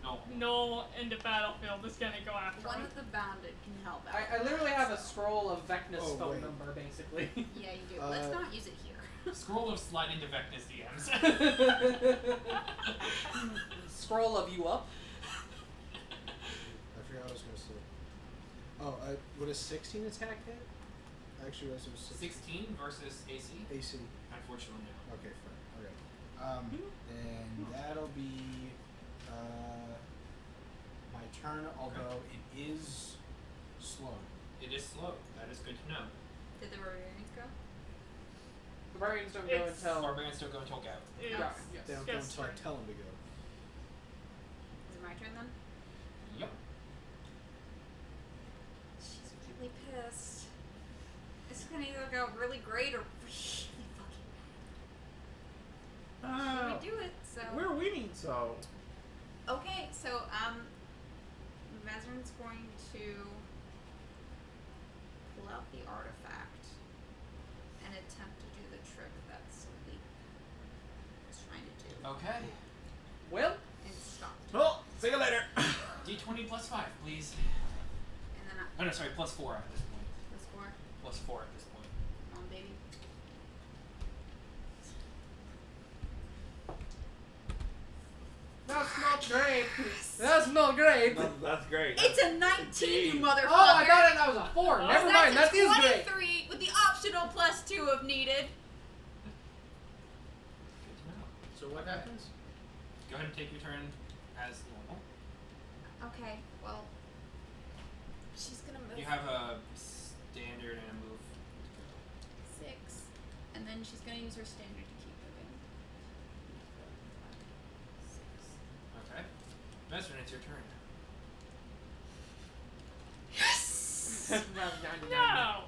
H: No.
E: null in the battlefield is gonna go after
A: One
E: him.
A: of the bounded can help out.
B: I literally have a scroll of Vecna's
I: Oh,
B: phone
I: wait.
B: number, basically.
A: Yeah, you do. Let's not use it here.
H: Scroll of slide into Vecna's DMs.
B: Scroll of you up.
I: I forgot what I was going to say. Oh, would a 16 attack hit? Actually, it was
H: 16 versus AC?
I: AC.
H: Unfortunately, no.
I: Okay, fine. Okay. Then that'll be my turn, although it is slow.
H: It is slow. That is good to know.
A: Did the barbarians go?
B: The Barbarians don't go
E: It's-
B: until.
H: Barbarians don't go until go.
E: It's
B: Got it, yes.
I: They don't go
E: Gust's
I: until I
E: turn.
I: tell them to go.
A: Is it my turn then?
H: Yep.
A: She's really pissed. It's gonna either go really great or really fucking bad. So we do it, so.
D: We're winning, so.
A: Okay, so, Mazrin's going to pull out the artifact and attempt to do the trick that Sleep is trying to do.
H: Okay.
B: Well,
A: And stop.
G: Well, see you later.
H: D20 plus 5, please.
A: And then
H: Oh no, sorry, plus 4 at this point.
A: the score.
H: Plus 4 at this point.
A: Come on, baby.
B: that's not great. That's not great.
G: That's great.
A: It's a 19, you motherfucker!
B: Oh, I thought that was a 4.
E: Oh,
B: Never
A: So
B: mind, that
A: that's
B: is
A: a
B: great.
A: 23 with the optional +2 if needed.
H: Good to know.
I: So what happens?
H: Go ahead and take your turn as normal.
A: Okay, well, she's gonna move
H: You have a standard and a move to
A: 6, and then she's gonna use her standard to keep moving.
H: Vesrin, it's your turn.
E: Yes!
B: No.
E: No!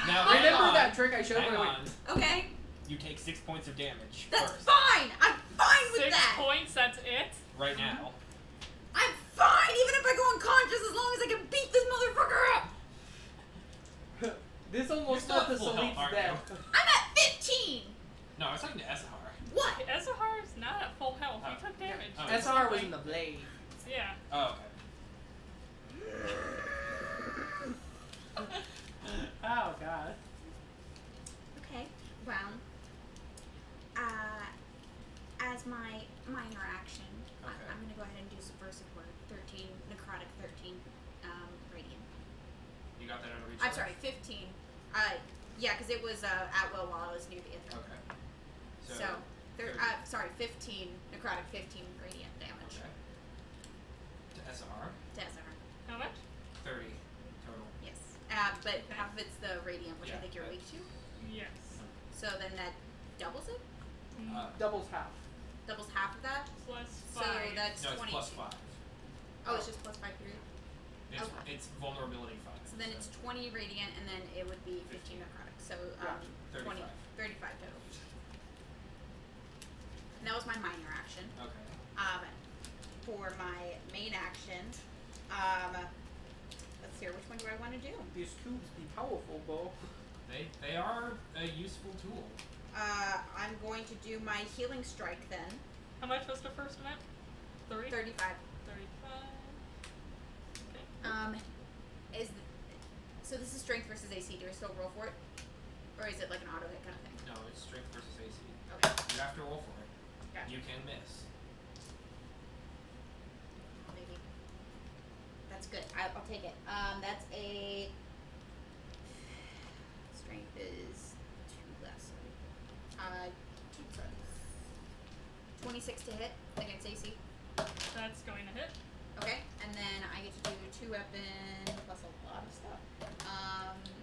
H: Now,
B: Remember
H: hang on.
B: that trick I showed
H: Hang
B: when I
H: on.
A: Okay,
H: You take 6 points of damage
A: that's
H: first.
A: fine. I'm fine with
E: 6
A: that.
E: points, that's it?
H: Right now.
A: I'm fine, even if I go unconscious, as long as I can beat this motherfucker up.
B: This almost
H: You're still
B: not the
H: at full health,
B: Salid's
H: aren't
B: death.
A: I'm at 15.
H: No, I was talking to Esahar.
A: What?
E: Ezahar is not at full health. He
H: Oh.
E: took damage.
H: Oh,
B: SR was in the blade.
E: Yeah.
H: Oh, okay.
D: Oh god.
A: Okay, well, as my interaction,
H: Okay.
A: I'm gonna go ahead and do subversive word. 13 necrotic, 13 radiant.
H: You got that under reach?
A: I'm sorry, 15. Yeah, because it was at will while I was near the other.
H: Okay.
A: So,
H: thirty.
A: sorry, 15 necrotic, 15 radiant damage
H: Okay. To Esahar,
A: to Ezra.
E: How much?
H: 30 total.
A: Yes, but half of it's the radiant, which I
H: Yeah,
A: think you're
H: that-
A: weak to.
E: Yes.
A: So then that doubles it.
B: Doubles half.
A: Doubles half of that.
E: Plus
A: So
E: 5.
A: that's
H: No, it's
A: 22.
H: plus 5.
A: Oh, it's just plus 5 period.
H: It's,
A: Okay.
H: it's vulnerability 5.
A: So then it's 20 radiant, and then it would be 15 necrotic. So 20, 35 total. And that was my minor action.
H: Okay.
A: For my main action, let's see here. Which one do I want to do?
B: These tubes be powerful, Bo.
H: They are a useful tool.
A: I'm going to do my healing strike then.
E: How much was the first amount? 30?
A: 35.
E: 35. Okay.
A: So this is strength versus AC. Do I still roll for it, or is it like an auto hit kind of thing?
H: No, it's strength versus AC.
A: Okay.
H: You have to roll for it.
A: Gotcha.
H: You can miss.
A: Maybe. That's good. I'll take it. That's a strength is 2 less. 26 to hit against AC.
E: That's going to hit.
A: Okay, and then I get to do 2 weapon plus a lot of stuff.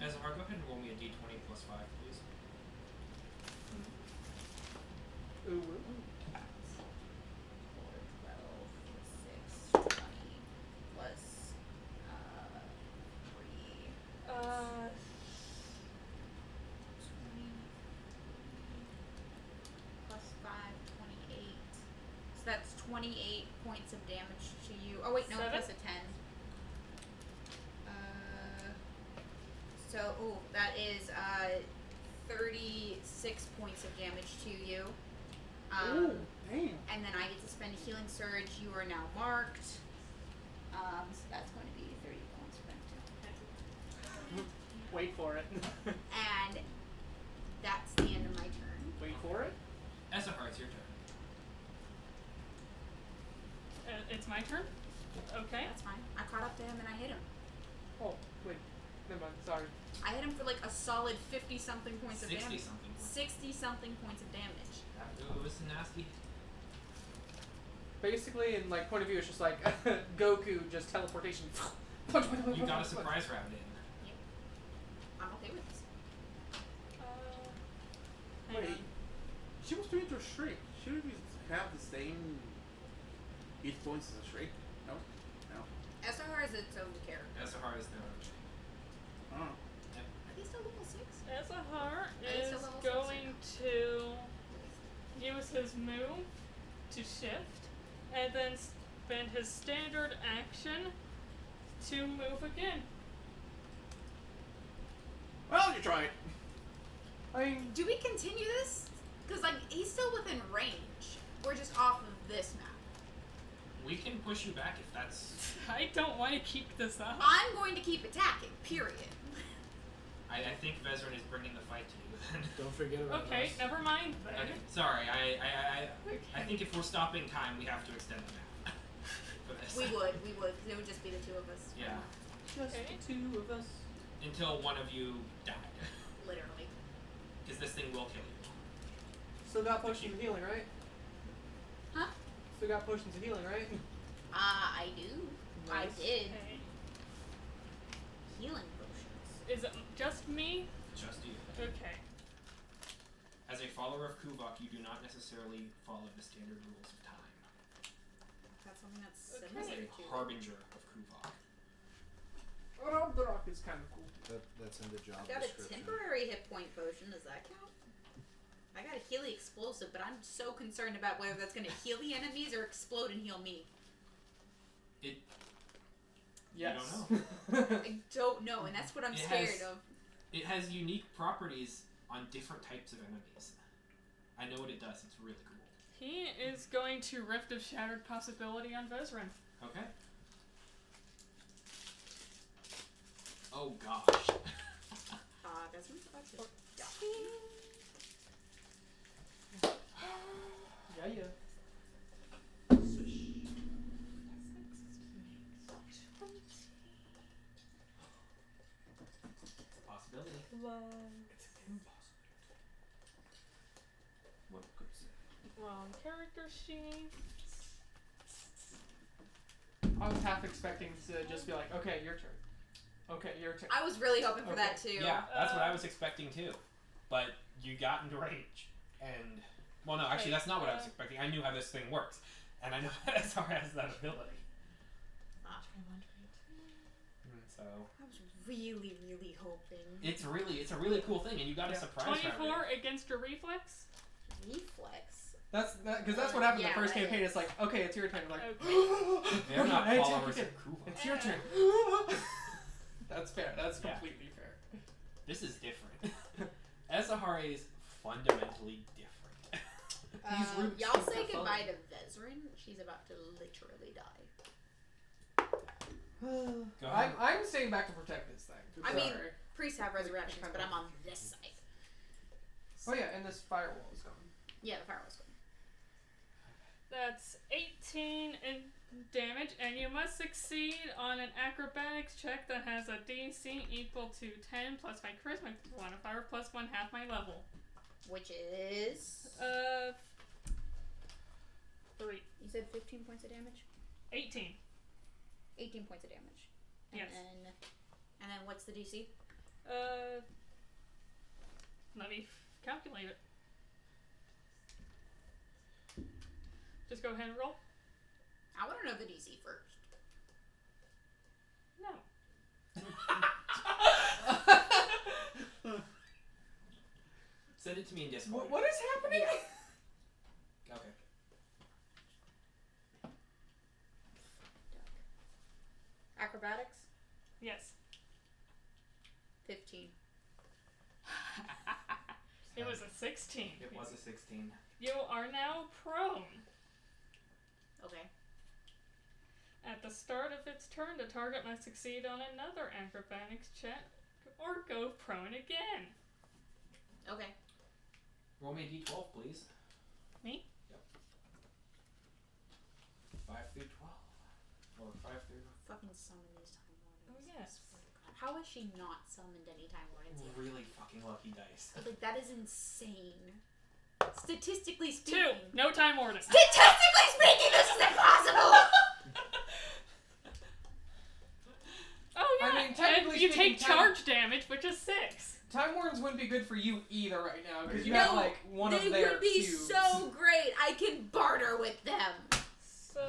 H: Esahar, go ahead and roll me a d20 plus 5, please.
B: Ooh.
A: 4, 12, 6, 20 plus 3. 20 plus 5, 28. So that's 28 points of damage to you. Oh wait, no,
E: 7?
A: plus a 10. So, that is 36 points of damage to you.
B: Ooh, damn.
A: And then I get to spend a healing surge. You are now marked. So that's going to be 30 points spent.
B: Wait for it.
A: And that's the end of my turn.
B: Wait for it.
H: Esahar, it's your turn.
E: It's my turn? Okay.
A: That's fine. I caught up to him and I hit him.
B: Oh, wait. Never mind. Sorry.
A: I hit him for like a solid 50-something points of
H: 60
A: damage.
H: something.
A: 60-something points of damage.
H: It was nasty.
B: Basically, in like point of view, it's just like Goku, just teleportation. Punch.
H: You got a surprise round in.
A: I'm okay with this.
E: Hang
G: Wait,
E: on.
G: she was doing to Shriek. Shouldn't we have the same hit points as a Shriek? No? No.
A: SR is its own character.
H: Esahar is the
G: Oh.
A: Are they still level 6?
E: Ezahar
A: It's a
E: is
A: level
E: going to use his move to shift, and then spend his standard action to move again.
G: Well, you tried.
B: I mean,
A: Do we continue this? Because like he's still within range. We're just off of this map.
H: We can push you back if that's.
E: I don't want to keep this up.
A: I'm going to keep attacking. Period.
H: I think Vezrin is bringing the fight to you then.
I: Don't forget about
E: Okay,
I: us.
E: never mind then.
H: Okay, sorry. I think if we're stopping time, we have to extend the map for this.
A: We would, because it would just be the 2 of us.
H: Yeah.
B: just
E: Okay.
B: the 2 of us.
H: Until one of you died,
A: Literally.
H: because this thing will kill you.
B: Still got potions of healing, right?
A: Huh?
B: Still got potions of healing, right?
A: I do. I
B: Nice.
A: did.
E: Okay.
A: Healing potions.
E: Is it just me?
H: Just you.
E: Okay.
H: As a follower of Kuvok, you do not necessarily follow the standard rules of time.
A: That's something that's
E: Okay.
H: As
A: similar
H: a
A: to
H: harbinger of Kuvok.
B: Rob is kind of cool.
I: That's in the job
A: I've got a
I: description.
A: temporary hit point potion. Does that count? I got a Healy explosive, but I'm so concerned about whether that's gonna heal the enemies or explode and heal me.
B: Yes.
H: You don't know.
A: I don't know, and that's what I'm
H: It
A: scared
H: has-
A: of.
H: It has unique properties on different types of enemies. I know what it does. It's really cool.
E: He is going to Rift of Shattered Possibility on Vezran.
H: Okay. Oh gosh.
A: That's about to die.
B: Yeah.
H: Possibility. What could say?
E: Wrong character sheet.
B: I was half expecting to just be like, okay, your turn. Okay, your turn.
A: I was really hoping for that too.
H: Yeah, that's what I was expecting too. But you got into rage. And, well, no, actually, that's not what I was expecting. I knew how this thing works. And I know SR has that ability. So,
A: I was really, really hoping.
H: it's a really cool thing, and you got a surprise round.
E: 24 against your reflex.
A: Reflex.
B: Because that's what happened
A: yeah,
B: the first
A: that
B: campaign.
A: is.
B: It's like, okay, it's your turn. I'm like,
E: Okay.
H: They're not
B: I attack
H: followers
B: again.
H: of Kuvok.
B: It's your turn. That's fair. That's
H: Yeah.
B: completely fair.
H: This is different. Ezahare is fundamentally different.
B: These roots
A: Y'all
B: are
A: say
B: so
A: goodbye
B: fun.
A: to Vezrin. She's about to literally die.
H: Go ahead.
B: I'm staying back to protect this thing.
A: I mean,
B: Sorry.
A: priests have resurrections, but I'm on this side.
B: Oh yeah, and this firewall is gone.
A: Yeah, the firewall's gone.
E: That's 18 in damage, and you must succeed on an acrobatics check that has a DC equal to 10 plus my charisma modifier plus 1/2 my level.
A: Which is
E: 3.
A: you said 15 points of damage?
E: 18.
A: 18 points of damage. And
E: Yes.
A: And then what's the DC?
E: Let me calculate it. Just go ahead and roll.
A: I want to know the DC first.
E: No.
H: Send it to me in Discord.
B: What is happening?
H: Okay.
A: Acrobatics?
E: Yes.
A: 15.
E: It was a 16.
H: It was a 16.
E: You are now prone.
A: Okay.
E: At the start of its turn, the target must succeed on another acrobatics check or go prone again.
A: Okay.
H: Roll me a d12, please.
E: Me?
H: Yep. 5 through 12. Or 5 through...
A: Fucking summon these time wardens.
E: Oh, yes.
A: How has she not summoned any time wardens yet?
H: Really fucking lucky dice.
A: Like, that is insane. Statistically
E: 2.
A: speaking.
E: No time order.
A: Statistically speaking, this is impossible!
E: Oh yeah,
B: I mean, technically
E: and you
B: speaking,
E: take charge damage, which is 6.
B: Time Wardens wouldn't be good for you either right now because you
A: No,
B: have like one
A: they
B: of their
A: would be
B: cubes.
A: so great. I can barter with them.
E: So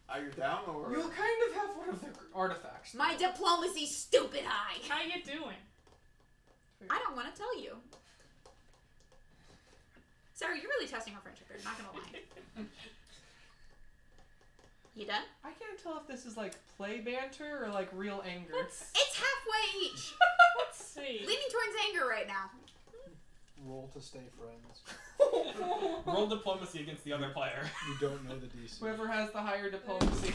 G: Are you down or?
B: You'll kind of have one of their artifacts.
A: My diplomacy's stupid high.
E: how you doing?
A: I don't want to tell you. Sarah, you're really testing our friendship here, not gonna lie. You done?
B: I can't tell if this is like play banter or like real anger.
E: Let's
A: It's halfway each.
E: see.
A: Leaning towards anger right now.
I: Roll to stay friends.
H: Roll diplomacy against the other player.
I: You don't know the DC.
B: Whoever has the higher diplomacy.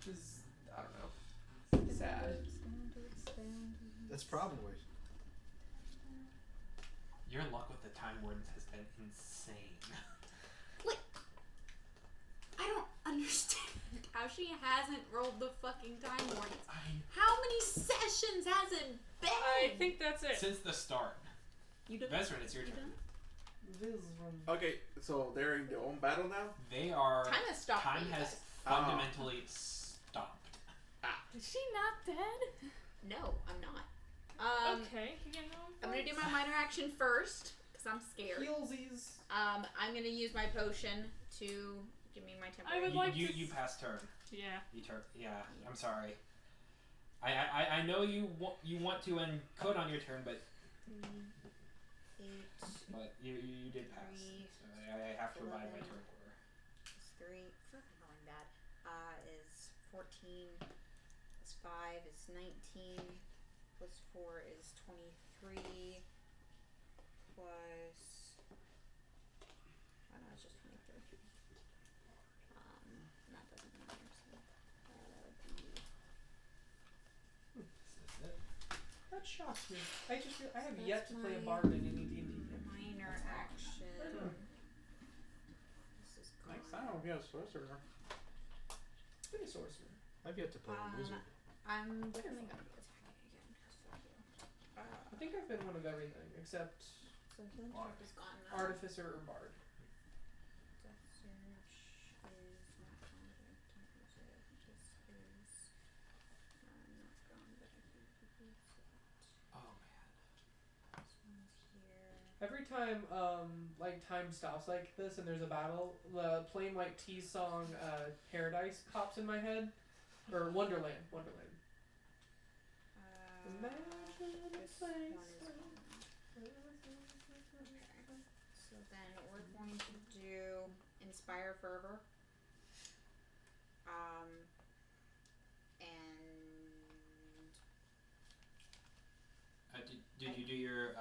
B: Is, I don't know. Sad.
I: That's probably.
H: Your luck with the Time Wardens has been insane.
A: Like, I don't understand how she hasn't rolled the fucking time wardens. How many sessions has it been?
E: I think that's it.
H: Since the start.
A: You done?
H: Vezran, it's your
A: You
H: turn.
A: done?
G: Okay, so they're in their own battle now.
H: They are...
A: Time has stopped.
H: Time
A: for you
H: has
A: guys.
H: fundamentally stopped.
E: Is she not dead?
A: No, I'm not.
E: Okay, you know.
A: I'm gonna do my minor action action first, because I'm scared.
B: Heelsies.
A: I'm gonna use my potion to give me my temporary.
E: I would like to
H: you pass turn.
E: Yeah.
H: Yeah, I'm sorry. I know you want to and could on your turn, but
A: 8
H: you did pass.
A: 3,
H: So I have to abide by
A: 11.
H: turn order.
A: plus 3. Fucking rolling bad. Is 14. Plus 5 is 19. Plus 4 is 23. Plus. Oh no, it's just 23. And that doesn't matter. So that would be.
B: That shocks me. I have
A: That's
B: yet to play a
A: my
B: bard in any D&D game.
A: Minor action. This is gone.
D: Next time I'll be a sorcerer.
B: Be a sorcerer.
I: I've yet to play a wizard.
A: I'm definitely gonna be attacking again. 'Cause fuck you.
B: I think I've been one of everything except
A: So healing check is gone now.
B: artificer or bard.
A: Death Surge is not gone, but I can't use it. This is not gone, but I can't use it.
H: Oh man.
A: This one's here.
B: Every time like time stops like this and there's a battle, the Plain White Tees song Paradise pops in my head. Or Wonderland. Imagine a
A: This
B: place
A: one is gone. Okay. So then we're going to do Inspire Fervor. And
H: Did you do your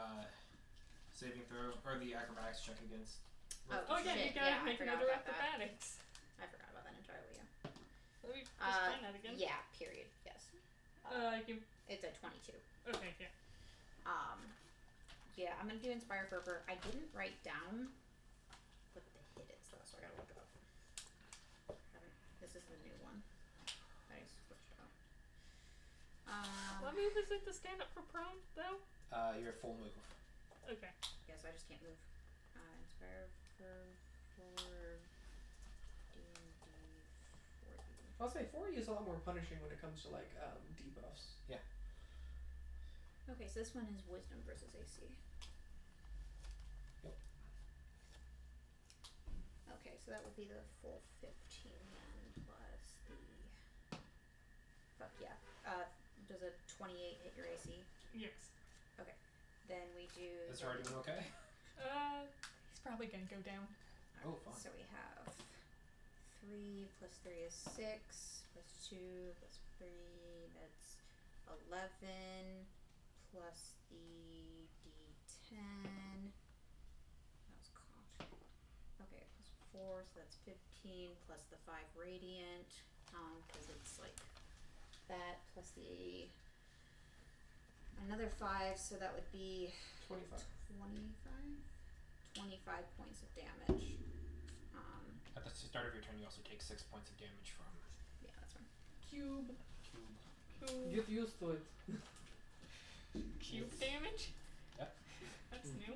H: saving throw or the acrobatics check against?
E: Oh yeah,
A: shit.
E: you gotta
A: Yeah, I
E: make
A: forgot
E: another
A: about that.
E: acrobatics.
A: I forgot about that entirely. Yeah.
E: Let me just find that again.
A: Yeah. Period. Yes. It's a 22.
E: Okay, yeah.
A: Yeah, I'm gonna do Inspire Fervor. I didn't write down what the hit is though, so I gotta look it up. This is the new one that I switched up.
E: Let me visit the stand up for prone though.
H: Your full move.
E: Okay.
A: Yeah, so I just can't move. Inspire for D&D 4E.
B: I'll say 4E is a lot more punishing when it comes to like debuffs.
H: Yeah.
A: Okay, so this one is Wisdom versus AC.
H: Yep.
A: Okay, so that would be the full 15 then, plus the. Fuck yeah. Does a 28 hit your AC?
E: Yes.
A: Then we do.
H: Is her doing okay?
E: He's probably gonna go down.
H: Oh, fine.
A: So we have 3 plus 3 is 6, plus 2 plus 3, that's 11, plus the D10. That was caught. Okay, plus 4, so that's 15, plus the 5 radiant, because it's like that, plus the. Another 5, so that would be
B: 25.
A: 25 points of damage.
H: At the start of your turn, you also take 6 points of damage from
A: Yeah, that's fine.
B: Cube.
H: cube.
B: Get used to it.
E: Cube damage?
H: Yep.
E: That's new.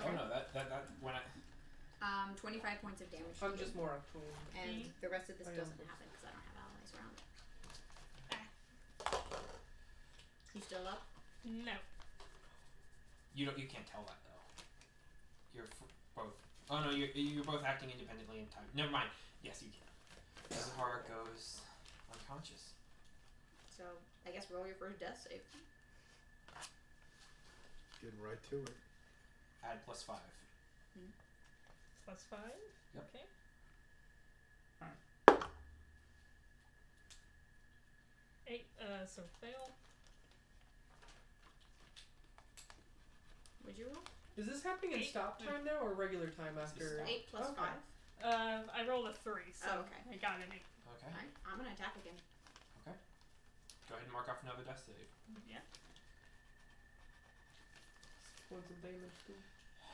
H: Oh no, that when I
A: 25 points of damage. to
B: I'm
A: you.
B: just more up to
A: And the rest of this
B: I am
A: doesn't
B: close.
A: happen because I don't have allies around. You still up?
E: No.
H: you can't tell that though. You're both. Oh no, you're both acting independently in time. Never mind. Yes, you can. Zahara goes unconscious.
A: So I guess roll your first death save.
I: Get right to it.
H: Add +5.
E: Plus 5?
H: Yep.
E: Okay.
D: Alright.
E: 8, so fail.
A: Would you roll?
B: Is this happening in
E: 8.
B: stop time now or regular time after?
H: stop.
A: 8 plus
B: Okay.
A: 5.
E: I rolled a 3, so
A: Oh, okay.
E: I got an 8.
H: Okay.
A: Alright, I'm gonna attack again.
H: Okay. Go ahead and mark off another death save.
E: Yeah.
B: Points of damage too.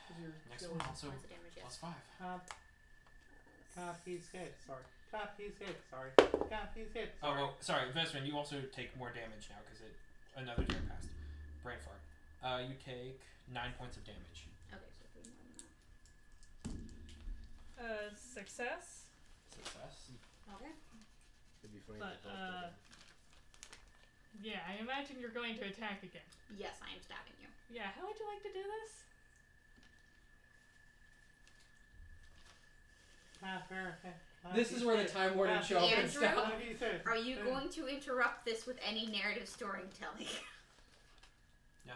B: 'Cause you're
H: Next
B: still-
H: one also
A: Points of damage, yes.
H: +5.
D: He's hit. Sorry. He's hit. Sorry. He's hit.
H: Oh,
D: Sorry.
H: well, sorry, Vesman, you also take more damage now because another turn passed. Brain fart. You take 9 points of damage.
A: Okay, so 3 more than that.
E: Success.
H: Success.
A: Okay.
I: It'd be funny
E: But,
I: if they both did that.
E: Yeah, I imagine you're going to attack again.
A: Yes, I am stabbing you.
E: Yeah, how would you like to do this?
B: This is where the Time Warden show up and
A: Andrew?
B: stuff.
A: Are you going to interrupt this with any narrative storytelling?
C: No.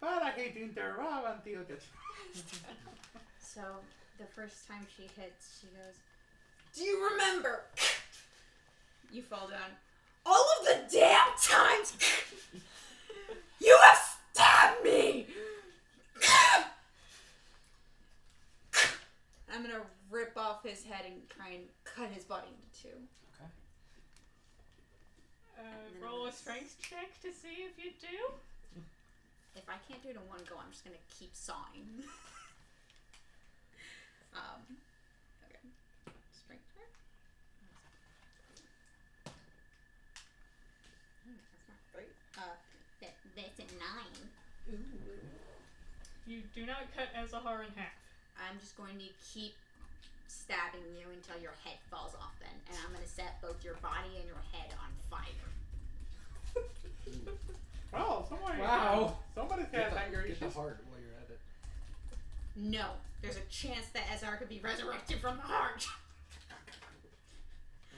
D: But I hate to interrupt until just.
A: So, the first time she hits, she goes, "Do you remember?" You fall down. "All of the damn times you have stabbed me!" I'm gonna rip off his head and try and cut his body into two.
C: Okay.
E: Roll a strength check to see if you do.
A: If I can't do it in one go, I'm just gonna keep sawing. Okay. Strength check? That's not great. That's a 9.
E: You do not cut Azahar in half.
A: I'm just going to keep stabbing you until your head falls off then. And I'm going to set both your body and your head on fire.
D: Oh, somebody.
B: Wow.
D: Somebody's got anger
I: Get the
D: issues.
I: heart while you're at it.
A: No. There's a chance that Ezar could be resurrected from the heart.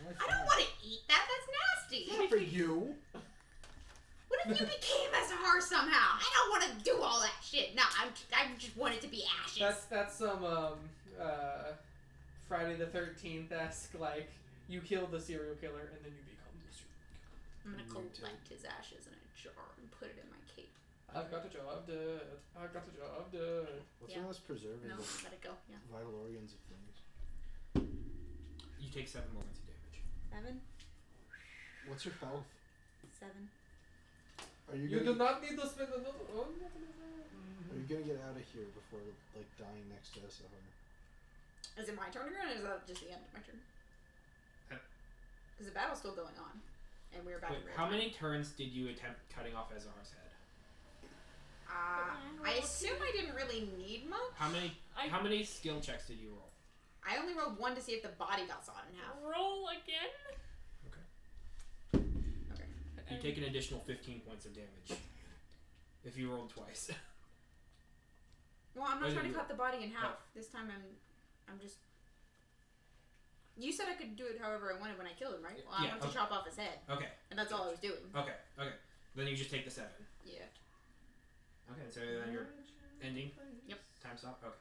A: I don't want to eat that. That's nasty.
I: Not for you.
A: What if you became Ezar somehow? I don't want to do all that shit. No, I just want it to be ashes.
B: That's some Friday the 13th-esque, like, you kill the serial killer and then you become the serial killer.
A: I'm going to collect his ashes in a jar and put it in my cape.
B: I've got a job done. I've got a job done.
I: What's
A: Yeah.
I: the most preserving
A: No,
I: the
A: let it go. Yeah.
I: vital organs of things?
C: You take 7 more points of damage.
A: 7?
I: What's your health?
A: 7.
I: Are you
B: You
I: gonna
B: do not need to spend another.
I: Are you gonna get out of here before like dying next to Sahar?
A: Is it my turn again, or is that just the end of my turn?
C: Uh,
A: Because the battle's still going on, and we're about
C: Wait,
A: to.
C: how many turns did you attempt cutting off Azahar's head?
A: I assume I didn't really need much.
C: How many skill checks did you roll?
A: I only rolled 1 to see if the body got sawed in half.
E: Roll again.
A: Okay.
C: You take an additional 15 points of damage if you rolled twice.
A: Well, I'm not
C: Wait,
A: trying to
C: wait.
A: cut the body in half. This time I'm just. You said I could do it however I wanted when I killed him, right? Well, I
C: Yeah,
A: wanted to chop off his head,
C: Okay.
A: and that's all I was doing.
C: Okay. Then you just take the 7.
A: Yeah.
C: Okay, so then you're ending?
A: Yep.
C: Time stop? Okay.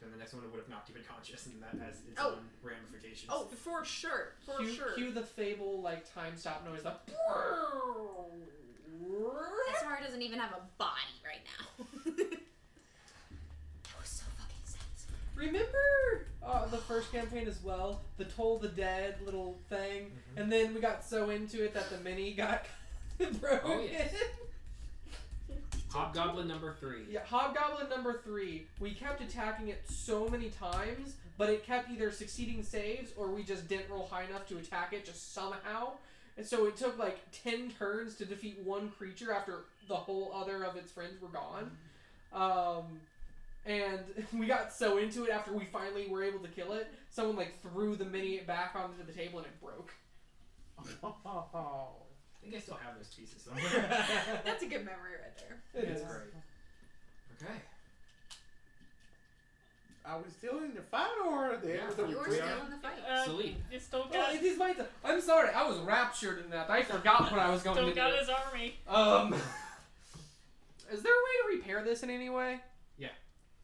C: Then the next one would have knocked you unconscious, and that has its
A: Oh.
C: own ramifications.
A: Oh, for sure. For sure.
B: Cue the Fable, like, time stop noise. Like,
A: Ezra doesn't even have a body right now. That was so fucking satisfying.
B: remember the first campaign as well? The Toll the Dead little thing?
C: Mm-hmm.
B: And then we got so into it that the mini got broken.
C: Oh, yes. Hobgoblin number 3.
B: Yeah, Hobgoblin number 3. We kept attacking it so many times, but it kept either succeeding saves or we just didn't roll high enough to attack it just somehow. And so it took like 10 turns to defeat one creature after the whole other of its friends were gone. And we got so into it after we finally were able to kill it, someone like threw the mini back onto the table and it broke.
D: Oh.
C: I think I still have those pieces somewhere.
A: That's a good memory right there.
C: It's great. Okay.
D: Are we still in the fight or there?
C: Yeah.
A: You were
C: We
A: still
C: are.
A: in the fight.
C: Salid.
E: You still
B: Oh,
E: got.
B: it is my turn. I'm sorry, I was raptured in that. I forgot what I was going
E: Still
B: to
E: got
B: do.
E: his army.
B: Is there a way to repair this in any way?
C: Yeah.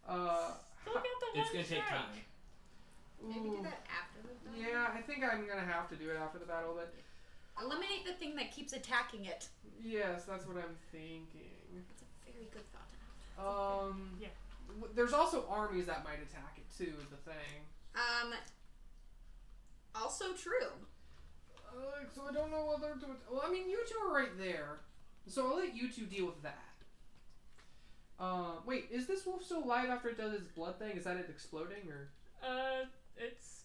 E: Still got the
C: It's
E: one
C: gonna take
E: strike.
C: time.
A: Maybe
B: Ooh.
A: do that after the battle.
B: Yeah, I think I'm gonna have to do it after the battle, but
A: Eliminate the thing that keeps attacking it.
B: yes, that's what I'm thinking.
A: That's a very good thought.
E: Yeah.
B: There's also armies that might attack it too. Is the thing.
A: Also true.
B: So I don't know whether to. Well, I mean, you two are right there, so I'll let you two deal with that. Wait, is this wolf still alive after it does its blood thing? Is that it exploding or?
E: It's.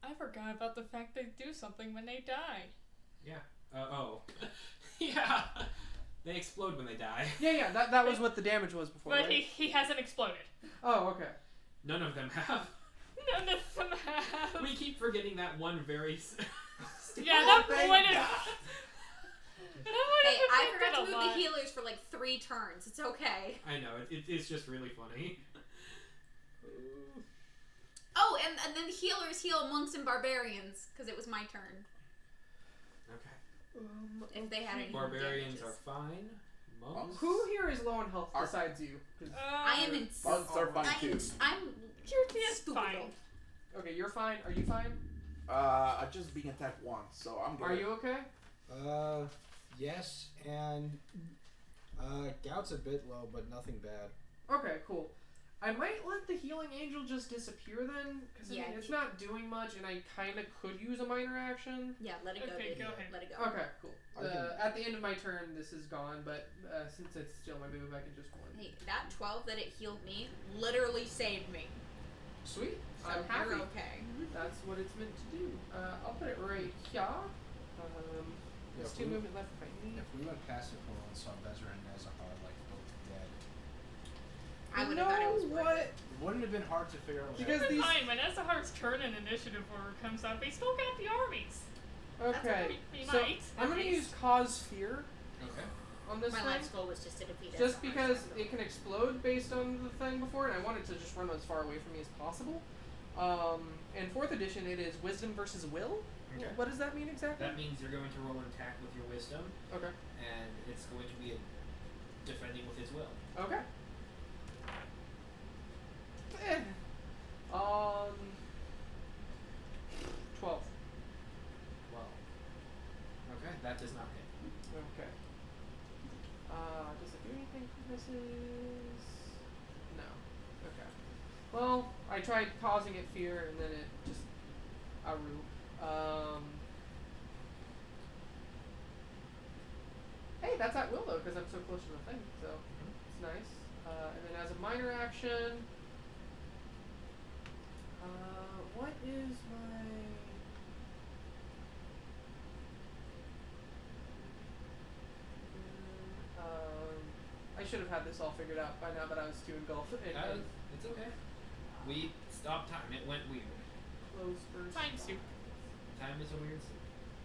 E: I forgot about the fact they do something when they die.
C: Yeah. Yeah. They explode when they die.
B: Yeah. That was what the damage was before.
E: But
B: right?
E: he hasn't exploded.
B: Oh, okay.
C: None of them have.
E: None of them have.
C: We keep forgetting that one very.
E: Yeah, that
C: Thank
E: one
C: God.
A: Hey, I forgot to move the healers for like 3 turns. It's okay.
C: I know, it's just really funny.
A: Oh, and then healers heal monks and barbarians because it was my turn.
C: Okay.
A: If they had any
C: Barbarians
A: damages.
C: are fine. Monks.
B: Who here is low on health besides you? 'Cause-
A: I am in.
G: Monks are fine too.
A: I'm stupid.
E: fine.
B: okay, you're fine. Are you fine?
G: I just been attacked once, so I'm good.
B: Are you okay?
I: Yes, and gout's a bit low, but nothing bad.
B: Okay, cool. I might let the healing angel just disappear then, because
A: Yeah.
B: it's not doing much, and I kind of could use a minor action.
A: Yeah, let it go.
E: Okay,
A: dude.
E: go ahead.
A: Let it go.
B: Okay, cool.
I: I can-
B: At the end of my turn, this is gone, but since it's still my move, I can just one.
A: Hey, that 12 that it healed me literally saved me.
B: Sweet.
A: So
B: I'm happy.
A: you're okay.
B: That's what it's meant to do. I'll put it right here. There's
I: if
B: 2
I: we-
B: movement left if I need.
I: If we went past the portal and saw Bezra and Nezahar like both dead,
A: I would have thought it was
B: You know
A: worth
B: what?
A: it.
I: it wouldn't have been hard to figure out what
B: Because
E: Keep in
B: these-
E: mind, when Ezahar's turn in initiative order comes up, they still got the armies.
B: Okay.
E: We
B: So
E: might,
B: I'm
E: at
B: gonna
E: least.
B: use cause fear
C: Okay.
B: on this
A: My
B: thing.
A: life's goal was just to defeat it.
B: Just because it can explode based on the thing before, and I wanted to just run as far away from me as possible. In 4th edition, it is wisdom versus will.
C: Okay.
B: What does that mean exactly?
C: That means you're going to roll an attack with your wisdom,
B: Okay.
C: and it's going to be a defending with his will.
B: Okay. 12.
C: Well. Okay, that does not hit.
B: Okay. Does it do anything for misses? No. Okay. Well, I tried causing it fear, and then it just aru. Hey, that's at will though, because I'm so close to the thing, so it's nice. And then as a minor action, what is my? I should have had this all figured out by now, but I was too engulfed in
C: It's okay. We stopped time. It went weird.
B: close burst.
E: Time soup.
C: Time is a weird thing.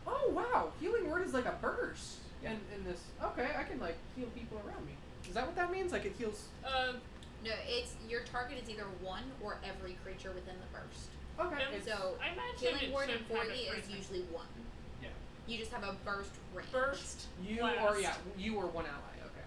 B: Oh wow, healing word is like a burst.
C: Yeah.
B: In this, okay, I can like heal people around me. Is that what that means? Like it heals?
A: No, it's your target is either one or every creature within the burst.
B: Okay.
E: Yeah,
B: It's,
A: So
E: I imagine
A: healing
E: it
A: word in
E: should have
A: 40
E: a
A: is
E: frequency.
A: usually one.
C: Yeah.
A: You just have a burst range.
E: Burst.
B: you
E: blast.
B: or yeah, you or one ally. Okay.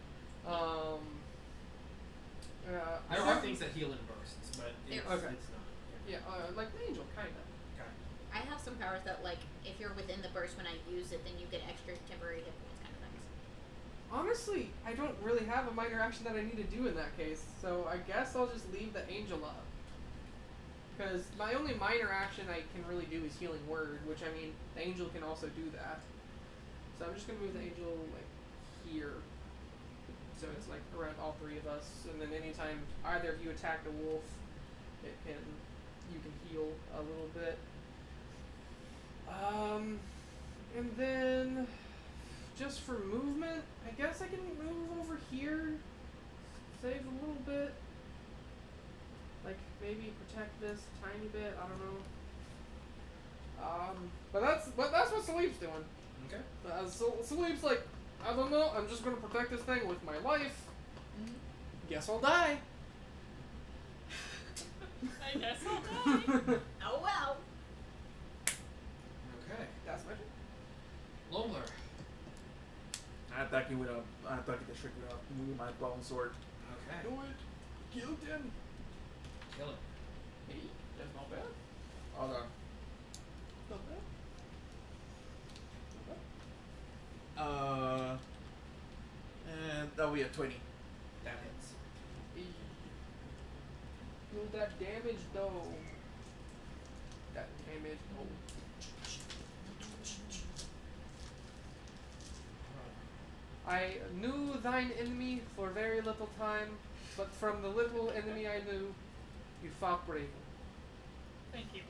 C: There are things that heal in bursts, but it's,
A: There-
B: Okay.
C: it's not.
B: Yeah, like an angel, kind of.
C: Okay.
A: I have some powers that, like, if you're within the burst when I use it, then you get extra temporary hit points kind of things.
B: Honestly, I don't really have a minor action that I need to do in that case, so I guess I'll just leave the angel up. Because my only minor action I can really do is healing word, which I mean, the angel can also do that. So I'm just gonna move the angel like here, so it's like around all 3 of us, and then anytime either of you attack the wolf, you can heal a little bit. And then just for movement, I guess I can move over here, save a little bit. Like maybe protect this a tiny bit. I don't know. But that's what Salib's doing.
C: Okay.
B: Salib's like, I don't know. I'm just gonna protect this thing with my life. Guess I'll die.
E: I guess I'll die.
A: Oh well.
C: Okay.
B: That's my turn.
C: Lomler.
G: I attack you with I attack the trick with my bone sword.
C: Okay.
B: Do it. Kill him.
C: Kill it.
B: Hey, that's not bad.
G: Hold on.
B: Not bad.
G: And that'll be a 20.
C: That hits.
B: Hey. Feel that damage though. That damage though. I knew thine enemy for very little time, but from the little enemy I knew, you fought bravely.
E: Thank you.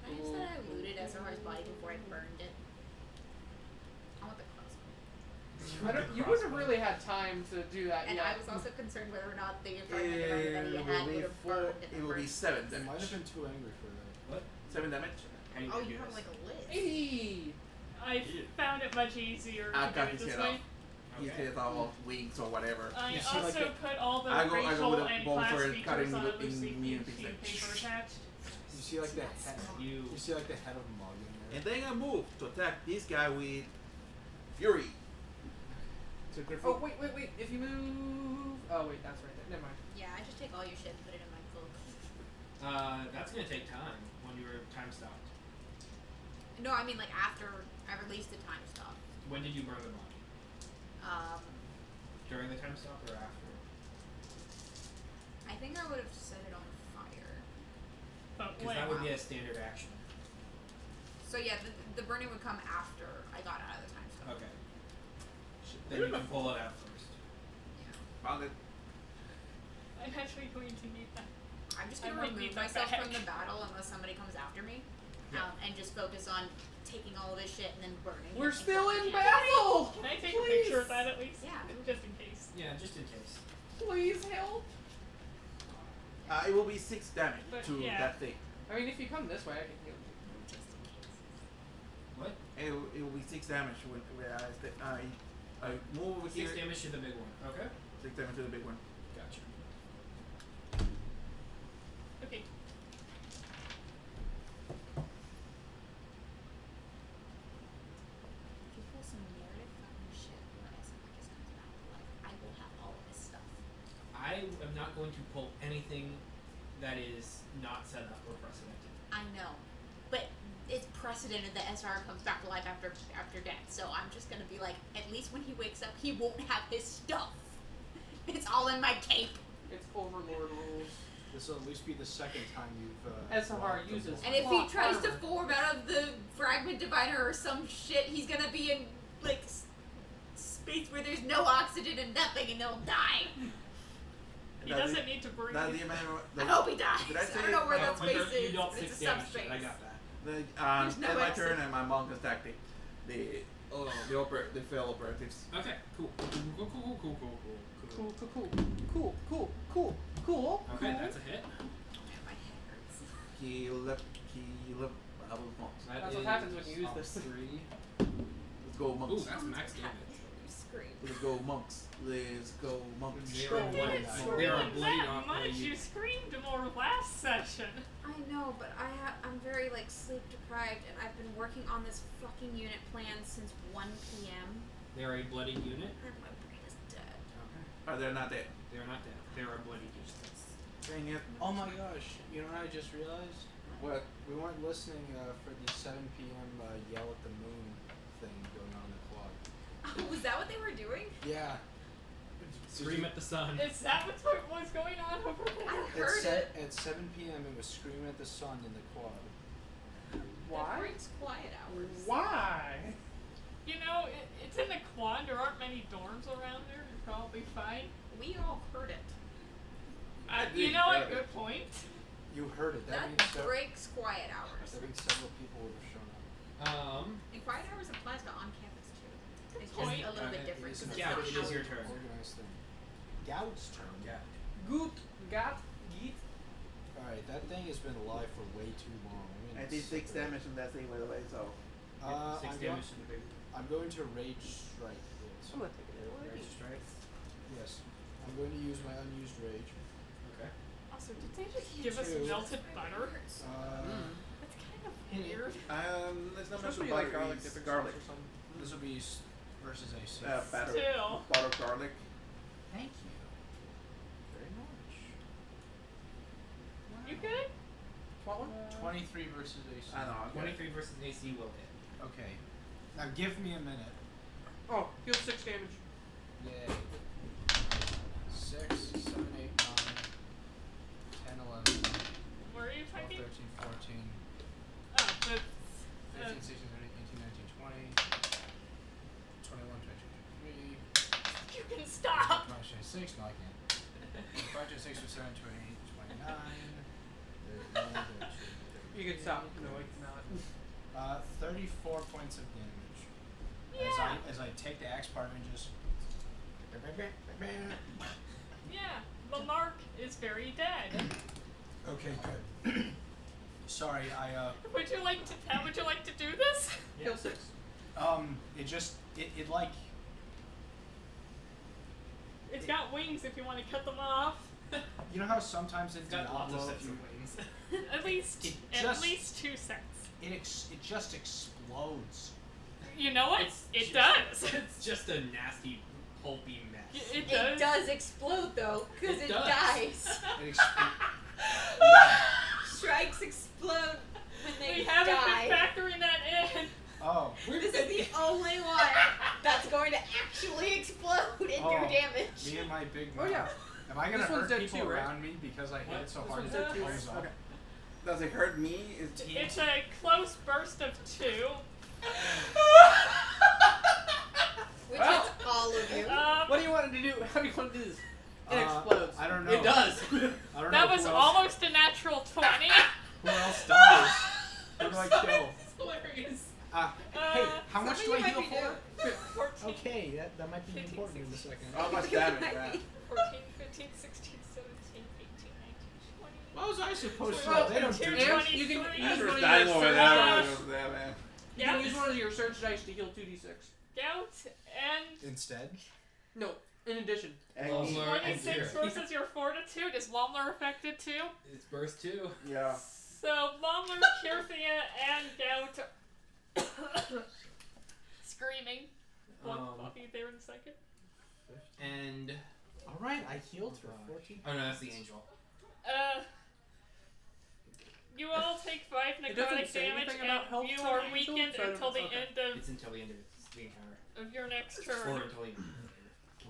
A: I just said I looted Ezra's body before I burned it. I want the crossbow.
B: You wouldn't have really had time to do that
A: And
B: yet.
A: I was also concerned whether or not the fragmented armor that he had would have burned in
G: It
A: the
G: will be
A: first
G: 7
I: I might
G: damage.
I: have been too angry for that.
C: What?
G: 7 damage.
C: How do you
A: Oh,
C: do
A: you have
C: this?
A: like a list.
B: Hey!
E: I found it much easier
G: I
E: to do
G: cut
E: it
G: his
E: this
G: head
E: way.
G: off. His
C: Okay.
G: head off wings or whatever.
E: I
I: You see, like,
E: also put all the
G: I go
E: racial
G: with a
E: and
G: bolter
E: class
G: and cut
E: features
G: in
E: on
G: the-
E: a loosely
G: in million
E: paper
G: pieces.
E: attached.
I: You see like the head.
C: You.
I: You see like the head of a mug in there.
G: And then I move to attack this guy with Fury. So
B: Oh wait. If you move. Oh wait, that's right there. Never mind.
A: Yeah, I just take all your shit and put it in my cloak.
H: That's gonna take time when your time stopped.
A: No, I mean like after I release the time stop.
H: When did you burn the body? During the time stop or after?
A: I think I would have set it on fire.
E: But
H: Because
E: when?
H: that would be a standard action.
A: So yeah, the burning would come after I got out of the time stop.
H: Okay. Then you can pull it out first.
G: Found it.
E: I'm actually going to need that.
A: I'm just
E: I
A: gonna
E: might
A: remove
E: need that
A: myself
E: back.
A: from the battle unless somebody comes after me,
H: Yeah.
A: and just focus on taking all of his shit and then burning.
B: We're
A: it
B: still in
A: before I can.
B: battle.
E: Can I take
B: Please.
E: a picture of that at least?
A: Yeah.
E: Just in case.
H: Yeah, just in case.
B: Please help.
G: It will be 6 damage
E: But,
G: to
E: yeah.
G: that thing.
B: I mean, if you come this way, I can heal you.
H: What?
G: It will be 6 damage when I move over
H: 6
G: here.
H: damage to the big one. Okay.
G: 6 damage to the big one.
H: Gotcha.
E: Okay.
A: If you pull some narrative fucking shit where SMR just comes back to life, I will have all of this stuff.
H: I am not going to pull anything that is not set up or precedented.
A: I know, but it's precedented that SR comes back to life after death. So I'm just gonna be like, at least when he wakes up, he won't have his stuff. It's all in my cape.
B: It's Overlord rules.
I: This will at least be the second time you've.
B: SR
I: locked the
B: uses-
I: wall.
A: And if he
B: Plot
A: tries to
B: armor.
A: form out of the fragment divider or some shit, he's gonna be in like space where there's no oxygen and nothing, and he'll die.
E: He
G: That's
E: doesn't need to breathe.
G: That's the amount
A: I hope he dies.
G: Did I say
A: don't know where that
H: But
A: space
H: there- you
A: is.
H: don't
A: It's
H: 6
A: a
H: damage.
A: subspace.
H: I got that.
G: There's
A: no
G: at my
A: exit.
G: turn and my monk attack the failed operatives.
H: Okay, cool.
B: Cool.
H: Okay, that's a hit.
A: My head hurts.
G: Kill double monks.
B: That's what happens when you use this.
H: 3.
G: Let's go monks.
H: Ooh, that's max damage.
A: You scream.
G: Let's go monks. Let's go monks.
H: They are bloody. They are bloody
E: that
H: not
E: much. You screamed more last session.
A: I know, but I'm very like sleep deprived, and I've been working on this fucking unit plan since 1 p.m.
H: They are a bloody unit.
A: and my brain is dead.
H: Okay.
G: Oh, they're not dead.
H: They are not dead. They are a bloody unit.
G: Dang it.
I: Oh my gosh! You know what I just realized?
G: What?
I: We weren't listening for the 7 p.m. Yell at the moon thing going on in the quad.
A: Oh, was that what they were doing?
I: Yeah.
H: Scream at the sun.
E: Is that what's what was going on over
A: I
E: there?
I: It
A: heard
I: said
A: it.
I: at 7 p.m. it was screaming at the sun in the quad.
A: That
B: Why?
A: breaks quiet hours.
B: Why?
E: You know, it's in the quad. There aren't many dorms around there. You're probably fine.
A: We all heard it.
E: You know what? Good point.
I: You heard it.
A: That
I: means
A: breaks quiet hours.
I: that means several people would have shown up.
A: And quiet hours applies to on campus too. It's just
E: point.
A: a little bit
I: It
A: different
I: is
A: because
I: an
A: it's
H: Yeah,
A: not
H: it is
A: how
H: your
A: we
H: turn.
A: work.
I: organized thing. Gout's turn.
H: Yeah.
B: Good. Got. Geet.
I: Alright, that thing has been alive for way too long.
G: I did 6 damage on that thing, by the way, so.
H: 6 damage to the big.
I: I'm going to rage strike it.
B: I'm gonna take it away.
H: Rage strike.
I: Yes. I'm going to use my unused rage.
H: Okay.
E: Also, did they just give us
I: Two.
E: melted butter?
A: Hurts.
E: That's kind of weird.
G: There's not much
B: Supposed to be
G: butter.
B: like garlic
G: It's
B: dipping
G: garlic.
B: sauce or something.
I: This will be versus AC.
G: Batter.
E: Still.
G: Butter garlic.
I: Thank you. Very much.
E: You good?
B: What one?
I: 23 versus AC.
G: I know. I'm
H: 23 versus AC will hit.
I: Okay. Now give me a minute.
B: Oh, heal 6 damage.
I: Yay. 6, 7, 8, 9, 10, 11, 12,
E: Where are you
I: 13,
E: typing?
I: 14,
E: Oh, that's.
I: 15, 16, 17, 18, 19, 20, 21, 22, 23,
E: You can stop!
I: 26, no I can't. 25, 26, 27, 28, 29, 30,
B: You can stop. No, I cannot.
I: 34 points of damage.
E: Yeah.
I: As I take the axe part and just.
E: Yeah. The mark is very dead.
I: Okay, good. Sorry,
E: Would you like to do this?
B: Heal 6.
I: It like.
E: It's got wings if you want to cut them off.
I: You know how sometimes in
C: It's got lots of
I: Diablo,
C: sets of wings.
E: At least
I: It
E: at
I: just-
E: least 2 sets.
I: it just explodes.
E: You know what?
C: It's
E: It does.
C: It's just a nasty, pulpy mess.
E: It does.
A: It does explode though, because
C: It
A: it,
C: does.
A: dies.
I: It yeah.
A: Strikes explode when they
E: We haven't
A: die.
E: been factoring that in.
I: Oh.
A: This is the only one that's going to actually explode and do
I: Oh.
A: damage.
I: Me and my big
B: Oh,
I: mouth.
B: yeah.
I: Am I gonna
B: This one's
I: hurt
B: dead
I: people
B: too, right?
I: around me because I hit
C: What?
I: it so
B: This
I: hard
B: one's
I: that
B: dead
I: it
B: too,
I: blows
B: right?
I: up?
B: Okay.
G: Does it hurt me?
E: It's a close burst of 2.
A: Which
B: Well.
A: is all of you.
B: What do you want to do? How do you want to do this? It explodes.
I: I don't know.
B: It does.
I: I don't
E: That
I: know
E: was
I: who else,
E: almost a natural 20.
I: who else dies. Who do I kill?
C: hilarious.
I: Hey, how much do I
A: somebody
I: heal
A: might
I: for?
E: 14,
I: Okay, that might be
E: 15,
I: important in a second.
G: How much damage? Yeah.
E: 14, 15, 16, 17, 18, 19, 20.
I: What was I supposed to
B: Well,
I: know? They don't do
E: Two,
I: that.
B: You can use one
G: There's
B: of
G: dying
B: your
G: over
B: surge
G: there.
B: dice.
G: Over there, man.
B: You can use one of your surge dice to heal 2d6.
E: Gout and
I: Instead?
B: No, in addition.
C: Well,
G: And-
C: Lord,
E: 26 versus your fortitude. Is Lomler affected too?
C: It's burst 2.
G: yeah.
E: So Lomler, Kyrthia, and Gout screaming. I'll be there in a second.
C: And
I: Alright, I healed for 14.
C: oh no, that's the angel.
E: You all take 5
B: It doesn't
E: necrotic
B: say
E: damage,
B: anything about
E: and
B: health
E: you
B: for
E: are
B: the angel,
E: weakened
B: so I don't
E: until the
B: know. Okay.
E: end
C: It's until the end of the encounter.
E: of your next
C: Or
E: turn.
C: until the end.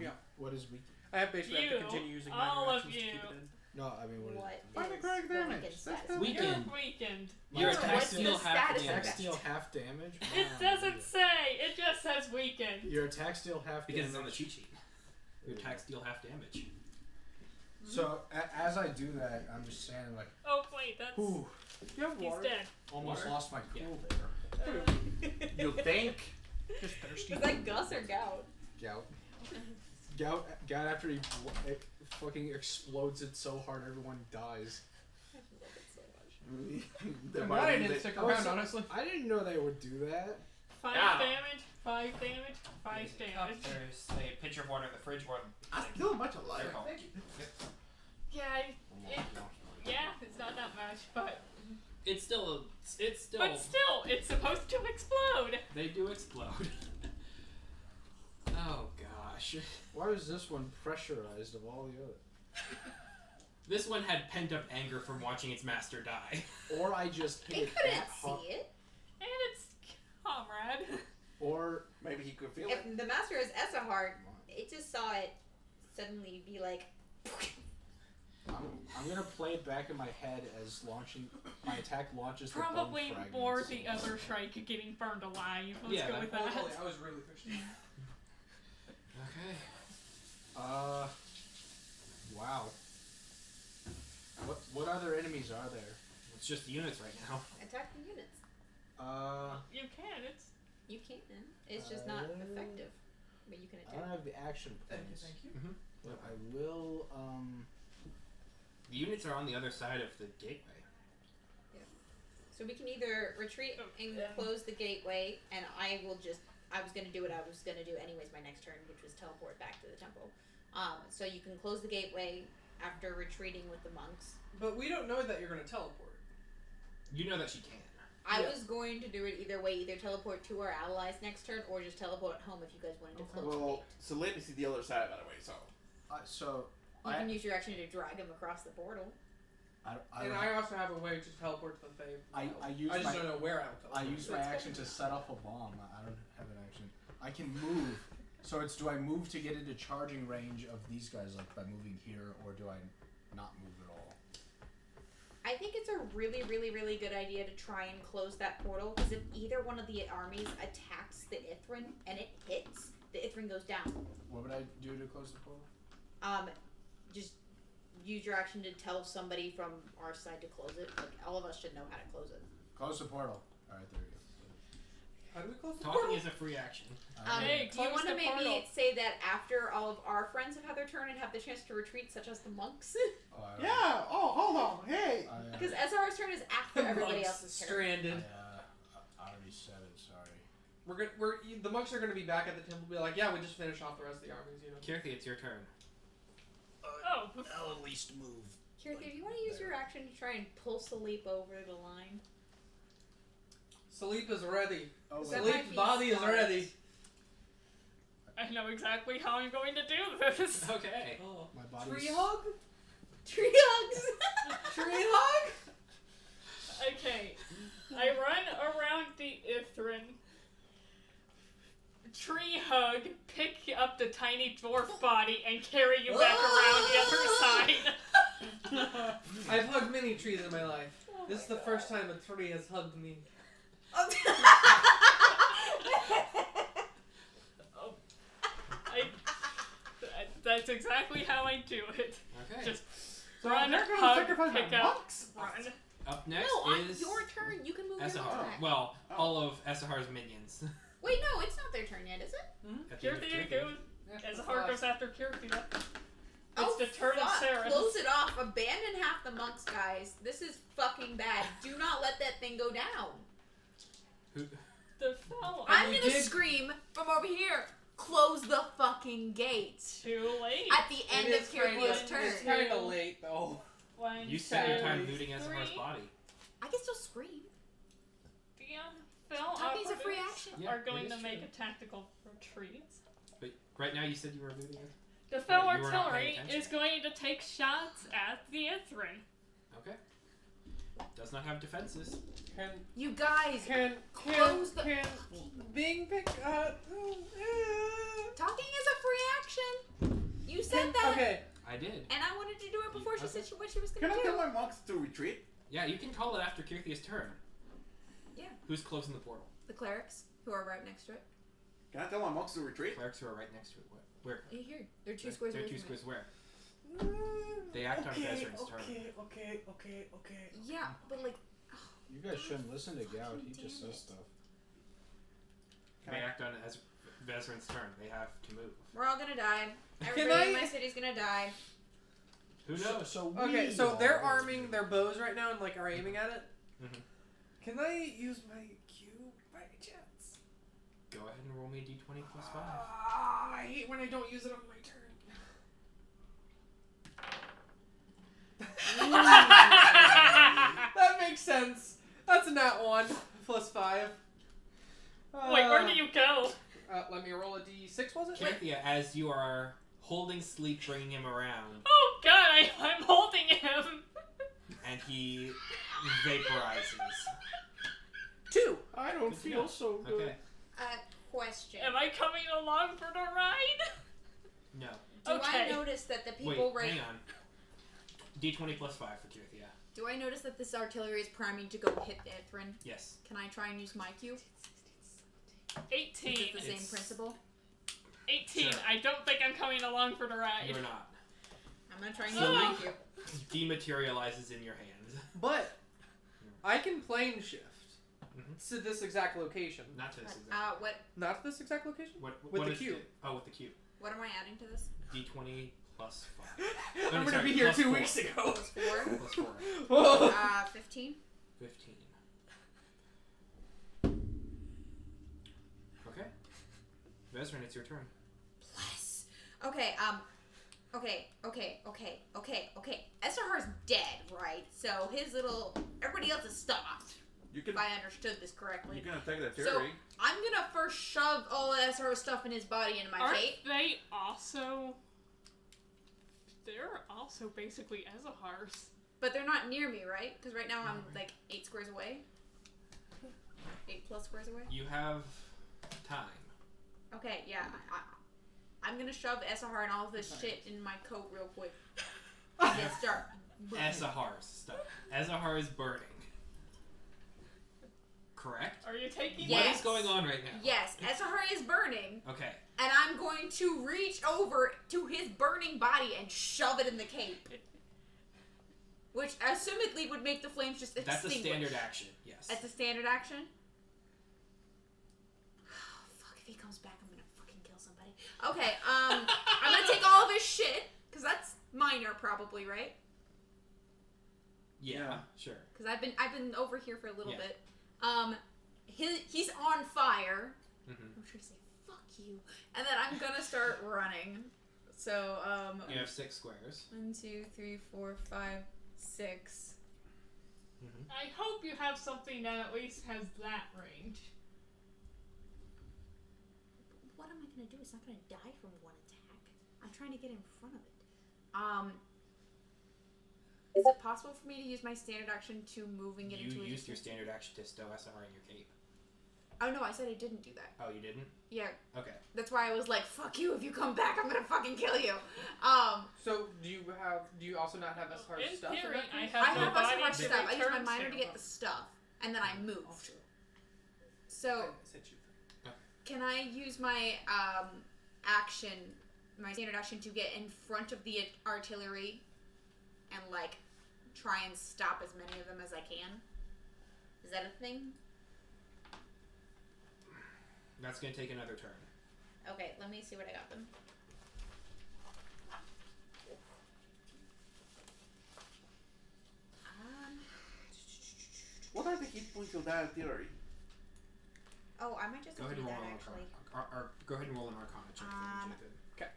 B: Yeah.
I: What is weak?
B: I have basically have to
E: You,
B: continue using
E: all
B: minor
E: of
B: actions to keep
E: you.
B: it in.
I: No, I mean, what is
A: What
D: Find the
A: is
D: correct
A: the
D: damage.
A: weakened
D: That's
A: status?
D: the-
C: Weakened.
E: You're weakened.
C: Your
A: No,
C: attack
A: what's
C: steal
A: the
C: half
A: status
C: the
A: of
I: Attack
C: damage.
I: steal half damage?
E: It
I: Wow.
E: doesn't say. It just says weakened.
I: Your attack steal half
C: Because
I: damage.
C: it's on the cheat sheet. Your attack steal half damage.
I: So, as I do that, I'm just standing like,
E: Oh wait, that's
I: whew,
B: You have
E: he's
B: water.
E: dead.
I: almost
C: Water?
I: lost my cool there.
G: You think?
B: Just thirsty.
A: Was that Gus or Gout?
I: Gout. Gout after he it fucking explodes it so hard everyone dies.
A: I love it so much.
G: The
B: I'm glad I
G: body
B: didn't
G: that-
B: stick
I: Oh,
B: around,
I: so-
B: honestly.
I: I didn't know they would do that.
E: 5
G: Ow.
E: damage. 5 damage. 5 damage.
H: There's a pitcher of water in the fridge where
D: I'm still a bunch of life.
H: Careful.
D: Thank you.
E: Yeah, yeah, it's not that much, but
C: It's still
E: but still, it's supposed to explode.
C: they do explode. Oh gosh.
I: Why was this one pressurized of all the other?
C: This one had pent up anger from watching its master die.
I: Or I just hit
A: He
I: it
A: couldn't
I: that hard.
A: see it.
E: And it's comrade.
I: Or
G: Maybe he could feel it.
A: If the master is Essahart, it just saw it suddenly be like.
I: I'm gonna play it back in my head as launching my attack launches the
E: Probably
I: bone
E: more
I: fragments.
E: the other Shrike getting burned alive. Let's
C: Yeah,
E: go with
B: Well,
E: that.
B: holy, I was really thirsty.
C: Okay.
I: Wow. What other enemies are there?
C: It's just units right now.
A: Attack the units.
E: You can. It's
A: You can. It's just not effective. But you can
I: I don't
A: attack.
I: have the action points.
B: Thank you.
I: But I will
C: The units are on the other side of the gateway.
A: So we can either retreat and close the gateway, and I was going to do what I was going to do anyways my next turn, which was teleport back to the temple. So you can close the gateway after retreating with the monks.
B: But we don't know that you're going to teleport.
C: You know that she can.
A: I
B: Yeah.
A: was going to do it either way, either teleport to our allies next turn, or just teleport home if you guys wanted to close the
G: Well,
A: gate.
G: so let me see the other side, by the way. So
A: You can use your action to drag him across the portal.
B: And I also have a way to teleport to the Fae.
I: I use
B: I just
I: my
B: don't know where I'll
I: I
B: teleport.
I: use my action to set up a bomb. I don't have an action. I can move. So it's do I move to get into charging range of these guys like by moving here, or do I not move at all?
A: I think it's a really, really, really good idea to try and close that portal, because if either one of the armies attacks the Ithrin and it hits, the Ithrin goes down.
I: What would I do to close the portal?
A: Just use your action to tell somebody from our side to close it. Like, all of us should know how to close it.
I: Close the portal. Alright, there you
B: How do we close the
C: Talking
B: portal?
C: is a free action.
I: go.
E: Hey,
A: Do you
E: close
A: want to
E: the
A: maybe
E: portal.
A: say that after all of our friends have had their turn and have the chance to retreat, such as the monks?
I: Oh, I don't-
D: Yeah. Oh, hold on. Hey.
A: Because SR's turn is after everybody
B: Monks
A: else's turn.
B: stranded.
I: I already said it, sorry.
B: The monks are gonna be back at the temple. Be like, yeah, we just finished off the rest of the armies. You know.
H: Kirthi, it's your turn.
E: Oh.
J: I'll at least move.
K: Kirthi, if you want to use your action to try and pull Salip over the line.
B: Salip is ready.
I: Oh,
K: That might
B: Salip's
K: be
B: body is
K: smart.
B: ready.
E: I know exactly how I'm going to do this.
H: Okay.
B: Oh.
I: my body's...
B: Tree hug?
K: Tree hugs!
B: Tree hug?
E: Okay. I run around the Ithrin. Tree hug, pick up the tiny dwarf body, and carry you back around the other side.
B: I've hugged many trees in my life. This is the first time a tree has hugged me.
E: That's exactly how I do it.
H: Okay.
E: Just
D: So
E: run,
D: they're gonna
E: hug,
D: sacrifice
E: pick
D: my
E: up,
D: monks?
E: run.
H: Up next
K: No, on
H: is
K: your turn. You can move your
H: Esahar.
K: monks back.
H: Well, all of Esahar's minions.
K: Wait, no, it's not their turn yet, is it?
H: At the end of
E: Kirthi
H: Kirthi.
E: goes.
B: Yeah,
E: Ezahar goes after Kirthi.
K: Oh,
E: It's the turn of
K: fuck.
E: Sarah.
K: Close it off. Abandon half the monks, guys. This is fucking bad. Do not let that thing go down.
H: Who?
E: The fellow.
K: I'm
B: we
K: gonna
B: did-
K: scream from over here. Close the fucking gates.
E: Too late.
K: At the end of Kirthia's
E: kinda-
K: turn.
B: It's kind of late though.
E: One,
H: You spent your time
E: two,
H: looting Esahar's
E: three.
H: body.
K: I can still scream.
E: The fell
K: Talking's a free
E: operatives
K: action.
H: Yeah,
E: are
H: it
E: going
H: is
E: to make
H: true.
E: a tactical retreat.
H: But right now you said you were looting it.
E: The fell
H: You were not paying
E: artillery
H: attention.
E: is going to take shots at the Ithrin.
H: Okay. Does not have defenses.
B: Can
K: You guys,
B: can
K: Close the
B: being picked
K: talking is a free action. You said that,
B: Okay.
H: I did.
K: and I wanted to do it before she
H: Okay.
K: said what she was
G: Can
K: gonna
G: I
K: do.
G: tell my monks to retreat?
H: Yeah, you can call it after Kirthia's turn.
K: Yeah.
H: Who's closing the portal?
K: The clerics, who are right next to it.
G: Can I tell my monks to retreat?
H: Clerics who are right next to it. What? Where?
K: Here, they're two squares
H: They're
K: away
H: two
K: from
H: squares where? They act on Vezran's turn.
B: Okay.
K: it. Yeah, but like,
I: You guys shouldn't listen to Gout. He
K: Damn
I: just
K: it.
I: says stuff.
H: They act on Vezran's turn. They have to move.
K: we're all gonna die. Everybody in my city's gonna die.
H: Who knows?
I: So
B: Okay, so they're arming their bows right now and like are aiming at it.
H: Mhm.
B: Can I use my Q by any chance?
H: Go ahead and roll me a d20 plus 5.
B: I hate when I don't use it on my turn. That makes sense. That's a nat 1 plus 5.
E: Wait, where do you go?
B: Let me roll a d6, was it?
H: Kirthia, as you are holding Sleep, bringing him around,
E: Oh god, I'm holding him.
H: and he vaporizes.
B: 2. I don't
H: Good to
B: feel
H: know.
B: so good.
H: Okay.
K: Question.
E: Am I coming along for the ride?
H: No.
K: Do
E: Okay.
K: I notice that the people
H: Wait, hang on. D20 plus 5 for Kirthia.
K: Do I notice that this artillery is priming to go hit the Ithrin?
H: Yes.
K: Can I try and use my cue?
E: 18.
K: Is it the same
H: It's-
K: principle?
E: 18.
H: Sure.
E: I don't think I'm coming along for the ride.
H: You're not.
K: I'm gonna try and
H: So-
K: use my cue.
H: Dematerializes in your hand.
B: But I can plane shift
H: Mhm.
B: to this exact location.
H: Not to this exact.
K: What
B: Not to this exact location?
H: What
B: with the
H: is
B: cube.
H: it? Oh, with the cube.
K: what am I adding to this?
H: D20 plus 5.
B: I'm gonna
H: sorry,
B: be here
H: plus
B: 2
H: 4.
B: weeks ago.
K: Plus 4.
H: Plus 4.
K: 15.
H: 15. Okay. Vezran, it's your turn.
K: Bless. Okay, okay. Esterhar's dead, right? So his little... Everybody else is stopped,
G: You can
K: if I understood this correctly.
G: you can attack the
K: So,
G: artillery.
K: I'm gonna first shove all of Esterhar's stuff in his body into my
E: Aren't
K: cape.
E: they also... They're also basically Ezahars.
K: But they're not near me, right? Because right now I'm like 8 squares away. 8 plus squares away.
H: You have time.
K: Okay, yeah. I'm gonna shove Esahar and all of this shit in my coat real quick. And then start.
H: Esahar's stuff. Ezahar is burning. Correct?
E: Are you taking
H: What
K: Yes.
H: is going on right now?
K: Yes, Esahar is burning,
H: Okay.
K: and I'm going to reach over to his burning body and shove it in the cape. Which, assumedly, would make the flames just
H: That's a
K: extinguish.
H: standard action, yes.
K: That's a standard action? Fuck, if he comes back, I'm gonna fucking kill somebody. Okay, I'm gonna take all of his shit, because that's minor, probably, right?
H: Yeah, sure.
K: Because I've been over here for a little
H: Yeah.
K: bit. He's on fire. I'm trying to say fuck you, and then I'm gonna start running. So
H: You have 6 squares.
K: 1, 2, 3, 4, 5, 6.
E: I hope you have something that at least has that range.
K: What am I gonna do? It's not gonna die from one attack. I'm trying to get in front of it. Is it possible for me to use my standard action to move and get into
H: You
K: a
H: used your
K: distance?
H: standard action to stow SR in your cape.
K: Oh no, I said I didn't do that.
H: Oh, you didn't?
K: Yeah,
H: Okay.
K: that's why I was like, "Fuck you! If you come back, I'm gonna fucking kill you."
B: So do you also not have SR
E: In
B: stuff?
E: theory,
B: in that
E: I
B: case?
K: I
E: no
K: have
E: body
K: SR
E: to
K: stuff. I use my
E: return
K: minor to get
E: to.
K: the stuff, and then I move.
B: Oh, sure.
K: So
B: I sent you.
K: can I use my action, my standard action, to get in front of the artillery, and like try and stop as many of them as I can? Is that a thing?
H: That's going to take another turn.
K: Okay, let me see what I got them.
G: What are the hit points of that artillery?
K: Oh, I might just
H: Go
K: have
H: ahead
K: to
H: and
K: do
H: roll
K: that
H: an
K: actually.
H: Arcana. Go ahead and roll an Arcana check for me, Jacob.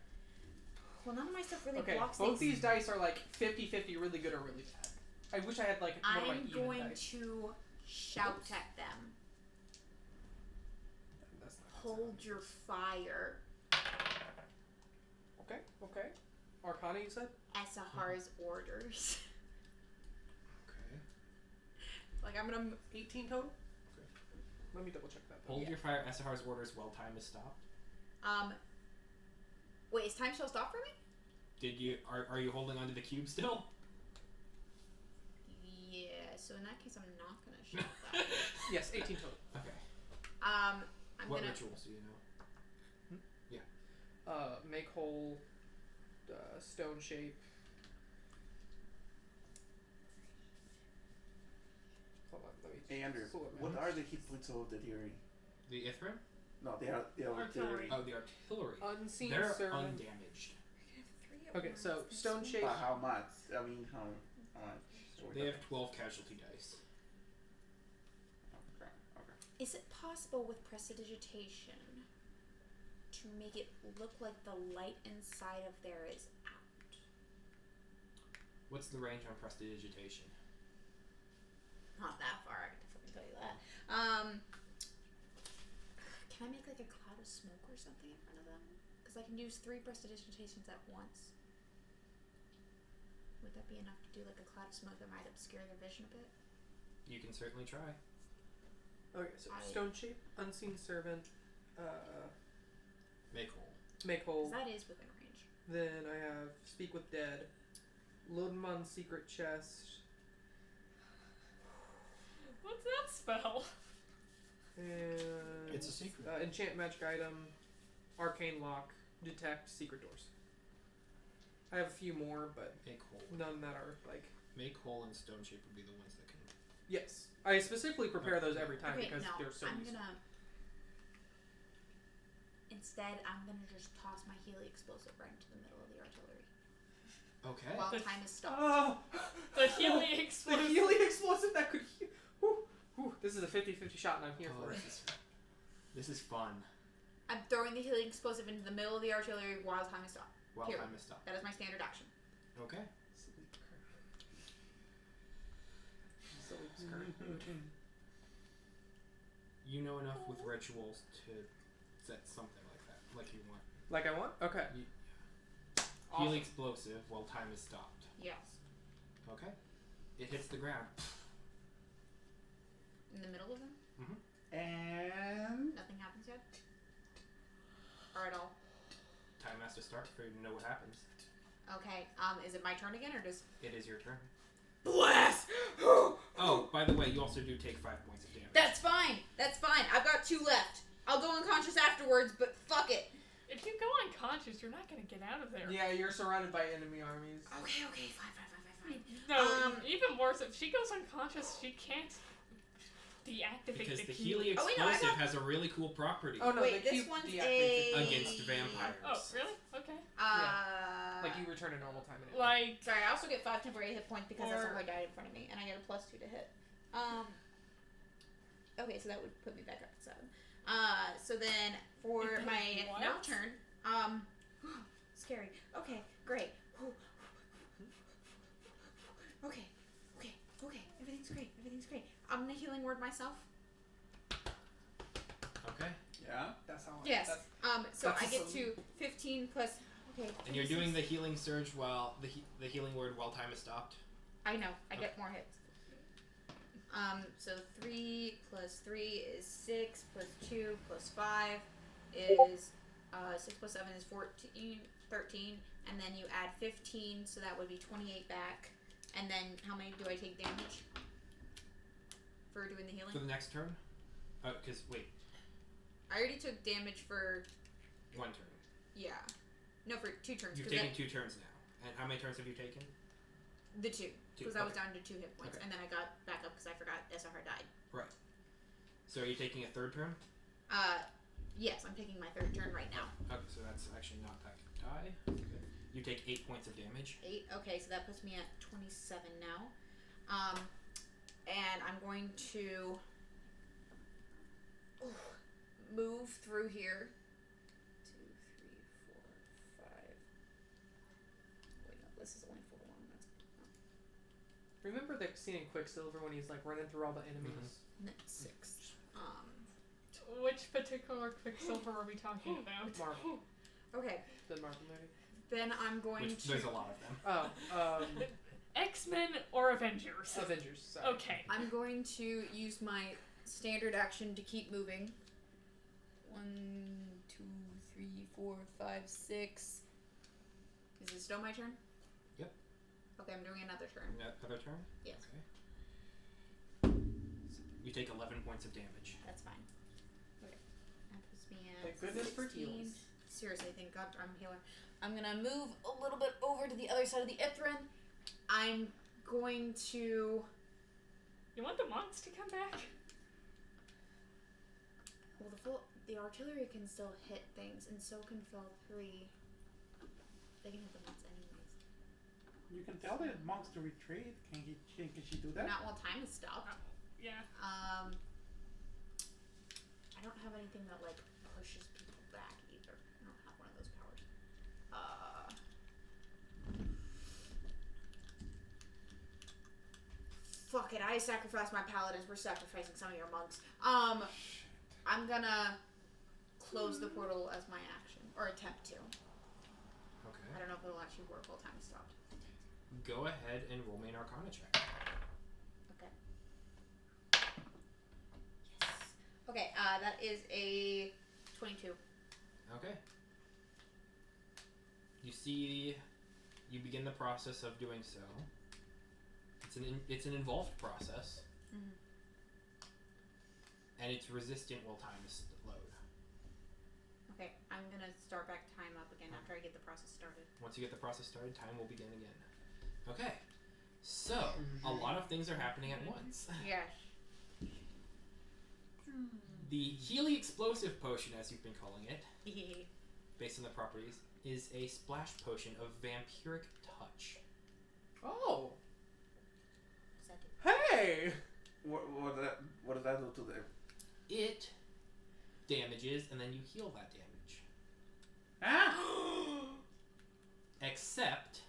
K: Well, none of my stuff really
B: Okay,
K: blocks
B: both
K: things.
B: these dice are like 50-50, really good or really bad. I wish I had like one of my
K: I'm
B: even
K: going
B: dice.
K: to shout at them.
B: That's not
K: Hold your fire.
B: Okay. Arcana, you said?
K: Esahar's orders.
H: Okay.
K: Like, I'm gonna...
B: 18 total?
H: Okay.
B: Let me double check that. though.
H: Hold your fire. SR's orders while time is stopped.
K: Wait, is time still stopped for me?
H: Did you are you holding onto the cube still?
K: Yeah, so in that case, I'm not gonna shout that.
B: Yes, 18 total.
H: Okay.
K: I'm
H: What
K: gonna...
H: rituals do you know?
B: Make whole, stone shape. Hold on, let me
G: Hey Andrew,
B: pull up my
G: what
B: notes.
G: are the hit points of the artillery?
H: The Ithrim?
G: No, the artillery.
H: Oh, the artillery.
B: Unseen
H: They're
B: servant.
H: undamaged.
B: Okay, so stone shape.
G: But how much? I mean, how much?
H: They have 12 casualty dice.
G: Okay.
K: Is it possible with prestidigitation to make it look like the light inside of there is out?
H: What's the range on prestidigitation?
K: Not that far, I can fucking tell you that. Can I make like a cloud of smoke or something in front of them? Because I can use 3 prestidigitations at once. Would that be enough to do like a cloud of smoke that might obscure their vision a bit?
H: You can certainly try.
B: Okay, so stone shape, unseen servant,
H: Make whole.
B: make whole.
K: Because that is within range.
B: Then I have speak with dead, Ludman secret chest,
E: What's that spell?
B: and
I: It's a secret.
B: enchant magic item, arcane lock, detect secret doors. I have a few more, but
H: Make whole.
B: none that are like.
H: Make whole and stone shape would be the ones that can.
B: Yes, I specifically prepare those every time
K: Okay,
B: because
K: no,
B: they're so
K: I'm
B: useful.
K: gonna... Instead, I'm gonna just toss my Healy explosive right into the middle of the artillery.
H: Okay.
K: While time is stopped.
B: Oh,
E: The Healy
B: the
E: explosive.
B: Healy explosive that could. Whew, this is a 50-50 shot, and I'm here for it.
H: This is fun.
K: I'm throwing the Healy explosive into the middle of the artillery while time is stopped.
H: While
K: Period.
H: time is stopped.
K: That is my standard action.
H: Okay. You know enough with rituals to set something like that, like you want.
B: Like I want? Okay.
H: Healing
B: Awesome.
H: explosive while time is stopped.
K: Yes.
H: Okay. It hits the ground.
K: In the middle of them?
G: And
K: Nothing happens yet? Or at all?
H: Time has to start for you to know what happens.
K: Okay, is it my turn again, or just...
H: It is your turn.
K: Bless!
H: Oh, by the way, you also do take 5 points of damage.
K: That's fine! That's fine! I've got 2 left. I'll go unconscious afterwards, but fuck it!
E: If you go unconscious, you're not gonna get out of there.
B: Yeah, you're surrounded by enemy armies.
K: Okay, fine.
E: No, even worse, if she goes unconscious, she can't deactivate
H: Because
E: the
H: the
E: key.
H: Healy
K: Oh, wait, no, I
H: explosive
K: got-
H: has a really cool property
B: Oh no,
K: Wait,
B: the
K: this
B: cube
K: one's
B: deactivates it.
H: against vampires.
E: Oh, really? Okay.
B: Like you return to normal time. And
E: Like,
K: Sorry, I also get 5 temporary hit points because that's
E: Or-
K: how I died in front of me, and I get a +2 to hit. Okay, so that would put me back up at 7. So then for my
E: What?
K: now turn, scary. Okay, great. Okay, everything's great. I'm gonna healing word myself.
C: Okay.
G: Yeah.
F: That's how.
K: Yes. So
F: that's
K: I
F: a
K: get
F: salute.
K: to 15 plus. Okay.
C: And you're
K: 26.
C: doing the healing surge while the healing word while time is stopped.
K: I know. I
C: Okay.
K: get more hits. So 3 plus 3 is 6 plus 2 plus 5 is 6 plus 7 is 14, 13, and then you add 15, so that would be 28 back. And then how many do I take damage for doing the healing?
C: For the next turn? Because, wait,
K: I already took damage for,
C: one turn.
K: yeah. No, for 2 turns.
C: You've
K: 'cause
C: taken 2 turns now. And how many turns have you taken?
K: the 2.
C: Two,
K: Because I was
C: okay.
K: down to 2 hit points.
C: Okay.
K: And then I got back up because I forgot SR died.
C: Right. So are you taking a third turn?
K: Yes, I'm taking my 3rd turn right now.
C: Okay, so that's actually not that die. Okay. You take 8 points of damage.
K: 8. Okay, so that puts me at 27 now. And I'm going to move through here. 2, 3, 4, 5. Wait, no, this is only for 1.
B: Remember the scene in Quicksilver when he's like running through all the enemies?
K: That's 6.
E: Which particular Quicksilver are we talking about?
B: Marvel.
K: Okay,
B: The Marvel movie.
K: then I'm going
C: Which
K: to.
C: there's a lot of them.
B: Oh,
E: X-Men or Avengers?
B: Avengers. Sorry.
E: Okay.
K: I'm going to use my standard action to keep moving. 1, 2, 3, 4, 5, 6. Is it still my turn?
C: Yep.
K: Okay, I'm doing another turn.
C: Another turn?
K: Yes.
C: Okay. You take 11 points of damage.
K: That's fine. Okay. That puts me at
B: Thank goodness for
K: 16.
B: heals.
K: Seriously, thank God I'm a healer. I'm gonna move a little bit over to the other side of the Ithrin. I'm going to.
E: You want the monks to come back?
K: Well, the artillery can still hit things, and so can Fel 3. They can hit the monks anyways.
D: You can tell the monks to retreat. Can she do that?
K: Not while time is stopped.
E: Yeah.
K: I don't have anything that like pushes people back either. I don't have one of those powers. Fuck it. I sacrificed my paladins. We're sacrificing some of your monks. I'm gonna close the portal as my action, or attempt to.
C: Okay.
K: I don't know if it'll actually work while time is stopped.
C: Go ahead and roll me an Arcana check.
K: Okay. Yes. Okay. That is a 22.
C: Okay. You see, you begin the process of doing so. It's an involved process,
K: Mhm.
C: and it's resistant while time is load.
K: Okay, I'm gonna start back time up again after I get the process started.
C: Once you get the process started, time will begin again. Okay. So, a lot of things are happening at once.
K: Yes.
C: The Healy Explosive Potion, as you've been calling it, based on the properties, is a splash potion of Vampiric Touch.
B: Oh.
K: What's that do?
B: Hey.
G: What does that do to them?
C: It damages, and then you heal that damage.
D: Ah!
C: Except,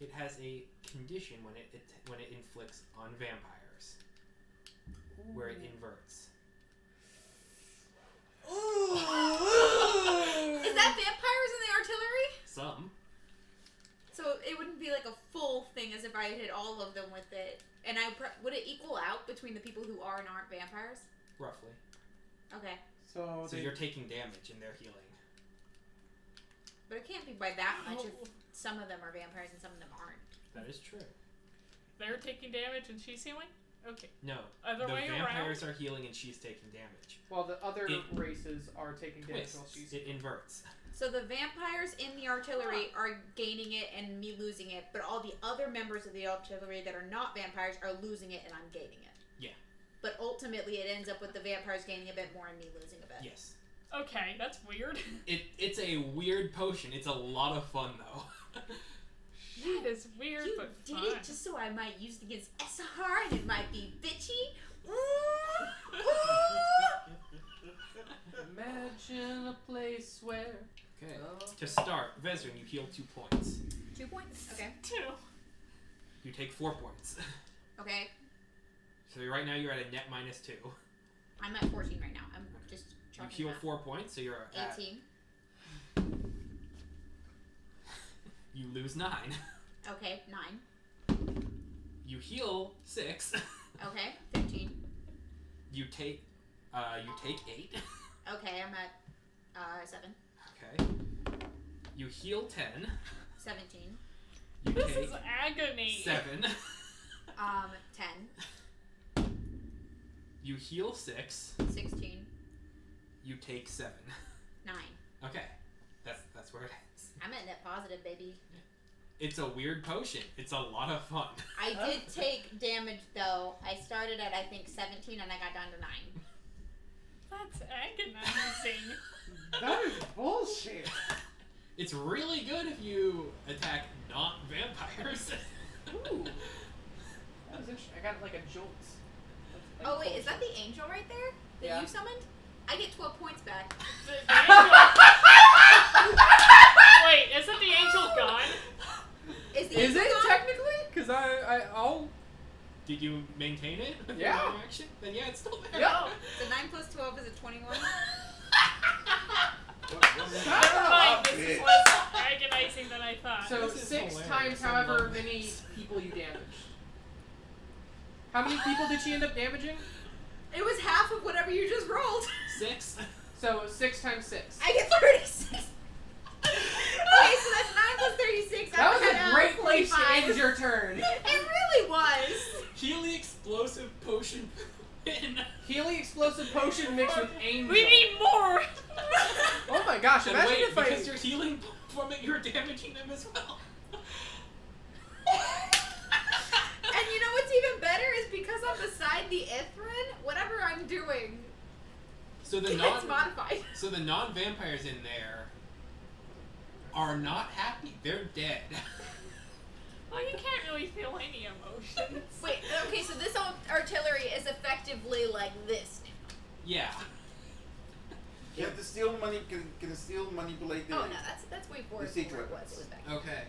C: it has a condition when it inflicts on vampires, where it inverts.
K: Is that vampires in the artillery?
C: Some.
K: So it wouldn't be like a full thing as if I hit all of them with it. And would it equal out between the people who are and aren't vampires?
C: Roughly.
K: Okay.
D: So
C: So you're taking damage and they're healing.
K: But it can't be by that much if some of them are vampires and some of them aren't.
C: That is true.
E: They're taking damage and she's healing? Okay.
C: No.
E: Other
C: the
E: way
C: vampires are healing and she's taking damage.
B: While the other
C: It
B: races are taking damage while
C: Twists.
B: she's.
C: It inverts.
K: So the vampires in the artillery are gaining it and me losing it, but all the other members of the artillery that are not vampires are losing it and I'm gaining it.
C: Yeah.
K: But ultimately it ends up with the vampires gaining a bit more and me losing a bit.
C: Yes.
E: Okay, that's weird.
C: It's a weird potion. It's a lot of fun though.
E: That is weird,
K: You
E: but
K: did
E: fun.
K: it just so I might use it against SR and it might be bitchy. Ooh, ooh.
B: Imagine a place where.
H: Okay. To start, Vezrin, you heal 2 points.
K: 2 points. Okay.
E: 2.
H: You take 4 points.
K: Okay.
H: So right now you're at a net -2.
K: I'm at 14 right now. I'm just
H: You
K: chalking
H: heal
K: it up.
H: 4 points, so you're at
K: 18.
H: You lose 9.
K: Okay. 9.
H: You heal 6.
K: Okay. 15.
H: You take 8.
K: Okay. I'm at 7.
H: Okay. You heal 10.
K: 17.
H: You
E: This
H: take
E: is agony.
H: 7.
K: 10.
H: You heal 6.
K: 16.
H: You take 7.
K: 9.
H: Okay. That's where it ends.
K: I'm at net positive, baby.
H: It's a weird potion. It's a lot of fun.
K: I did take damage though. I started at I think 17 and I got down to 9.
E: That's agonizing.
D: That is bullshit.
H: It's really good if you attack not vampires.
B: Ooh. That was interesting. I got like a jolt. That's
K: Oh
B: like
K: wait, is that the angel right there that
B: Yeah.
K: you summoned? I get 12 points back.
E: The angel. Wait, isn't the angel gone?
K: Is the
B: Is
K: angel
B: it
K: gone?
B: technically? Because I'll.
H: Did you maintain it? for
B: Yeah.
H: your action? Then yeah, it's still there.
B: Yeah.
K: So 9 plus 12 is a 21.
E: Never mind, this is less agonizing than I thought.
B: So
H: This is
B: 6
H: hilarious.
B: times
H: I
B: however
H: love
B: many
H: this.
B: people you damaged. How many people did she end up damaging?
K: It was half of whatever you just rolled.
H: 6.
B: So 6 times 6.
K: I get 36. Okay, so that's 9 plus 36.
B: That was
K: I'm
B: a great place to
K: 45.
B: end your turn.
K: It really was.
H: Healy explosive potion. Win.
B: Healing explosive potion mixed with angel.
E: We need more!
B: Oh my gosh!
H: And
B: Imagine
H: wait,
B: if I.
H: because you're healing from it, you're damaging them as well.
K: And you know what's even better is because I'm beside the Ithrin, whatever I'm doing
H: So the
K: gets modified.
H: So the non-vampires in there are not happy. They're dead.
E: Well, you can't really feel any emotions.
K: Wait, okay, so this artillery is effectively like this.
H: Yeah.
G: You have to still can still manipulate the.
K: Oh no, that's way forward
G: The siege
K: from where it was.
G: weapons.
K: It was back.
H: Okay.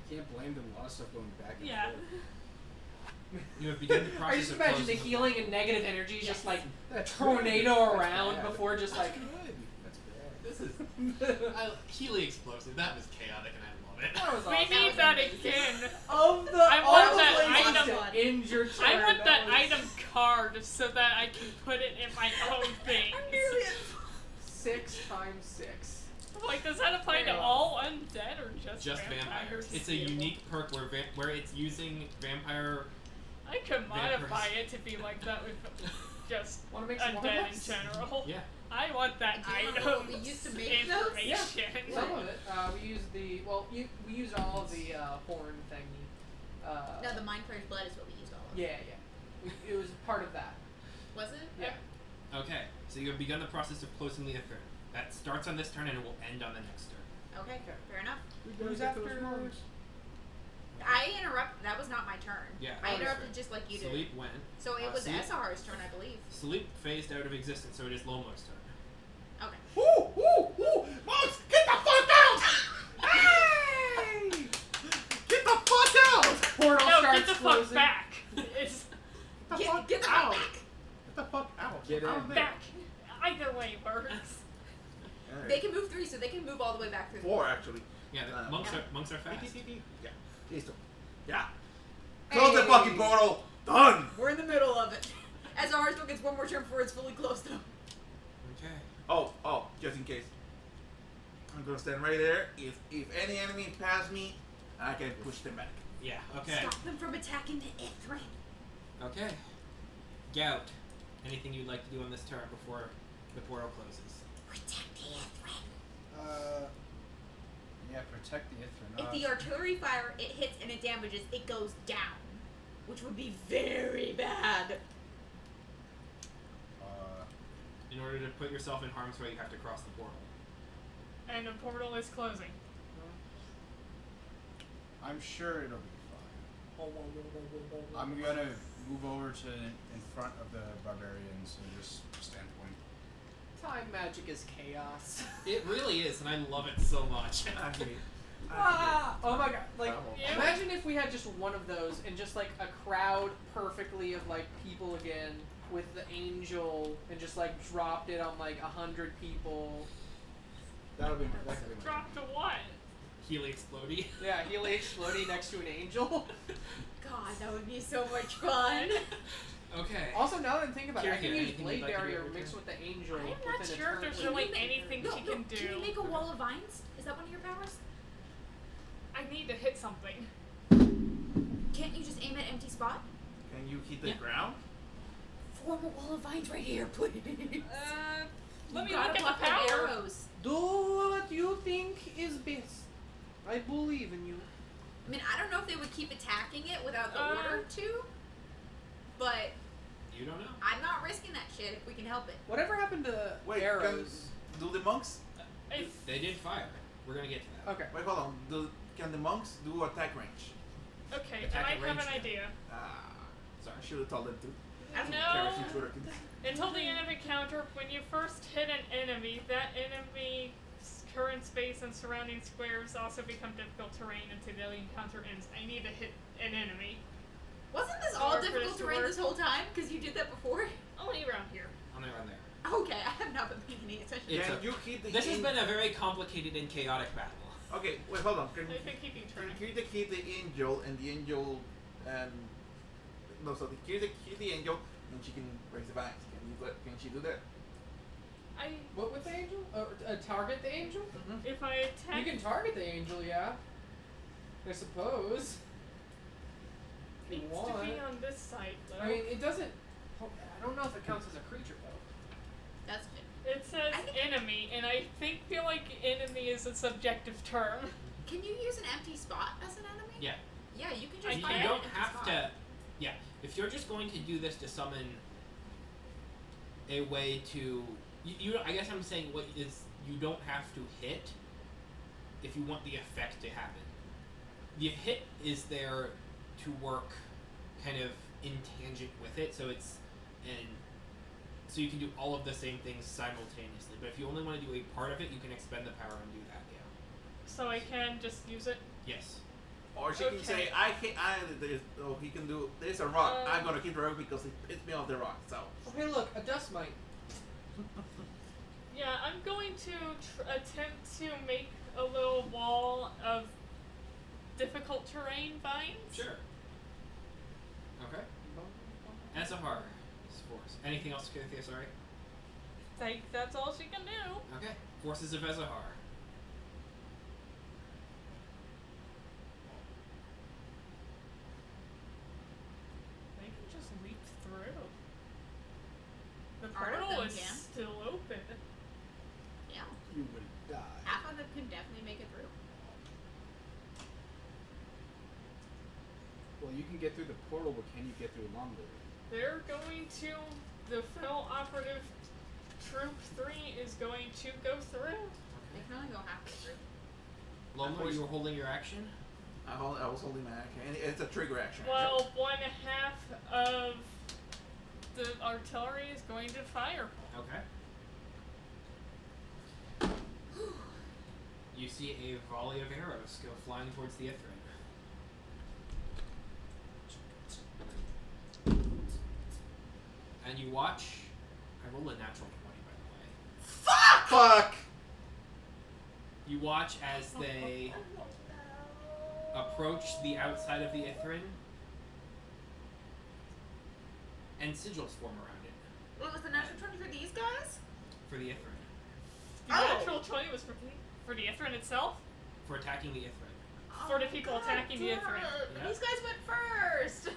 I: You can't blame them. A lot of stuff going back and
E: Yeah.
I: forth.
H: You have begun the
B: I
H: process
B: just
H: of
B: imagine the
H: closing
B: healing and negative energy
K: Yes.
B: just like
I: That's
B: tornado
I: good.
B: around
I: That's bad.
B: before just like.
I: That's bad.
H: This is Healy explosive. That was chaotic, and I love it.
B: That was
E: We
B: awesome.
E: need that again.
B: Of the
E: I want
B: all
E: that
B: the places
E: item.
B: to end your turn,
E: I want that
B: was
E: item card so that I can put it in my own thing.
K: I'm nearly at
B: 6 times 6.
E: Like, does that apply to all undead or just
H: vampires. It's a unique perk where it's using vampire.
E: I could modify
H: Vampires.
E: it to be like that with just
B: Want to make some more
E: undead in
B: dice?
E: general.
H: Yeah.
E: I want that
K: Do you
E: item.
K: remember what we used to make those?
E: information.
B: Some of it. We use the we use all of the horn thingy.
K: No, the Mind Flayer's blood is what we used all of.
B: Yeah. It was part of that.
K: Was it?
B: Yeah.
H: Okay. So you have begun the process of closing the Ithrin. That starts on this turn and it will end on the next turn.
K: Okay, fair enough.
B: Who's after?
K: I interrupted. That was not my turn.
H: Yeah,
K: I
H: that was
K: interrupted
H: fair.
K: just like you did.
H: Sleep went.
K: So it was
H: Sleep.
K: SR's turn, I believe.
H: Sleep phased out of existence, so it is Lomo's turn.
K: Okay.
G: Ooh, ooh, ooh! Mouse, get the fuck out! Hey! Get the fuck out!
B: Portal
E: No,
B: starts
E: get the
B: closing.
E: fuck back. It's
D: Get the fuck
K: Get the
D: out!
K: fuck back.
D: Get the fuck out!
I: Get
D: Out
I: in.
D: of there.
E: back. Either way works.
G: Alright.
K: They can move 3, so they can move all the way back through.
G: 4 actually.
H: Yeah, the
G: Yeah.
H: monks are fast.
G: Yeah. Listo. Yeah. Close the fucking portal. Done.
K: We're in the middle of it. SR still gets one more turn before it's fully closed though.
H: Okay.
G: Oh, just in case. I'm gonna stand right there. If any enemy pass me, I can push them back.
H: Yeah. Okay.
K: Stop them from attacking the Ithrin.
H: Okay. Gout. Anything you'd like to do on this turn before the portal closes?
K: Protect the Ithrin.
I: Yeah, protect the Ithrin.
K: If the artillery fire it hits and it damages, it goes down, which would be very bad.
H: In order to put yourself in harm's way, you have to cross the portal.
E: And the portal is closing.
I: I'm sure it'll be fine. I'm gonna move over to in front of the barbarians and just stand point.
B: Time magic is chaos.
H: It really is, and I love it so much.
B: Oh my god! Like,
E: Yeah.
B: imagine if we had just one of those and just like a crowd perfectly of like people again with the angel and just like dropped it on like 100 people.
I: That would be my
E: Drop to what?
H: Healy explodey.
B: Yeah, Healy exploding next to an angel.
K: God, that would be so much fun.
H: Okay.
B: Also, now that I'm thinking about it, I can
H: Here,
B: use
H: anything you'd
B: Blade
H: like to do
B: Barrier
H: every
B: mixed
H: turn?
B: with the angel.
E: I'm not
B: within a
E: sure if
B: turn.
E: there's
K: Can you
E: really
K: make-
E: anything
K: no,
E: she
K: no,
E: can do.
K: Can you make a wall of vines? Is that one of your powers?
E: I need to hit something.
K: Can't you just aim at empty spot?
G: Can you hit the
H: Yeah.
G: ground?
K: Form a wall of vines right here, please.
E: Let me
K: You gotta
E: look at
K: block
E: the power.
K: arrows.
B: Do what you think is best. I believe in you.
K: I mean, I don't know if they would keep attacking it without the order to, but
H: You don't know.
K: I'm not risking that shit if we can help it.
B: Whatever happened to
G: Wait,
B: arrows?
G: do the monks?
E: If
H: They did fire. We're gonna get to that.
B: Okay.
G: Wait, hold on. Can the monks do attack range?
E: okay,
H: Attack
E: I
H: at
E: have an
H: range.
E: idea.
H: Sorry.
G: I should have told them to.
E: No.
G: Shooter.
E: Until the end of encounter, when you first hit an enemy, that enemy's current space and surrounding squares also become difficult terrain until the encounter ends. I need to hit an enemy.
K: Wasn't this
E: In
K: all
E: order for
K: difficult
E: this to
K: terrain
E: work.
K: this whole time? Because you did that before?
E: Only around here.
H: On there, on there.
K: Okay, I have not been paying any attention.
H: It's
G: Can
H: a-
G: you hit the
H: This has been a very complicated and chaotic battle.
G: Okay, wait, hold on. Can
E: I've been keeping track.
G: you hit the angel and the angel no, so hit the angel and she can raise the vines. Can she do that?
B: What with the angel? Target the angel?
E: If I attack,
B: You can target the angel, yeah. I suppose. If you
E: needs to
B: want.
E: be on this side though.
B: I mean, it doesn't. I don't know if it counts as a creature though.
K: That's good.
E: It says
K: I think-
E: enemy, and I feel like enemy is a subjective term.
K: Can you use an empty spot as an enemy?
H: Yeah.
K: Yeah, you can
E: I
K: just
H: You
K: find
E: can.
K: an
H: don't
K: empty
H: have
K: spot.
H: to. Yeah. If you're just going to do this to summon a way to, you I guess I'm saying what is you don't have to hit if you want the effect to happen. The hit is there to work kind of in tangent with it, so it's so you can do all of the same things simultaneously. But if you only want to do a part of it, you can expend the power and do that. Yeah.
E: So I can just use it.
H: Yes.
G: Or she can say, he can do, there's a rock. I'm gonna hit the rock because it pissed me off the rock. So.
B: Oh, hey, look, a dust mite.
E: Yeah, I'm going to attempt to make a little wall of difficult terrain vines.
H: Sure. Okay. As a horror. Force. Anything else, Cynthia? Sorry.
E: Like that's all she can do.
H: Okay. Forces of Ezahar.
E: They can just leap through. The
K: Part of
E: portal
K: them
E: is
K: can.
E: still open.
K: Yeah.
I: You would die.
K: Half of them could definitely make it through.
I: Well, you can get through the portal, but can you get through London?
E: They're going to. The Fell Operative Troop 3 is going to go through.
K: They can only go halfway through.
H: Loma, you were holding your action?
G: I was holding my action. And it's a trigger action.
E: While 1/2 of the artillery is going to fire.
H: Okay. You see a volley of arrows go flying towards the Ithrin. And you watch. I rolled a natural 20, by the way.
G: Fuck!
H: You watch as they approach the outside of the Ithrin, and sigils form around it
K: What was the natural 20 for these guys?
H: for the Ithrin,
E: The
K: Oh.
E: natural 20 was for the Ithrin itself.
H: for attacking the Ithrin.
E: For the people attacking the Ithrin.
H: Yeah.
K: These guys went first.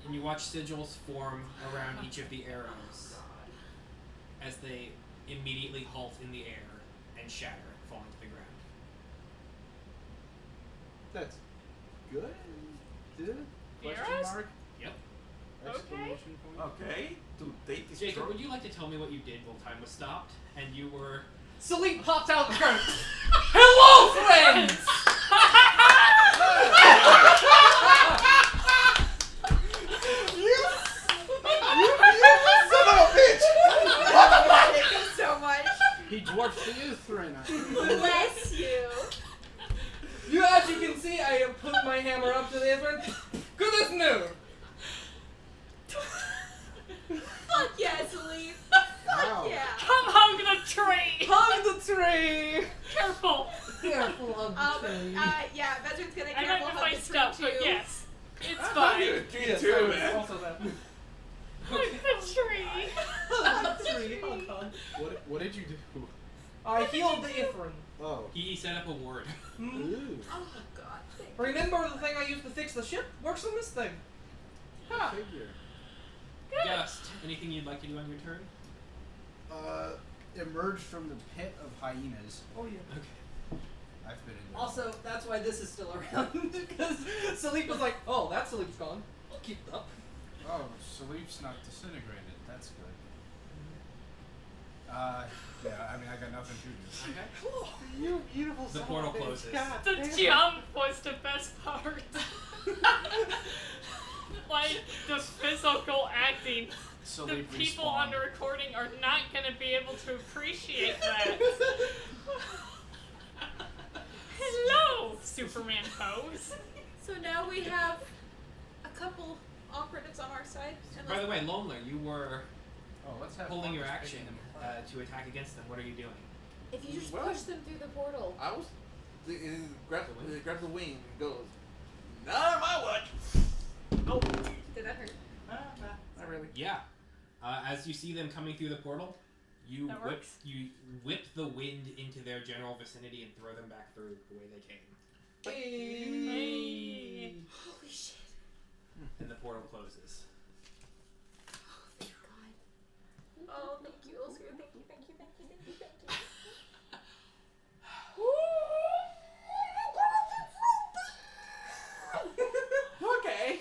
H: And you watch sigils form around each of the arrows as they immediately halt in the air and shatter, falling to the ground.
I: That's good. Dude? Question
E: Arrows?
I: mark?
H: Yep.
I: Exclamation point?
G: Okay, to take this
H: Jacob,
G: turn.
H: would you like to tell me what you did while time was stopped and you were...
B: Celine pops out the ground. Hello, friends!
G: You son of a bitch! What the
I: dwarf to you, Thrina.
K: Bless you.
B: You, as you can see, I have put my hammer up to the Ithran. Goodness no!
K: Fuck yeah, Celine.
I: Wow.
K: Fuck yeah.
E: Come hug the tree!
B: Hug the tree!
E: Careful!
B: Careful of the tree.
K: Yeah, Veteran's gonna
E: I
K: careful
E: might
K: hug
E: fight
K: the tree
E: stuff,
K: too.
E: but yes. It's
G: I'm
E: fine.
G: gonna tree
B: Yes,
G: too,
B: I was
G: man.
B: also that.
E: Hug the tree!
B: Hug the tree. Hug, hug.
I: What did you do?
B: I healed the Ithran.
I: Oh.
H: He set up a ward.
I: Ooh.
K: Oh god.
B: Remember the thing I used to fix the ship? Works on this thing. Ha!
I: Figure.
H: Gust, anything you'd like to do on your turn?
I: Emerged from the pit of hyenas.
B: Oh yeah.
H: Okay.
I: I've been in there.
B: Also, that's why this is still around, because Salip was like, oh, that Salip's gone. I'll keep it up.
I: Oh, Salif's not disintegrated. That's good. Yeah, I mean, I got nothing to do.
H: Okay.
B: You beautiful
H: The
B: son
H: portal
B: of a bitch.
H: closes.
B: God
E: The
B: damn.
E: jump was the best part. Like, the physical acting. The
I: Salif
E: people
I: respawned.
E: on the recording are not going to be able to appreciate that. Hello, Superman pose.
K: So now we have a couple operatives on our side.
H: By the way, Lomler, you were
I: Oh, let's have
H: holding
I: fun
H: your
I: just
H: action
I: picking them apart.
H: to attack against them. What are you doing?
K: If you just
G: Well-
K: push them through the portal.
G: I was grab the wing and goes. Not my watch.
K: Oh, did that hurt?
B: Not really.
H: Yeah. As you see them coming through the portal, you
E: That
H: whip
E: works.
H: the wind into their general vicinity and throw them back through the way they came.
E: Hey.
K: Holy shit!
H: And the portal closes.
K: Thank God. Oh, thank you, Oscar. Thank you, thank you, thank you, thank you, thank you.
G: Okay.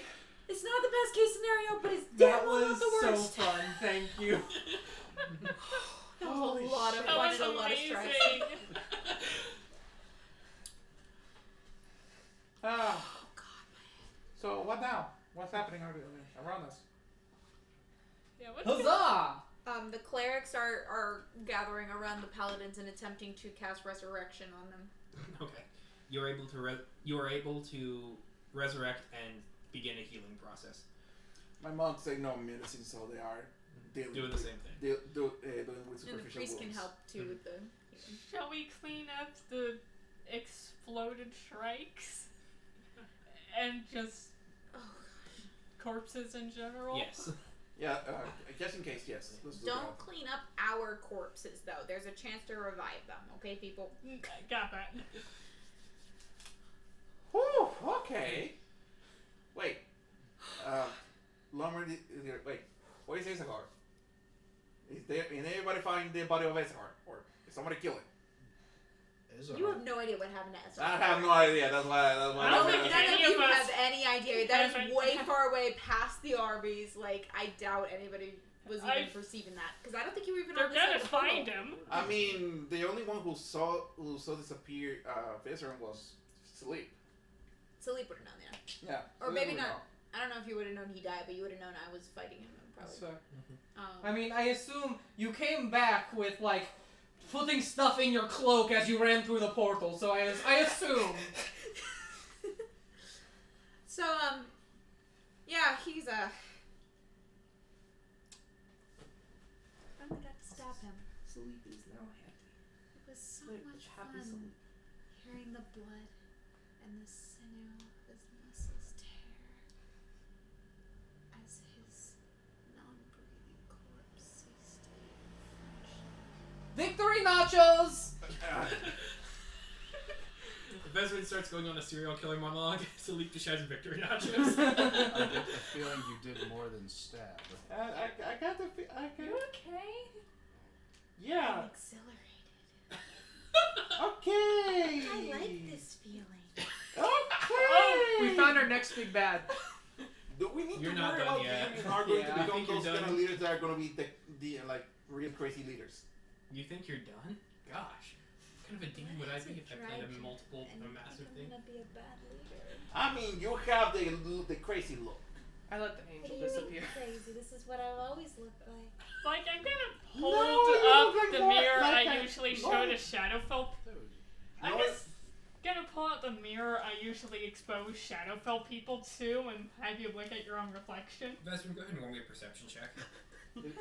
K: It's not the best case scenario, but it's
B: That
K: damn well
B: was
K: not the
B: so
K: worst.
B: fun. Thank you.
K: That was a lot of
E: That
K: fun
E: was
K: and a lot of stress.
E: amazing.
D: Ah,
K: Oh God,
D: so what now? What's happening around us?
E: Yeah, what's going
B: Huzzah!
K: the clerics are gathering around the paladins and attempting to cast resurrection on them.
H: Okay. You're able to resurrect and begin a healing process.
G: My monks say no medicine, so they are
H: Doing the same thing.
G: Doing with
K: And the
G: superficial
K: priest can
G: wounds.
K: help too with the.
E: Shall we clean up the exploded shrikes? And just corpses in general?
H: Yes.
G: Yeah, just in case, yes. Let's do
K: Don't clean up our corpses though. There's a chance to revive them. Okay, people.
E: Got that.
G: that. Whew, okay. Wait. Lumber. Wait. What is Isahar? Is anybody find the body of Isahar? Or did somebody kill it?
K: You have no idea what happened to
G: I
K: Ezra.
G: have no idea. That's why.
E: I don't think
K: None
E: any
K: of you
E: of us
K: have any idea. That
E: have
K: is way far away past the Arby's. Like, I doubt anybody was even
E: I've-
K: perceiving that. Because I don't think you were even
E: They're
K: on the side
E: gonna
K: of the portal.
E: find him.
G: I mean, the only one who saw disappear Viscerin was Sleep.
K: Salip would have known that.
G: Yeah.
K: Or
G: Sleep
K: maybe
G: would
K: not.
G: know.
K: I don't know if you would have known he died, but you would have known I was fighting him. Probably.
B: So,
K: Um,
B: I mean, I assume you came back with, like, putting stuff in your cloak as you ran through the portal, so I assume.
K: So, yeah, he's I'm gonna have to stop him.
B: Sleep is now happy.
K: It was so
B: Sleep
K: much
B: is happy
K: fun
B: sleep.
K: hearing the blood and the sinew of his muscles tear as his non-breathing corpse ceased to function.
B: Victory nachos!
H: Vezrin starts going on a serial killer monologue. Salif just shouts victory nachos.
I: I get the feeling you did more than stab.
D: I got the. I
K: You
D: got.
K: okay?
D: Yeah.
K: I'm exhilarated.
D: Okay.
K: I like this feeling.
D: Okay.
B: We found our next big bad.
G: Do we need
H: You're
G: to
H: not
G: worry
H: done
G: about
H: yet.
G: being are going
B: Yeah,
G: to
B: I
G: become
H: think you're
G: those kind of
H: done.
G: leaders that are going to be the like real crazy leaders?
H: You think you're done? Gosh. What kind of a demon would I be if I played a massive thing?
K: gonna be a bad leader.
G: I mean, you have the crazy look.
B: I let the angel
K: What do you mean
B: disappear.
K: crazy? This is what I've always looked like.
E: Like, I'm gonna
G: No,
E: hold
G: you
E: up
G: look like
E: the
G: more
E: mirror
G: like
E: I
G: a-
E: usually show
G: oh.
E: to Shadowfell. I'm
G: You're-
E: just gonna pull out the mirror I usually expose Shadowfell people to and have you look at your own reflection.
H: Vesper, go ahead and roll me a perception check.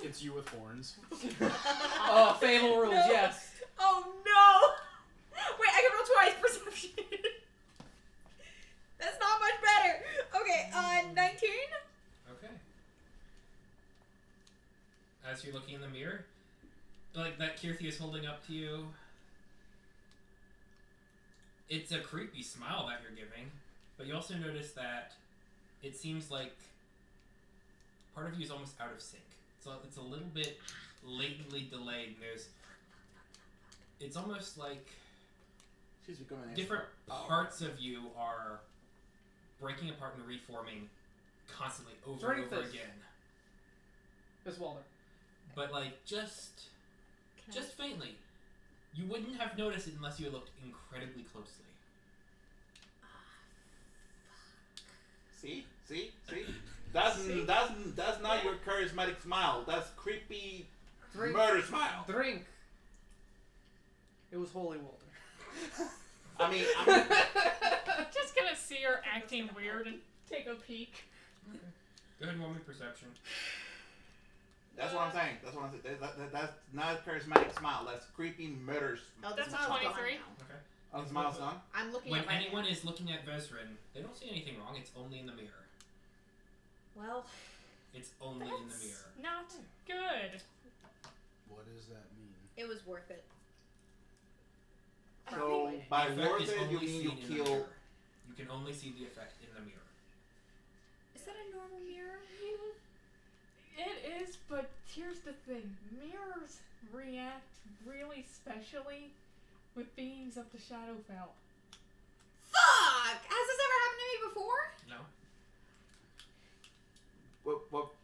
I: It's you with horns.
B: Oh, Fable rules,
K: No.
B: yes.
K: Oh no! Wait, I can roll twice perception. That's not much better. Okay, 19.
H: Okay. As you're looking in the mirror, like that Kirthi is holding up to you, it's a creepy smile that you're giving, but you also notice that it seems like part of you is almost out of sync. So it's a little bit latently delayed, and it's almost like
G: She's becoming an
H: different
G: expert.
H: parts of you are breaking apart and reforming constantly over and
B: Drink
H: over
B: this.
H: again.
B: Miss Walder.
H: But like just faintly. You wouldn't have noticed it unless you looked incredibly closely.
G: See? That's not your charismatic smile. That's creepy
B: Drink.
G: murder smile.
B: Drink. It was Holy Walder.
G: I mean,
E: Just gonna see her acting weird and take a peek.
H: Go ahead and roll me perception.
G: that's what I'm saying. That's not a charismatic smile. That's creepy murder smile.
K: Oh,
E: That's
K: the smile's
E: 23.
K: gone now.
H: Okay.
G: Oh, the smile's gone?
K: I'm looking
H: When
K: at right
H: anyone
K: now.
H: is looking at Vezrin, they don't see anything wrong. It's only in the mirror.
K: Well,
H: It's only in the mirror.
E: Not good.
I: What does that mean?
K: it was worth it.
G: So,
K: Anyway.
G: by
H: The effect
G: worth
H: is
G: it, you
H: only
G: mean you
H: seen in the
G: kill.
H: mirror. You can only see the effect in the mirror.
K: Is that a normal mirror?
E: It is, but here's the thing. Mirrors react really specially with beings of the Shadowfell.
K: Fuck! Has this ever happened to me before?
H: No?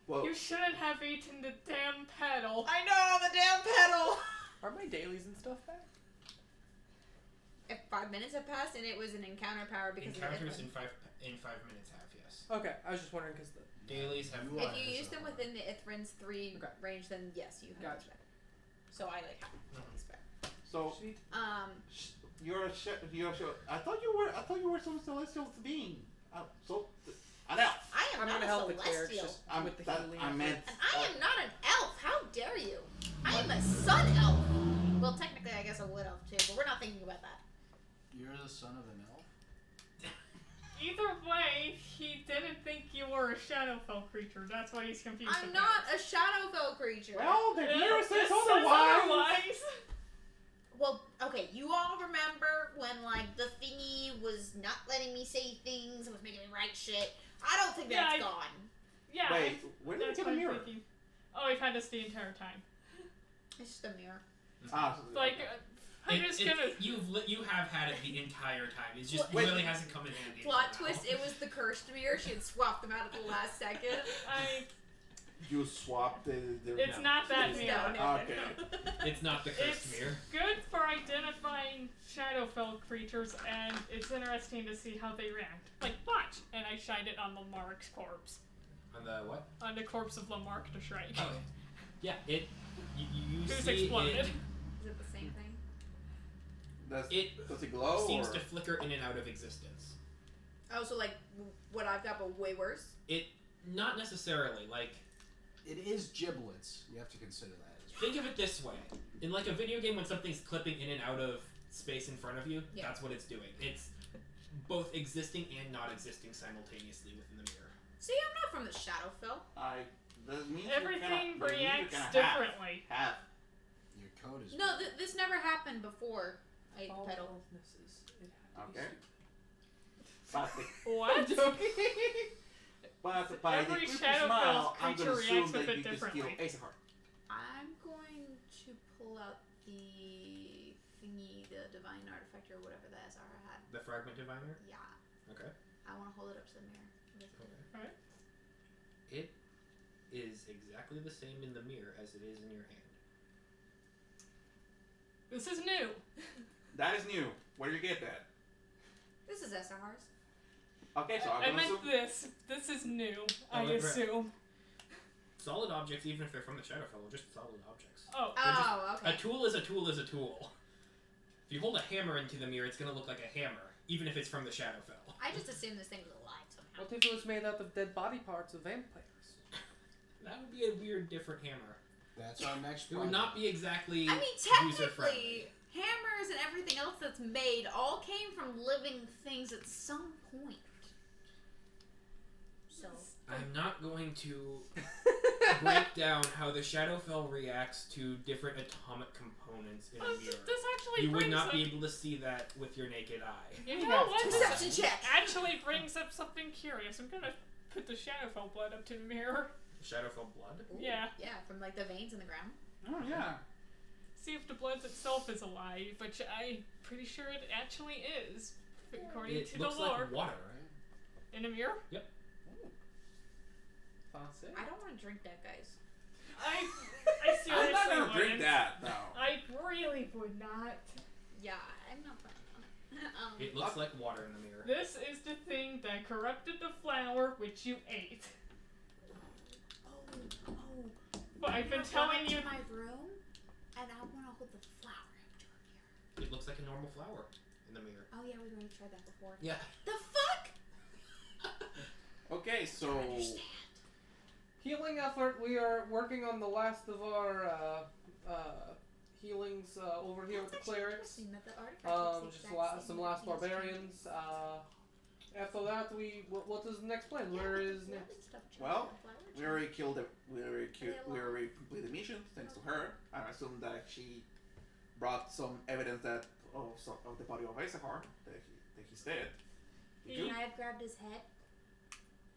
G: Well,
E: You shouldn't have eaten the damn petal.
K: I know, the damn pedal!
B: Are my dailies and stuff back?
K: If 5 minutes have passed and it was an encounter power because
H: Encounters
K: of
H: in 5 minutes have, yes.
B: Okay, I was just wondering because the...
H: Dailies have.
K: If you use them within the Ithrin's 3
B: Okay.
K: range, then yes, you have
B: Gotcha.
K: respect. So I like have respect.
G: so
B: Sweet.
G: you're a I thought you were some celestial being. So an elf.
K: I am
B: I'm
K: not
B: gonna
K: a
B: help the clerics
K: celestial.
B: just with the healing.
G: I meant.
K: And I am not an elf. How dare you? I am a sun elf. Well, technically, I guess a wood elf too, but we're not thinking about that.
I: You're the son of an elf?
E: Either way, he didn't think you were a Shadowfell creature. That's what he's confused
K: I'm
E: about.
K: not a Shadowfell creature.
G: Well, the mirror says
E: This
G: otherwise.
K: Well, okay, you all remember when, like, the thingy was not letting me say things and was making me write shit? I don't think
E: Yeah,
K: that's
E: I-
K: gone.
E: Yeah.
G: Wait, where did you
E: that's
G: get a
E: what I'm
G: mirror?
E: thinking. Oh, we've had this the entire time.
K: It's just a mirror.
G: Ah,
E: Like, I'm just gonna.
H: You have had it the entire time. It just
G: Wait.
H: really hasn't come in handy.
K: Plot
H: until now.
K: twist, it was the cursed mirror. She had swapped them out at the last second.
G: you swapped the.
E: It's not that
K: No,
E: mirror.
K: no,
G: Okay.
K: no.
H: It's not the cursed
E: It's
H: mirror.
E: good for identifying Shadowfell creatures, and it's interesting to see how they react. Like, watch! And I shined it on Lamarck's corpse.
H: On the what?
E: On the corpse of Lamarck the Shrike.
H: Oh, yeah. It. You
E: Who's
H: see
E: exploded.
H: it.
K: Is it the same thing?
G: Does it glow?
H: Seems
G: or?
H: to flicker in and out of existence.
K: Oh, so, like, what I've got, but way worse?
H: It not necessarily like.
I: It is giblets. You have to consider that as well.
H: Think of it this way: in like a video game, when something's clipping in and out of space in front of you,
K: Yeah.
H: that's what it's doing. It's both existing and not existing simultaneously within the mirror.
K: See, I'm not from the Shadowfell.
G: That means
E: Everything
G: you're gonna,
E: reacts
G: you're gonna
E: differently.
G: Have.
I: Your code is
K: No, this never happened before I ate the pedal.
G: Okay. But the,
E: What?
G: but by
E: Every
G: the creepy
E: Shadowfell
G: smile, I'm
E: creature
G: gonna assume
E: reacts with
G: that
E: it
G: you can steal
E: differently.
G: Aesir.
K: I'm going to pull out the thingy, the divine artifact or whatever the SR had.
H: The fragment diviner.
K: Yeah.
H: Okay.
K: I want to hold it up to the mirror.
H: Okay. It is exactly the same in the mirror as it is in your hand.
E: This is new.
G: That is new. Where did you get that?
K: This is SR's.
G: Okay, so
E: I
G: I'm gonna
E: meant
G: assume.
E: this. This is new, I
H: right.
E: assume.
C: solid objects, even if they're from the Shadowfell, are just solid objects.
E: Oh.
K: Oh, okay.
C: A tool is a tool is a tool. If you hold a hammer into the mirror, it's going to look like a hammer, even if it's from the Shadowfell.
K: I just assumed this thing was alive somehow.
B: What if it was made out of dead body parts of vampires?
C: That would be a weird, different hammer.
I: That's our next
C: It would not be exactly
K: I mean,
C: user-friendly.
K: technically, hammers and everything else that's made all came from living things at some point. So.
C: I'm not going to break down how the Shadowfell reacts to different atomic components in a mirror.
E: This actually
C: You would
E: brings
C: not
E: up,
C: be able to see that with your naked eye.
E: You know what?
K: Perception
E: This
K: check.
E: actually brings up something curious. I'm gonna put the Shadowfell blood up to the mirror.
C: Shadowfell blood?
K: Ooh,
E: Yeah.
K: Yeah, from like the veins in the ground.
D: Oh yeah.
E: See if the blood itself is alive, which I'm pretty sure it actually is, according
C: It
E: to the
C: looks
E: lore.
C: like water, right?
E: In a mirror?
B: Fancy.
K: I don't want to drink that, guys.
E: I
G: I'm
E: seriously
G: not gonna
E: wouldn't.
G: drink that. No.
E: I really would not.
K: Yeah, I'm not planning on it.
C: It looks like water in the mirror.
E: This is the thing that corrupted the flower which you ate.
K: Oh.
E: But I've been
K: I'm
E: telling
K: going
E: you.
K: to my room, and I want to hold the flower after here.
C: It looks like a normal flower in the mirror.
K: Oh yeah, we've already tried that before.
C: Yeah.
K: The fuck?
G: Okay, so
K: I understand.
B: Healing effort. We are working on the last of our healings over here with the
K: That's actually
B: clerics.
K: interesting that the artifact looks the
B: Just
K: exact same
B: some
K: that
B: last
K: heals
B: barbarians. After that, what is the next plan?
K: Yeah,
B: Where
K: but
B: is
K: the
B: next?
K: other stuff
G: Well,
K: changed, the flower
G: we
K: changed.
G: already killed it. We already completed the mission thanks to her. I assume that she brought some evidence that of the body of Isahar that he's dead. Did you?
K: Can I have grabbed his head?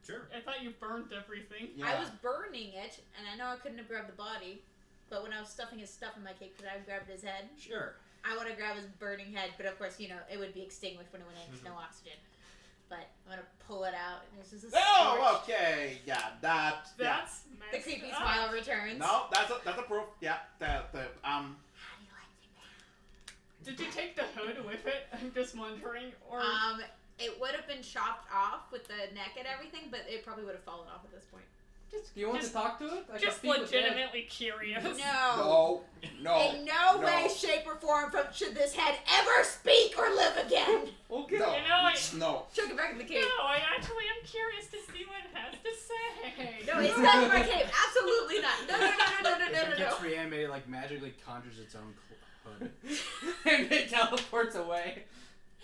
C: Sure.
E: I thought you burned everything.
K: I was burning it, and I know I couldn't have grabbed the body, but when I was stuffing his stuff in my cape, could I have grabbed his head?
C: Sure.
K: I want to grab his burning head, but of course, it would be extinguished when it went in. There's no oxygen. But I'm gonna pull it out, and there's just a
G: Oh,
K: scorch.
G: okay. Yeah, that.
E: That's
K: The
E: messed
K: creepy
E: up.
K: smile returns.
G: No, that's a proof. Yeah,
K: How do you like me now?
E: Did you take the hood with it? I'm just wondering. Or
K: It would have been chopped off with the neck and everything, but it probably would have fallen off at this point.
E: just,
B: Do you want
E: just,
B: to talk to it? I can
E: just
B: speak with it.
E: legitimately curious.
K: No.
G: No.
K: In no
G: No.
K: way, shape, or form should this head ever speak or live again.
B: Okay.
G: No.
E: You know,
G: No.
K: Chuck it back in the cave.
E: No, I actually am curious to see what it has to say.
K: No, it's not in my cave. Absolutely not. No.
I: If it gets reanimated, like magically conjures its own hood.
B: And it teleports away.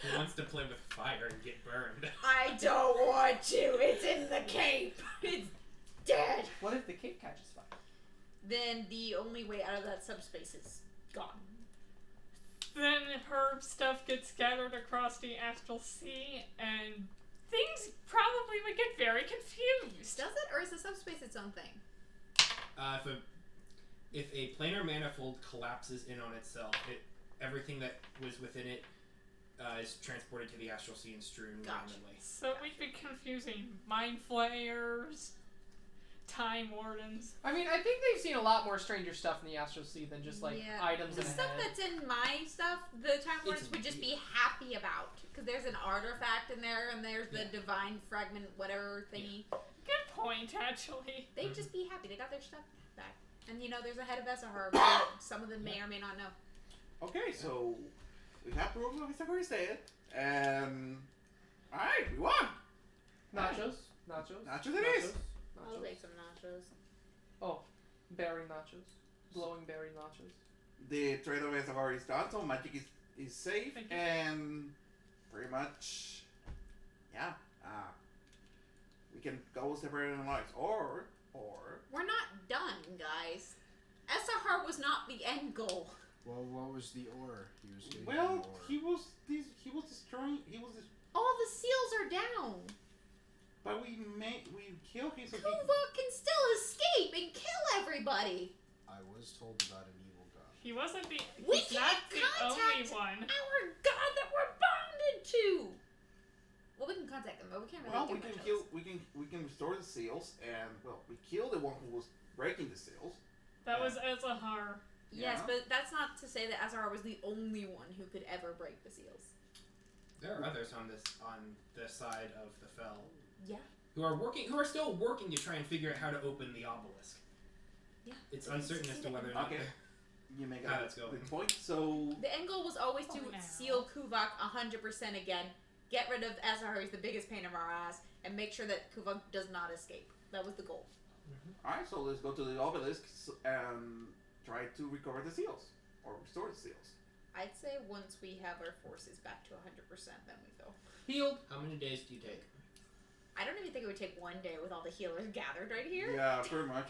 C: Who wants to play with fire and get burned?
K: I don't want to. It's in the cape. It's dead.
B: What if the cape catches fire?
K: Then the only way out of that subspace is gone.
E: Then her stuff gets scattered across the astral sea, and things probably would get very confused.
K: Does it, or is the subspace its own thing?
C: If a planar manifold collapses in on itself, everything that was within it is transported to the astral sea and strewn
K: Gotcha.
C: randomly.
E: So we'd be confusing mind flayers, time wardens.
B: I mean, I think they've seen a lot more stranger stuff in the Astral Sea than just like
K: Yeah.
B: items
K: The
B: in a
K: stuff
B: head.
K: that's in my stuff, the Time Lords
C: It's-
K: would just be happy about. Because there's an artifact in there, and there's the
C: Yeah.
K: divine fragment, whatever thingy.
E: Good point, actually.
K: They'd just be happy. They got their stuff back. And there's a head of Esahar, but some of them may or may not know.
G: Okay, so we have proof of Isahar is dead, and alright, we won.
B: Nachos. Nachos.
G: Nachos it is.
K: I'll
B: Nachos.
K: take some nachos.
B: Oh, berry nachos. Glowing berry nachos.
G: The trade of Isahar is done, so magic is safe,
E: Thank you.
G: and pretty much, yeah, we can go separate our lives, or
K: We're not done, guys. Esahar was not the end goal.
I: Well, what was the ore? He was getting
G: well,
I: the ore.
G: he was destroying,
K: All the seals are down.
G: but we killed him, so he,
K: Kova can still escape and kill everybody.
I: I was told about an evil god.
E: He wasn't the.
K: We
E: He's not
K: can't
E: the only
K: contact
E: one.
K: our god that we're bonded to. Well, we can contact them, but we can't really
G: well,
K: do
G: we
K: much
G: can
K: else.
G: kill, we can restore the seals, and well, we killed the one who was breaking the seals.
E: That was Ezahar.
K: Yes,
G: Yeah.
K: but that's not to say that Azar was the only one who could ever break the seals.
C: There are others on the side of the fell
K: Yeah.
C: who are still working to try and figure out how to open the obelisk.
H: It's uncertain as to whether or not.
G: Okay. You make
H: How
G: a
H: that's going.
G: good point. So
K: The end goal was always to
E: Oh, no.
K: seal Kuvok 100% again, get rid of Azahar, who's the biggest pain in our ass, and make sure that Kuvok does not escape. That was the goal.
G: alright, so let's go to the obelisk and try to recover the seals. Or restore the seals.
K: I'd say once we have our forces back to 100%, then we go.
B: Healed.
H: How many days do you take?
K: I don't even think it would take one day with all the healers gathered right here.
G: Yeah, pretty much.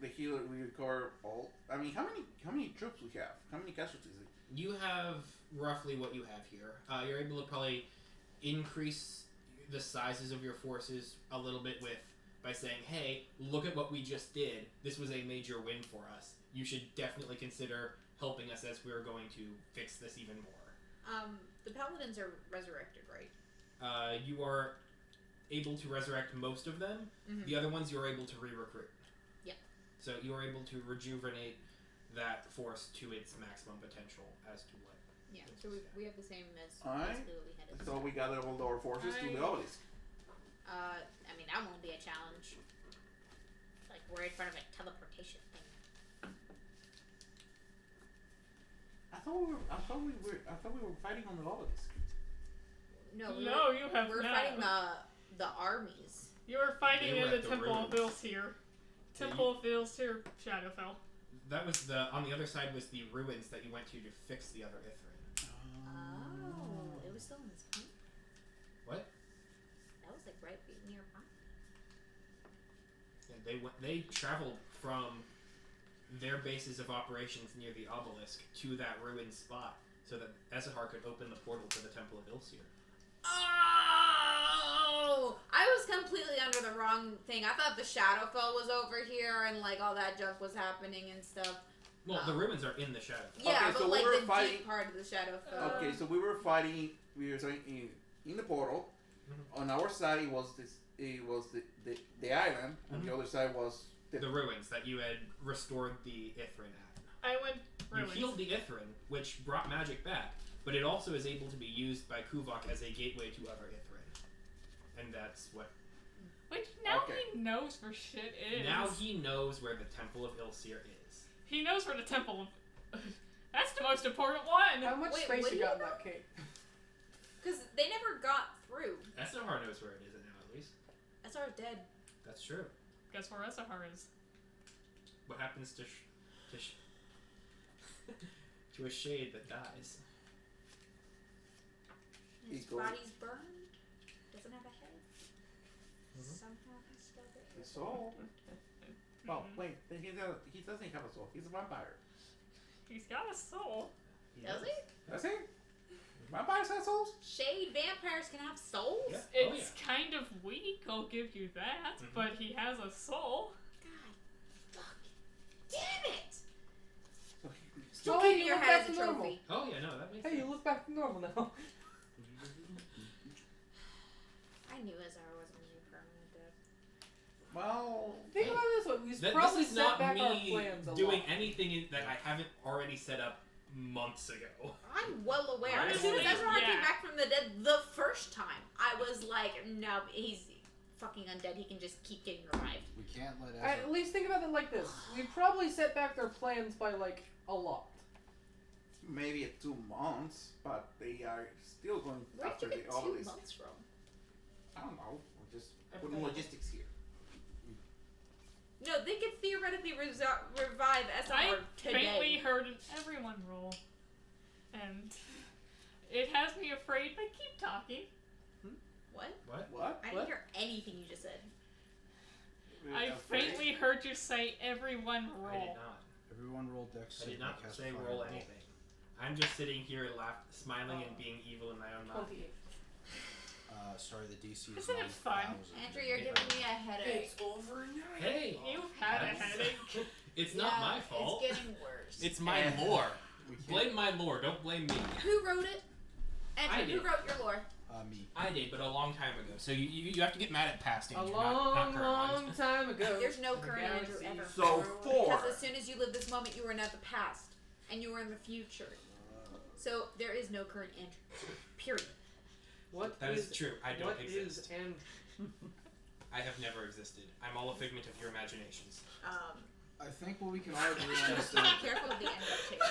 G: The healer we recover all. I mean, how many troops we have? How many casualties?
H: You have roughly what you have here. You're able to probably increase the sizes of your forces a little bit by saying, hey, look at what we just did. This was a major win for us. You should definitely consider helping us as we're going to fix this even more.
K: The paladins are resurrected, right?
H: You are able to resurrect most of them.
K: Mhm.
H: The other ones you are able to re-recruit.
K: Yep.
H: So you are able to rejuvenate that force to its maximum potential as to what.
K: Yeah, so we have the same as
G: Alright.
K: basically what we had at
G: So we gather all our forces to the obelisk.
K: I mean, that won't be a challenge. Like, we're in front of a teleportation thing.
G: I thought we were fighting on the obelisk.
K: No,
E: No, you have
K: we're
E: not.
K: fighting the armies.
E: You were fighting
H: They were
E: in the
H: at the
E: Temple of
H: ruins.
E: Ilsir.
H: Yeah,
E: Temple of Ilsir, Shadowfell.
H: That was on the other side was the ruins that you went to fix the other Ithrin.
K: Oh, it was still in this point?
H: What?
K: That was like right nearby.
H: And they traveled from their bases of operations near the obelisk to that ruined spot so that Ezahar could open the portal to the Temple of Ilsir.
K: Oh! I was completely under the wrong thing. I thought the Shadowfell was over here and like all that junk was happening and stuff.
H: Well, the ruins are in the shadow.
K: Yeah,
G: Okay,
K: but
G: so
K: like
G: we were
K: the
G: fighting-
K: deep part of the Shadowfell.
G: Okay, so we were fighting. We were saying in the portal. On our side, it was the island. On the other side was
H: The ruins that you had restored the Ithrin at.
E: I went
H: You
E: ruins.
H: healed the Ithrin, which brought magic back, but it also is able to be used by Kuvok as a gateway to other Ithrin. And that's what...
E: Which now
G: Okay.
E: he knows where shit is.
H: Now he knows where the Temple of Ilsir is.
E: He knows where the temple. That's the most important one.
B: How much
K: Wait,
B: space
K: what
B: you
K: do you
B: got in
K: know?
B: that cake?
K: Because they never got through.
H: Ezahar knows where it is now, at least.
K: Azar's dead.
H: That's true.
E: Guess where Ezahar is?
H: What happens to to a shade that dies?
K: His
G: He goes-
K: body's burned. Doesn't have a head.
H: Mhm.
K: Somehow he's still there.
G: the soul. Oh wait, he doesn't have a soul. He's a vampire.
E: He's got a soul.
K: Does he?
G: That's it. Vampires have souls.
K: Shade vampires can have souls?
H: Yeah.
E: It's kind of weak, I'll give you that,
H: Mhm.
E: but he has a soul.
K: God. Fuck. Damn it!
G: So
K: Still
B: Oh,
K: keeping
B: you
K: your
B: look
K: head
B: back
K: as a
B: to normal.
K: trophy.
H: Oh yeah, no, that makes
B: Hey,
H: sense.
B: you look back to normal now.
K: I knew Azar wasn't going to be permanent dead.
G: well,
B: Think about it this way: we've
H: This
B: probably
H: is
B: set
H: not
B: back our
H: me
B: plans a
H: doing
B: lot.
H: anything that I haven't already set up months ago.
K: I'm well aware.
H: I
K: As soon as
H: believe-
K: Ezra came
E: yeah.
K: back from the dead the first time, I was like, no, he's fucking undead. He can just keep getting revived.
I: We can't let
B: At least think about it like this: we probably set back their plans by like a lot.
G: maybe 2 months, but they are still going
K: Where
G: after
K: did you
G: the
K: get 2
G: obelisk.
K: months from?
G: I don't know. We're just putting logistics here.
K: No, they could theoretically revive Ezra
E: I
K: today.
E: faintly heard an everyone roll, and it has me afraid, but keep talking.
K: What?
H: What?
G: What?
K: I didn't hear anything you just said.
E: I faintly heard you say everyone
H: I
E: roll.
H: did not.
I: Everyone roll dex.
H: I
I: save
H: did not
I: and cast
H: say
I: fireball.
H: roll anything. I'm just sitting here smiling and being evil in my own mind.
B: 28.
I: Sorry, the DC is
E: Isn't it fun?
I: 9,000.
K: Andrew, you're giving me a headache.
F: over now.
H: Hey,
E: You've had a
H: That's-
E: headache.
H: it's not my fault.
K: It's getting worse.
H: It's my lore.
I: We can't-
H: Blame my lore. Don't blame me.
K: Who wrote it? Andrew,
H: I
K: who
H: did.
K: wrote your lore?
I: Me.
H: I did, but a long time ago. So you have to get mad at past
B: A
H: Andrew,
B: long,
H: not current
B: long
H: ones.
B: time ago.
K: There's no
B: in the
K: current Andrew
B: galaxy.
K: ever.
G: So 4.
K: Because as soon as you live this moment, you were in the past, and you were in the future. So there is no current Andrew. Period.
B: What
H: That is true. I don't
B: what
H: exist.
B: is and
H: I have never existed. I'm all a figment of your imaginations.
I: I think what we can all agree on is
K: Be
I: that
K: careful of the end of too.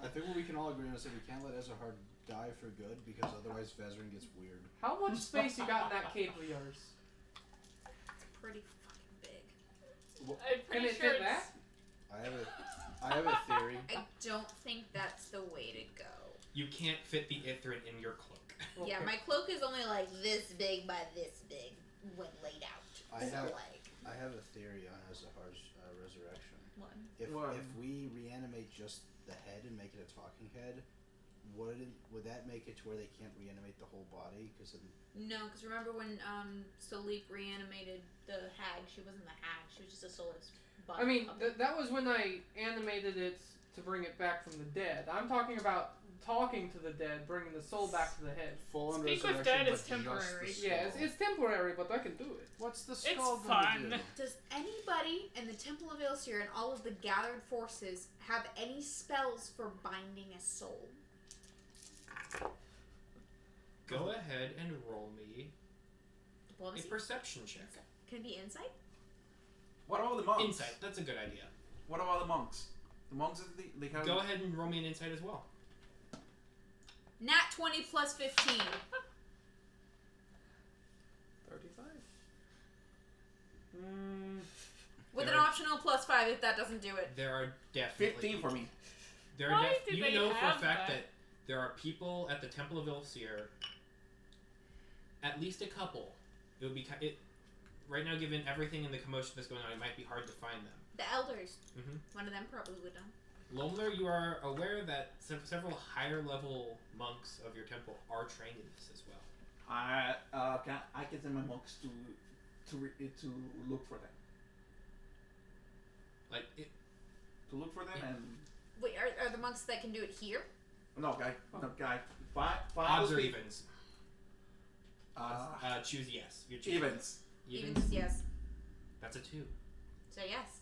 I: I think what we can all agree on is that we can't let Ezahar die for good because otherwise Vezrin gets weird.
B: How much space you got in that cape of yours?
K: Pretty fucking big.
E: I'm
B: Can
E: pretty
B: it
E: sure
B: fit
E: it's.
B: that?
I: I have a theory.
K: I don't think that's the way to go.
H: You can't fit the Ithrin in your cloak.
K: Yeah,
B: Okay.
K: my cloak is only like this big by this big when laid out.
I: I
K: So
I: have-
K: like
I: I have a theory on Ezahar's resurrection.
K: what?
I: If we reanimate just the head and make it a talking head, would that make it to where they can't reanimate the whole body? Because
K: No, because remember when Solik reanimated the hag? She wasn't the hag. She was just a soulless body.
B: I mean,
K: puppet.
B: that was when I animated it to bring it back from the dead. I'm talking about talking to the dead, bringing the soul back to the head.
I: full on
E: Speak with
I: resurrection,
E: dead is
I: but just the
E: temporary.
I: skull.
B: Yeah, it's temporary, but I can do it.
I: What's the
E: It's
I: skull gonna
E: fun.
I: do?
K: Does anybody in the Temple of Ilsir and all of the gathered forces have any spells for binding a soul?
H: Go ahead and roll me a
K: Diplomacy?
H: perception check.
K: Can it be insight?
G: What about the monks?
H: Insight. That's a good idea.
G: What about the monks? The monks, they have.
H: Go ahead and roll me an insight as well.
K: Nat 20 plus 15.
B: 35.
K: With an
H: There are-
K: optional plus 5 if that doesn't do it.
H: There are definitely
G: 15 for me.
H: There
E: Why
H: are
E: did
H: you
E: they
H: know for a
E: have
H: fact
E: that?
H: that there are people at the Temple of Ilsir. At least a couple. It would be right now, given everything in the commotion that's going on, it might be hard to find them.
K: The elders.
H: Mhm.
K: One of them probably would know.
H: Lomler, you are aware that several higher level monks of your temple are trained in this as well.
G: I can send my monks to look for them.
H: Like it,
G: To look for them
H: Yeah.
G: and
K: Wait, are the monks that can do it here?
G: no guy. Five
H: odds
G: will
H: or
G: be-
H: evens. Choose yes. You choose
G: Evens.
K: Evens, yes.
H: That's a 2.
K: So yes.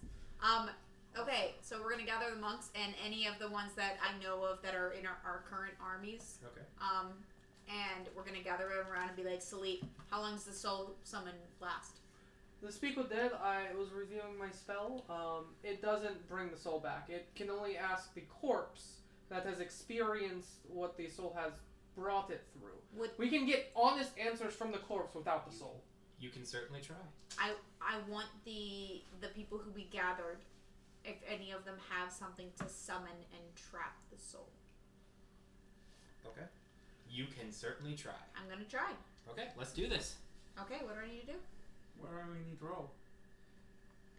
K: Okay, so we're gonna gather the monks and any of the ones that I know of that are in our current armies.
H: Okay.
K: And we're gonna gather them around and be like, Salit, how long does the soul summon last?
B: The Speak with Dead, I was reviewing my spell. It doesn't bring the soul back. It can only ask the corpse that has experienced what the soul has brought it through. We can get honest answers from the corpse without the soul.
H: You can certainly try.
K: I want the people who we gathered, if any of them have something to summon and trap the soul.
H: Okay. You can certainly try.
K: I'm gonna try.
H: Okay, let's do this.
K: Okay, what do I need to do?
D: What do we need to roll?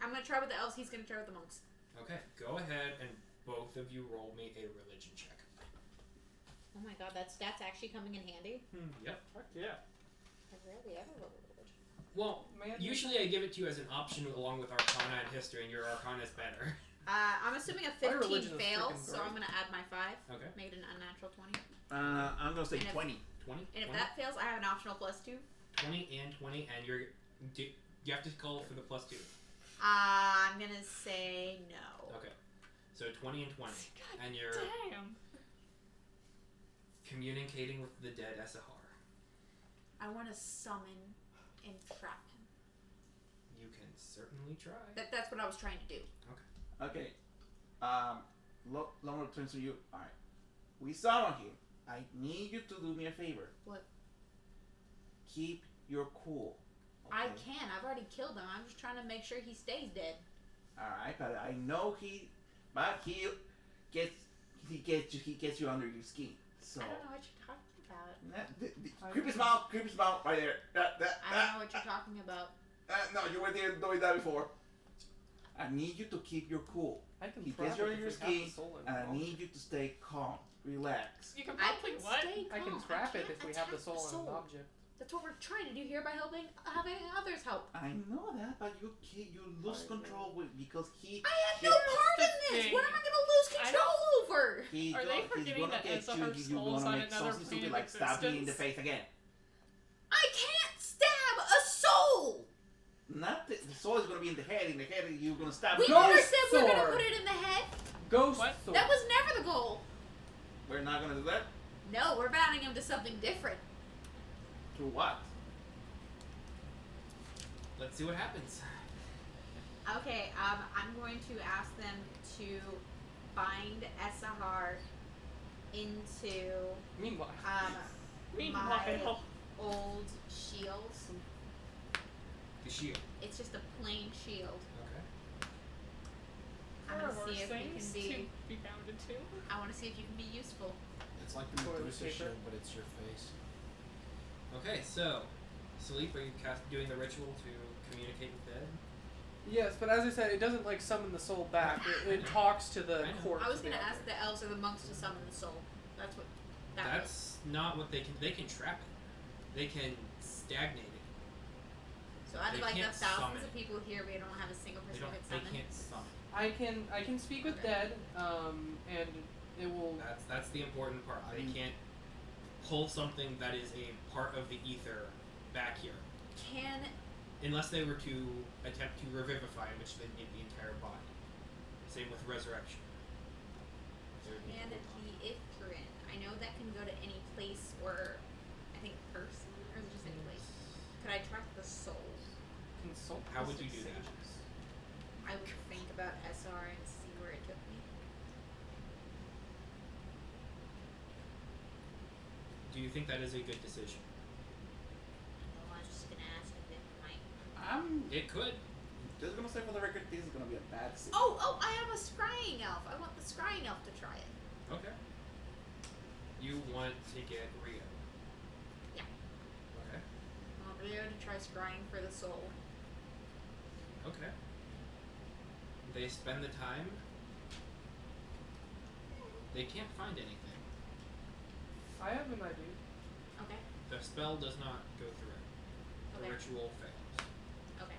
K: I'm gonna try with the elves, he's gonna try with the monks.
H: Okay, go ahead and both of you roll me a religion check.
K: Oh my god, that's actually coming in handy.
H: Yep.
B: Fuck yeah.
K: I rarely ever roll a religion.
H: Well,
B: Man,
H: usually I give it to you as an option along with Arcana and History, and your Arcana is better.
K: I'm assuming a
B: My
K: 15
B: religion is
K: fails,
B: freaking
K: so
B: great.
K: I'm gonna add my 5.
H: Okay.
K: Make it an unnatural 20.
G: I'm gonna say
K: And if-
G: 20.
H: 20?
K: And if
H: 20?
K: that fails, I have an optional plus 2.
H: 20 and 20, and you have to call for the plus 2.
K: I'm gonna say no.
H: Okay. So 20 and 20.
E: God
H: And you're
E: damn.
H: communicating with the dead Esahar.
K: I want to summon and trap him.
H: You can certainly try.
K: That's what I was trying to do.
G: Okay. Longer turns to you. Alright. We summon him. I need you to do me a favor.
K: What?
G: Keep your cool.
K: I
G: okay?
K: can. I've already killed him. I'm just trying to make sure he stays dead.
G: Alright, but I know he gets you under your skin. So
K: I don't know what you're talking about.
G: creepy smile right there.
K: I don't know what you're talking about.
G: No, you were there doing that before. I need you to keep your cool.
B: I can
G: He
B: trap
G: gets you
B: it
G: under
B: if
G: your
B: we have
G: skin,
B: the soul in
G: and I
B: it.
G: need you to stay calm, relax.
E: You can
K: I
E: probably
K: can
E: what?
K: stay
B: I can
K: calm.
B: trap it
K: can't
B: if we have the
K: attack
B: soul in an object.
K: That's what we're trying to do here by having others help.
G: I know that, but you lose
B: I know.
G: control because he.
K: I had no
G: Yes.
K: part in
E: That's the
K: this.
E: thing.
K: What am I gonna lose
E: I
K: control over?
G: He's
E: Are they
G: gonna- he's
E: forgetting
G: gonna
E: that
G: get
E: Ezra
G: you,
E: Heart's
G: you're
E: soul's
G: gonna
E: on
G: make
E: another
G: something
E: plane
G: stupid
E: of
G: like stab me in the
E: existence?
G: face again.
K: I can't stab a soul.
G: Not the soul is gonna be in the head. In the head, you're gonna stab.
K: We
G: me.
K: never
B: Ghost
K: said we're gonna
B: sword.
K: put it in the head.
B: Ghost
E: What?
B: sword.
K: That was never the goal.
G: We're not gonna do that.
K: No, we're bounding him to something different.
G: To what?
C: let's see what happens.
K: Okay, I'm going to ask them to bind Esahar into
B: Meanwhile.
K: my
E: Meanwhile.
K: old shield.
C: The shield.
K: It's just a plain shield.
C: Okay.
K: I'm
E: There are
K: gonna see
E: worse
K: if we
E: things
K: can
E: to
K: be.
E: be bounded to.
K: I want to see if you can be useful.
I: It's like the
B: Toilet
I: Medusa
B: paper.
I: shield, but it's your face.
C: Okay, so Sleep, are you doing the ritual to communicate with dead?
B: Yes, but as I said, it doesn't like summon the soul back. It talks to the
C: I know.
B: corpse.
K: I was
B: of the
K: gonna
B: altar.
K: ask the elves or the monks to summon the soul. That's what. That was.
C: That's not what they can. They can trap it. They can stagnate it.
K: So out of
C: they
K: like the
C: can't
K: thousands
C: summon
K: of people here, we don't have a single
C: They
K: person
C: don't.
K: who can
C: They
K: summon.
C: can't summon.
B: I can speak with
K: Okay.
B: dead, and it will.
C: That's the important part.
I: I
C: They
I: mean-
C: can't pull something that is a part of the ether back here,
K: Can
C: unless they were to attempt to revivify, in which they need the entire body. Same with resurrection. They would need
K: can
C: the whole body.
K: the Ithrin? I know that can go to any place or I think person, or is it just any place? Could I track the soul?
B: Consult.
C: How would
B: the
C: you do that?
B: sages.
K: I would think about SR and see where it took me.
C: Do you think that is a good decision?
K: Well, I was just gonna ask if it might.
G: I'm
C: It could.
G: just gonna say for the record, this is gonna be a bad decision.
K: Oh, I have a scrying elf. I want the scrying elf to try it.
C: Okay. You want to get Rio.
K: Yeah.
C: Okay.
K: I want Rio to try scrying for the soul.
C: Okay. They spend the time. They can't find anything.
B: I have an idea.
K: Okay.
C: The spell does not go through it. The
K: Okay.
C: ritual fails.
K: Okay.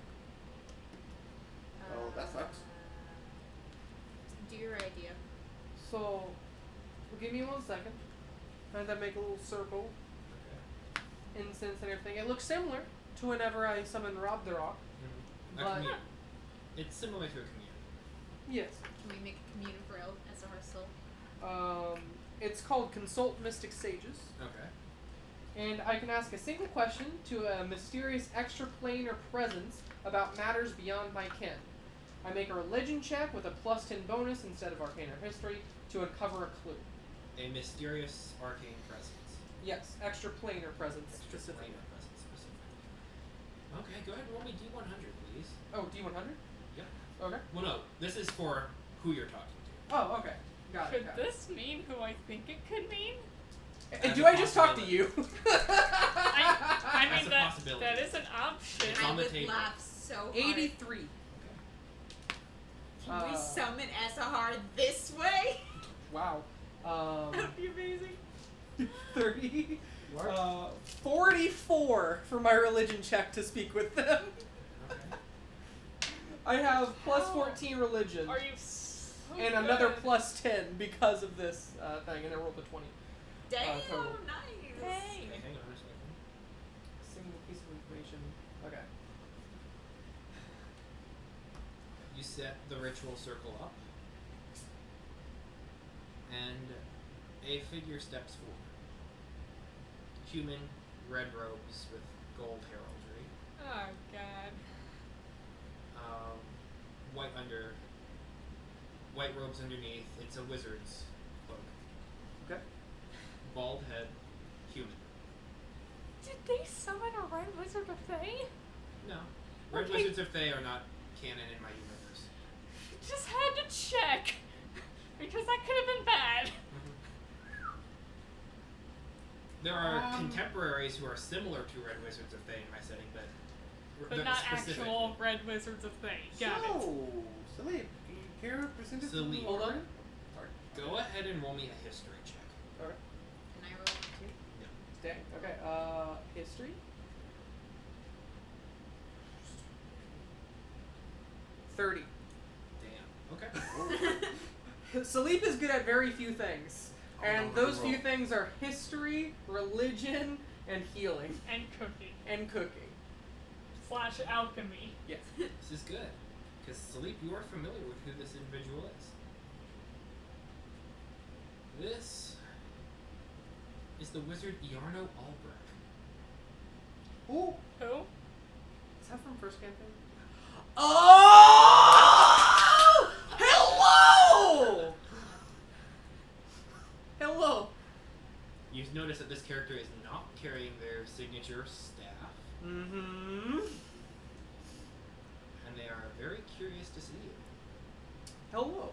G: Oh, that sucks.
K: Do your idea.
B: So, give me 1 second. And then make a little circle,
C: Okay.
B: incense and everything. It looks similar to whenever I summon Rob the Rock.
C: A
B: But-
C: commune. It's similar to a commune.
B: Yes.
K: Can we make a communion for SR soul?
B: It's called Consult Mystic Sages.
C: Okay.
B: And I can ask a single question to a mysterious extraplanar presence about matters beyond my ken. I make a religion check with a +10 bonus instead of arcane or history to uncover a clue.
C: A mysterious arcane presence.
B: Yes, extraplanar presence specifically.
C: Extraplanar presence specifically. Okay, go ahead and roll me D100, please.
B: Oh, D100?
C: Yep.
B: Okay.
C: Well, no, this is for who you're talking to.
B: Oh, okay. Got it.
E: Could
B: Got
E: this mean who I think it could mean?
B: it.
C: As
B: Do
C: a
B: I just talk to
C: possibility.
B: you?
E: I
C: As
E: mean
C: a
E: that
C: possibility.
E: that is an option.
C: It's
K: I
C: on the
K: would
C: table.
K: laugh so hard.
B: 83.
K: Can we summon SR this way?
B: Wow.
K: That'd be amazing.
B: 30.
I: What?
B: 44 for my religion check to speak with them.
C: Okay.
B: I have plus
E: How
B: 14 religion.
E: Are you so
B: And another
E: good?
B: plus 10 because of this thing, and I rolled a 20.
K: Damn,
B: total.
K: nice.
E: Hey.
C: Okay, hang on a second.
B: Single piece of information. Okay.
C: You set the ritual circle up, and a figure steps forward. Human, red robes with gold heraldry,
E: Oh god.
C: white robes underneath. It's a wizard's cloak.
B: Okay.
C: Bald head, human.
E: Did they summon a red wizard of Fae?
C: No, red
E: Okay.
C: wizards of Fae are not canon in my universe.
E: Just had to check. Because that could have been bad.
C: There are contemporaries who are similar to red wizards of Fae in my setting, but
E: But not
C: specific.
E: actual red wizards of Fae. Got it.
G: So, Salib, can you care to present it to
C: Salib.
G: the
B: Hold
G: Lord?
B: on.
G: Sorry.
C: Go ahead and roll me a history check.
B: Okay.
K: Can I roll one too?
B: Dang. Okay. History. 30.
C: Damn. Okay.
B: Salib is good at very few things. And
G: no,
B: those
G: roll.
B: few things are history, religion, and healing.
E: And cooking.
B: And cooking.
E: / alchemy.
B: Yes.
C: This is good. Because Sleep, you are familiar with who this individual is. This is the wizard Iarno Albrecht.
B: Ooh.
E: Who?
B: that from first campaign?
G: Oh! Hello!
B: Hello.
C: You notice that this character is not carrying their signature staff,
B: Mm-hmm.
C: and they are very curious to see you.
B: Hello.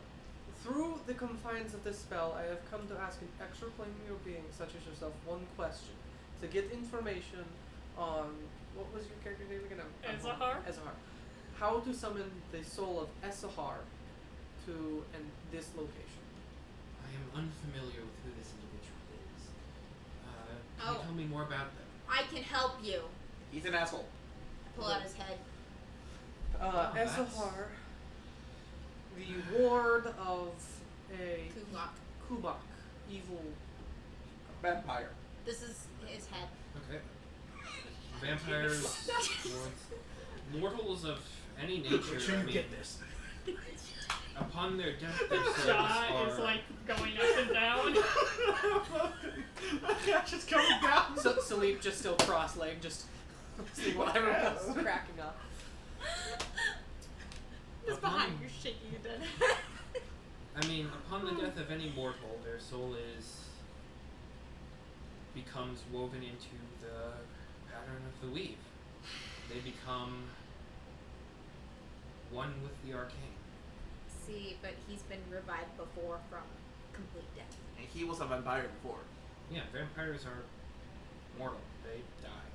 B: Through the confines of this spell, I have come to ask an extraplanar being such as yourself one question. To get information on... What was your character name again?
E: Ezahar?
B: Ezahar. How to summon the soul of Ezahar to this location.
C: I am unfamiliar with who this individual is. Can
K: Oh.
C: you tell me more about them?
K: I can help you.
G: He's an asshole.
K: Pull out his head.
C: that's-
B: Ezahar, the ward of a
K: Kubak.
B: Kubak, evil...
G: Vampire.
K: This is his head.
C: Okay. Vampires, mortals of any nature.
I: Make sure
C: I
I: you
C: mean,
I: get this.
C: upon their death, their souls
E: Jaw
C: are.
E: is like going up and down.
D: My gosh, it's coming down.
B: So Salib just still cross-legged, just see what everyone else is cracking up.
K: Just
C: Upon-
K: behind you, shaking your dead.
C: I mean, upon the death of any mortal, their soul becomes woven into the pattern of the weave. They become one with the arcane.
K: See, but he's been revived before from complete death.
G: And he was a vampire before.
C: Yeah, vampires are mortal. They die.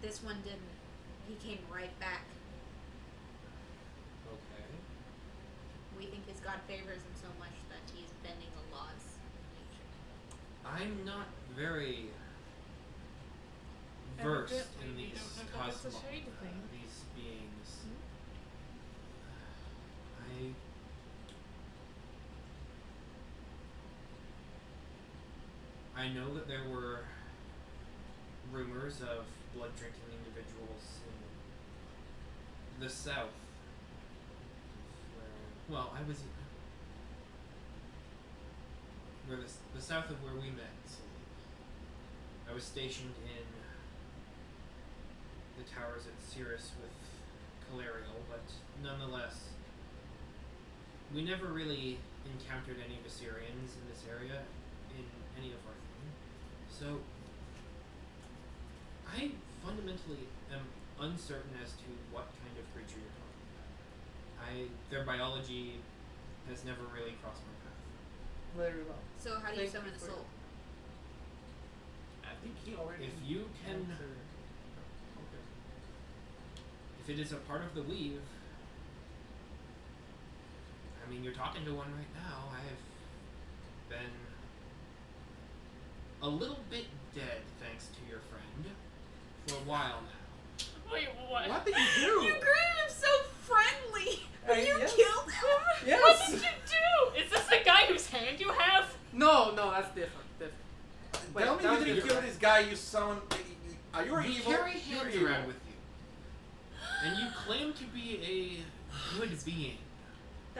K: This one didn't. He came right back.
C: Okay.
K: We think his god favors him so much that he's bending the laws of nature.
C: I'm not very versed in
E: Evidently, we
C: these
E: don't know that it's a
C: cosmos,
E: shade thing.
C: these beings. I know that there were rumors of blood drinking individuals in the south. Well, I was where the south of where we met. So I was stationed in the towers at Cirrus with Calariel, but nonetheless, we never really encountered any Viserians in this area in any of our thing. So I fundamentally am uncertain as to what kind of creature you're talking about. Their biology has never really crossed my path.
B: Very well.
K: So how do you
B: Thank
K: summon
B: you
K: the
B: for
K: soul?
G: I think he already.
C: If you can,
B: Okay.
C: if it is a part of the weave, I mean, you're talking to one right now. I have been a little bit dead, thanks to your friend, for a while now.
E: Wait, what?
G: What did you do?
K: You greeted him so friendly. You
B: yes.
K: killed him.
B: Yes!
E: What did you do? Is this the guy whose hand you have?
B: No, that's different. Wait,
G: Tell me
B: that
G: you
B: was
G: didn't
B: different.
G: kill this guy. You summoned. Are you
C: You
G: evil?
C: carry
G: You're
C: hands
G: evil.
C: around with you, and you claim to be a good being.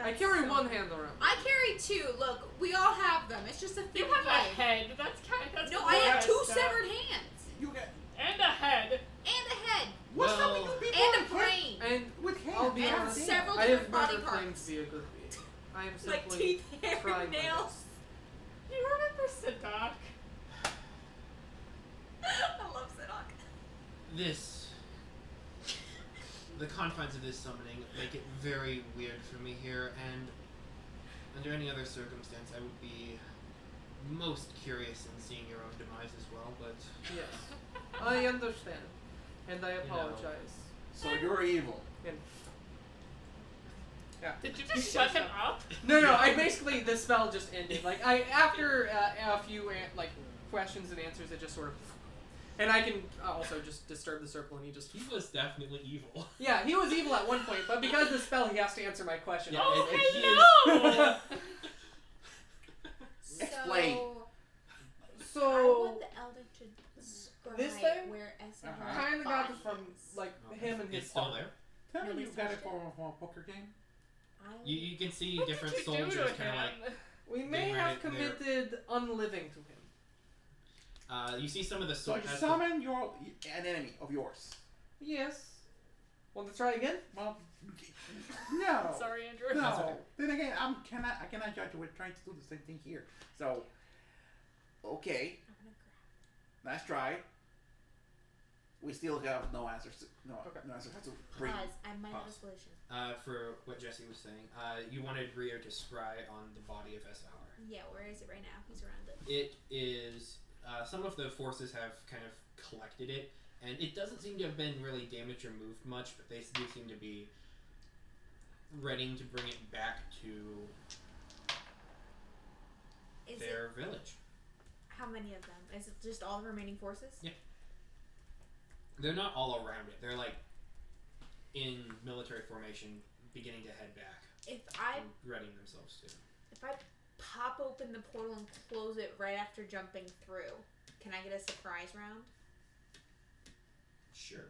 B: I carry one hand around.
K: I carry two. Look, we all have them. It's just a thing
E: You have
K: of
E: a
K: life.
E: head. That's
K: No, I have two
E: stuff.
K: severed hands
G: You get.
E: And a head.
K: and a head
G: What's
C: Well-
G: happening to people
K: and a
G: with
K: brain.
B: And
G: With hands?
B: I'll be
K: And
B: honest,
K: several
B: I have
K: different body
B: never claimed
K: parts.
B: to be a good being. I am
K: Like
B: simply
K: teeth, hair,
B: trying
K: and
B: my
K: nails.
B: best.
E: You remember Sadak?
K: I love Zedok.
C: The confines of this summoning make it very weird for me here, and under any other circumstance, I would be most curious in seeing your own demise as well, but
B: Yes, I understand, and I
C: know.
B: apologize.
G: So you're evil.
B: And yeah.
E: Did you just shut him up?
B: No. I basically the spell just ended. Like after a few questions and answers, it just sort of. And I can also just disturb the circle, and he just.
C: he was definitely evil.
B: Yeah, he was evil at one point, but because of the spell, he has to answer my question.
C: Yeah,
E: Oh,
C: and
E: hello!
G: Explain.
B: So
K: I want the elder to describe
B: this thing?
K: where Esmeralda's
B: kind of got
K: body
B: this from
K: is.
B: like him and his
C: It's still
B: father.
C: there.
D: Tell me you
K: Nobody's
D: got it
K: touched
D: from a poker game.
C: You can see
E: What
C: different
E: did you do
C: soldiers
E: to
C: kind of like.
E: him?
B: We may
C: Getting
B: have
C: ready- they're-
B: committed unliving to him.
C: You see some of the
G: So you
C: soldiers.
G: summon an enemy of yours.
B: Yes. Want to try again?
D: Well, no.
E: Sorry, Andrew.
D: No. Then again, I cannot judge. We're trying to do the same thing here. So, okay, let's try. We still have no answers. No answers. Have to bring.
K: Pause. I might have a
C: Pause.
K: solution.
C: For what Jesse was saying, you wanted Rio to scry on the body of Esahar.
K: Yeah, where is it right now? Who's around it?
C: It is. Some of the forces have kind of collected it, and it doesn't seem to have been really damaged or moved much, but they do seem to be ready to bring it back to
K: Is
C: their
K: it?
C: village.
K: How many of them? Is it just all the remaining forces?
C: Yeah. They're not all around it. They're like in military formation, beginning to head back,
K: If I
C: readying themselves to.
K: pop open the portal and close it right after jumping through, can I get a surprise round?
C: Sure.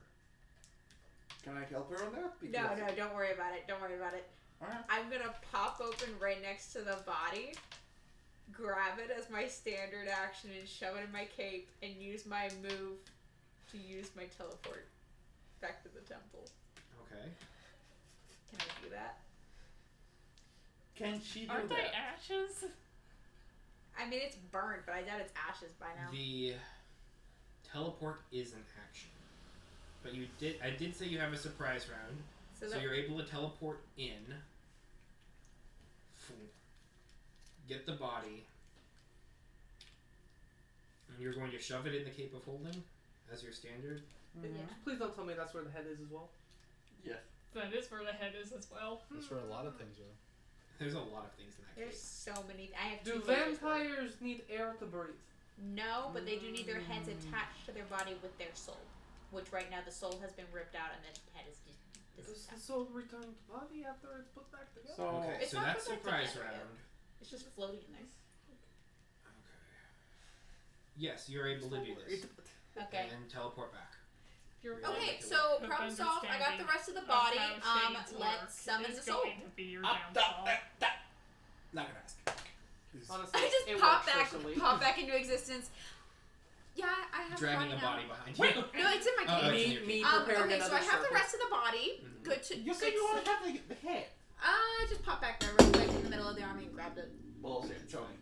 G: Can I help her on that?
K: No, don't worry about it. Don't worry about it.
G: Alright.
K: I'm gonna pop open right next to the body, grab it as my standard action, and shove it in my cape, and use my move to use my teleport back to the temple.
C: Okay.
K: Can I do that?
D: Can she do
E: Aren't
D: that?
E: they ashes?
K: I mean, it's burned, but I doubt it's ashes by now.
C: The teleport is an action, but I did say you have a surprise round, so
K: that
C: you're able to teleport in, get the body, and you're going to shove it in the Cape of Holding as your standard.
K: yeah.
B: Please don't tell me that's where the head is as well.
G: Yes.
E: That is where the head is as well.
I: That's where a lot of things are.
C: There's a lot of things in that
K: There's
C: cape.
K: so many. I have
B: Do
K: two players with it.
B: vampires need air to breathe?
K: No, but they do need their heads attached to their body with their soul. Which right now the soul has been ripped out and the head is just.
B: Does the soul return to the body after it's put back together?
D: So
C: Okay,
K: It's
C: so
K: not
C: that's
K: put back
C: surprise
K: together yet.
C: round.
K: It's just floating in there.
C: Okay. Yes, you're able to do this.
K: Okay.
C: And teleport back.
E: You're
K: Okay,
C: Yeah.
K: so
E: Of
K: problem solved. I got the rest of the body.
E: understanding of how shades work
K: Let's summon
E: is
K: the soul.
E: going to be your
G: Up,
E: downfall.
G: Not gonna ask.
B: Honestly,
K: I
B: it
K: just pop
B: works
K: back,
B: socially.
K: pop back into existence. Yeah, I have
C: Dragging
K: a
C: the
K: body
C: body
K: now.
C: behind
K: Wait,
C: you.
K: no, it's in my
C: Oh,
K: cage.
C: it's in your
B: Me
C: cage.
B: preparing
K: Okay, so
B: another
K: I have the
B: circle.
K: rest of the body.
C: Mhm.
K: Good to.
D: you said you want to have the head.
K: I just popped back there real quick in the middle of the army and grabbed it.
G: Bullshit. Show me.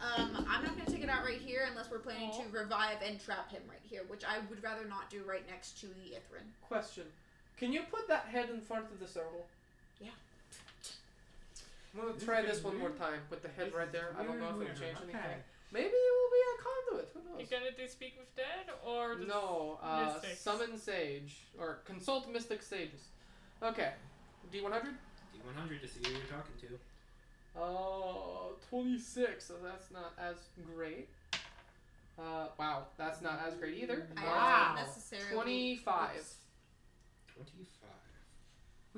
K: I'm not gonna take it out right here unless we're planning
E: Aw.
K: to revive and trap him right here, which I would rather not do right next to the Ithrin.
B: Question. Can you put that head in front of the circle?
K: Yeah.
B: I'm gonna
D: This
B: try
D: is
B: this one more
D: weird.
B: time with the head
D: This
B: right
D: is
B: there. I don't know if
D: weird,
B: it'll change
D: okay.
B: anything. Maybe it will be a conduit. Who knows?
E: You're gonna do Speak with Dead or just
B: No,
E: Mystics?
B: summon sage or consult mystic sages. Okay, D100.
C: D100 to see who you're talking to.
B: 26. So that's not as great. Wow, that's not as great either.
K: I
D: Wow.
K: don't necessarily.
B: 25.
C: 25.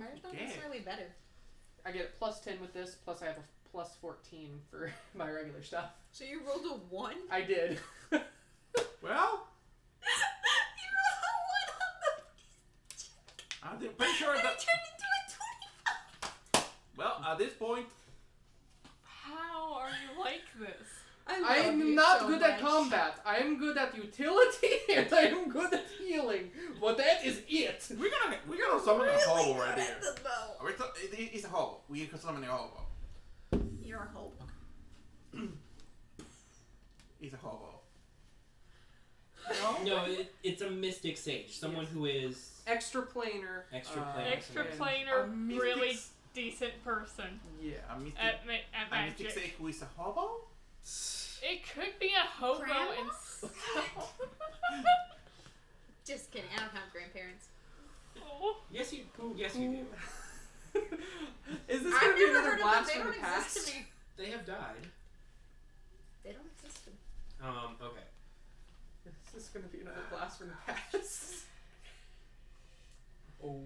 K: Ours not
D: Okay.
K: necessarily better.
B: I get a plus 10 with this. Plus I have a plus 14 for my regular stuff.
K: So you rolled a 1?
B: I did.
D: Well,
K: You rolled a 1 on the.
G: I'm pretty sure
K: And it
G: that.
K: turned into a 25.
G: Well, at this point,
E: how are you like this?
B: I'm not good at combat. I am good at utility and I am good at healing. But that is it.
G: we're gonna summon a hobo right here.
K: The bow.
G: It's a hobo. We can summon a hobo.
K: You're a hope.
G: He's a hobo.
H: No, it's a mystic sage. Someone who is
B: Extra planar.
H: extra
B: Uh,
H: planar.
E: Extra
B: and
E: planar,
B: a mystic
E: really
B: s-
E: decent person
G: Yeah, a mystic.
E: at
G: A mystic
E: magic.
G: say who is a hobo?
E: It could be a hobo
K: Grandma?
E: and
K: Just kidding. I don't have grandparents.
E: oh,
H: Yes, you do.
B: Is this
K: I've
B: gonna be
K: never
B: another
K: heard of them.
B: blast
K: They
B: from
K: don't
B: the past?
K: exist to me.
C: They have died.
K: They don't exist to me.
C: Okay.
B: Is this gonna be another blast from the past? Oh.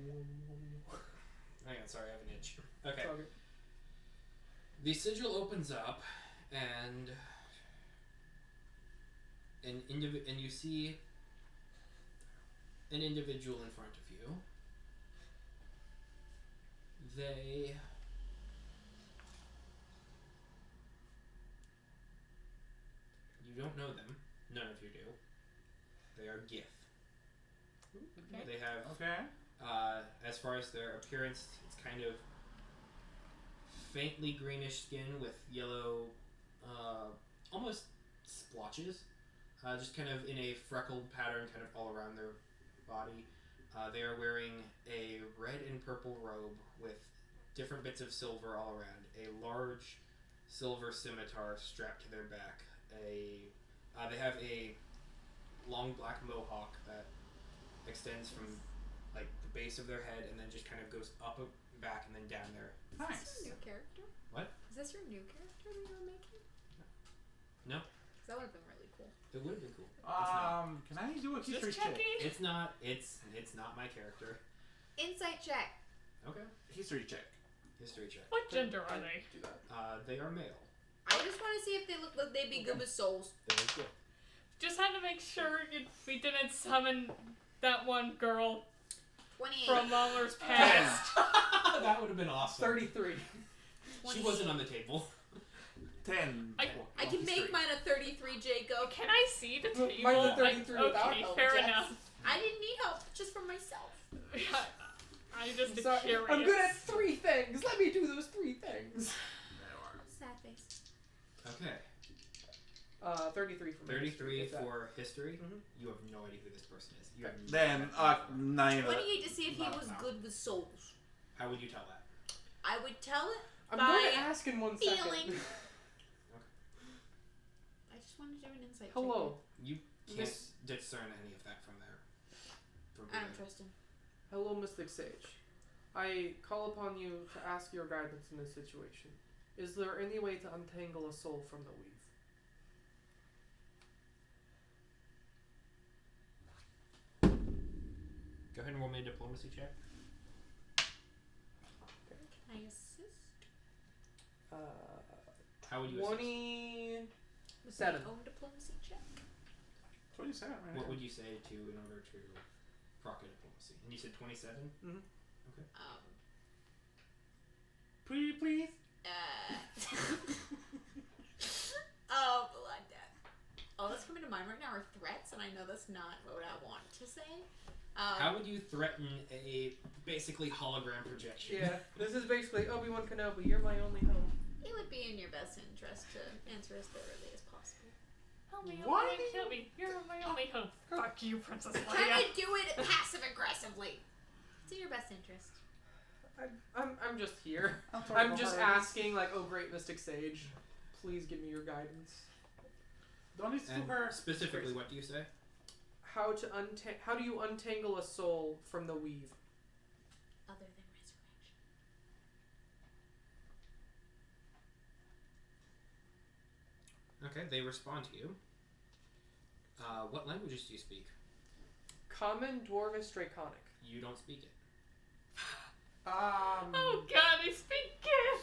C: Hang on, sorry, I have an itch. Okay.
B: Sorry.
C: The sigil opens up, and and you see an individual in front of you. They you don't know them. None of you do. They are Gith.
E: okay.
C: They have
D: okay.
H: As far as their appearance, it's kind of faintly greenish skin with yellow, almost splotches, just kind of in a freckled pattern kind of all around their body. They are wearing a red and purple robe with different bits of silver all around, a large silver scimitar strapped to their back. They have a long black mohawk that extends from like the base of their head and then just kind of goes up and back and then down there.
K: Is this your new character?
H: What?
K: Is this your new character that you're making?
H: No.
K: 'Cause that would have been really cool.
H: It would have been cool.
G: Can I do a history
E: Just
G: check?
E: checking.
H: It's not. It's not my character.
K: Insight check.
H: Okay.
G: History check.
H: History check.
E: What gender are they?
B: Do that.
H: They are male.
K: I just want to see if they look like they'd be good with souls.
H: Very good.
E: Just had to make sure we didn't summon that one girl
K: 28.
E: from Lawler's past.
H: That would have been awesome.
B: 33.
H: She wasn't on the table.
G: 10.
E: I
K: can make mine a 33, Jacob.
E: Can I see the table?
B: Mine's a 33 without
E: okay,
B: help,
E: fair
B: yes.
E: enough.
K: I didn't need help, just for myself.
E: I'm just
B: Sorry,
E: curious.
B: I'm good at 3 things. Let me do those 3 things.
K: Sad face.
H: Okay.
B: 33 for me.
H: 33
B: Is that-
H: for history.
B: Mhm.
H: You have no idea who this person is. You have no
G: Then,
H: idea.
G: 9.
K: 28 to see if he
G: No,
K: was
G: no.
K: good with souls.
H: How would you tell that?
K: I would tell it
B: I'm
K: by
B: going to ask in 1 second.
K: feeling. I just want to do an insight
B: Hello.
H: You can't
B: Miss-
H: discern any of that from there. From
K: check. I don't
H: here.
K: trust him.
B: Hello, Mystic Sage. I call upon you to ask your guidance in this situation. Is there any way to untangle a soul from the weave?
H: Go ahead and roll me a diplomacy check.
K: Can I assist?
H: How would you assist?
B: 27.
K: With my own diplomacy check?
G: 27 right
H: What
G: now.
H: would you say to in order to proc a diplomacy? And you said 27?
G: Pretty please?
K: Like that. All that's coming to mind right now are threats, and I know that's not what I want to say.
H: How would you threaten a basically hologram projection?
B: Yeah, this is basically Obi-Wan Kenobi, you're my only hope.
K: It would be in your best interest to answer as thoroughly as possible.
E: Help me,
G: Why
E: help me,
G: do you-
E: help me. You're my only hope. Fuck you, Princess
K: Try
E: Leia.
K: to do it passive aggressively. It's in your best interest.
B: I'm just here.
G: sorry,
B: I'm
G: go
B: just
G: ahead.
B: asking, like, oh great Mystic Sage, please give me your guidance.
G: Don't listen
H: And
G: to her.
H: specifically, what do you say?
B: How do you untangle a soul from the weave?
K: Other than resurrection.
H: Okay, they respond to you. What languages do you speak?
B: Common, Dwarvish, Draconic.
H: You don't speak it.
E: Oh god, I speak Gith!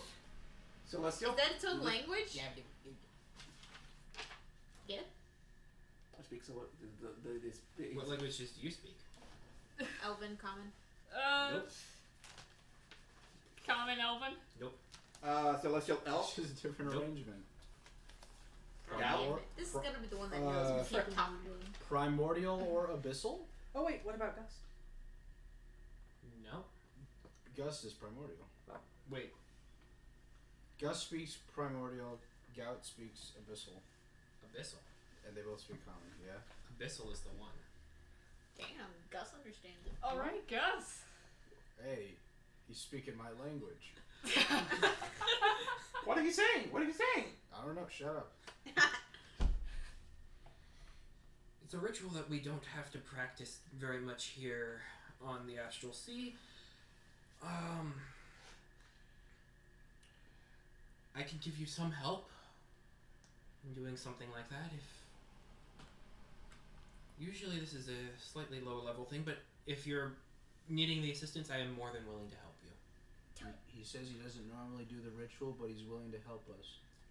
G: Celestial?
K: Is that its own language? Yeah.
G: I speak so this
H: What languages do you speak?
K: Elven, common.
H: Nope.
E: Common Elven.
G: Celestial elf?
I: It's just a different
H: Nope.
I: arrangement.
K: Damn
I: Or-
K: it. This is gonna be the one that knows we can't talk to him.
I: Primordial or abyssal?
B: Oh wait, what about Gust?
H: No.
I: Gust is primordial.
H: Wait.
I: Gust speaks primordial, Gout speaks abyssal,
H: Abyssal.
I: and they both speak common, yeah?
H: Abyssal is the one.
K: Damn, Gus understands it.
E: Alright, Gus.
I: Hey, he's speaking my language.
G: What are you saying? What are you saying?
I: I don't know, shut up.
H: It's a ritual that we don't have to practice very much here on the Astral Sea. I can give you some help in doing something like that if... Usually this is a slightly lower level thing, but if you're needing the assistance, I am more than willing to help you.
I: He says he doesn't normally do the ritual, but he's willing to help us.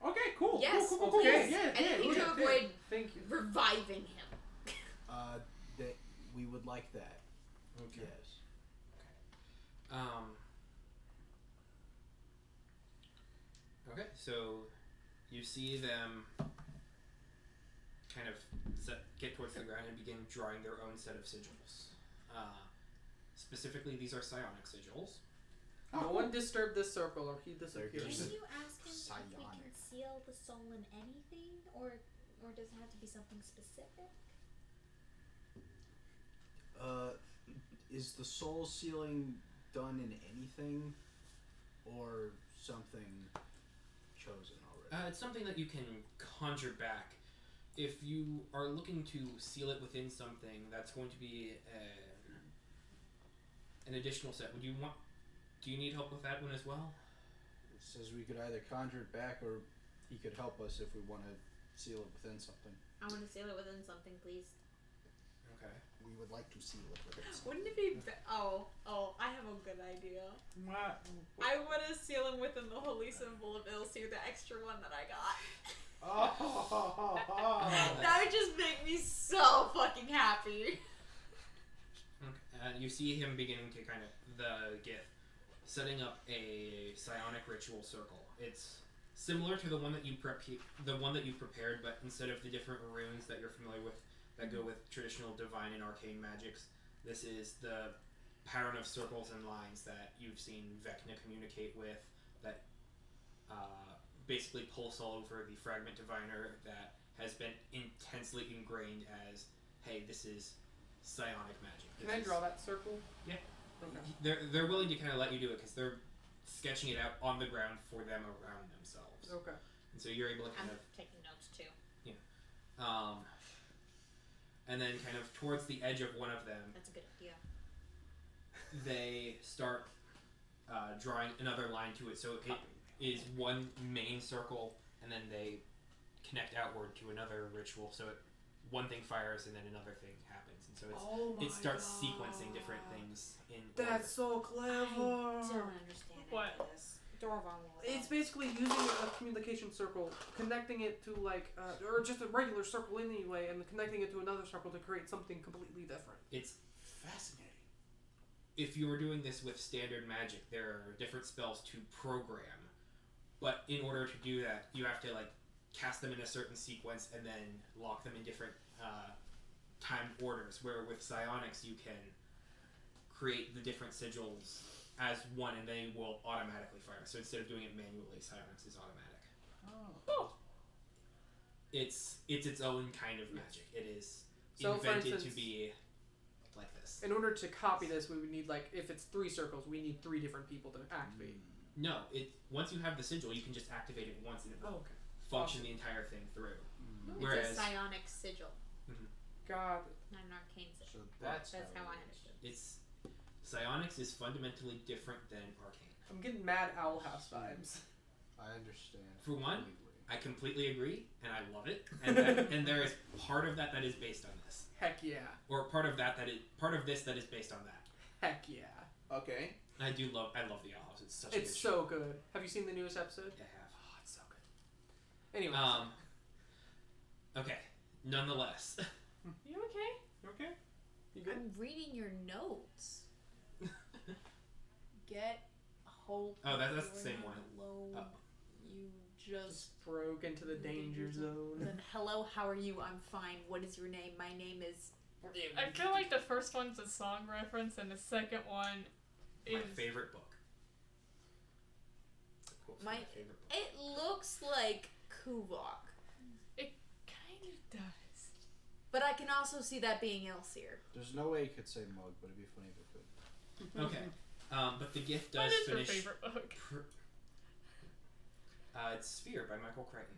G: Okay, cool.
K: Yes,
G: cool, cool,
K: please.
G: cool. Yeah,
K: Anything
G: yeah,
K: to avoid
B: Thank you.
K: reviving him.
I: That we would like that.
H: Okay.
I: Yes.
H: Okay, so you see them kind of get towards the ground and begin drawing their own set of sigils. Specifically, these are psionic sigils.
B: No one disturb this circle or he disappears.
A: Can you ask him if we
I: Psionic.
A: can seal the soul in anything, or does it have to be something specific?
I: Is the soul sealing done in anything, or something chosen already?
H: It's something that you can conjure back. If you are looking to seal it within something, that's going to be an additional set. Do you need help with that one as well?
I: It says we could either conjure it back, or he could help us if we want to seal it within something.
K: I want to seal it within something, please.
H: Okay.
I: We would like to seal it within something.
K: Wouldn't it be? Oh, I have a good idea.
G: What?
K: I want to seal him within the holy symbol of Ilseer, the extra one that I got.
G: Oh.
K: That would just make me so fucking happy.
H: Okay. You see him beginning to kind of the gift, setting up a psionic ritual circle. It's similar to the one that you prepared, but instead of the different runes that you're familiar with that go with traditional divine and arcane magics, this is the pattern of circles and lines that you've seen Vecna communicate with, that basically pulse all over the fragment diviner, that has been intensely ingrained as, hey, this is psionic magic.
B: Can I draw that circle?
H: Yeah.
B: Okay.
H: They're willing to kind of let you do it because they're sketching it out on the ground for them around themselves.
B: Okay.
H: And so you're able to kind
K: I'm
H: of
K: taking notes too.
H: and then kind of towards the edge of one of them,
K: That's a good idea.
H: they start drawing another line to it. So it is one main circle, and then they connect outward to another ritual. So one thing fires, and then another thing happens, and so it starts sequencing different things in order.
B: That's so clever.
A: I don't understand
E: What?
A: any of this. Dorval will.
B: It's basically using a communication circle, connecting it to or just a regular circle anyway, and connecting it to another circle to create something completely different.
H: It's
G: Fascinating.
H: if you were doing this with standard magic, there are different spells to program, but in order to do that, you have to cast them in a certain sequence and then lock them in different time orders. Where with psionics, you can create the different sigils as one, and they will automatically fire. So instead of doing it manually, psionics is automatic.
B: Oh.
H: It's its own kind of magic. It is
B: So, for
H: invented
B: instance,
H: to be like this.
B: In order to copy this, we would need if it's 3 circles, we need 3 different people to activate.
H: No, once you have the sigil, you can just activate it once and it will
B: Okay.
H: function the entire thing through.
K: It's
H: Whereas
K: a psionic sigil,
B: Got it.
K: not an arcane sigil.
I: So that's
K: That's how I
I: it is.
K: understood.
H: it's psionics is fundamentally different than arcane.
B: I'm getting Mad Owl House vibes.
I: I understand.
H: For one,
I: completely.
H: I completely agree, and I love it. And and there is part of that is based on this,
B: Heck yeah.
H: or part of this that is based on that.
B: Heck yeah.
G: Okay.
H: I love the Owl House. It's such a
B: It's
H: good
B: so good. Have you seen the newest episode?
H: show. I have.
B: Oh, it's so good. Anyway.
H: Okay. Nonetheless,
E: You okay?
B: Okay. You good?
A: I'm reading your notes. Get hope.
H: Oh, that's the
A: you're
H: same
A: not
H: one.
A: Alone.
H: Oh.
A: You just.
B: Broke into the danger zone.
K: Then hello, how are you? I'm fine. What is your name? My name is.
E: I feel like the first one's a song reference, and the second one is.
H: my favorite book. Quote from
K: My-
H: favorite book.
K: It looks like Kuvok,
E: Kind of does.
K: but I can also see that being Ilseer.
I: There's no way you could say mug, but it'd be funny if it could.
H: Okay. But the gift
E: What
H: does
E: is your
H: finish.
E: favorite book?
H: It's Sphere by Michael Crichton.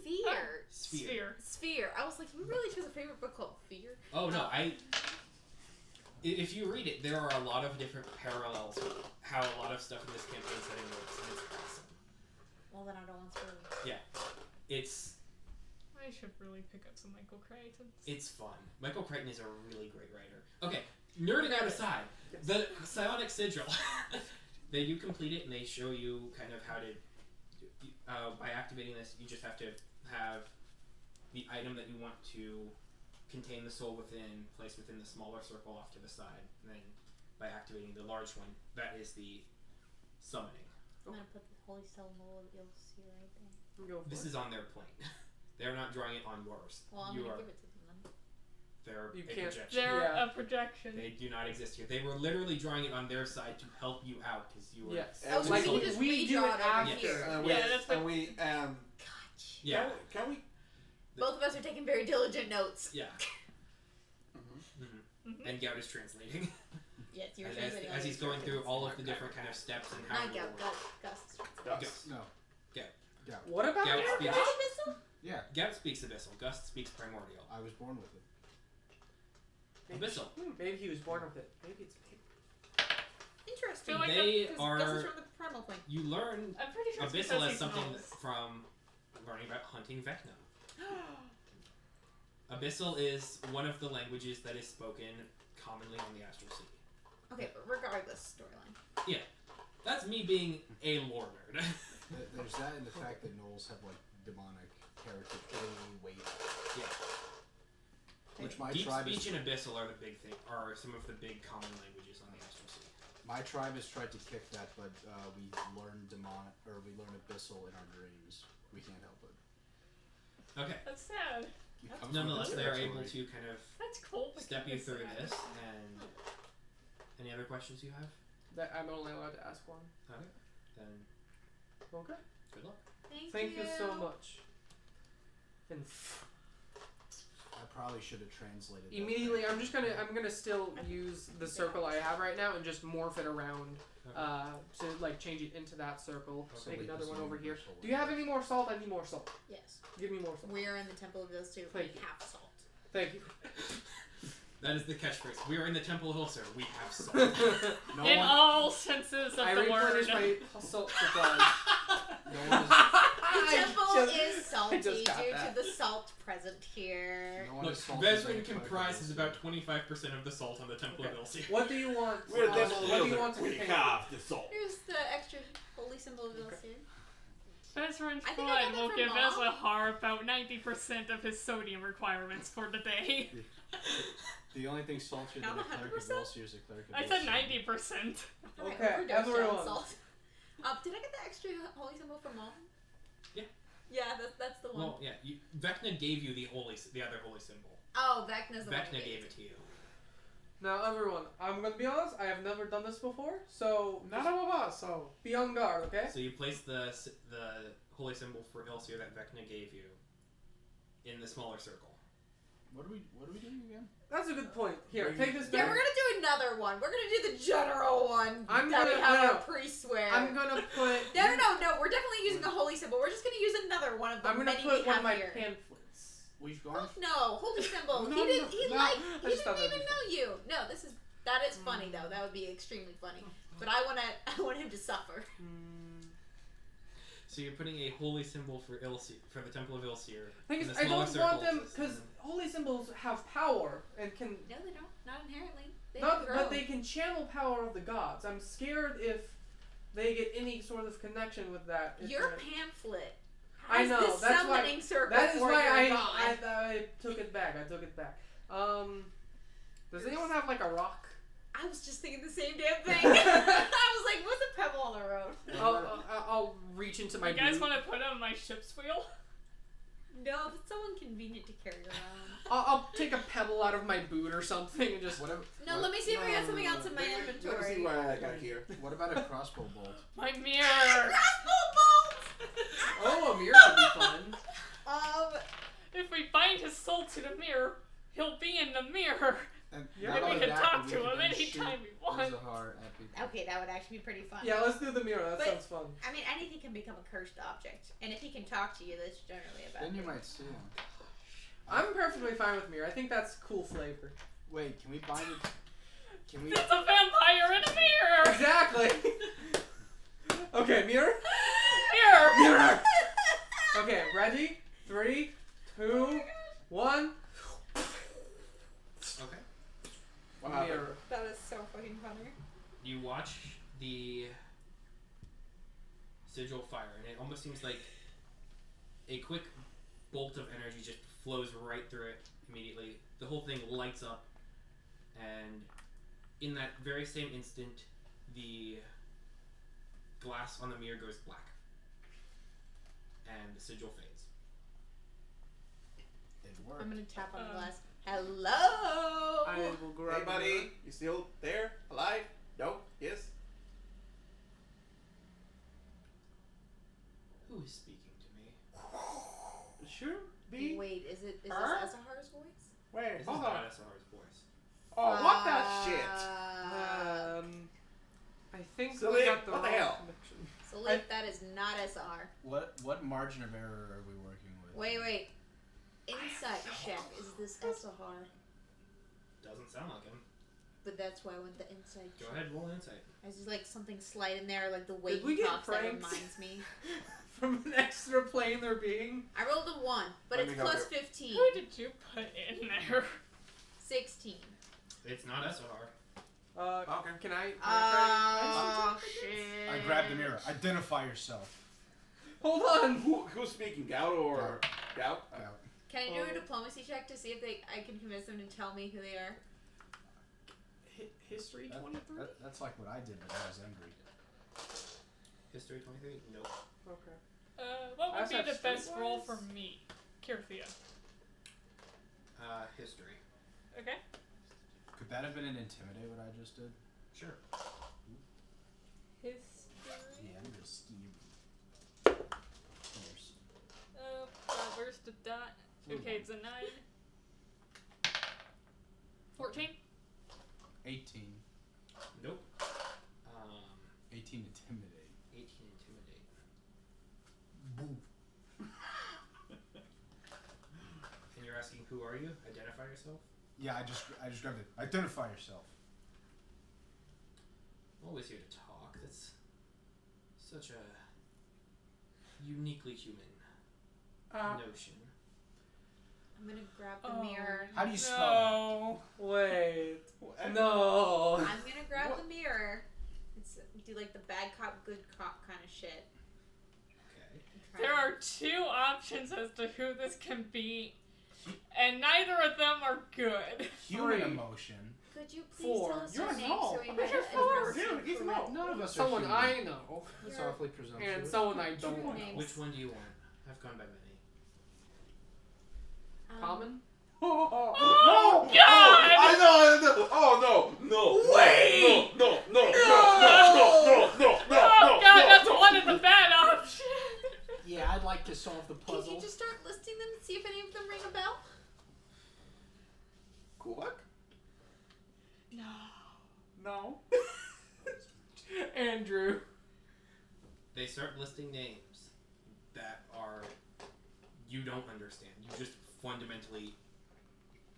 K: Fear.
H: Sphere.
K: Sphere. I was like, you really chose a favorite book called Fear?
H: Oh no, if you read it, there are a lot of different parallels with how a lot of stuff in this campaign setting works, and it's awesome.
A: Well, then I don't want spoilers.
H: It's
E: I should really pick up some Michael Crichton.
H: it's fun. Michael Crichton is a really great writer. Okay, nerding out aside, the psionic sigil. They do complete it, and they show you kind of how to. By activating this, you just have to have the item that you want to contain the soul within, placed within the smaller circle off to the side, and then by activating the large one, that is the summoning.
A: I'm gonna put the holy symbol of Ilseer right there.
B: Go for
H: This
B: it.
H: is on their plane. They're not drawing it on yours.
A: Well, I'm
H: You
A: gonna
H: are
A: give it to them then.
H: They're
B: You
H: a
B: can't-
H: projection.
E: They're
B: Yeah.
E: a projection.
H: They do not exist here. They were literally drawing it on their side to help you out because you were.
B: Yes.
K: Oh, so
B: Like,
K: you just
B: we do
K: redraw
B: it
K: it over
B: after.
K: here.
G: And
E: Yeah, that's what-
G: and we
K: Gotcha.
H: Yeah.
G: Can we?
K: Both of us are taking very diligent notes.
H: Yeah.
E: Mhm.
H: And Gout is translating.
K: Yes, you're
H: as,
K: translating all
H: as
K: these
H: he's going through
K: instructions.
H: all of the different kind of steps and how.
K: Not
H: it will
K: Gout,
H: work.
K: Gus.
G: Gus.
I: No.
H: Gout.
I: Gout.
B: What about
H: Gout
B: that?
H: speaks.
K: Abyssal?
I: Yeah,
H: Gout speaks Abyssal. Gust speaks Primordial.
I: I was born with it.
H: Abyssal.
B: Maybe he was born with it. Maybe it's
K: Interesting.
E: Feel like
H: They
K: Because
H: are.
K: Gus is from the primal plane.
H: You learn
E: I'm pretty sure it's
H: Abyssal
E: because
H: as
E: he
H: something
E: smells.
H: from learning about hunting Vecna. Abyssal is one of the languages that is spoken commonly on the Astral Sea.
K: Okay, but regardless, storyline.
H: That's me being a lore nerd.
I: There's that and the fact that gnolls have like demonic heritage, weight.
H: Yeah.
I: Which my
H: Deep
I: tribe
H: speech
I: is.
H: and Abyssal are some of the big common languages on the Astral Sea.
I: My tribe has tried to kick that, but we learn abyssal in our dreams. We can't help it.
H: Okay.
E: That's sad.
I: It comes
H: Nonetheless,
I: with the
H: they're
I: territory.
H: able to kind of
E: That's cool. but
H: step you
E: kinda
H: through
E: sad.
H: this. And any other questions you have?
B: that I'm only allowed to ask one.
H: Okay. Then
B: Okay.
H: good luck.
B: Thank you so much. And
I: I probably should have translated. that
B: immediately,
I: better.
B: I'm gonna still use the circle I have right now and just morph it around to like change it into that circle.
I: So
B: Make
I: wait,
B: another
I: this
B: one
I: is
B: over here.
I: universal
B: Do you have
I: language.
B: any more salt? I need more salt.
K: Yes.
B: Give me more salt.
K: We're in the Temple of those two.
B: Thank
K: We
B: you.
K: have salt.
B: Thank you.
H: That is the catchphrase. We are in the Temple of Ulcer. We have salt.
I: No
E: In
I: one,
E: all senses of
B: I
E: the word.
B: replenish my salt supplies.
I: no one is,
K: The temple is salty
B: just
K: due
B: got
K: to
B: that.
K: the salt present here.
I: no one
H: Look,
I: is salty like
H: Vesrin
I: a
H: comprises
I: clerical
H: about 25% of the salt on the Temple of
B: Okay.
H: Ulcer.
B: What do you want?
G: We're the
B: what
G: devil
B: do you want to
G: we
B: contain?
G: have the salt.
K: Here's the extra holy symbol of Vilsir.
E: Bezran's
K: I think I got
E: blood
K: that
E: will
K: from
E: give
K: Mom.
E: Ezahar about 90% of his sodium requirements for the day.
I: The only thing saltier
K: Not
I: than a cleric of
K: 100%?
I: Velsier is a cleric of
E: I said
I: Velsier.
E: 90%.
K: Alright,
B: Okay,
K: overdosed on
B: everyone.
K: salt. Did I get the extra holy symbol from Mom?
H: Yeah.
K: Yeah, that's the one.
H: Well, yeah. Vecna gave you the other holy symbol.
K: Oh, Vecna's the one.
H: Vecna gave it to you.
B: Now, everyone, I'm gonna be honest. I have never done this before, so
D: None of us. So
B: be on guard, okay?
H: So you place the holy symbol for Ilsir that Vecna gave you in the smaller circle.
I: What are we doing again?
B: That's a good point. Here,
G: Bring
B: take
G: it-
B: this
K: Yeah,
B: back.
K: we're gonna do another one. We're gonna do the general one
B: I'm
K: that we
B: gonna-
K: have
B: no,
K: our
B: no.
K: priests wear.
B: I'm gonna put.
K: No. We're definitely using a holy symbol. We're just gonna use another one of the
B: I'm gonna
K: many
B: put
K: we
B: one
K: have
B: of my
K: here.
B: pamphlets.
I: We've gone.
K: Fuck no, holy symbol.
B: No,
K: he didn't.
B: no,
K: He
B: no.
K: like.
B: I
K: He
B: just thought
K: didn't
B: that'd
K: even
B: be
K: know you. No, that is funny though. That would be extremely funny. But I want him to suffer.
H: So you're putting a holy symbol for Ilsir, for the Temple of Ilsir.
B: Thing
H: in
B: is,
H: the
B: I
H: smaller
B: don't want them
H: circles,
B: because
H: and
B: holy symbols have power and can
K: No, they don't. Not inherently. They
B: not,
K: grow.
B: but they can channel power of the gods. I'm scared if they get any sort of connection with that. it's
K: Your
B: gonna-
K: pamphlet
B: I
K: has
B: know,
K: this
B: that's why-
K: summoning circle
B: That is
K: for
B: why
K: your god.
B: I took it back. Does anyone have like a rock?
K: I was just thinking the same damn thing. I was like, what's a pebble on the road?
B: I'll reach into my
E: You guys
B: boot.
E: want to put on my ship's wheel?
K: No, it's so inconvenient to carry around.
B: I'll take a pebble out of my boot or something and just.
I: Whatever.
K: No, let me see if I got something else in my
G: Let me see
K: inventory.
G: what I got here.
I: What about a crossbow bolt?
E: My mirror!
K: Crossbow bolts!
B: Oh, a mirror would be fun.
E: If we bind his soul to the mirror, he'll be in the mirror.
I: And
B: Yeah,
I: not
E: And we
I: only
E: can
I: that,
E: talk
I: but
E: to
I: we
E: him
I: can then
E: anytime we
I: shoot
E: want.
I: Ezahar at people.
K: Okay, that would actually be pretty fun.
B: Yeah, let's do the mirror. That
K: But-
B: sounds fun.
K: I mean, anything can become a cursed object. And if he can talk to you, that's generally about
I: Then you
K: it.
I: might see him.
B: I'm perfectly fine with mirror. I think that's cool flavor.
I: Wait, can we bind it? Can we?
E: It's a vampire in a mirror!
B: Exactly. Okay, mirror.
E: Mirror!
B: Mirror. Okay, ready? 3, 2, 1.
H: Okay.
G: What happened?
B: Mirror.
K: That is so fucking funny.
H: You watch the sigil fire, and it almost seems like a quick bolt of energy just flows right through it immediately. The whole thing lights up, and in that very same instant, the glass on the mirror goes black, and the sigil fades.
I: It worked.
K: I'm gonna tap on the glass. Hello.
B: I will grab.
G: Hey, buddy, you still there? Alive? No? Yes?
H: Who is speaking to me?
G: Sure. Be.
K: Wait, is this
G: Her?
K: Esahar's voice?
G: Wait,
H: This is
G: hold
H: not
G: on.
H: SR's voice.
G: Oh, what the shit?
B: I think
G: So
B: we
G: they-
B: got the
G: what the
B: wrong
G: hell?
B: connection.
K: So like that is not Esahar.
I: What margin of error are we working with?
K: Wait. Insight check. Is this Esahar?
H: Doesn't sound like him.
K: But that's why I went the insight
H: Go
K: check.
H: ahead, roll insight.
K: There's just like something slight in there, like the way
B: Did we
K: he
B: get
K: talks that
B: pranked?
K: reminds me.
B: From an extra planar being.
K: I rolled a 1, but
G: Let
K: it's
G: me help
K: plus
G: you.
K: 15.
E: Who did you put in there?
K: 16.
H: It's not SR.
G: Okay.
B: Can I
K: Oh shit.
I: I grabbed the mirror. Identify yourself.
B: Hold on.
G: Who's speaking? Gout or Gout?
I: Out.
K: Can I do a diplomacy check to see if I can convince them to tell me who they are?
B: History 23.
I: That's like what I did, but I was angry.
H: History 23? Nope.
B: Okay.
E: What
B: I
E: would be
B: have
E: the best roll
B: streetwise?
E: for me? Kirthia.
H: History.
E: Okay.
I: Could that have been an intimidate what I just did?
H: Sure.
E: History.
I: Yeah, I'm real scheme.
E: Where's the dot? Okay, it's a 9. 14.
I: 18.
H: Nope.
I: 18 intimidate.
H: 18 intimidate.
I: Boom.
H: And you're asking who are you? Identify yourself?
I: Yeah, I just grabbed it. Identify yourself.
H: I'm always here to talk. That's such a uniquely human notion.
K: I'm gonna grab the mirror.
I: How do you spell
B: Wait. No.
K: I'm gonna grab the mirror. It's do like the bad cop, good cop kind of shit.
H: Okay.
E: There are 2 options as to who this can be, and neither of them are good.
I: Human
B: 3.
I: emotion?
K: Could you please
B: 4.
K: tell us
G: You're
K: your
G: a
K: name
G: no.
K: so we
G: Who's
K: might
G: your
K: address
G: 4?
K: you
G: Dude, he's
K: correctly?
G: no.
I: None of us are
B: Someone
I: human.
B: I know.
I: That's
K: You're-
I: awfully presumptuous.
B: And someone I don't
K: Two
B: know.
K: names.
H: Which one do you want? I've gone by many.
B: Common?
E: Oh,
G: No!
E: God!
G: I know! Oh, no!
E: Wait!
G: No!
E: Oh god, that's one of the bad options.
J: Yeah, I'd like to solve the
K: Can
J: puzzle.
K: you just start listing them and see if any of them ring a bell?
G: Kulak?
K: No.
B: Andrew.
H: They start listing names that are you don't understand. You just fundamentally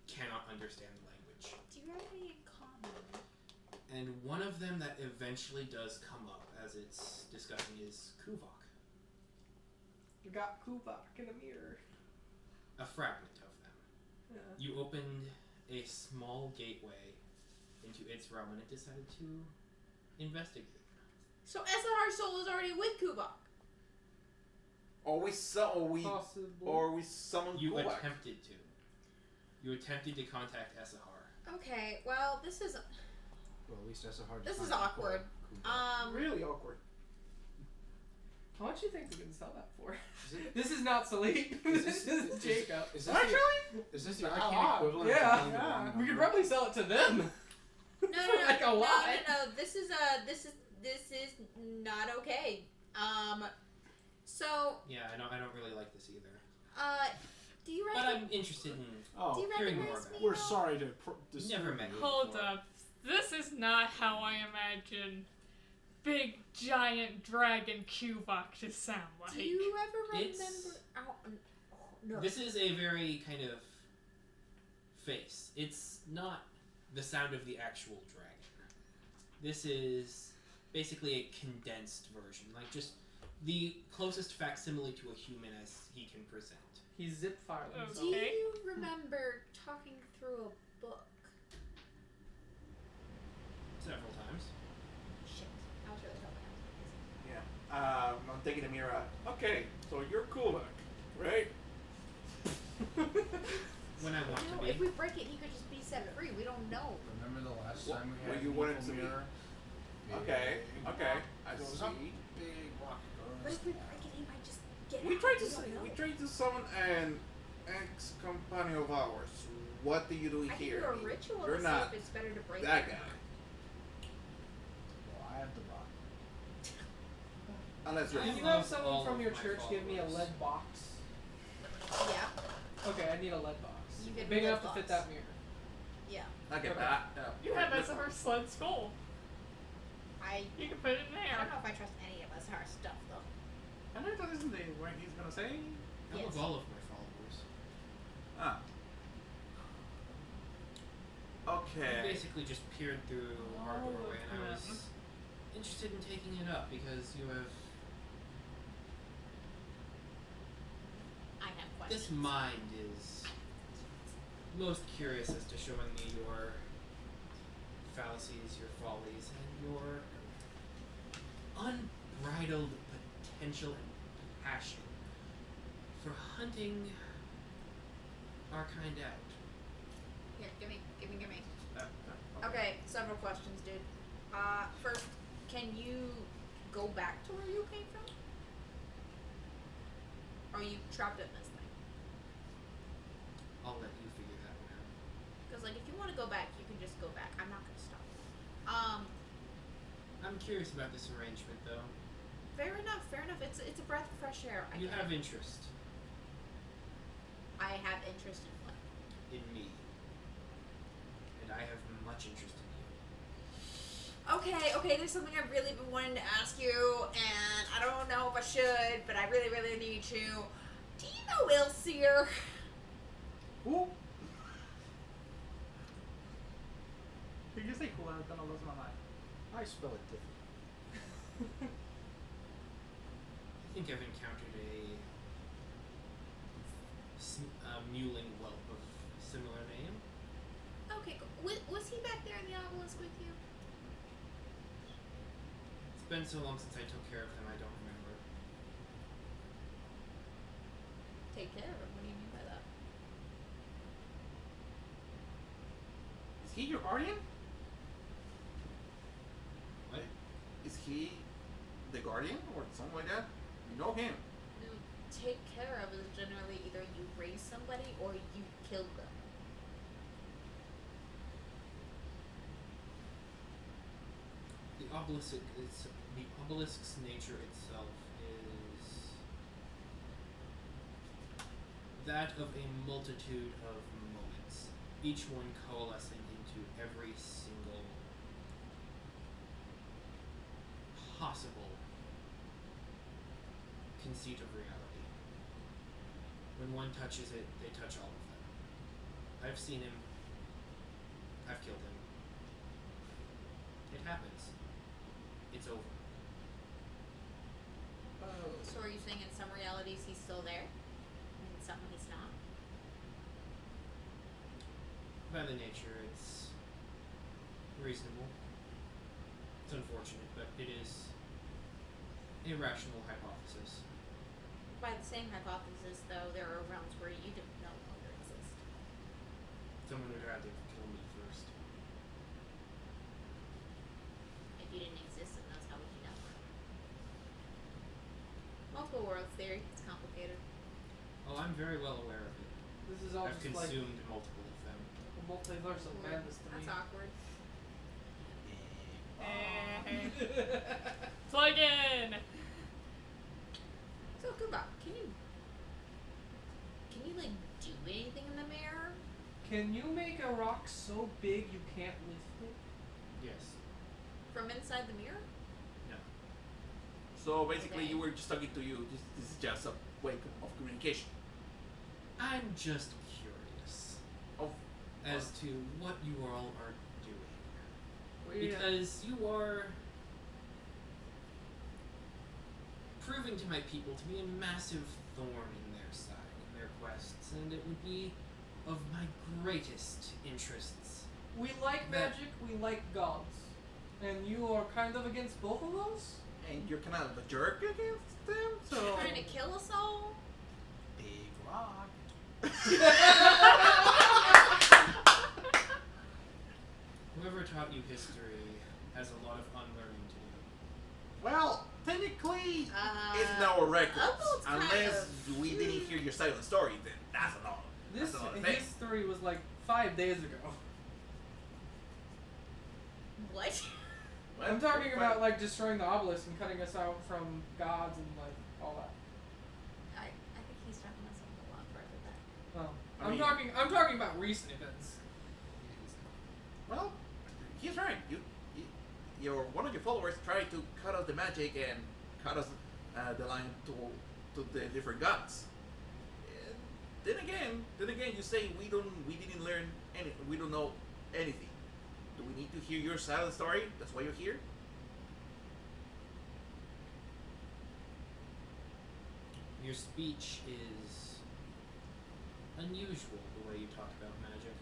H: cannot understand the language.
K: Do you have any in common?
H: And one of them that eventually does come up as it's discussing is Kuvok.
B: You got Kubak in a mirror.
H: A fragment of them.
B: Yeah.
H: You opened a small gateway into its realm and it decided to investigate.
K: So Esahar's soul is already with Kubak.
G: Or we
B: Possibly.
G: summoned
H: You
G: Kulak.
H: attempted to. You attempted to contact Esahar.
K: Okay, well this is
I: Well, at least that's a hard.
K: This
I: to
K: is
I: find.
K: awkward.
G: Really awkward.
B: How much do you think we can sell that for?
I: Is it-
B: This is not Salih. This is Jacob.
I: Is this
G: Actually?
I: Is this the
B: A
I: arcane
B: lot.
I: equivalent?
B: Yeah.
I: of telling the wrong
B: We could
I: number?
B: probably sell it to them.
K: no.
B: Like a lot.
K: This is not okay. So
H: Yeah, I don't really like this either.
K: do you
H: But
K: recognize?
H: I'm interested in
K: Do
I: Oh,
K: you
H: hearing more
K: recognize
H: about
K: me?
I: we're
K: at all?
I: sorry to disturb
H: Never met
I: you.
E: Hold
I: before.
E: up. This is not how I imagine big giant dragon Kuvok to sound like.
K: Do you ever remember?
H: It's-
K: No.
H: This is a very kind of face. It's not the sound of the actual dragon. This is basically a condensed version, like just the closest facsimile to a human as he can present.
B: He's zip filing.
E: Okay.
K: Do you remember talking through a book?
H: Several times.
K: Shit, I was really hoping.
G: Yeah. I'm taking the mirror out. Okay, so you're Kulak, right?
H: When I want
K: No,
H: to be.
K: if we break it, he could just be set free. We don't know.
I: Remember the last
G: What-
I: time we
G: what
I: had
G: you
I: an
G: wanted
I: evil
G: to be?
I: mirror?
G: Okay,
I: Big
G: okay.
I: rock
G: I
I: goes
G: see.
I: up, big rock
K: But
I: goes
K: if we
I: down.
K: break it, he might just get
G: We
K: out.
G: tried
K: don't know.
G: to summon an ex-companion of ours. what do you do
A: I can
G: here?
A: do a ritual
G: You're
A: to
G: not
A: see if it's better to break
G: that
A: it.
G: guy.
I: Well, I have the rock.
G: Unless you're.
B: Can you
H: love
B: have someone
H: all
B: from
H: of
B: your
H: my
B: church give me a
H: followers.
B: lead box?
A: Yeah.
B: Okay, I need a lead box.
A: You get
B: Big
A: a lead
B: enough to fit
A: box.
B: that mirror.
A: Yeah.
G: Okay,
B: Okay.
E: You have us our sled skull. You can put it in
A: I
E: there.
A: don't know if I trust any of us our stuff though.
D: I know that isn't what he's gonna say.
H: I
A: Yes.
H: love all of my followers.
G: Ah.
H: I
G: Okay.
H: basically just peered through our
E: All
H: doorway
E: of
H: and I
E: them.
H: was interested in taking it up because you have
A: I have
H: this
A: questions.
H: mind is most curious as to showing me your fallacies, your follies, and your unbridled potential and passion for hunting our kind out.
K: Here, give me. Okay, several questions, dude. First, can you go back to where you came from? Or are you trapped in this thing?
H: I'll let you figure that one out.
K: Because, like, if you want to go back, you can just go back. I'm not going to stop you.
H: I'm curious about this arrangement, though.
K: Fair enough. It's a breath of fresh air. I
H: You
K: get
H: have
K: it.
H: interest
K: I have interest in what?
H: in me, and I have much interest in you.
K: Okay, there's something I've really been wanting to ask you, and I don't know if I should, but I really, really need to. Do you know Ilseer?
D: Who? Did you say cool? I was gonna lose my mind.
I: I spell it differently.
H: I think I've encountered a mewling whelp of similar name.
K: Okay, cool. Was he back there in the obelisk with you?
H: It's been so long since I took care of him, I don't remember.
K: Take care of him. What do you mean by that?
G: Is he your guardian?
H: What?
G: Is he the guardian or something like that? You know him.
K: No, take care of is generally either you raise somebody or you kill them.
H: The obelisk's nature itself is that of a multitude of moments, each one coalescing into every single possible conceit of reality. When one touches it, they touch all of them. I've seen him. I've killed him. It happens. It's over.
K: So are you saying in some realities he's still there? And in some he's not?
H: By the nature, it's reasonable. It's unfortunate, but it is a rational hypothesis.
K: By the same hypothesis, though, there are realms where you don't no longer exist.
H: Someone would rather kill me first.
K: If you didn't exist in those, how would you know? Multiple worlds theory. It's complicated.
H: Oh, I'm very well aware of it.
B: This is all
H: I've
B: just like
H: consumed multiple of them.
B: a multiverse of
K: Weird.
B: madness to me.
K: That's awkward.
E: Plug in.
K: So, Kuba, can you like do anything in the mirror?
B: Can you make a rock so big you can't lift it?
H: Yes.
K: From inside the mirror?
H: No.
G: So basically,
K: Okay.
G: you were just talking to you. This is just a way of communication.
H: I'm just curious
G: Of
H: as to what you all are doing.
B: We,
H: Because you are proving to my people to be a massive thorn in their side, in their quests, and it would be of my greatest interests.
B: we like magic, we like gods. And you are kind of against both of those?
G: and you're kind of a jerk against them. So
K: Trying to kill us all?
I: Big rock.
H: Whoever taught you history has a lot of unlearning to do.
G: well, technically,
K: Uh,
G: it's in our records.
K: Upvote's kind
G: Unless
K: of-
G: we didn't hear your side of the story, then that's another.
B: This
G: That's another thing.
B: history was like 5 days ago.
K: What?
B: I'm talking about like destroying the obelisk and cutting us out from gods and like all that.
K: I think he's talking about something a lot further back.
B: Well,
G: I mean-
B: I'm talking about recent events.
G: Well, he's right. Your one of your followers tried to cut us the magic and cut us the line to the different gods. Then again, you say we didn't learn we don't know anything. Do we need to hear your side of the story? That's why you're here.
I: Your speech is unusual, the way you talk about magic.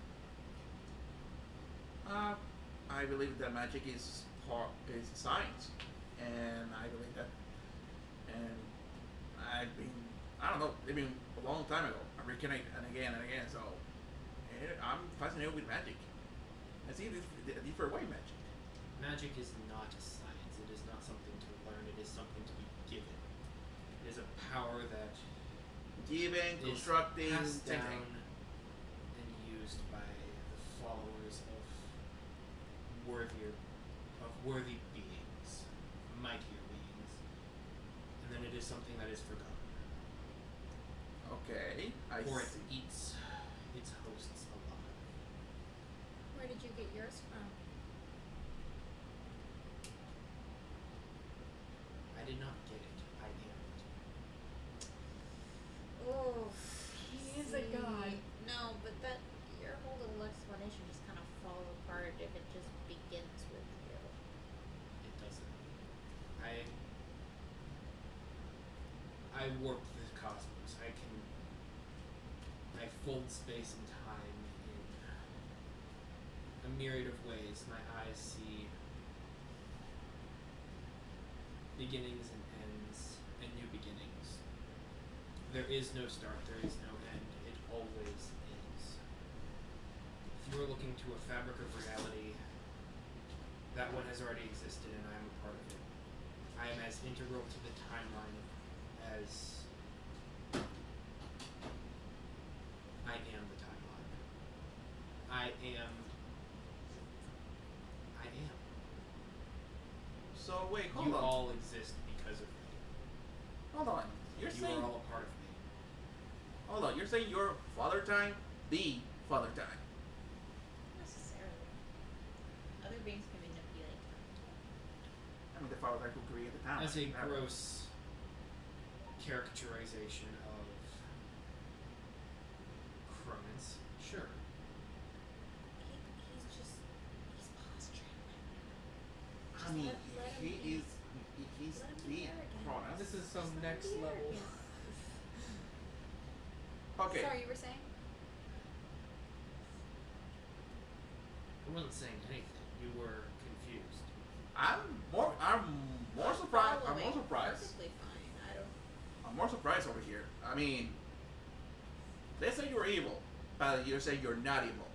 G: I believe that magic is science, and I believe that. And I don't know, living a long time ago. I reconnect and again, so I'm fascinated with magic. I see this a different way magic.
I: Magic is not a science. It is not something to learn. It is something to be given. It is a power that
G: Giving,
I: is
G: constructing,
I: passed
G: same
I: down
G: thing.
I: and used by the followers of worthy beings, mightier beings, and then it is something that is forgotten,
G: Okay, I
I: or it
G: see.
I: eats its hosts alive.
K: Where did you get yours from?
I: I did not get it. I am it.
K: Oh,
E: He is a god.
K: No, but that your whole little explanation just kind of falls apart if it just begins with you.
I: It doesn't. I warp the cosmos. I fold space and time in a myriad of ways. My eyes see beginnings and ends and new beginnings. There is no start, there is no end. It always is. If you are looking to a fabric of reality, that one has already existed and I am a part of it. I am as integral to the timeline as I am the timeline. I am.
G: So wait,
I: You
G: hold on.
I: all exist because of me.
G: Hold on. You're
I: You
G: saying
I: are all a part of me.
G: hold on. You're saying your father time, the father time.
K: Not necessarily. Other beings can manipulate time.
G: I mean, the father time who created the time.
I: As a
G: Whatever.
I: gross caricaturization of Cronus, sure.
K: He's posturing.
G: I mean,
K: let him
G: he's
K: be.
G: he's
K: Let him
G: the
K: be arrogant.
G: Cronus.
B: This is some
K: Just let
B: next
K: him be
B: level.
K: arrogant.
G: Okay.
K: Sorry, you were saying?
I: I wasn't saying anything. You were confused.
G: I'm more surprised. I'm more
K: Following.
G: surprised.
K: Perfectly fine. I don't.
G: I'm more surprised over here. I mean, they say you're evil, but you're saying you're not evil.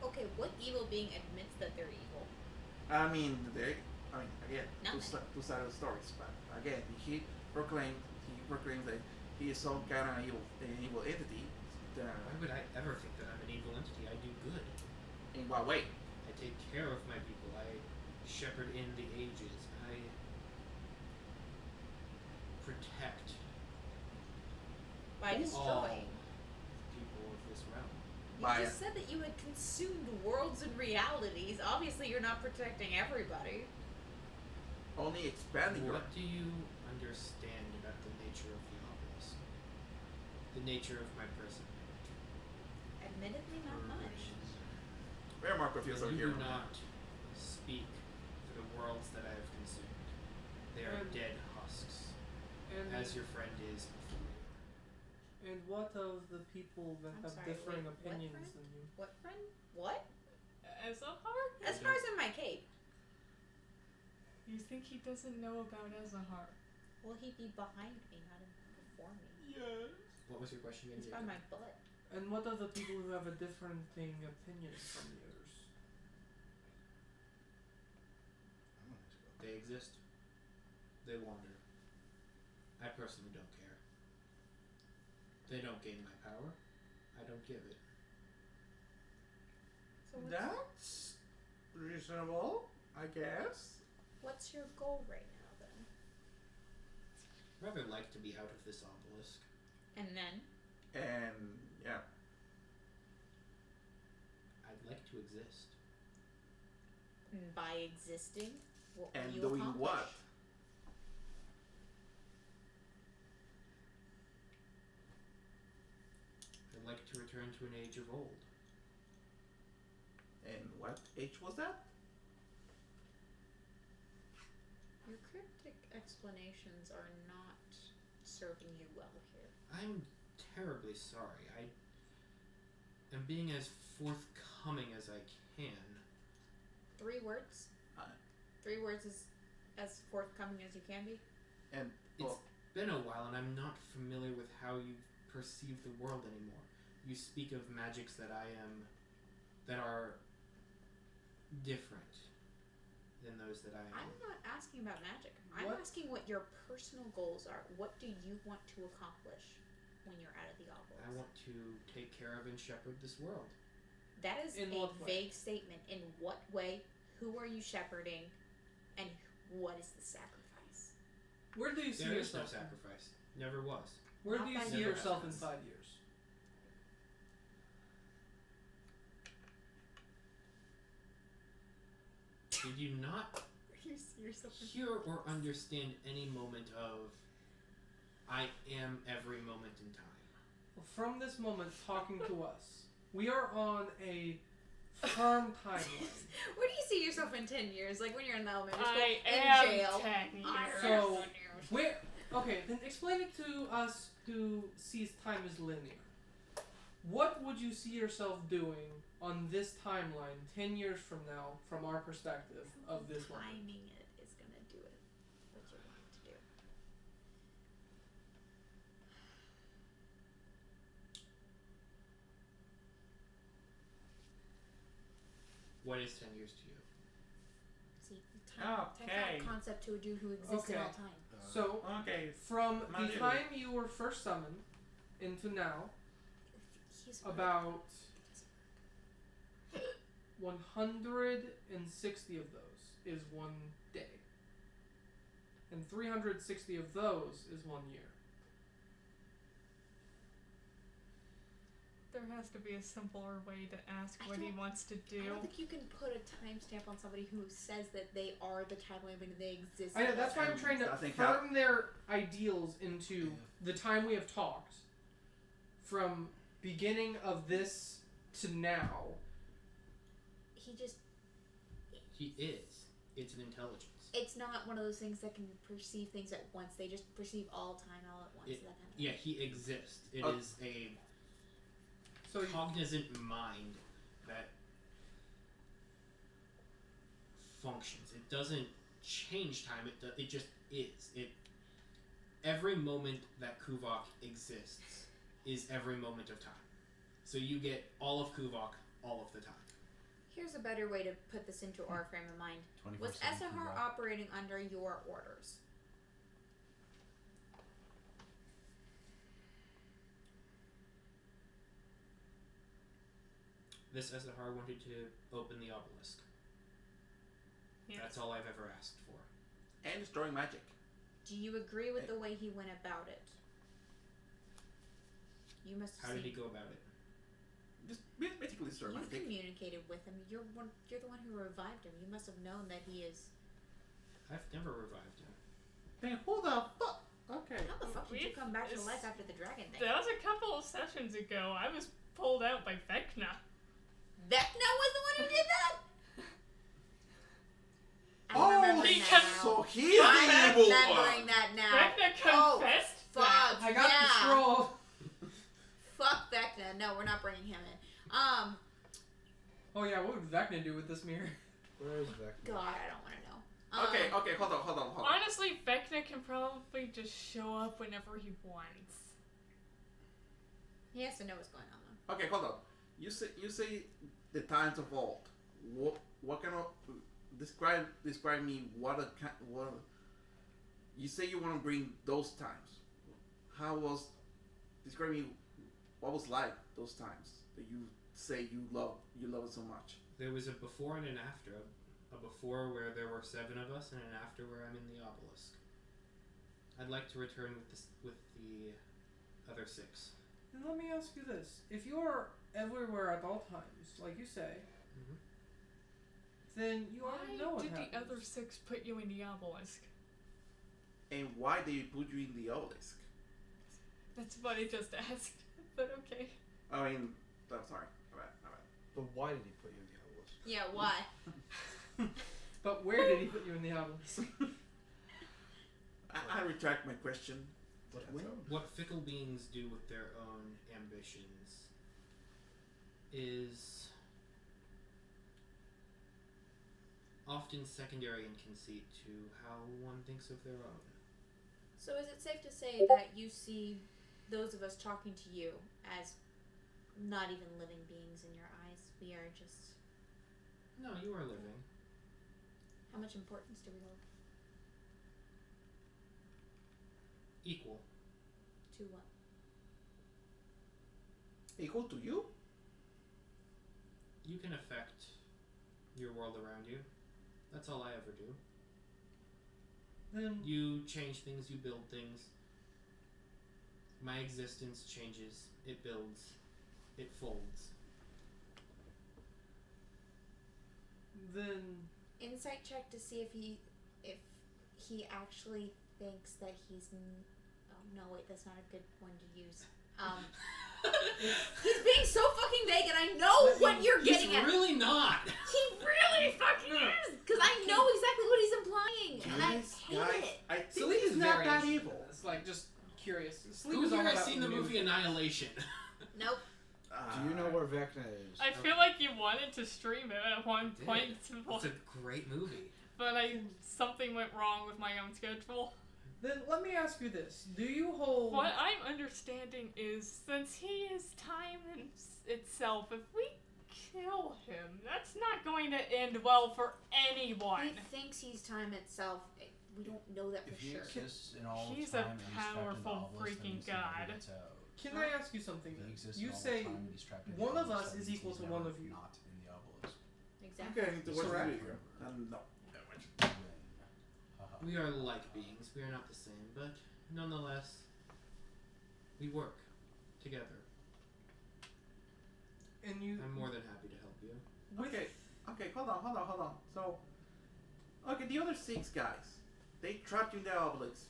K: Okay, what evil being admits that they're evil?
G: I mean, again,
K: Nothing.
G: two sides of the stories. But again, he proclaims that he is some kind of an evil entity.
I: Why would I ever think that I'm an evil entity? I do good.
G: In what way?
I: I take care of my people. I shepherd in the ages. I protect
K: By
I: all
K: destroying.
I: people of this realm.
K: You
G: By-
K: just said that you had consumed worlds and realities. Obviously, you're not protecting everybody.
G: Only expanding your.
I: What do you understand about the nature of the obelisk? The nature of my person?
K: Admittedly, not much.
G: Very more confused over
I: You
G: here.
I: do not speak for the worlds that I have consumed. They are
B: And-
I: dead husks,
B: And
I: as your friend is before you.
B: and what of the people that
K: I'm
B: have
K: sorry,
B: differing
K: wait, what
B: opinions
K: friend?
B: than you?
K: What friend? What?
E: Ezahar?
K: As far as in my cape.
E: You think he doesn't know about Ezahar?
K: Will he be behind me, not before me?
B: Yes.
I: What was your question again?
K: He's by my butt.
B: And what of the people who have a different opinion from yours?
I: They exist. They wander. I personally don't care. They don't gain my power. I don't give it.
A: So
D: That's reasonable, I guess.
A: what's your goal right now then?
C: I'd rather like to be out of this obelisk.
A: And then
D: And yeah,
C: I'd like to exist.
A: by existing, what will
D: and
A: you
D: doing
A: accomplish?
D: what?
C: I'd like to return to an age of old.
D: And what age was that?
A: Your cryptic explanations are not serving you well here.
C: I'm terribly sorry. I am being as forthcoming as I can.
A: 3 words.
D: Uh,
A: 3 words is as forthcoming as you can be.
D: And
C: It's been a while, and I'm not familiar with how you perceive the world anymore. You speak of magics that are different than those that I am.
A: I'm not asking about magic. I'm
B: What?
A: asking what your personal goals are. What do you want to accomplish when you're out of the obelisk?
C: I want to take care of and shepherd this world.
A: That is
B: In
A: a
B: what way?
A: vague statement. In what way? Who are you shepherding? And what is the sacrifice?
B: Where do you see
C: There is no
B: yourself?
C: sacrifice. Never was.
B: Where
A: Not
B: do you
A: by
B: see
C: Never
B: yourself in
C: has.
B: 5 years?
C: Did you not
A: You see yourself in
C: hear or understand any moment of I am every moment in time?
B: From this moment, talking to us, we are on a firm timeline.
A: Where do you see yourself in 10 years? Like when you're in elementary school,
E: I
A: in
E: am
A: jail.
E: 10 years.
B: So, where? Okay, then explain it to us who sees time as linear. What would you see yourself doing on this timeline 10 years from now, from our perspective of this moment?
A: Timing it is gonna do it. What you want it to do.
C: What is 10 years to you?
A: See, time takes
D: Okay.
A: that concept to a dude who exists in
B: Okay.
A: all time.
B: So,
D: okay,
B: from
D: Not
B: the
D: really.
B: time you were first summoned into now,
A: He's
B: about 160 of those is 1 day. And 360 of those is 1 year.
E: There has to be a simpler way to ask
A: I
E: what he
A: don't-
E: wants to
A: I
E: do.
A: don't think you can put a timestamp on somebody who says that they are the timeline when they exist.
B: I know,
A: in
B: that's
A: all
B: why I'm
A: time.
B: trying to
D: I think
B: firm their ideals into
F: Yeah.
B: the time we have talked, from beginning of this to now.
A: He just.
C: He is. It's an intelligence.
A: It's not one of those things that can perceive things at once. They just perceive all time all at once.
C: It-
A: that kind of
C: Yeah, he exists. It
D: Oh.
C: is a
B: So you,
C: cognizant mind that functions. It doesn't change time. It just is. Every moment that Kuvok exists is every moment of time. So you get all of Kuvok all of the time.
A: Here's a better way to put this into our frame of mind. Was
I: 24/7
A: Esahar
I: Kuvok.
A: operating under your orders?
C: This Esahar wanted to open the obelisk.
E: Yes.
C: That's all I've ever asked for.
D: and destroying magic.
A: Do you agree with the way he went about it? You must
C: How
A: have
C: did he
A: seen.
C: go about it?
D: Just basically destroy
A: You've
D: magic.
A: communicated with him. You're the one who revived him. You must have known that he is.
C: I've never revived him.
D: Then who the fuck? Okay.
A: How the fuck did you
E: We've-
A: come back to
E: it's-
A: life after the dragon thing?
E: That was a couple of sessions ago. I was pulled out by Vecna.
A: Vecna was the one who did that. I'm
D: Oh,
A: remembering that now.
D: So he's the
A: I'm
D: evil
A: remembering
D: one.
A: that now.
E: Vecna
A: Oh,
E: confessed
A: fuck.
E: that.
B: I got the
A: yeah.
B: scroll.
A: Fuck Vecna. No, we're not bringing him in.
B: Oh yeah, what would Vecna do with this mirror?
I: Where is Vecna?
A: God, I don't want to know.
G: Okay, hold on.
E: Honestly, Vecna can probably just show up whenever he wants.
A: He has to know what's going on though.
G: Okay, hold on. You say the times of old. What kind of describe me what you say you want to bring those times. Describe me what was like those times that you say you love it so much.
C: There was a before and an after. A before where there were 7 of us, and an after where I'm in the obelisk. I'd like to return with the other 6.
B: And let me ask you this: if you are everywhere at all times, like you say, then you already know
E: Why
B: what
E: did
B: happens.
E: the other 6 put you in the obelisk?
G: And why they put you in the obelisk?
E: That's what I just asked. But okay.
G: I mean, I'm sorry. My bad.
I: But why did he put you in the obelisk?
K: Yeah, why?
B: But where did he put you in the obelisk?
G: I retract my question.
I: But
G: Yeah,
I: when?
G: so-
C: What fickle beings do with their own ambitions is often secondary in conceit to how one thinks of their own.
K: So is it safe to say that you see those of us talking to you as not even living beings in your eyes? We are just...
C: No, you are living.
K: How much importance do we hold
C: Equal.
K: to what?
G: Equal to you?
C: You can affect your world around you. That's all I ever do.
B: Then
C: You change things, you build things. My existence changes, it builds, it folds.
B: Then
K: Insight check to see if he actually thinks that he's... Oh, no, wait, that's not a good one to use. He's being so fucking vague, and I know what you're getting
C: He's
K: at.
C: really not!
K: He really fucking is! Because I know exactly what he's implying, and I hate it.
G: I think
B: Sleep
G: he's
B: is
G: not
B: very
G: that
B: interested in
G: evil.
B: this. Like, just curious. Sleep
C: Who
B: is all
C: here has
B: about
C: seen the movie Annihilation?
K: Nope.
I: Do you know where Vecna is?
E: I feel like you wanted to stream it at one
C: did.
E: point,
C: It's a great movie.
E: but something went wrong with my own schedule.
B: Then let me ask you this: do you hold?
E: What I'm understanding is, since he is time itself, if we kill him, that's not going to end well for anyone.
K: He thinks he's time itself. We don't know that for
I: If he
K: sure.
I: exists in all
E: He's
I: time
E: a
I: and he's trapped in the
E: powerful
I: obelisk, then
E: freaking
I: he's never
E: god.
I: gets out.
B: Can I ask you something?
I: If he
B: Then?
I: exists
B: You
I: in all
B: say
I: time and he's trapped in the
B: one of
I: obelisk,
B: us
I: that
B: is
I: means
B: equal
I: he's
B: to one
I: never
B: of you.
I: Not in the obelisk.
K: Exactly.
G: Okay, I need to watch the
B: Correct.
G: video. No.
I: Then, haha.
C: We are like beings. We are not the same, but nonetheless, we work together.
B: And you.
C: I'm more than happy to help you.
B: With,
G: Okay, hold on. So, okay, the other 6 guys, they trapped you in the obelisk.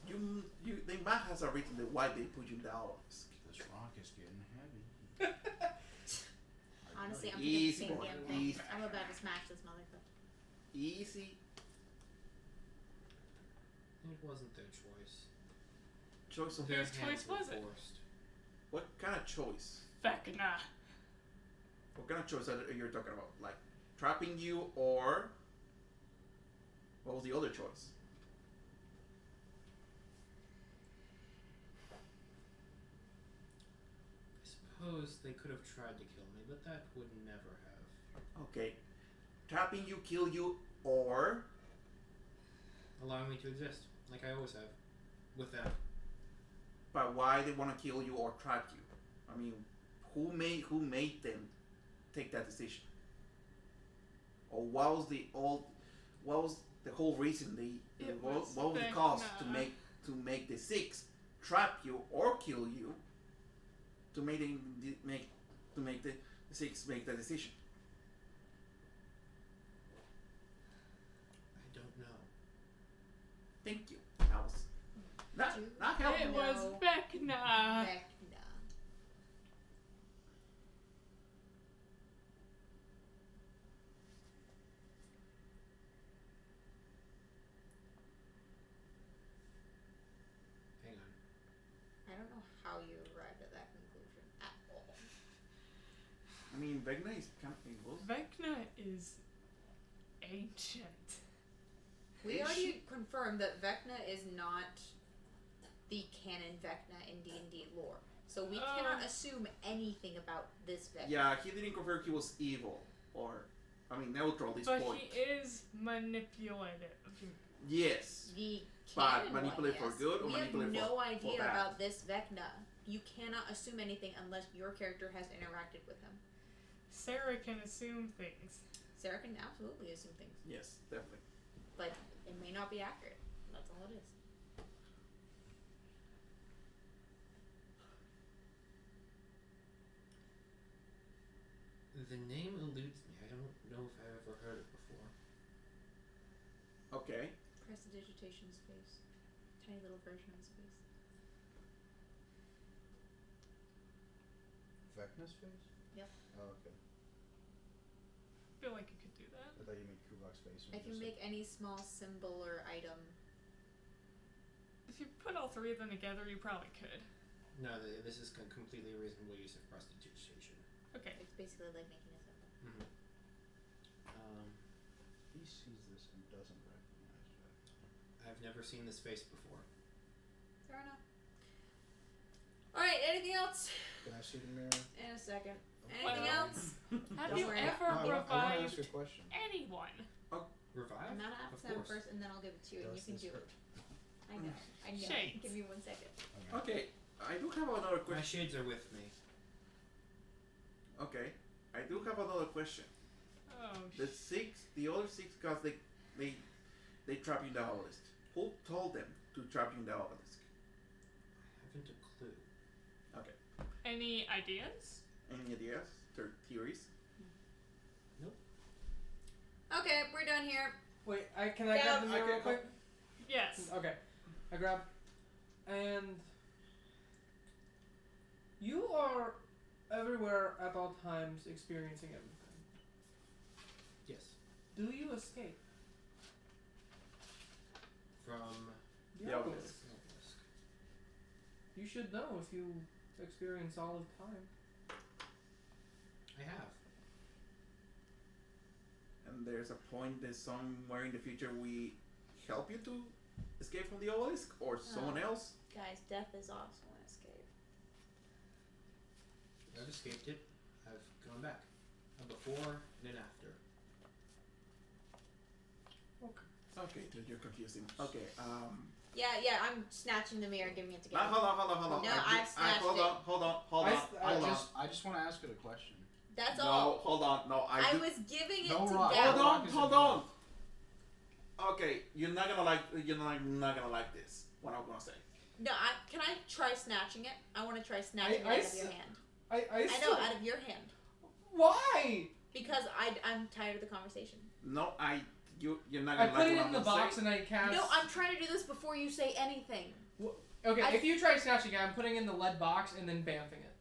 G: They might have a reason why they put you in the obelisk.
I: This rock is getting heavy.
K: Honestly, I'm
G: Easy
K: thinking the
G: boy,
K: same damn thing.
G: easy.
K: I'm about to smash this motherfucker.
G: Easy
C: It wasn't their choice.
G: choice of
C: Their
E: Whose
C: hands
E: choice
C: were
E: was it?
C: forced.
G: what kind of choice?
E: Vecna.
G: What kind of choice are you talking about? Like trapping you, or what was the other choice?
C: I suppose they could have tried to kill me, but that would never have.
G: Okay, trapping you, kill you, or
C: Allowing me to exist, like I always have. With them.
G: but why they want to kill you or trap you? I mean, who made them take that decision? Or what was the whole reason what was the cause to make the 6 trap you or kill you to make the 6 make the decision?
C: I don't know.
G: Thank you. That was not helpful.
E: It was
K: No.
E: Vecna.
K: Vecna.
C: Hang on.
K: I don't know how you arrived at that conclusion at all.
G: I mean, Vecna is kind of evil.
E: Vecna is ancient.
K: We
G: Is
K: already confirmed that Vecna is not the canon Vecna in D&D lore. So we cannot assume anything about this Vecna.
G: Yeah, he didn't confirm he was evil or, I mean, neutral at this
E: But
G: point.
E: he is manipulative.
G: Yes.
K: The
G: But
K: canon
G: manipulate
K: one,
G: for
K: yes.
G: good or
K: we have
G: manipulate
K: no
G: for
K: idea
G: bad?
K: about this Vecna. You cannot assume anything unless your character has interacted with him.
E: Sarah can assume things.
K: Sarah can absolutely assume things.
G: Yes, definitely.
K: But it may not be accurate. That's all it is.
H: The name eludes me. I don't know if I've ever heard it before.
G: Okay.
K: Prestidigitation space. Tiny little version of space.
I: Vecna's face?
K: Yep.
I: Oh, okay.
E: I feel like you could do that.
I: I thought you meant Kuvok's face.
K: If you make any small symbol or item.
E: If you put all three of them together, you probably could.
H: No, this is completely reasonable use of prestidigitation.
E: Okay.
K: It's basically like making a symbol.
H: Mm-hmm.
I: He sees this and doesn't recognize Vecna.
H: I've never seen this face before.
K: Fair enough. Alright, anything else?
I: Can I see the mirror?
K: In a second. Anything
E: Well,
K: else?
E: Have
K: Don't
E: you
K: worry.
E: ever
I: I want to ask
E: revived
I: a question.
E: anyone?
H: Revive?
K: I'm gonna
H: Of
K: ask them
H: course.
K: first and then I'll give it to you and you
I: Does
K: can
I: this
K: do
I: hurt?
K: it. I know.
E: Shades.
K: Give me 1 second.
G: Okay, I do have another
H: My
G: question.
H: shades are with me.
G: Okay, I do have another question.
E: Oh,
G: The other 6 gods, they trap you in the obelisk. Who told them to trap you in the obelisk?
H: I haven't a clue.
G: Okay.
E: any ideas?
G: Any ideas? Theories?
K: Okay, we're done here.
B: Wait, can I grab the mirror real quick?
E: Yes.
B: Okay. I grab. And you are everywhere at all times experiencing everything.
H: Yes.
B: Do you escape?
H: From
B: The
G: The
B: obelisk.
G: obelisk.
H: obelisk.
B: You should know if you experience all of time.
H: I have.
G: And there's a point that somewhere in the future we help you to escape from the obelisk, or someone else?
K: Guys, death is also an escape.
H: I've escaped it. I've gone back. A before and an after.
G: Okay, dude, you're confusing. Okay,
K: Yeah, I'm snatching the mirror and giving it to
G: now
K: Gavin.
G: hold on.
K: No, I've snatched
G: hold
K: it.
G: on, hold on.
I: I just want to ask it a question.
K: That's
G: No,
K: all.
G: hold on. No,
K: I
G: do-
K: was giving it
I: No
K: to
I: rock.
K: Gavin.
G: Hold on. Okay, you're not gonna like this. What I'm gonna say.
K: No, can I try snatching it? I want to try snatching it
B: I
K: out of
B: s-
K: your hand.
B: I
K: I know,
B: still-
K: out of your hand.
B: Why?
K: Because I'm tired of the conversation.
G: No, you're not
B: I
G: gonna
B: put
G: like
B: it
G: what
B: in the
G: I'm
B: box
G: gonna say.
B: and I cast.
K: No, I'm trying to do this before you say anything.
B: Okay,
K: I-
B: if you try snatching it, I'm putting in the lead box and then bamfing it.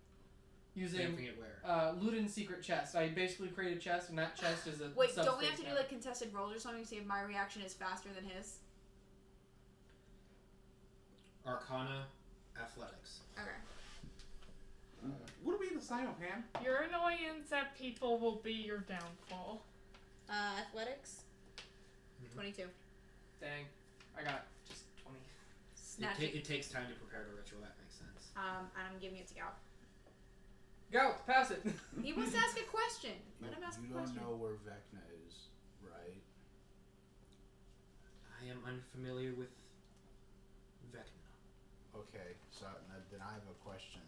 B: Using
H: Stamping it where?
B: Luden's secret chest. I basically create a chest, and that chest is a
K: Wait, don't we
B: subspace
K: have to do
B: now.
K: like contested rolls or something to see if my reaction is faster than his?
H: Arcana, athletics.
K: Okay.
G: Would it be the sign of hand?
E: Your annoyance at people will be your downfall.
K: Athletics.
H: Mhm.
K: 22.
B: Dang, I got just 20.
K: Snatching.
H: It takes time to prepare the ritual. That makes sense.
K: And I'm giving it to Gal.
B: Go, pass it.
K: He wants to ask a question. Let him ask
I: You
K: a
I: don't
K: question.
I: know where Vecna is, right?
H: I am unfamiliar with Vecna.
I: Okay, so then I have a question.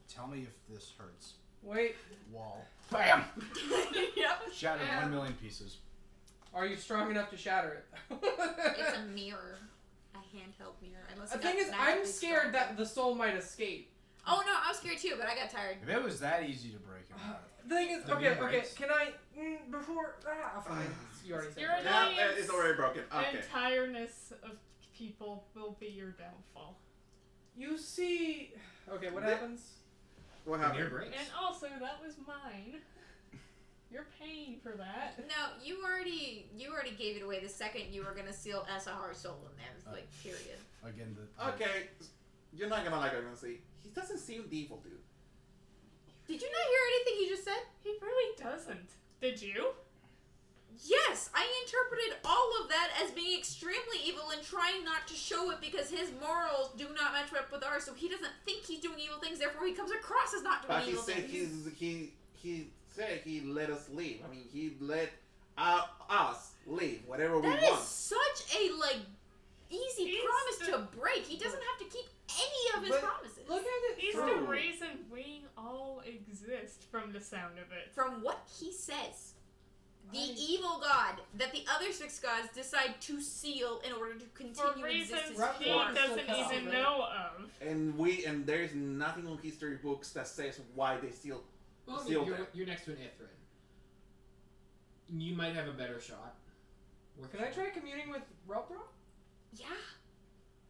I: Tell me if this hurts.
B: Wait,
I: Wall. BAM!
K: Yep.
I: Shattered
B: Yeah.
I: 1 million pieces.
B: are you strong enough to shatter it?
K: It's a mirror. A handheld mirror. Unless
B: The
K: it
B: thing
K: got
B: is, I'm
K: magically
B: scared
K: strong.
B: that the soul might escape.
K: Oh no, I was scared too, but I got tired.
I: If it was that easy to break him out.
B: The thing is,
H: The
B: okay,
H: mirror
B: okay,
H: breaks.
B: can I, fine. You already said
E: You're
B: it.
G: Yeah,
E: Annoyance.
G: it's already broken. Okay.
E: And tiredness of people will be your downfall.
B: You see, okay, what
G: The-
B: happens?
G: What
H: The mirror
G: happened?
H: breaks.
E: And also, that was mine. You're paying for that.
K: No, you already gave it away the second you were gonna seal SR soul in there. It's like period.
I: Again,
G: Okay, you're not gonna like what I'm gonna say. He doesn't seem evil, dude.
K: Did you not hear anything he just said?
E: He really doesn't. Did you?
K: Yes, I interpreted all of that as being extremely evil and trying not to show it because his morals do not match up with ours, so he doesn't think he's doing evil things, therefore he comes across as not doing
G: But he
K: evil
G: said
K: things.
G: he said he let us leave. I mean, he let us leave whatever we
K: That is
G: want.
K: such a easy
E: He's
K: promise
E: the-
K: to break. He doesn't have to keep any of his
B: But
K: promises.
B: Look at it
E: He's
B: through.
E: the reason we all exist from the sound of it.
K: From what he says. The evil god that the other 6 gods decide to seal in order to
E: For
K: continue
E: reasons
K: existence
E: he
K: for.
E: doesn't
B: Still
E: even
B: cannot.
E: know of.
G: And there's nothing on history books that says why they still
C: Well,
G: sealed
C: you're,
G: them.
C: you're next to an Ithrin. You might have a better shot.
B: Can I try communing with Robdra?
K: Yeah.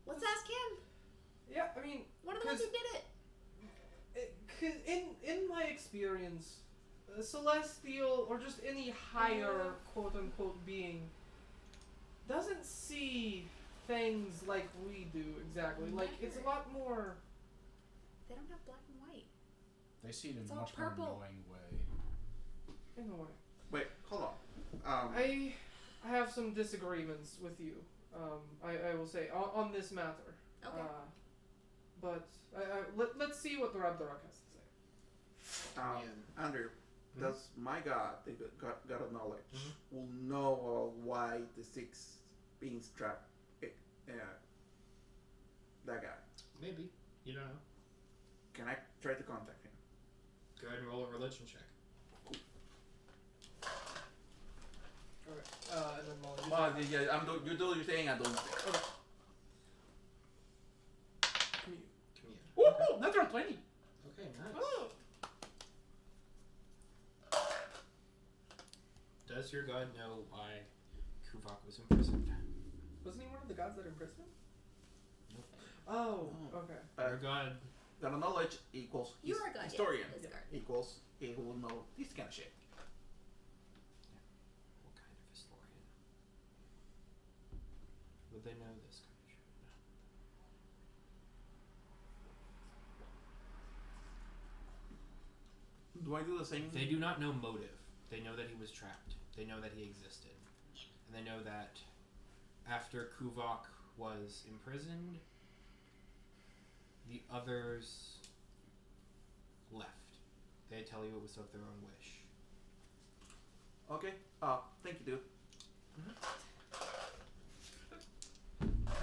K: Let's ask him.
B: Yeah, I mean,
K: One of the ones who did it.
B: 'cause in my experience, celestial or just any higher quote unquote being doesn't see things like we do exactly. Like it's a lot more.
K: They don't have black and white.
I: They see it in
K: It's
I: a
K: all
I: much more
K: purple.
I: knowing way.
B: In a way.
G: Wait, hold on.
B: I have some disagreements with you. I will say on this matter.
K: Okay.
B: But let's see what the Rabdarak has to say.
G: Andrew,
C: Hmm?
G: does my god, the god of knowledge,
C: Mhm.
G: will know why the 6 beings trapped that guy?
C: Maybe. You don't know.
G: Can I try to contact him?
C: Go ahead and roll a religion check.
B: Alright. And then Molly.
G: You do your thing, I don't.
B: Commute.
C: Commute.
D: Woohoo! Natural 20.
C: Okay, nice.
B: Oh.
C: Does your god know why Kuvok was imprisoned?
B: Wasn't he one of the gods that imprisoned him?
C: Nope.
B: Oh, okay.
C: Your god.
G: God of knowledge equals
K: You are a god,
G: historian
K: yes, Isgard.
G: equals he will know this kind of shit.
C: What kind of historian? Would they know this kind of shit?
G: Do I do the same?
C: They do not know motive. They know that he was trapped. They know that he existed. And they know that after Kuvok was imprisoned, the others left. They tell you it was of their own wish.
G: Okay. Thank you, dude.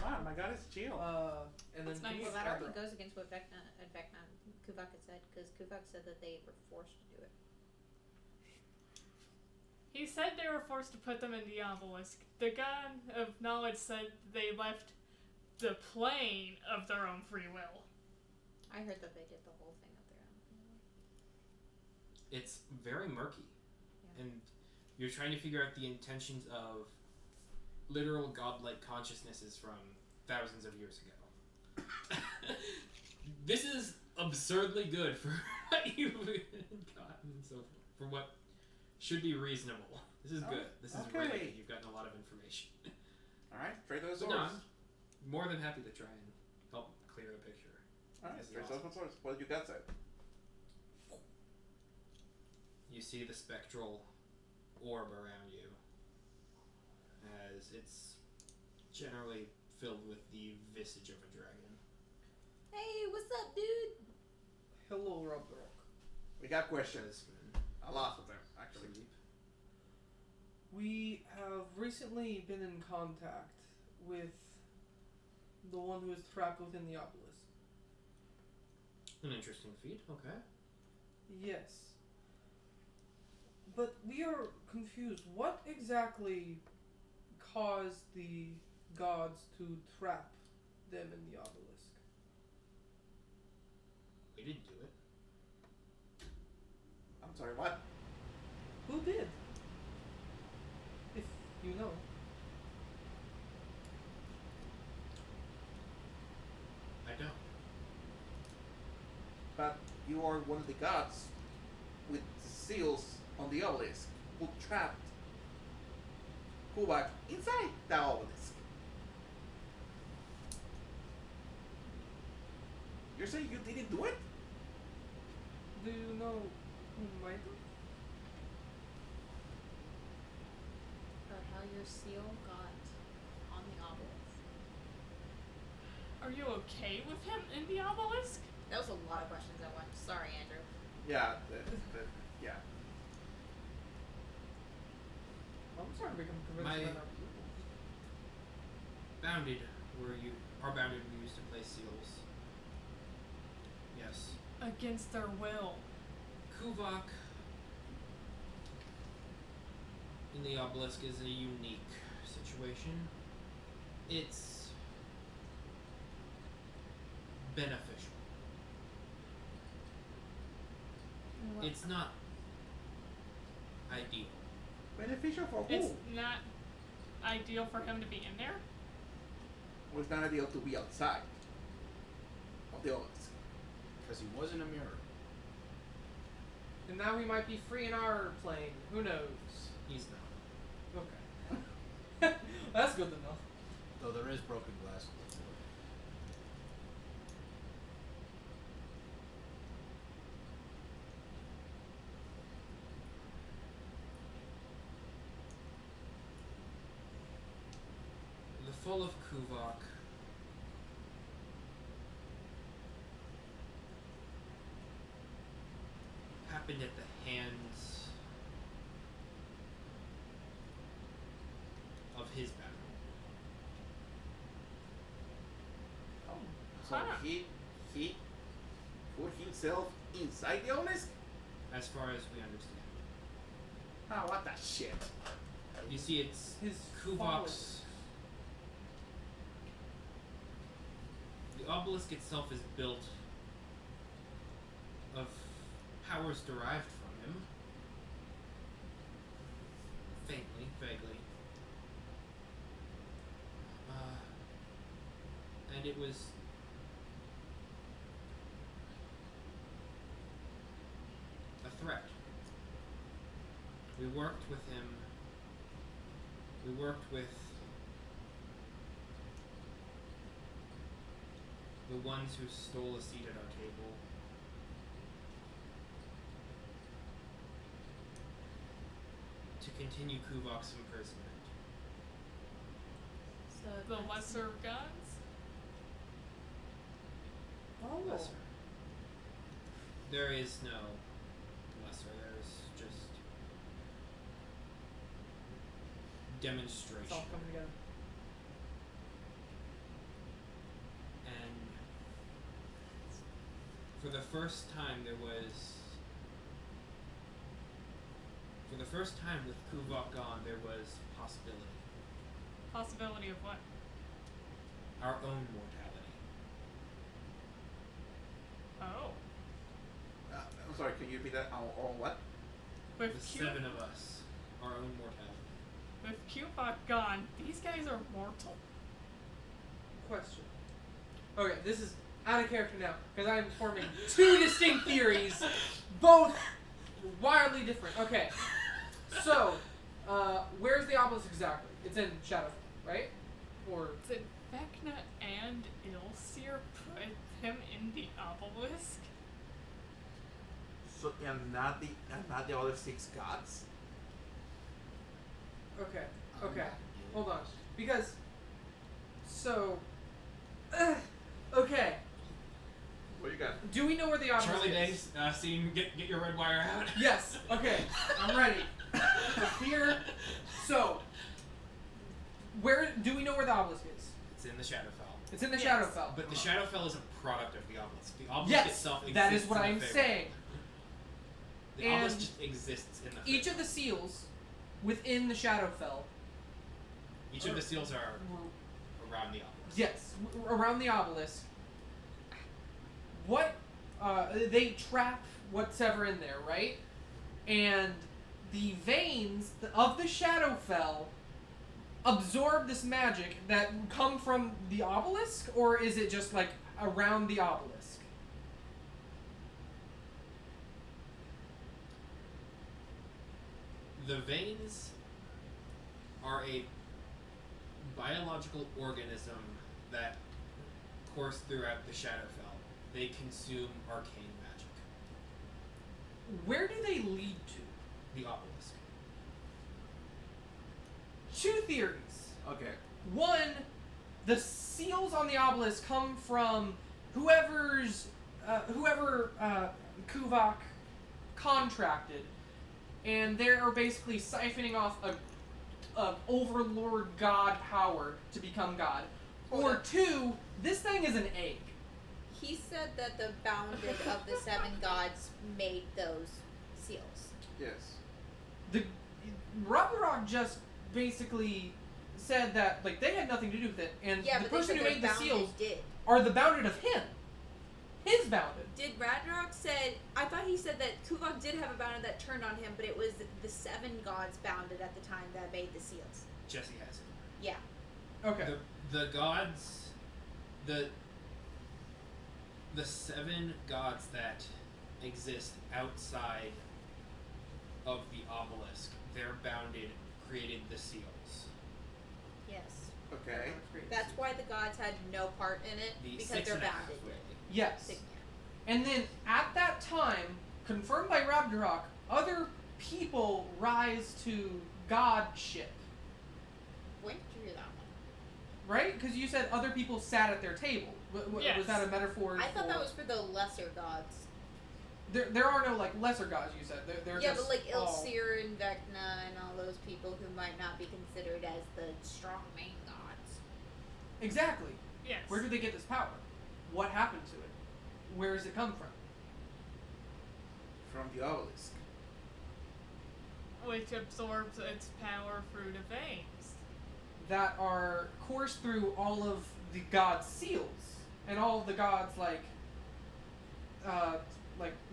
D: Wow, my god is chill.
B: And then
E: That's nice.
B: commute
K: Well, that already
B: Rabdarak.
K: goes against what Kuvak had said, because Kuvak said that they were forced to do it.
E: He said they were forced to put them in the obelisk. The god of knowledge said they left the plane of their own free will.
K: I heard that they did the whole thing up there.
C: It's very murky.
K: Yeah.
C: And you're trying to figure out the intentions of literal godlike consciousnesses from thousands of years ago. This is absurdly good for what you've gotten so for what should be reasonable. This is good. This is really
D: okay.
C: good. You've gotten a lot of information.
G: Alright, trade those
C: But
G: swords.
C: no, I'm more than happy to try and help clear the picture.
G: Alright,
C: This is
G: trade
C: awesome.
G: those swords. What did you got said?
C: You see the spectral orb around you as it's generally filled with the visage of a dragon.
K: Hey, what's up, dude?
B: Hello, Rabdarak.
G: We got questions.
C: Jasmine.
G: A lot of them, actually.
C: Sleep.
B: We have recently been in contact with the one who is trapped within the obelisk.
C: An interesting feat, okay.
B: Yes. But we are confused. What exactly caused the gods to trap them in the obelisk?
C: We didn't do it.
G: I'm sorry, what?
B: Who did? If you know.
C: I don't.
G: But you are one of the gods with the seals on the obelisk who trapped Kubak inside the obelisk. You're saying you didn't do it?
B: Do you know who might have?
K: Or how your seal got on the obelisk.
E: Are you okay with him in the obelisk?
K: That was a lot of questions at once. Sorry, Andrew.
G: Yeah, yeah.
B: I'm starting to become convinced
C: My-
B: that our people.
C: Bounded are bounded we used to place seals. Yes.
E: Against their will.
C: Kuvok
H: the obelisk is a unique situation. It's beneficial. It's not ideal.
D: Beneficial for who?
E: It's not ideal for him to be in there.
D: Well, it's not ideal to be outside of the obelisk.
I: Because he was in a mirror.
B: And now we might be free in our plane. Who knows?
H: He's not.
B: Okay. That's good to know.
I: Though there is broken glass.
H: The fall of Kuvok happened at the hands of his battle.
D: So he put himself inside the obelisk?
H: As far as we understand.
D: Oh, what the shit.
H: You see, it's
B: His
H: Kuvok's.
B: followers.
H: The obelisk itself is built of powers derived from him. Faintly, vaguely. And it was a threat. We worked with him. We worked with the ones who stole a seat at our table. To continue Kuvok's imprisonment.
A: So
E: The lesser gods.
B: Oh.
H: There is no lesser, there's just demonstration.
B: It's all coming together.
H: And for the first time with Kuvok gone, there was possibility.
E: Possibility of what?
H: Our own mortality.
E: Oh.
D: I'm sorry, can you repeat that? On what?
E: With
H: The
E: Q-
H: 7 of us. Our own mortality.
E: With Cupok gone, these guys are mortal.
B: Question. Okay, this is out of character now because I'm forming two distinct theories, both wildly different. Okay, so where's the obelisk exactly? It's in Shadowfell, right? Or
E: Did Vecna and Ilseer put him in the obelisk?
G: So and not the other 6 gods.
B: okay,
I: I'm
B: okay,
I: not
B: hold on, because so okay.
G: What you got?
B: Do we know where the obelisk
H: Charlie
B: is?
H: Days, scene, get your red wire out.
B: Yes. Okay. I'm ready. So here. So, where do we know where the obelisk is?
H: It's in the Shadowfell.
B: It's in the
E: Yes.
B: Shadowfell.
H: But the Shadowfell is a product of the obelisk. The obelisk
B: Yes,
H: itself exists
B: that is what
H: in the
B: I'm
H: Feywild.
B: saying.
H: The obelisk
B: And
H: just exists in the
B: Each
H: Feywild.
B: of the seals within the Shadowfell.
H: Each of the seals are around the obelisk.
B: Yes, around the obelisk. What? They trap what's ever in there, right? And the veins of the Shadowfell absorb this magic that come from the obelisk, or is it just like around the obelisk?
H: The veins are a biological organism that course throughout the Shadowfell. They consume arcane magic.
B: Where do they lead to?
H: The obelisk.
B: Two theories.
G: Okay.
B: One, the seals on the obelisk come from whoever Kuvok contracted, and they're basically siphoning off a overlord god power to become god. Or two, this thing is an egg.
A: he said that the bounded of the 7 gods made those seals.
G: Yes.
B: The Ragnarok just basically said that like they had nothing to do with it, and
K: Yeah,
B: the
K: but they
B: person
K: said
B: who
K: their
B: made the
K: bounded
B: seals
K: did.
B: are the bounded of him. His bounded.
K: Did Ragnarok said? I thought he said that Kuvok did have a bounded that turned on him, but it was the 7 gods bounded at the time that made the seals.
H: Jesse has it.
K: Yeah.
B: Okay.
H: The gods, the 7 gods that exist outside of the obelisk, their bounded created the seals.
K: Yes.
G: Okay.
K: That's why the gods had no part in it
H: The
K: because
H: 6
K: they're
H: and a half
K: bounded.
H: way.
B: Yes.
K: Yeah.
B: And then at that time, confirmed by Ragnarok, other people rise to godship.
K: When did you hear that one?
B: Right? Because you said other people sat at their table.
E: Yes.
B: Was that a metaphor?
K: I thought
B: for...
K: that was for the lesser gods.
B: There are no like lesser gods. You said they're
K: Yeah,
B: just
K: but like
B: all...
K: Ilsir and Vecna and all those people who might not be considered as the strong main gods.
B: Exactly.
E: Yes.
B: Where did they get this power? What happened to it? Where does it come from?
G: From the obelisk.
E: Which absorbs its power through the veins.
B: That are coursed through all of the gods' seals and all of the gods like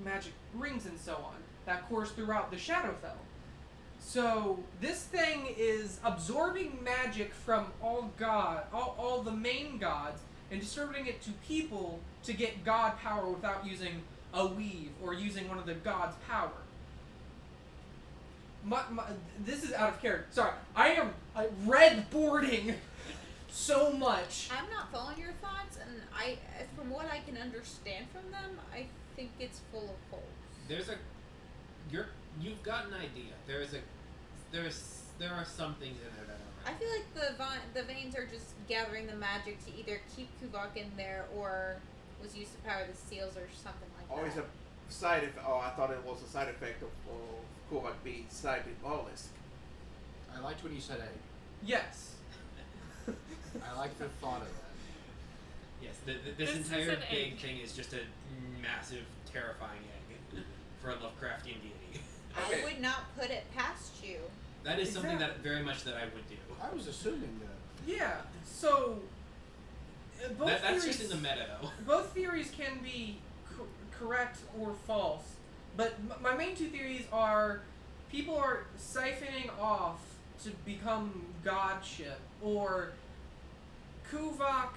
B: magic rings and so on that course throughout the Shadowfell. So this thing is absorbing magic from all the main gods and distributing it to people to get god power without using a weave or using one of the gods' power. This is out of character. Sorry, I am red boarding so much.
K: I'm not following your thoughts, and from what I can understand from them, I think it's full of holes.
H: You've got an idea. There are some things in there that are
K: I feel like the veins are just gathering the magic to either keep Kuvok in there or was used to power the seals or something like
G: Always
K: that.
G: a side effect. Oh, I thought it was a side effect of Kovac being inside the obelisk.
I: I liked when you said egg.
B: Yes.
I: I like the thought of that.
H: Yes, this
E: This is
H: entire
E: an
H: big
E: egg.
H: thing is just a massive, terrifying egg for a Lovecraftian deity.
G: Okay.
K: I would not put it past you.
H: That is something
B: Exactly.
H: that very much that I would do.
I: I was assuming that.
B: Yeah. So both
H: That's
B: theories,
H: just in the meta, though.
B: both theories can be correct or false, but my main two theories are people are siphoning off to become godship, or Kuvok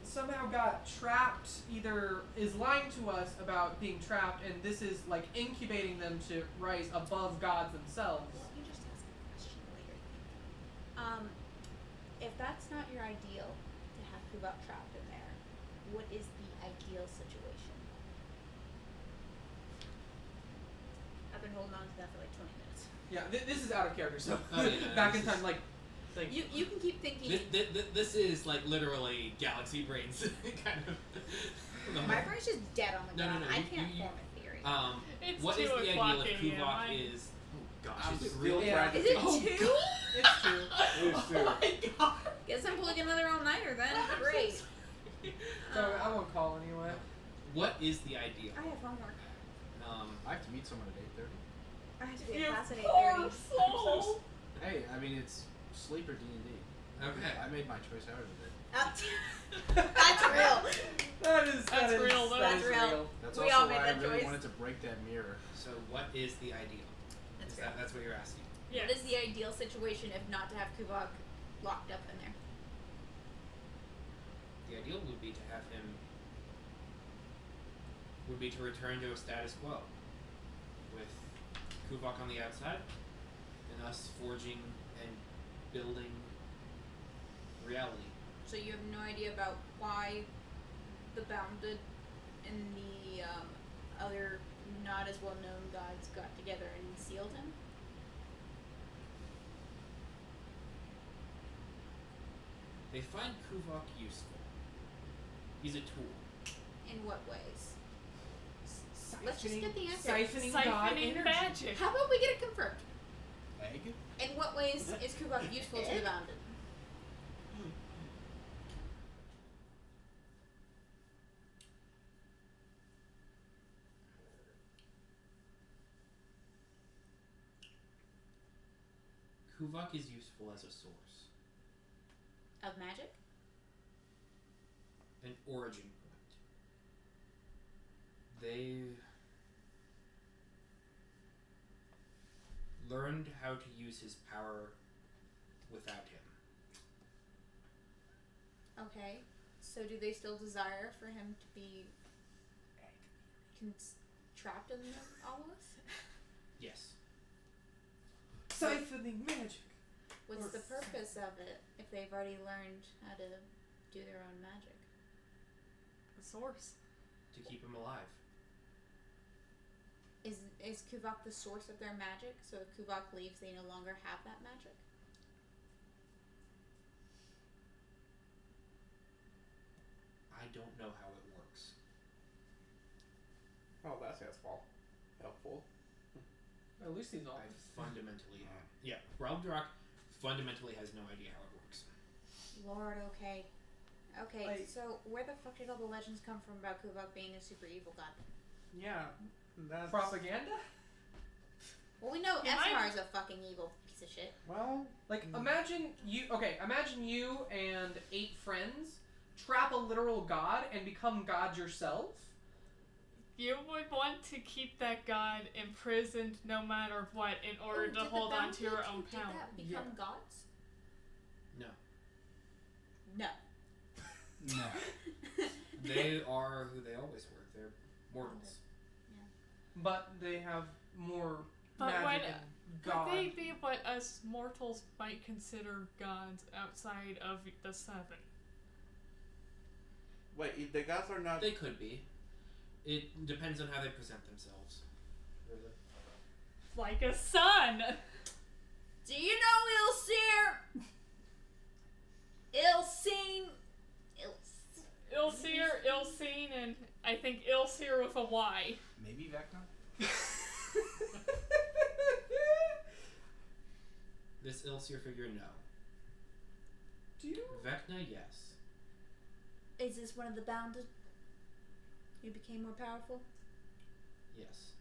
B: somehow got trapped, either is lying to us about being trapped, and this is like incubating them to rise above gods themselves.
K: You just ask a question later. If that's not your ideal to have Kuvok trapped in there, what is the ideal situation? I've been holding on to that for like 20 minutes.
B: Yeah, this is out of character, so
H: Oh, yeah,
B: back
H: this
B: in time,
H: is-
B: like, think.
K: You can keep thinking.
H: This is like literally galaxy brains kind of.
K: My brain's just dead on the
H: No, no,
K: ground.
H: no,
K: I
H: you-
K: can't
H: you-
K: form a theory.
E: It's
H: What is
E: 2
H: the idea
E: o'clock
H: of
E: a.m.
H: Kuvok
E: I-
H: is? Oh gosh,
G: I'm
H: is it
G: still
H: real?
B: Yeah.
G: trying to
K: Is it
G: think.
K: 2?
B: It's true.
G: It's true.
H: Oh my god.
K: Guess I'm pulling another all-nighter then. Great.
B: So I won't call anyway.
H: What is the ideal?
K: I have homework.
I: I have to meet someone at 8:30.
K: I have to be
E: You
K: at class at
E: poor
K: 8:30.
E: soul.
I: Hey, I mean it's sleep or D&D.
H: Okay.
I: I made my choice out of it.
K: That's real.
E: That's real, though.
K: That's
B: is
K: real.
I: That's
K: We
I: also
K: all made
I: why I
K: that
I: really
K: choice.
I: wanted to break that mirror.
H: So what is the ideal?
K: That's
H: Is
K: real.
H: that's what you're asking?
E: Yes.
K: What is the ideal situation if not to have Kuvok locked up in there?
H: The ideal would be to have him. Would be to return to a status quo, with Kuvok on the outside, and us forging and building reality.
K: So you have no idea about why the Bounded and the other not as well known gods got together and sealed him?
H: They find Kuvok useful. He's a tool.
K: In what ways? Let's just get the answer.
B: Siphoning god
E: Siphoning
B: energy.
E: magic.
K: How about we get it confirmed?
I: Egg?
K: In what ways is Kuvok useful to the Bounded?
H: Kuvok is useful as a source,
K: Of magic?
H: an origin point. They learned how to use his power without him.
K: Okay. So do they still desire for him to be trapped in the obelisk?
H: Yes.
B: Siphoning magic.
K: What's the purpose of it if they've already learned how to do their own magic?
E: The source.
H: To keep him alive.
K: Is Kuvok the source of their magic? So if Kuvok leaves, they no longer have that magic?
H: I don't know how it works.
D: Oh, that's helpful. Helpful.
B: At least he's
H: I
B: honest.
H: fundamentally... Yeah, Ralbdrock fundamentally has no idea how it works.
K: Lord, okay. Okay,
B: Like-
K: so where the fuck did all the legends come from about Kuvok being a super evil god?
D: Yeah, that's
B: Propaganda?
K: Well, we know
E: Yeah,
K: Esmar is a fucking evil piece of shit.
D: well.
B: Like, imagine you and 8 friends trap a literal god and become god yourself.
E: You would want to keep that god imprisoned no matter what in order to hold on to your own power.
K: Did that become gods?
H: No.
K: No.
I: No.
H: They are who they always were. They're mortals.
B: But they have more
E: But
B: magic
E: when-
B: and
E: Could
B: god.
E: they be what us mortals might consider gods outside of the 7?
G: Wait, if the gods are not.
H: They could be. It depends on how they present themselves. Really.
E: Like a sun!
K: Do you know Ilseer? Ilseen.
E: Ilseer, Ilseen, and I think Ilseer with a Y.
I: Maybe Vecna?
H: This Ilseer figure, no.
B: Do you?
H: Vecna, yes.
K: Is this one of the bounded? You became more powerful?
H: Yes.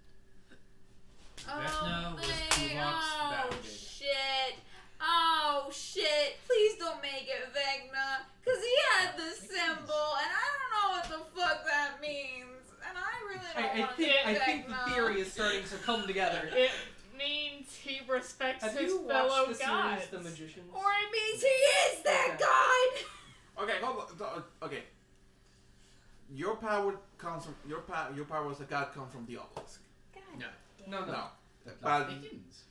K: Oh,
H: Vecna was Kuvok's bounded.
K: shit. Oh, shit. Please don't make it Vecna. Because he had the symbol, and I don't know what the fuck that means. And I really don't want to
B: I
K: get
B: think the
K: Vecna.
B: theory is starting to come together.
E: It means he respects
B: Have
E: his
B: you
E: fellow
B: watched the
E: gods.
B: series The Magicians?
K: Or it means he is that god.
G: Okay, hold on. Okay. Your power comes from your power as a god comes from the obelisk.
K: God
H: No.
B: No, no.
G: No.
I: That's
G: But-
I: Higgins.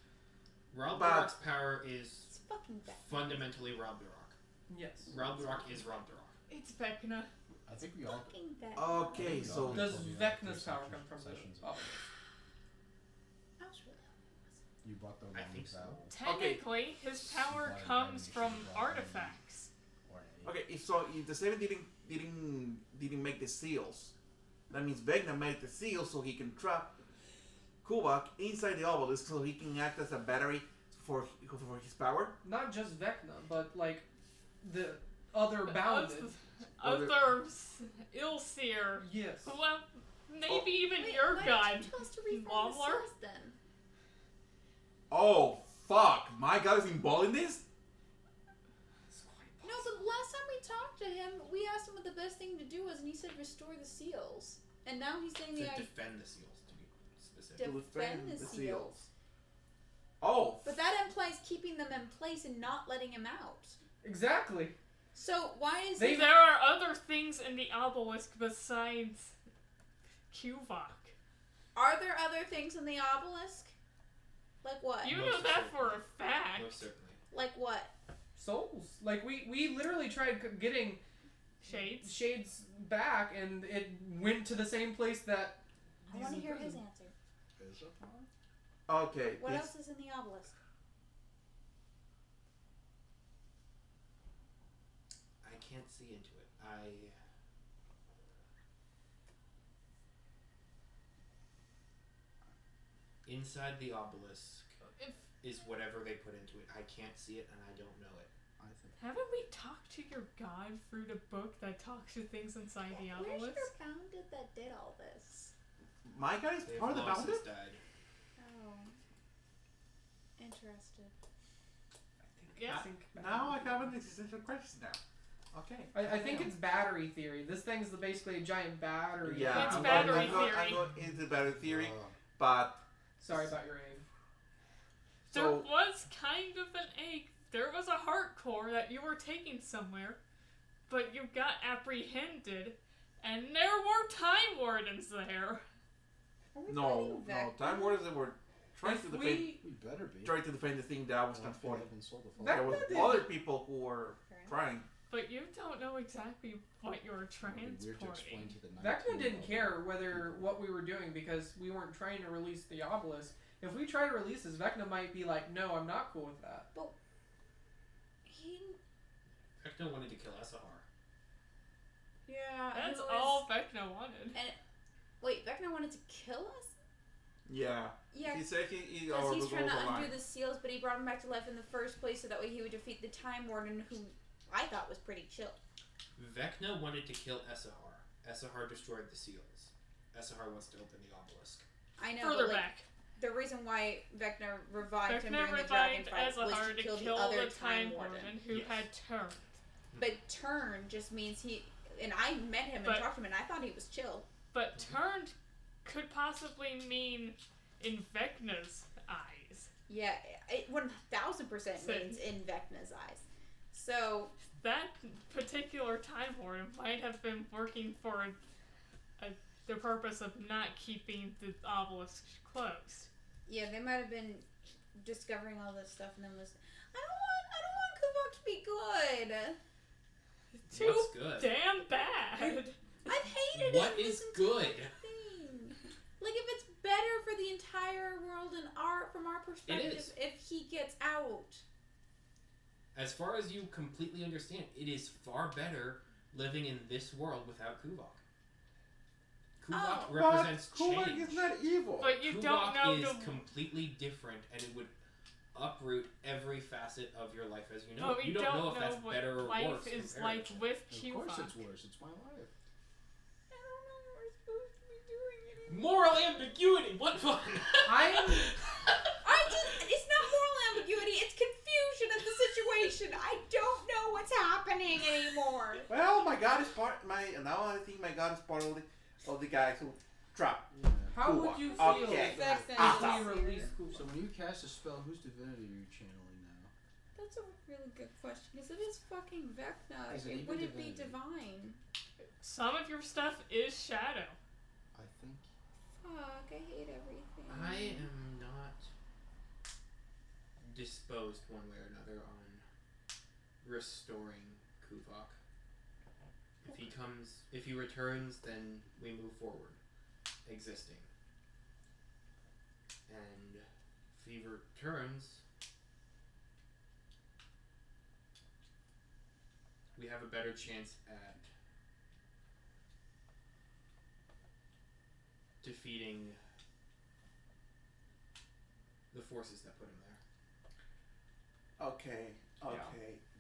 H: Ralbdrock's power is
K: It's fucking Vecna.
H: fundamentally Ralbdrock.
B: Yes.
H: Ralbdrock is Ralbdrock.
E: It's Vecna.
I: I think we all.
K: Fucking Vecna.
G: Okay, so
B: Does
I: Told you
B: Vecna's
I: that
B: power
I: there's
B: come from the
I: sessions of-
B: obelisk?
K: I was really
I: You brought the
H: I
I: wrong
H: think so.
I: vowel.
E: Technically, his power
I: Why
E: comes
I: you
E: from
I: should
E: artifacts.
I: Or a.
G: okay, if the 7 didn't make the seals, that means Vecna made the seals so he can trap Kuvok inside the obelisk so he can act as a battery for his power.
B: Not just Vecna, but like the other bounded.
E: Others, Ilseer.
B: Yes.
E: Well, maybe even
K: Wait,
E: your
K: why
E: god.
K: didn't you tell us to refund the
E: Wobbler?
K: seals then?
G: Oh fuck! My god is involved in this.
K: No, but last time we talked to him, we asked him what the best thing to do was, and he said restore the seals. And now he's saying
H: To
K: the idea
H: defend the seals, to be specific.
K: defend the seals.
G: Oh.
K: But that implies keeping them in place and not letting him out.
B: Exactly.
K: So why is
B: They-
K: he?
E: There are other things in the obelisk besides Kuvok.
K: Are there other things in the obelisk? Like what?
E: You know
H: Most
E: that
H: certainly.
E: for a fact.
H: Most certainly.
K: Like what?
B: Souls. Like we literally tried getting
E: Shades.
B: Shades back, and it went to the same place that.
K: I want to hear his answer.
G: Okay.
K: What
G: this-
K: else is in the obelisk?
H: I can't see into it. Inside the obelisk
E: If,
H: is whatever they put into it. I can't see it and I don't know it.
I: I think.
E: haven't we talked to your god through the book that talks to things inside the
K: Where's
E: obelisk?
K: your bounded that did all this?
G: My guy is
H: They've
G: part of the
H: long
G: bounded.
H: since died.
K: Oh. Interested.
E: Yeah.
B: I think
D: Now I have an existential crisis now. Okay.
B: I think it's battery theory. This thing's basically a giant battery.
G: Yeah,
E: It's
G: I'm
E: battery
G: going, I'm
E: theory.
G: going into battery theory, but
B: Sorry about your aim.
E: There
G: so
E: was kind of an egg. There was a heart core that you were taking somewhere, but you got apprehended, and there were Time Wardens there.
K: Are we
G: no,
K: fighting
G: Time Wardens that were trying to defend,
I: We better be.
G: trying to defend the thing that was
I: After
G: transported.
I: I've been sold the
B: That-
G: There was
B: did-
G: other people who were trying.
E: But you don't know exactly what you're
I: It'd be weird to explain
E: transporting.
I: to the
B: Vecna
I: 19
B: didn't care what we were doing because we weren't trying to release the obelisk. If we try to release this, Vecna might be like, "No, I'm not cool with that."
K: He.
C: Vecna wanted to kill Esahar.
K: Yeah.
E: That's
K: who is-
E: all Vecna wanted.
K: Wait, Vecna wanted to kill us?
G: Yeah.
K: Yeah.
G: He said he
K: Because
G: or
K: he's
G: was
K: trying to
G: over the
K: undo
G: line.
K: the seals, but he brought him back to life in the first place so that way he would defeat the Time Warden, who I thought was pretty chill.
C: Vecna wanted to kill Esahar. Esahar destroyed the seals. Esahar wants to open the obelisk.
K: I know,
E: Further
K: but like,
E: back.
K: the reason why Vecna revived him
E: Vecna
K: during the dragon
E: revived
K: fight was
E: Esahar
K: to
E: to
K: kill
E: kill
K: the other
E: the Time
K: Warden.
E: Warden who
C: Yes.
E: had turned.
K: But turn just means he. And I met him
E: But-
K: and talked to him, and I thought he was chill.
E: But turned could possibly mean in Vecna's eyes.
K: Yeah, it 1000%
E: So-
K: means in Vecna's eyes. So
E: That particular Time Warden might have been working for the purpose of not keeping the obelisk closed.
K: yeah, they might have been discovering all this stuff, and then was I don't want Kuvok to be good.
E: Too
C: What's good?
E: damn bad.
K: I've hated
C: What
K: it.
C: is
K: this
C: good?
K: entire thing. Like if it's better for the entire world and from our perspective,
C: is.
K: if he gets out.
C: As far as you completely understand, it is far better living in this world without Kuvok. Kuvok
K: Oh.
C: represents
D: But Kulak
C: change.
D: is not evil.
E: But you don't
C: Kuvok
E: know
C: is
E: the.
C: completely different, and it would uproot every facet of your life as you know.
E: But
C: it.
E: we
C: You don't know if
E: know
C: that's
E: what
C: better or
E: life
C: worse.
E: is
C: compared.
E: like with
I: Of course
E: Kuvok.
I: it's worse. It's my life.
K: I don't know what we're supposed to be doing anymore.
C: Moral ambiguity. What fun!
K: It's not moral ambiguity, it's confusion of the situation. I don't know what's happening anymore.
G: Well, my God is part. Now I think my God is part of the guys who trapped.
B: How
G: Cool.
B: would you feel
G: Okay.
K: That's
B: if
G: awesome.
B: we release Kubok?
I: So when you cast a spell, whose divinity are you channeling now?
K: That's a really good question. Because if it's fucking Vecna,
I: Is it even
K: would it be
I: divinity?
K: divine?
E: Some of your stuff is shadow.
I: I think.
K: Fuck, I hate everything.
C: I am not disposed one way or another on restoring Kuvok. If he returns, then we move forward, existing. And if he returns, we have a better chance at defeating the forces that put him there.
G: Okay.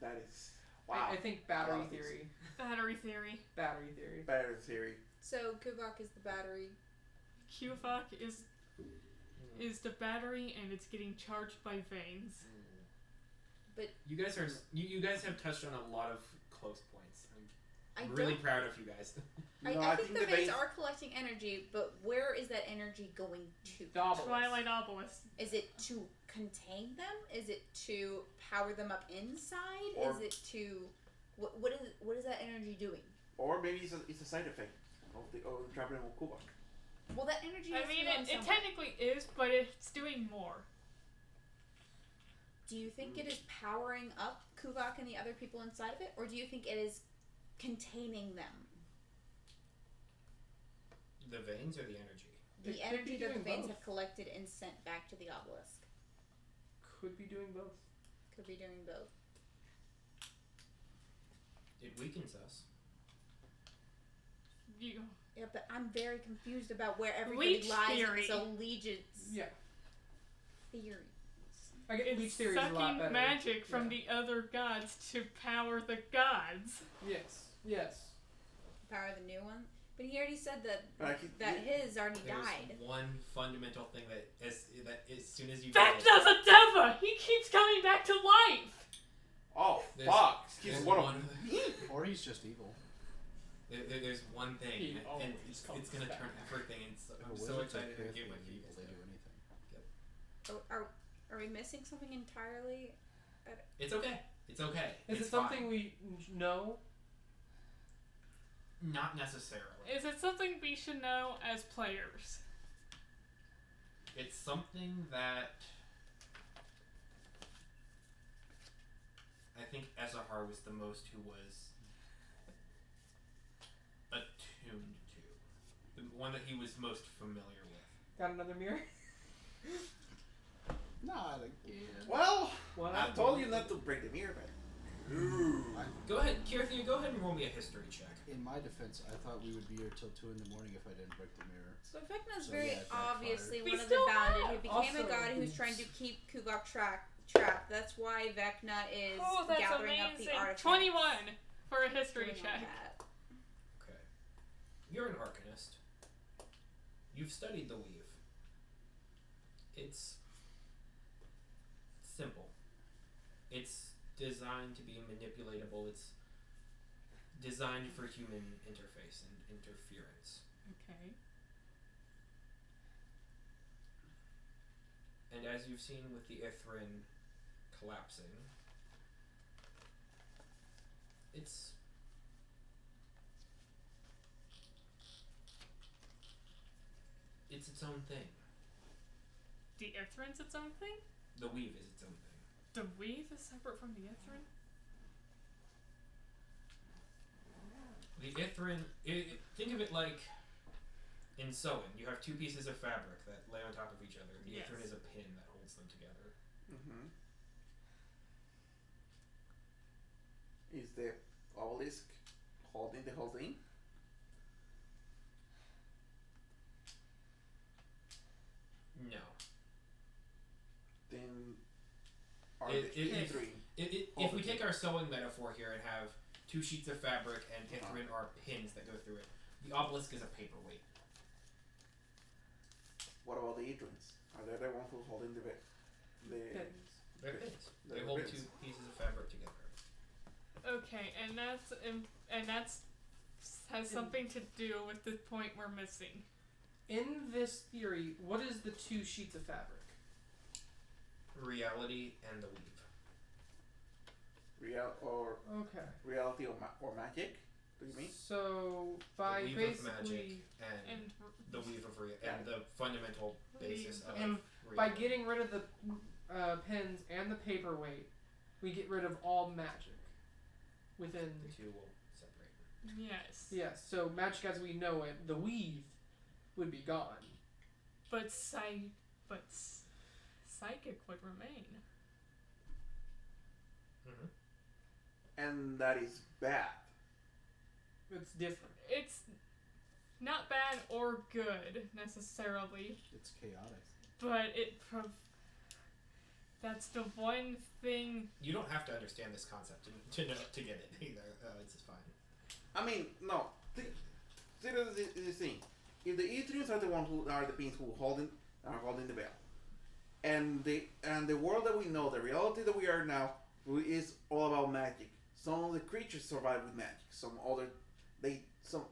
G: That is
B: I think battery
G: love this.
B: theory.
E: Battery theory.
B: Battery theory.
G: Better theory.
K: So Kuvok is the battery.
E: Kuvok is the battery, and it's getting charged by veins.
C: You guys are you guys have touched on a lot of close points.
K: I
C: I'm really
K: don't-
C: proud of you guys.
K: I think the veins are collecting energy, but where is that energy going to?
B: The obelisk.
E: Twilight Obelisk.
K: Is it to contain them? Is it to power them up inside?
G: Or-
K: is it to what is that energy doing?
G: Or maybe it's a side effect of the trapping of Kuvok.
K: Well, that energy.
E: I
K: has to
E: mean,
K: be going
E: it
K: somewhere.
E: technically is, but it's doing more.
K: Do you think it is powering up Kuvok and the other people inside of it, or do you think it is containing them?
C: The veins or the energy?
K: The
B: It could
K: energy
B: be
K: that the
B: doing
K: veins
B: both.
K: have collected and sent back to the obelisk.
B: Could be doing both.
K: Could be doing both.
C: It weakens us.
E: You
K: Yeah, but I'm very confused about where everybody
E: Leech
K: lies
E: theory.
K: in this allegiance
B: Yeah.
K: theory.
B: I get leech
E: it's
B: theory is a lot
E: sucking
B: better.
E: magic from
B: Yeah.
E: the other gods to power the gods.
B: Yes. Yes.
K: Power the new one. But he already said that
G: Like
K: his already
C: There's
K: died.
C: one fundamental thing that as soon as you
E: Vecna's a Deva! He keeps coming back to life!
G: He's
H: There's
G: one of
H: one-
G: me.
I: Or he's just evil.
H: There's one thing,
E: He
H: and
E: always
H: it's
E: comes
H: gonna
E: back.
H: turn everything. And so,
I: If a
H: I'm so
I: wizard's
H: excited to
I: okay
H: give
I: with
H: my
I: being
H: feet.
I: evil, they do anything.
K: Are we missing something entirely?
H: It's okay. It's okay.
B: Is
H: it's
B: it something
H: fine.
B: we know?
H: Not necessarily.
E: Is it something we should know as players?
H: It's something that I think Ezahar was the most who was attuned to. The one that he was most familiar with.
B: Got another mirror?
I: Not again.
G: Well,
B: What?
G: I told you not to break the mirror, man.
H: Go ahead, Kirthia, go ahead and roll me a history check.
I: In my defense, I thought we would be here till 2 in the morning if I didn't break the mirror.
K: So Vecna's
I: So,
K: very
I: yeah, it backfired.
K: obviously
E: We
K: one of the
E: still
K: bounded
E: have.
K: who became
B: Also,
K: a god who's
B: oops.
K: trying to keep Kugok trapped. That's why Vecna is
E: Oh, that's
K: gathering
E: amazing.
K: up the artifacts.
E: 21 for a history
K: doing all
E: check.
K: that.
H: Okay. You're an arcanist. You've studied the weave. It's simple. It's designed to be manipulatable. It's designed for human interface and interference.
E: Okay.
H: And as you've seen with the Ithrin collapsing, it's its own thing.
E: The Ithrin's its own thing?
H: The weave is its own thing.
E: The weave is separate from the Ithrin?
H: The Ithrin, think of it like in sewing. You have two pieces of fabric that lay on top of each other. The
E: Yes.
H: Ithrin is a pin that holds them together.
G: Mm-hmm. Is the obelisk holding the whole thing?
H: No.
G: Then are
H: It-
G: the
H: it-
G: E3
H: If we take our sewing metaphor here and have two sheets of fabric and
G: Uh-huh.
H: Ithrin are pins that go through it, the obelisk is a paperweight.
G: What about the Idrins? Are they the ones who's holding the
H: They're pins. They
G: They're
H: hold
G: pins.
H: two pieces of fabric together.
E: Okay, and that's has something to do with the point we're missing.
B: In this theory, what is the two sheets of fabric?
H: Reality and the weave.
B: Okay.
G: reality or magic? Do you mean?
B: So by
H: the weave of magic
B: basically
H: and
E: And
H: the weave of
G: Yeah.
H: and the fundamental basis of
B: and
H: reality.
B: by getting rid of the pins and the paperweight, we get rid of all magic within.
H: the two will separate.
E: yes.
B: Yes. So magic as we know it, the weave, would be gone.
E: But psychic would remain.
H: Mm-hmm.
G: And that is bad.
B: It's different.
E: It's not bad or good necessarily,
I: It's chaotic.
E: but that's the one thing.
H: You don't have to understand this concept to know to get it either. It's just fine.
G: I mean, no. See the thing. If the Etrians are the ones who are the beings who are holding the veil, and the world that we know, the reality that we are now, is all about magic. Some of the creatures survive with magic. Some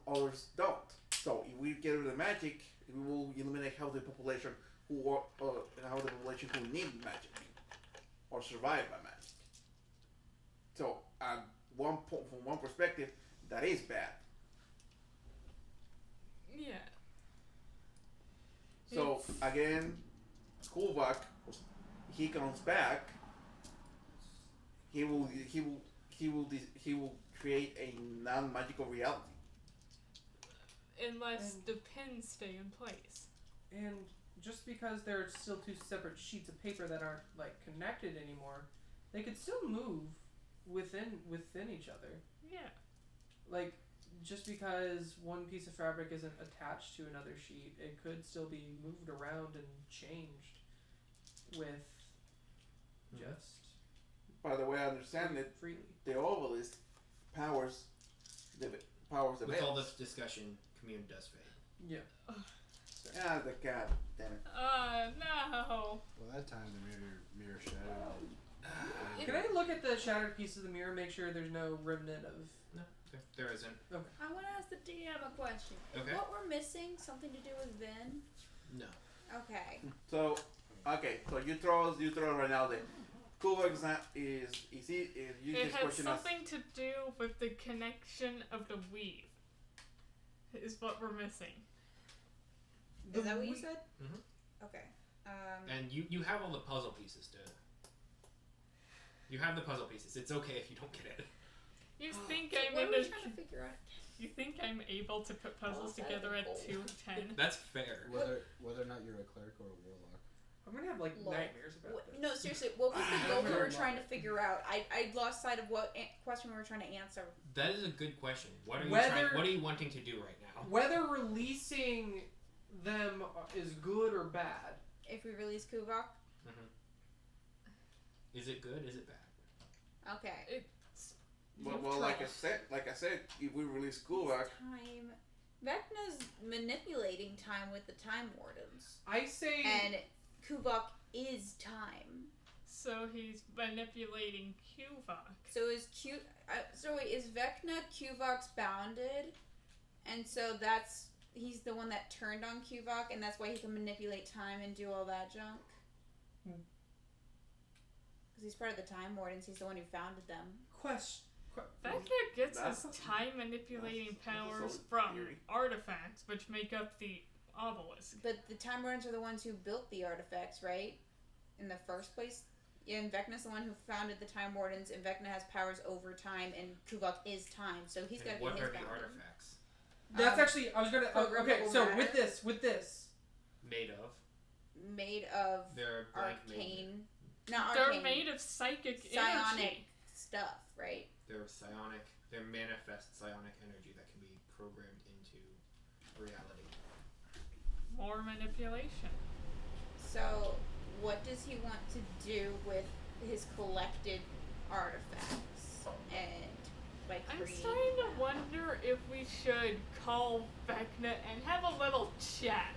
G: others don't. So if we get rid of the magic, we will eliminate half the population who need magic or survive by magic. So at from one perspective, that is bad.
E: Yeah.
G: So again, Kulvak, he comes back. He will create a non-magical reality.
E: Unless
B: And-
E: the pins stay in place.
B: And just because they're still two separate sheets of paper that aren't like connected anymore, they could still move within each other.
E: Yeah.
B: Like just because one piece of fabric isn't attached to another sheet, it could still be moved around and changed with just
G: By the way I understand it,
B: freely.
G: the obelisk powers the
H: With
G: veil.
H: all this discussion, commune does fade.
B: Yeah.
G: Ah, the god damn it.
E: No.
I: Well, that time the mirror shattered.
B: Can I look at at the shattered piece of the mirror, make sure there's no remnant of.
H: No, there isn't.
A: I want to ask the DM a question.
H: Okay.
A: Is what we're missing something to do with Vin?
H: No.
A: Okay.
G: So, okay, so you throw right now the Kubak is easy. You
E: It
G: just
E: has
G: question us.
E: something to do with the connection of the weave. Is what we're missing.
A: Is that what you said?
H: Mhm.
A: Okay.
H: And you have all the puzzle pieces to. You have the puzzle pieces. It's okay if you don't get it.
E: You think
A: so
E: I'm
A: what
E: in
A: are we
E: the
A: trying to figure out?
E: You think I'm able to put puzzles together at 2 of 10?
H: That's fair.
I: Whether or not you're a cleric or a warlock.
B: I'm gonna have like
A: Lol.
B: nightmares about
A: What,
B: this.
A: no, seriously, what was the goal we
I: Very
A: were trying to figure out? I lost sight of what question we were trying to answer.
H: That is a good question. What are you
B: Whether-
H: trying? What are you wanting to do right now?
B: Whether releasing them is good or bad.
A: If we release Kuvok?
H: Is it good? Is it bad?
A: Okay.
G: Well, like I said, if we release Kubak,
A: Time. Vecna's manipulating time with the Time Wardens.
B: I say.
A: And Kuvok is time.
E: So he's manipulating Qvok.
A: So is is Vecna Kuvok's bounded? And so he's the one that turned on Kuvok, and that's why he can manipulate time and do all that junk? Because he's part of the Time Wardens, he's the one who founded them.
E: Vecna gets
G: That's
E: his time manipulating
G: that's a
E: powers
G: solid
E: from
G: theory.
E: artifacts, which make up the obelisk.
A: But the Time Wardens are the ones who built the artifacts, right? In the first place? Yeah, and Vecna's the one who founded the Time Wardens, and Vecna has powers over time, and Kuvok is time, so he's got to
H: And
A: be
H: what
A: his
H: are the
A: bounded.
H: artifacts
B: That's actually. I was gonna. Okay,
A: programmable
B: so
A: matter.
B: with this.
H: made of?
A: Made of
H: They're blank made.
A: arcane. Not
E: They're
A: arcane.
E: made of psychic
A: psionic
E: energy.
A: stuff, right?
H: They're psionic. They're manifest psionic energy that can be programmed into reality.
E: More manipulation.
A: So, what does he want to do with his collected artifacts and like
E: I'm
A: create?
E: starting to wonder if we should call Vecna and have a little chat.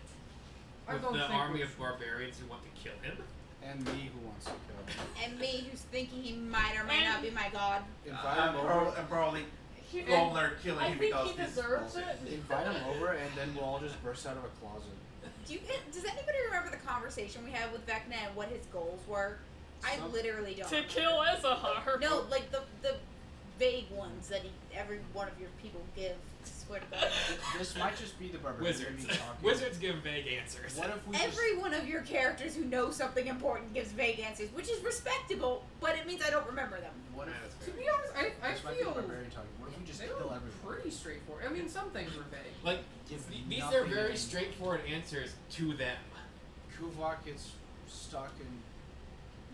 B: I
H: With
B: don't
H: the
B: think
H: army
B: we
H: of barbarians who want to kill him.
I: And me, who wants to kill him.
A: And me, who's thinking he might or might not be my god.
I: Invite him over.
G: I'm probably
E: He,
G: Goldner killing
E: I
G: him
E: think
G: because
E: he
G: this is
E: deserves
G: bullshit.
E: it.
I: Invite him over, and then we'll all just burst out of a closet.
A: Does anybody remember the conversation we had with Vecna and what his goals were? I literally don't.
E: To
A: remember.
E: kill Ezahar.
A: No, like the vague ones that every one of your people give. I swear to God.
I: This might just be the barbarian
H: Wizards.
I: talking.
H: Wizards give vague answers.
I: What if we just...
A: Every one of your characters who knows something important gives vague answers, which is respectable, but it means I don't remember them.
I: What if...
H: Yeah, that's
B: To
H: fair.
B: be honest, I
I: This might be the
B: feel
I: barbarian talking. What if we just
B: they
I: kill
B: were
I: everyone?
B: pretty straightforward. I mean, some things were vague.
H: Like
I: If
H: these are
I: nothing
H: very
I: in-
H: straightforward answers to them.
I: Kuvok gets stuck and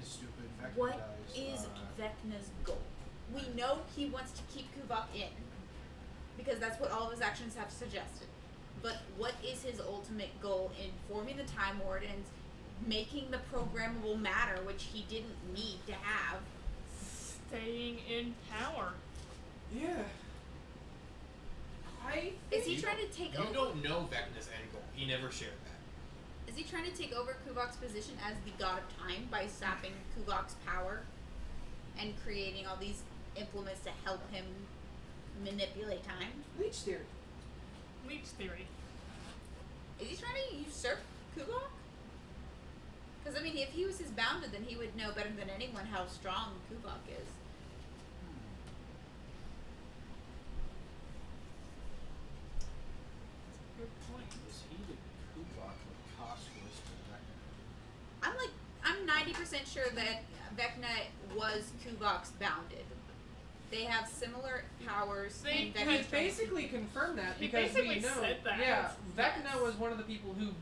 I: is stupid. Vecna
A: What
I: dies.
A: is Vecna's goal? We know he wants to keep Kuvok in, because that's what all of his actions have suggested. But what is his ultimate goal in forming the Time Wardens, making the programmable matter, which he didn't need to have?
E: Staying in power.
B: Yeah.
A: Is he
H: You
A: trying to take
H: You
A: over?
H: don't know Vecna's end goal. He never shared that.
A: Is he trying to take over Kuvok's position as the god of time by sapping Kuvok's power and creating all these implements to help him manipulate time?
B: Leech theory.
E: Leech theory.
A: Is he trying to usurp Kuvok? Because, I mean, if he was his bounded, then he would know better than anyone how strong Kuvok is.
E: Good point.
I: Is he the Kuvok with cost was to Vecna?
A: I'm 90% sure that Vecna was Kuvok's bounded. They have similar powers.
E: They
A: and
E: could
B: He
A: Vecna's
B: basically confirmed that
E: He
B: because
E: basically
B: we know.
E: said that.
B: Yeah, Vecna
A: Yes.
B: was one of the people who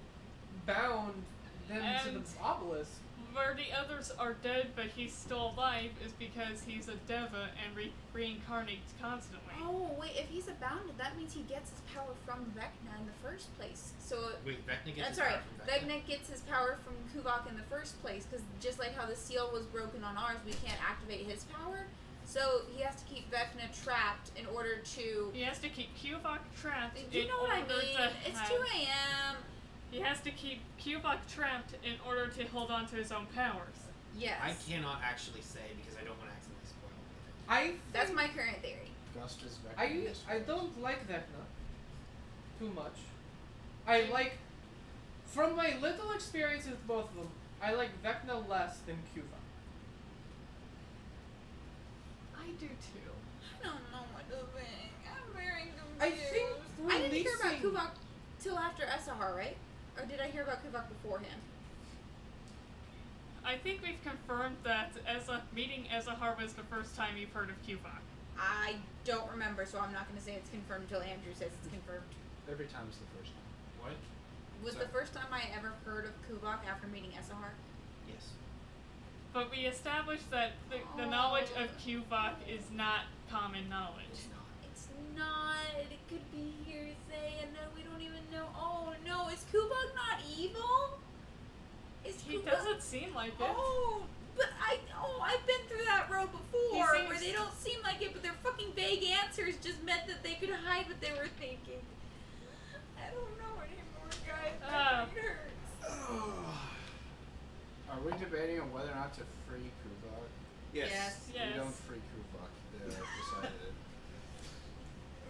B: bound them to the
E: And-
B: obelisk.
E: Where the others are dead but he's still alive is because he's a Deva and reincarnates constantly.
A: Oh, wait, if he's a bounded, that means he gets his power from Vecna in the first place. So,
H: Wait, Vecna gets
A: I'm
H: his
A: sorry,
H: power from Vecna.
A: Vecna gets his power from Kuvok in the first place, because just like how the seal was broken on ours, we can't activate his power. So he has to keep Vecna trapped in order to...
E: He has to keep Kuvok trapped
A: Do you
E: in
A: know what I
E: order
A: mean?
E: to
A: It's
E: have-
A: 2 a.m.
E: He has to keep Kuvok trapped in order to hold on to his own powers.
K: Yes.
H: I cannot actually say because I don't want to accidentally spoil anything.
K: That's my current theory.
I: Gust is Vecna.
B: I don't like Vecna too much. I like, from my little experience with both of them, I like Vecna less than Cuva.
E: I do too.
K: I don't know what to think. I'm very confused.
B: I think
K: I didn't hear about
B: releasing-
K: Kuvok till after Esahar, right? Or did I hear about Kuvok beforehand?
E: I think we've confirmed that meeting Ezahar was the first time you've heard of Kuvok.
K: I don't remember, so I'm not going to say it's confirmed until Andrew says it's confirmed.
I: Every time is the first time.
H: What?
K: Was
H: Sorry.
K: the first time I ever heard of Kuvok after meeting Esahar?
H: Yes.
E: But we established that the knowledge of Kuvok is not common knowledge.
K: It's not. It could be hearsay, and then we don't even know. Oh no, is Kuvok not evil? Is
E: He
K: Kuvok?
E: doesn't seem like it.
K: Oh, but I've been through that road before,
E: He
K: where
E: seems-
K: they don't seem like it, but their fucking vague answers just meant that they could hide what they were thinking. I don't know anymore, guys. My brain hurts.
I: Are we debating on whether or not to free Kuvok?
G: Yes.
E: Yes.
I: We don't free Kuvok. They decided it.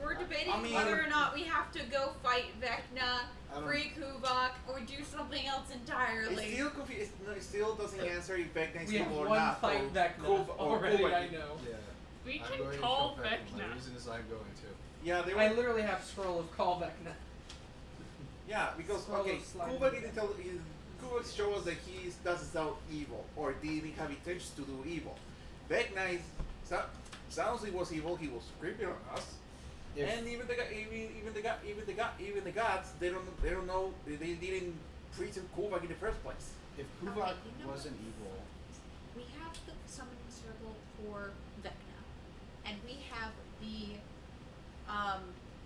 K: We're debating
G: I mean-
K: whether or not we have to go fight Vecna,
I: I don't-
K: free Kuvok, or do something else entirely.
G: It still doesn't answer if Vecna is
B: We have
G: evil or
B: one
G: not.
B: fight
G: or
B: Vecna
G: or
B: already,
G: Kuva.
B: I know.
I: Yeah.
E: We
I: I'm
E: can
I: going to
E: call
I: kill Vecna.
E: Vecna.
I: The reason is I'm going to.
G: Yeah, they
B: I
G: were.
B: literally have scroll of call Vecna.
G: Yeah, because
B: Scroll
G: okay,
B: of slide
G: Kuva
B: down.
G: didn't tell. Kuva shows us that he doesn't sound evil or didn't have intentions to do evil. Vecna is sounds he was evil. He was creeping on us.
I: If-
G: And even the gods, they don't know, they didn't preach him Kuvak in the first place.
I: If Kuvok
K: Okay, you know
I: wasn't evil,
K: We have the summoning circle for Vecna, and we have the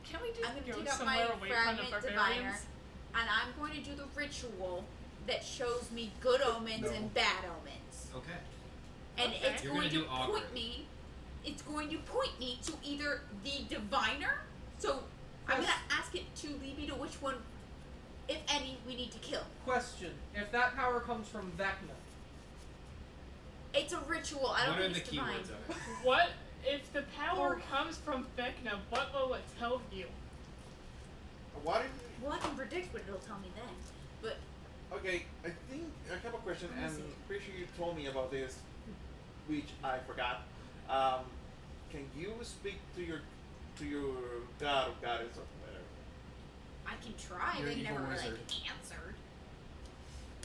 E: Can we just
K: I'm going to
E: go
K: take out
E: somewhere
K: my
E: away from the
K: fragment diviner,
E: barbarians?
K: and I'm going to do the ritual that shows me good omens
I: No.
K: and bad omens.
H: Okay.
K: And
E: Okay.
K: it's
H: You're
K: going
H: gonna
K: to
H: do augury.
K: point me. It's going to point me to either the diviner. So I'm
B: Yes.
K: going to ask it to lead me to which one, if any, we need to kill.
B: Question: if that power comes from Vecna,
K: It's a ritual. I don't
H: What are
K: think
H: the
K: it's divine.
H: keywords of it?
E: What if the power
B: Oh.
E: comes from Vecna? What will it tell you?
G: What if,
K: Well, I can predict what it'll tell me then. But
G: okay, I think I have a question,
K: Let me
G: and
K: see.
G: pretty sure you told me about this, which I forgot. Can you speak to your god or goddess or whatever?
K: I can try.
I: You're
K: They
I: an evil
K: never
I: wizard.
K: answered.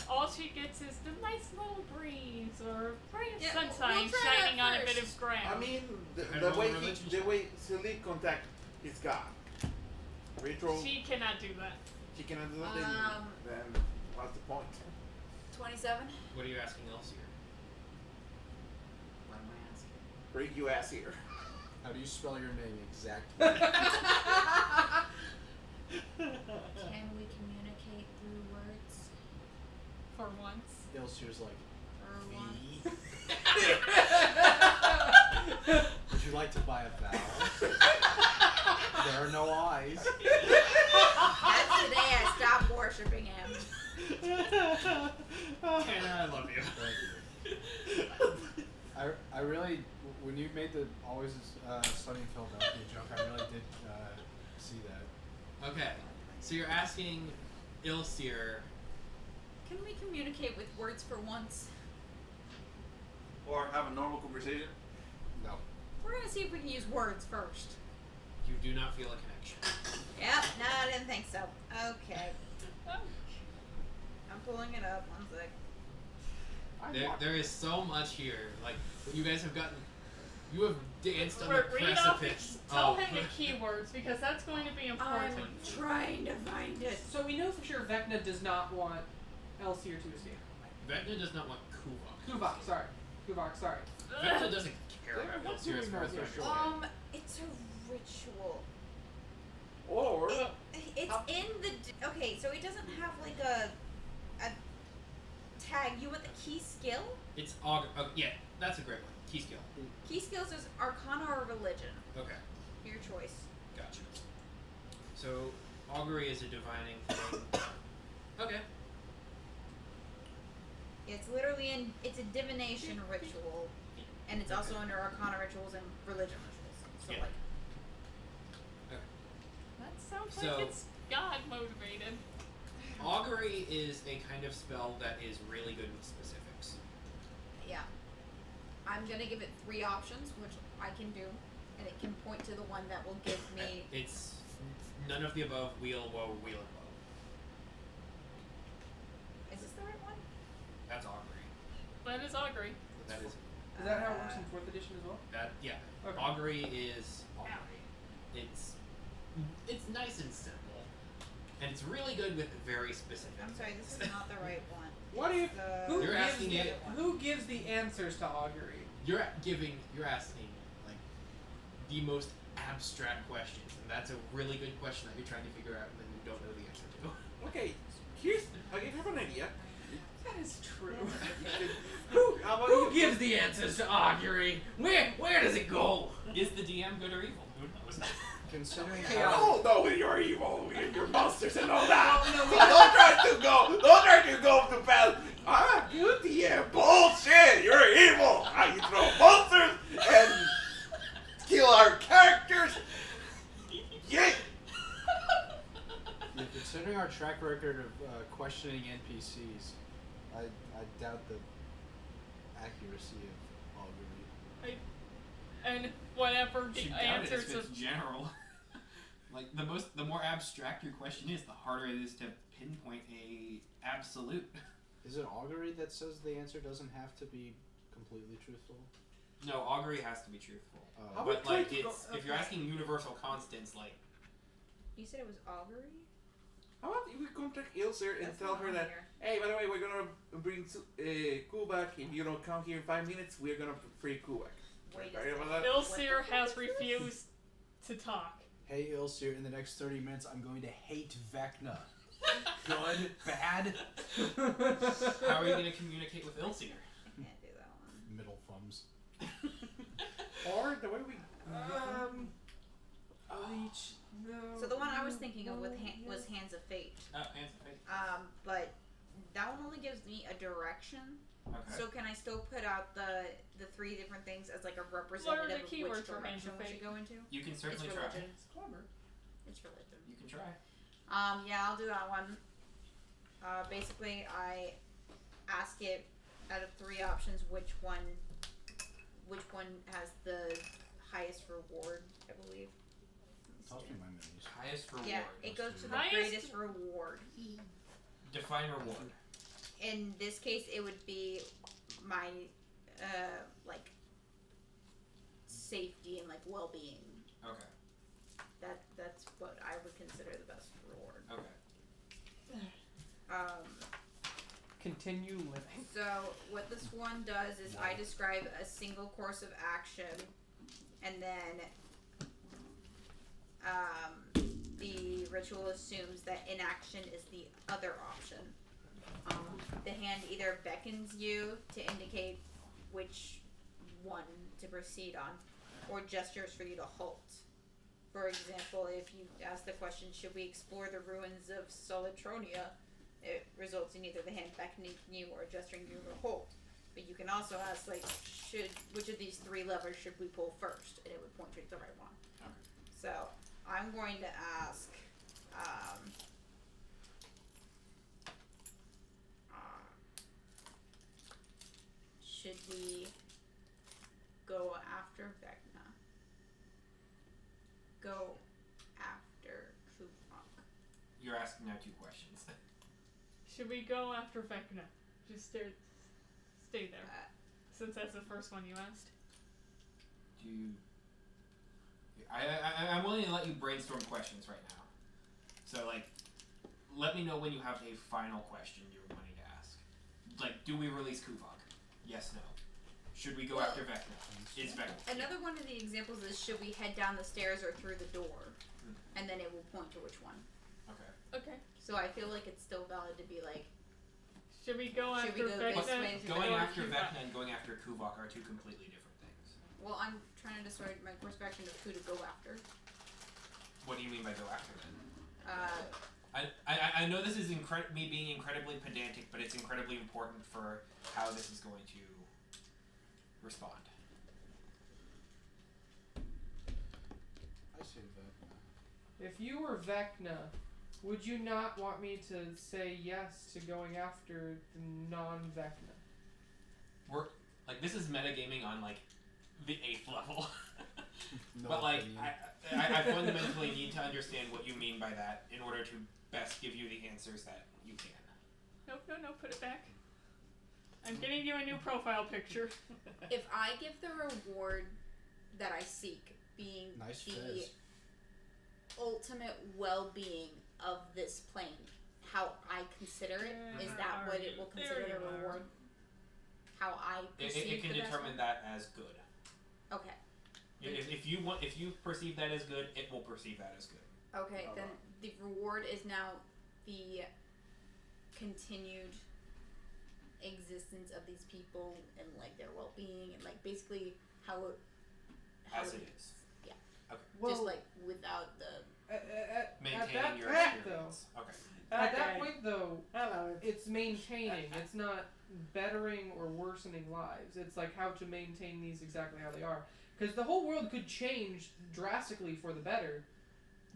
E: All she gets is the nice little breeze or ray of
K: Yeah,
E: sunshine
K: we'll try
E: shining
K: that
E: on a bit
K: first.
E: of ground.
G: I mean,
H: And
G: the
H: roll
G: way
H: religion
G: the
H: check.
G: way Celine contact his god. Ritual.
E: She cannot do that.
G: She cannot do that. Then what's the point?
K: 27.
H: What are you asking Elsie?
K: What am I asking?
G: Bring you ass here.
I: how do you spell your name exactly?
K: Can we communicate through words?
E: For once.
I: Ilsir's like,
K: For once.
I: would you like to buy a vowel? There are no eyes.
K: That's the day I stopped worshiping him.
H: Hannah, I love you.
I: Thank you. I really, when you made the Always Sunny in Philadelphia joke, I really did see that.
H: Okay, so you're asking Ilsir.
K: Can we communicate with words for once?
G: Or have a normal conversation.
I: No.
K: We're gonna see if we can use words first.
H: You do not feel a connection.
K: Yep, no, I didn't think so. Okay. I'm pulling it up. One sec.
H: There is so much here. Like, you guys have gotten. You have danced on the
E: Read off
H: precipice.
E: tell
H: of-
E: him the keywords because that's going to be important.
K: I'm trying to find it.
B: so we know for sure Vecna does not want Elsier to escape.
H: Vecna does not want Kuvok.
B: Kuvok, sorry. Kuvok, sorry.
H: Vecna doesn't care about
B: What do
H: Ilsir as
B: we
H: far
B: know
H: as
B: for
H: we're
B: sure?
H: concerned.
K: It's a ritual.
G: Or
K: It's in the. Okay, so it doesn't have like a tag. You want the key skill?
H: It's augur. Oh, yeah, that's a great one. Key skill.
K: Key skills is Arcana or Religion.
H: Okay,
K: Your choice.
H: gotcha. So augury is a divining thing. Okay.
A: It's literally it's a divination ritual, and it's also under Arcana rituals and religion rituals. So
H: Yeah.
A: like,
E: That sounds
H: So-
E: like it's God motivated.
H: Augury is a kind of spell that is really good with specifics.
A: yeah, I'm gonna give it 3 options, which I can do, and it can point to the one that will give me.
H: It's none of the above, wheel, woe, wheel, and woe.
A: Is this the right one?
H: That's Augury.
E: That is augury.
H: That is
B: Is that how it works in 4th edition as well?
H: that. Yeah.
B: Okay.
H: Augury is Augury. It's nice and simple, and it's really good with very specific.
A: I'm sorry, this is not the right one.
B: What if who
H: You're
B: gives
H: asking
B: the
H: it-
B: who gives the answers to augury?
H: You're asking like the most abstract questions, and that's a really good question that you're trying to figure out, and then you don't know the answer to.
G: Okay, I have an idea.
B: That is true.
G: How about
B: Who
G: you
B: gives the answers to augury? Where does it go?
H: Is the DM good or evil? Who knows?
I: Considering
G: I
I: how
G: don't know you're evil, you're monsters and all that. So don't try to go to bed. I'm a good DM. Bullshit, you're evil. You throw monsters and kill our characters. Yeah.
I: Yeah, considering our track record of questioning NPCs, I doubt the accuracy of augury.
E: And whatever
H: She
E: the
H: doubted
E: answers
H: if it's general. Like the more abstract your question is, the harder it is to pinpoint a absolute.
I: Is it augury that says the answer doesn't have to be completely truthful?
H: No, augury has to be truthful.
G: How
H: But
G: about try
H: like
G: to
H: it's if you're asking universal constants, like
A: You said it was augury?
G: How about if we contact Ilser and
A: That's
G: tell
A: not
G: her
A: on
G: that,
A: here.
G: hey, by the way, we're gonna bring Cool back. If you don't come here in 5 minutes, we're gonna free Cool back.
A: Wait a
G: Sorry about
A: second.
G: that.
E: Ilseer
A: What the
E: has
A: fuck is this?
E: refused to talk.
I: Hey Ilsir, in the next 30 minutes I'm going to hate Vecna. Good? Bad?
H: how are you gonna communicate with Ilseer?
A: Can't do that one.
I: Middle thumbs.
G: Or the way we.
B: Leech. No.
A: So the one I was thinking of was Hands of Fate.
H: Hands of fate.
A: But that one only gives me a direction.
H: Okay.
A: So can I still put out the 3 different things as like a representative of which
E: keywords for Hands
A: direction
E: of
A: we
E: Fate?
A: should go into?
H: You can
A: It's
H: certainly try.
A: religion.
B: It's clever.
A: It's religion.
H: You can try.
A: Yeah, I'll do that one. Basically, I ask it out of 3 options which one has the highest reward, I believe.
I: Toss me my minis.
H: Highest reward.
A: Yeah, it goes to the
E: Highest-
A: greatest reward.
H: Define reward.
A: In this case, it would be my like safety and like well-being.
H: Okay.
A: That's what I would consider the best reward.
H: Okay.
B: Continue living.
A: So what this one does is I describe a single course of action, and then the ritual assumes that inaction is the other option. The hand either beckons you to indicate which one to proceed on, or gestures for you to halt. For example, if you ask the question, should we explore the ruins of Solitronia, it results in either the hand beckoning you or gesturing you to halt. But you can also ask, like, which of these 3 levers should we pull first? And it would point you to the right one.
H: Okay.
A: So, I'm going to ask, should we go after Vecna? Go after Kufunk?
H: You're asking now 2 questions.
E: Should we go after Vecna? Just stay there. Since that's the first one you asked.
H: Do you? I'm willing to let you brainstorm questions right now. So like, let me know when you have a final question you're wanting to ask. Like, do we release Kuvok? Yes, no. Should we go
A: Well,
H: after Vecna? Is Vecna?
A: Another one of the examples is, should we head down the stairs or through the door? And then it will point to which one.
H: Okay.
E: Okay.
A: So I feel like it's still valid to be like,
E: Should we go
A: Should we
E: after
A: go this
E: Vecna?
A: way?
H: Going
E: or
H: after
E: Kuvok?
H: Vecna and going after Kuvok are 2 completely different things.
A: well, I'm trying to decide my course of action of who to go after.
H: What do you mean by go after them? I know this is me being incredibly pedantic, but it's incredibly important for how this is going to respond.
I: I say that.
B: If you were Vecna, would you not want me to say yes to going after the non-Vecna?
H: We're like this is metagaming on like the 8th level.
I: No
H: but like
I: opinion.
H: I fundamentally need to understand what you mean by that in order to best give you the answers that you can.
E: Nope, no, put it back. I'm getting you a new profile picture.
K: If I give the reward that I seek, being
I: Nice
K: the
I: fizz.
K: ultimate well-being of this plane, how I consider it, is that what it will consider
E: There
K: the
E: you are.
K: reward? How I perceive
H: It can
K: the best
H: determine
K: one?
H: that as good.
K: Okay.
H: If you perceive that as good, it will perceive that as good.
K: Okay, then the reward is now the continued existence of these people and like their well-being and like basically how
H: As it is.
K: Yeah.
H: Okay.
B: Well,
K: just like without the
B: at
H: Maintaining
B: that
H: your
B: point,
H: experience. Okay.
B: though, at that
J: Okay.
B: point though,
J: Hello.
B: it's maintaining. It's not bettering or worsening lives. It's like how to maintain these exactly how they are. Because the whole world could change drastically for the better,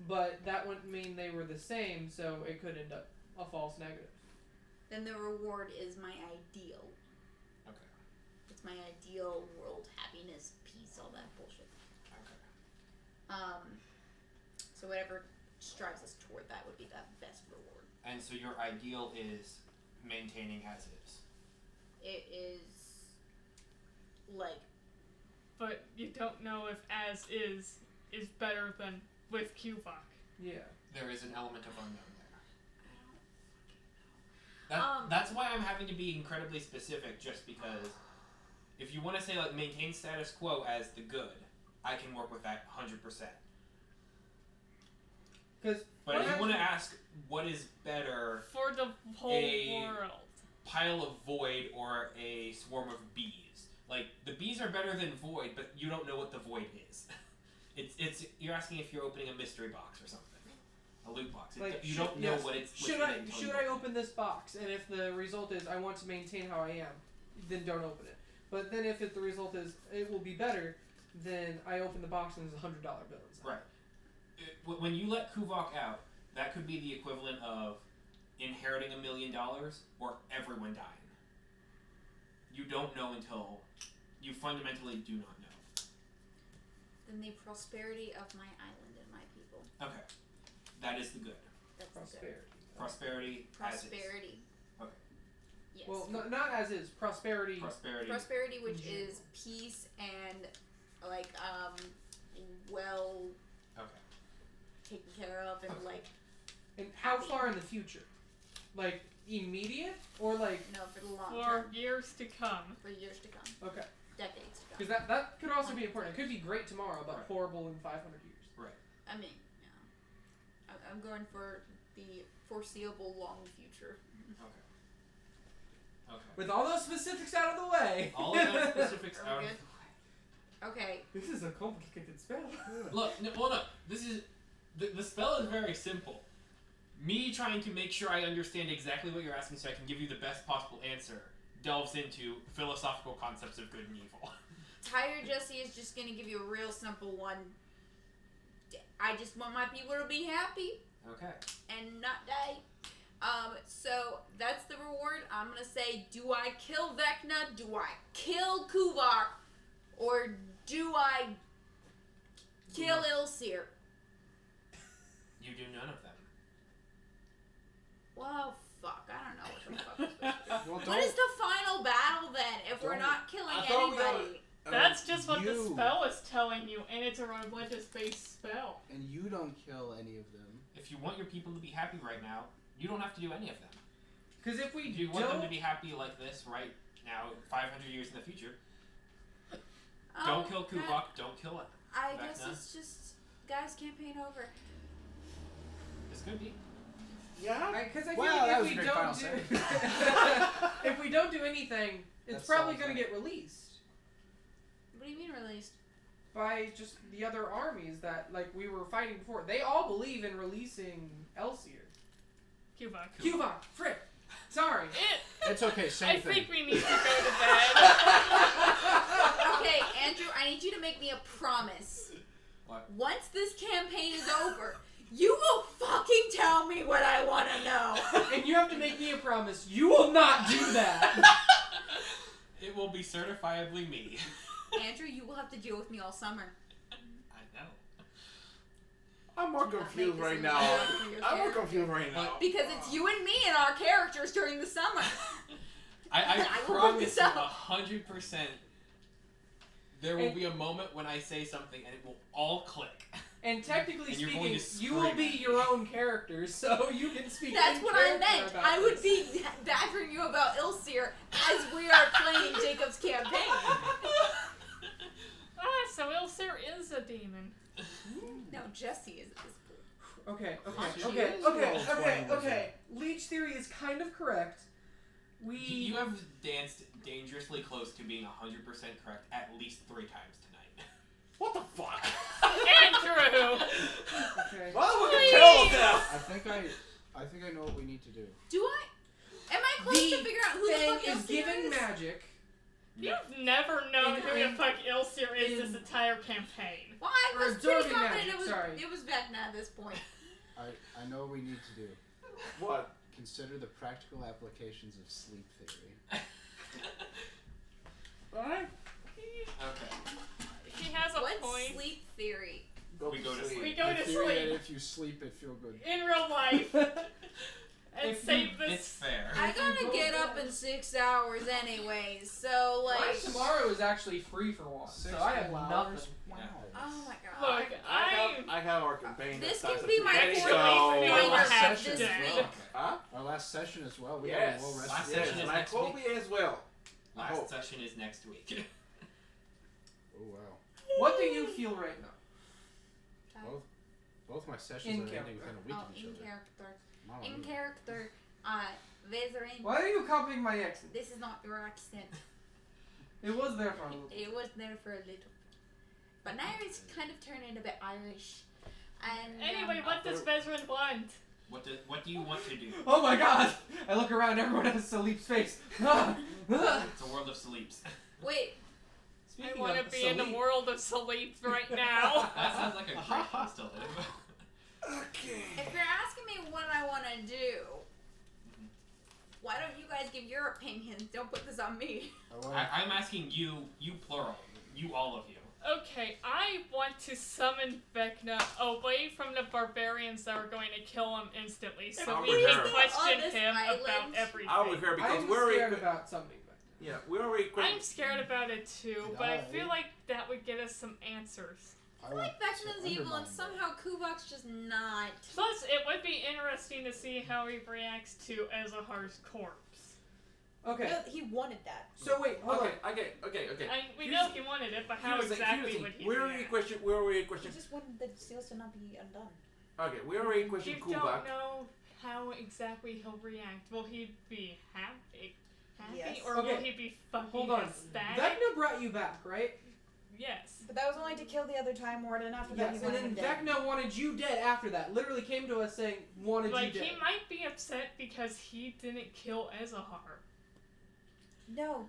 B: but that wouldn't mean they were the same, so it could end up a false negative.
K: then the reward is my ideal.
H: Okay.
K: It's my ideal world, happiness, peace, all that bullshit.
H: Okay.
K: So whatever strives us toward that would be the best reward.
H: And so your ideal is maintaining as is.
K: It is like
E: But you don't know if as is better than with QVOC.
B: Yeah.
H: There is an element of unknown
K: I
H: there.
K: don't
H: That's why I'm having to be incredibly specific, just because if you want to say like maintain status quo as the good, I can work with that 100%.
B: Because
H: But if you want to ask what is better,
E: For the whole
H: A-
E: world.
H: pile of void or a swarm of bees. Like the bees are better than void, but you don't know what the void is. It's you're asking if you're opening a mystery box or something, a loot box.
B: Like,
H: You
B: should-
H: don't know
B: yes.
H: what it's.
B: should I open this box? And if the result is I want to maintain how I am, then don't open it. But then if the result is it will be better, then I open the box and there's $100 bill inside.
H: Right. When you let Kuvok out, that could be the equivalent of inheriting $1 million or everyone dying. You don't know until you fundamentally do not know.
K: then the prosperity of my island and my people.
H: Okay, that is the good.
K: That's the
B: Prosperity.
H: Prosperity.
K: good. Prosperity.
H: Okay.
K: Yes.
B: Well, not as is. Prosperity.
H: Prosperity.
K: prosperity, which
B: in
K: is peace and like well
H: Okay.
K: taken care of and like
B: And how far in the future? Like immediate or like
K: no for the long
E: For
K: term,
E: years to come.
K: for years to come,
B: okay?
K: decades to come.
B: Because that could also be important. It could be great tomorrow, but
H: Right.
B: horrible in 500 years.
K: I mean, yeah, I'm going for the foreseeable long future.
H: Okay. Okay.
B: With all those specifics out of the way.
H: All of those specifics
K: Are
H: out.
K: we good? Okay.
B: This is a complicated spell.
H: Look, no, well, no. This is the spell is very simple. Me trying to make sure I understand exactly what you're asking, so I can give you the best possible answer, delves into philosophical concepts of good and evil.
K: Tiger Jesse is just gonna give you a real simple one. I just want my people to be happy
H: Okay.
K: and not die. So that's the reward. I'm gonna say, do I kill Vecna? Do I kill Kuvok? Or do I kill Ilsir?
H: You do none of them.
K: Well, fuck. I don't know what the fuck. is supposed to
I: Well,
K: do. What is the final battle then? If we're
I: Don't-
K: not killing
G: I thought we
K: anybody,
E: That's just what the
I: you-
E: spell is telling you, and it's a relentless-based spell.
I: And you don't kill any of them.
H: If you want your people to be happy right now, you don't have to do any of them.
B: Because if we
H: Do you want them to
B: don't,
H: be happy like this right now, 500 years in the future?
K: Oh,
H: Don't kill
K: God.
H: Kuvok. Don't kill it.
K: I
H: Vecna.
K: guess it's just guys campaign over.
H: This could be.
G: Yeah.
B: because I feel
I: Wow,
B: like
I: that
B: if
I: was a
B: we
I: great
B: don't
I: final
B: do, if we don't do anything, it's
I: That's
B: probably
I: solid.
B: going to get released
K: What do you mean released?
B: by just the other armies that like we were fighting before. They all believe in releasing Elsier. Cuba, frick. Sorry.
I: It's okay, same
E: I
I: thing.
E: think we need to go to bed.
K: Okay, Andrew, I need you to make me a promise.
H: What?
K: Once this campaign is over, you will fucking tell me what I want to know.
B: And you have to make me a promise. You will not do that.
H: It will be certifiably me.
K: Andrew, you will have to deal with me all summer.
H: I know.
G: I'm more
K: Do not
G: confused
K: make this
G: right
K: a
G: now.
K: reality for your
G: I'm more
K: character.
G: confused right now.
K: Because it's you and me and our characters during the summer.
H: I
K: I will look
H: promise
K: this
H: you
K: up.
H: 100% there will be a moment when I say something and it will all click.
B: And technically
H: And you're going
B: speaking,
H: to
B: you will
H: scream
B: be
H: at me.
B: your own character, so you can speak.
K: That's
B: in
K: what I
B: character
K: meant.
B: about
K: I would
B: this.
K: be badgering you about Ilseer as we are playing Jacob's campaign.
E: So Ilser is a demon.
K: No, Jesse is at this point.
B: Okay.
I: She
B: Okay.
I: is
B: Okay.
I: roll
B: Okay.
I: 20,
B: Okay. Leech theory is kind of correct.
H: You have danced dangerously close to being 100% correct at least 3 times tonight.
G: What the fuck?
E: Andrew!
B: Okay.
G: Well, we can tell them.
I: I think I know what we need to do.
K: Do I? Am I close to
B: The
K: figure out who the
B: thing
K: fuck
B: is
K: Ilseer
B: given
K: is?
B: magic.
E: You've never known
B: In-
E: who the
B: in-
E: fuck Ilser is this
B: in-
E: entire campaign.
K: Well, I
B: Or
K: was pretty
B: absorbing
K: confident
B: magic, sorry.
K: it was Vecna at this point.
I: I know what we need to do.
G: What?
I: Consider the practical applications of sleep theory.
G: Alright.
H: Okay.
E: He has a
K: What's
E: point.
K: sleep theory?
H: We go to sleep.
E: We go
I: the
E: to
I: theory that
E: sleep
I: if you sleep, it feel good.
E: in real life and
B: If
E: save
H: It's
E: this.
H: fair.
K: I gotta
B: go
K: get
B: to
K: up
B: bed.
K: in 6 hours anyways, so
B: My
K: like.
B: tomorrow is actually free for once, so I have
I: full
B: nothing.
I: hours? Wow.
K: Oh my god.
E: Look,
G: I have our campaign.
K: This
G: that
K: can
G: starts
K: be
G: at
K: my
G: 3:30,
K: fourth
G: so-
K: week
E: Our
K: failure
E: last
K: half
I: session
K: this
E: as
K: week.
E: well.
G: Huh?
I: Our last session as well. We
G: Yes.
I: are well rested.
H: Last
G: Yes,
H: session is
G: and I
H: next
G: hope
H: week.
G: he as well. I
H: Last
G: hope.
H: session is next week.
I: Oh wow.
B: What do you feel right now?
I: Both my sessions
B: In
I: are ending
B: character.
I: within a week
K: Oh,
I: of each
K: in
I: other.
K: character.
I: Mama
K: In
I: mia.
K: character. Vezarin.
B: Why are you copying my accent?
K: This is not your accent.
B: It was there for a little.
K: It was there for a little. But now it's kind of turning a bit Irish. And
E: Anyway, what does Vezrin want?
H: What do you want to do?
B: Oh my god! I look around, everyone has Salip's face. Ah, ah.
H: It's a world of sleeps.
K: wait,
B: Speaking
E: I want
B: of
E: to be in the
B: Salip,
E: world of Salip right now.
H: That sounds like a great place to live.
G: Okay.
K: if you're asking me what I want to do, why don't you guys give your opinions? Don't put this on me.
H: I'm asking you plural, you all of you.
E: Okay, I want to summon Vecna away from the barbarians that are going to kill him instantly, so
G: I'm
E: we
G: with
E: can
G: her.
E: question
K: On this
E: him
K: island.
E: about everything.
G: I'll be here because
B: I'm
G: we're
B: scared
G: already.
B: about something back
G: Yeah, we're already.
E: I'm scared about it too,
I: And
E: but I
I: I-
E: feel like that would get us some answers.
K: I like Vecna's evil and somehow Kuvok's just not.
E: Plus, it would be interesting to see how he reacts to Ezahar's corpse.
B: Okay,
A: He wanted that.
B: so wait, hold
G: Okay,
B: on.
G: okay.
E: We
G: Here's-
E: know he wanted it, but how
G: Here's the thing,
E: exactly
G: here's the
E: would
G: thing.
E: he
G: We already
E: react?
G: question. We already
A: He
G: question.
A: just wanted the seals to not be undone.
G: Okay, we already
E: You
G: questioned
E: don't
G: Kubak.
E: know how exactly he'll react. Will he be happy,
A: Yes.
E: or will
B: Okay,
E: he be fucking
B: Hold on.
E: ecstatic?
B: Vecna brought you back, right?
E: Yes.
A: But that was only to kill the other Time Lord, and after that,
B: Yes,
A: he
B: and
A: wanted
B: then
A: him dead.
B: Vecna wanted you dead after that. Literally came to us saying, wanted
E: Like,
B: you dead.
E: he might be upset because he didn't kill Ezahar.
A: No,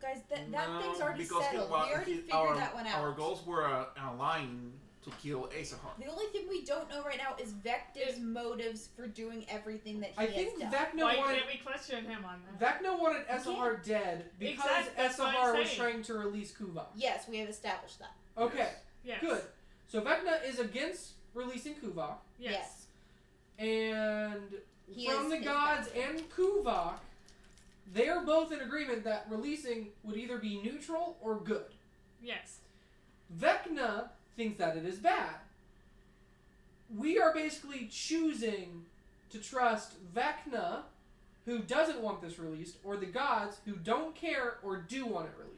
A: guys, that
G: No,
A: thing's already
G: because
A: settled.
G: well,
A: We already figured
G: our,
A: that one out.
G: Our goals were aligned to kill Asahar.
A: The only thing we don't know right now is Vecna's motives for doing everything that he
B: I
A: has
B: think
A: done.
B: Vecna
E: Why
B: wanted
E: can't we question him on that?
B: Vecna wanted Essahar dead because
E: Exactly, that's what I'm
B: Essahar was
E: saying.
B: trying to release Kuvok.
A: Yes, we have established that.
B: Okay,
E: Yes.
B: good. So Vecna is against releasing Kuvok,
E: Yes.
B: and
A: He
B: from
A: is
B: the
A: his
B: gods
A: backup.
B: and Kuvok, they're both in agreement that releasing would either be neutral or good.
E: Yes.
B: Vecna thinks that it is bad. We are basically choosing to trust Vecna, who doesn't want this released, or the gods who don't care or do want it released.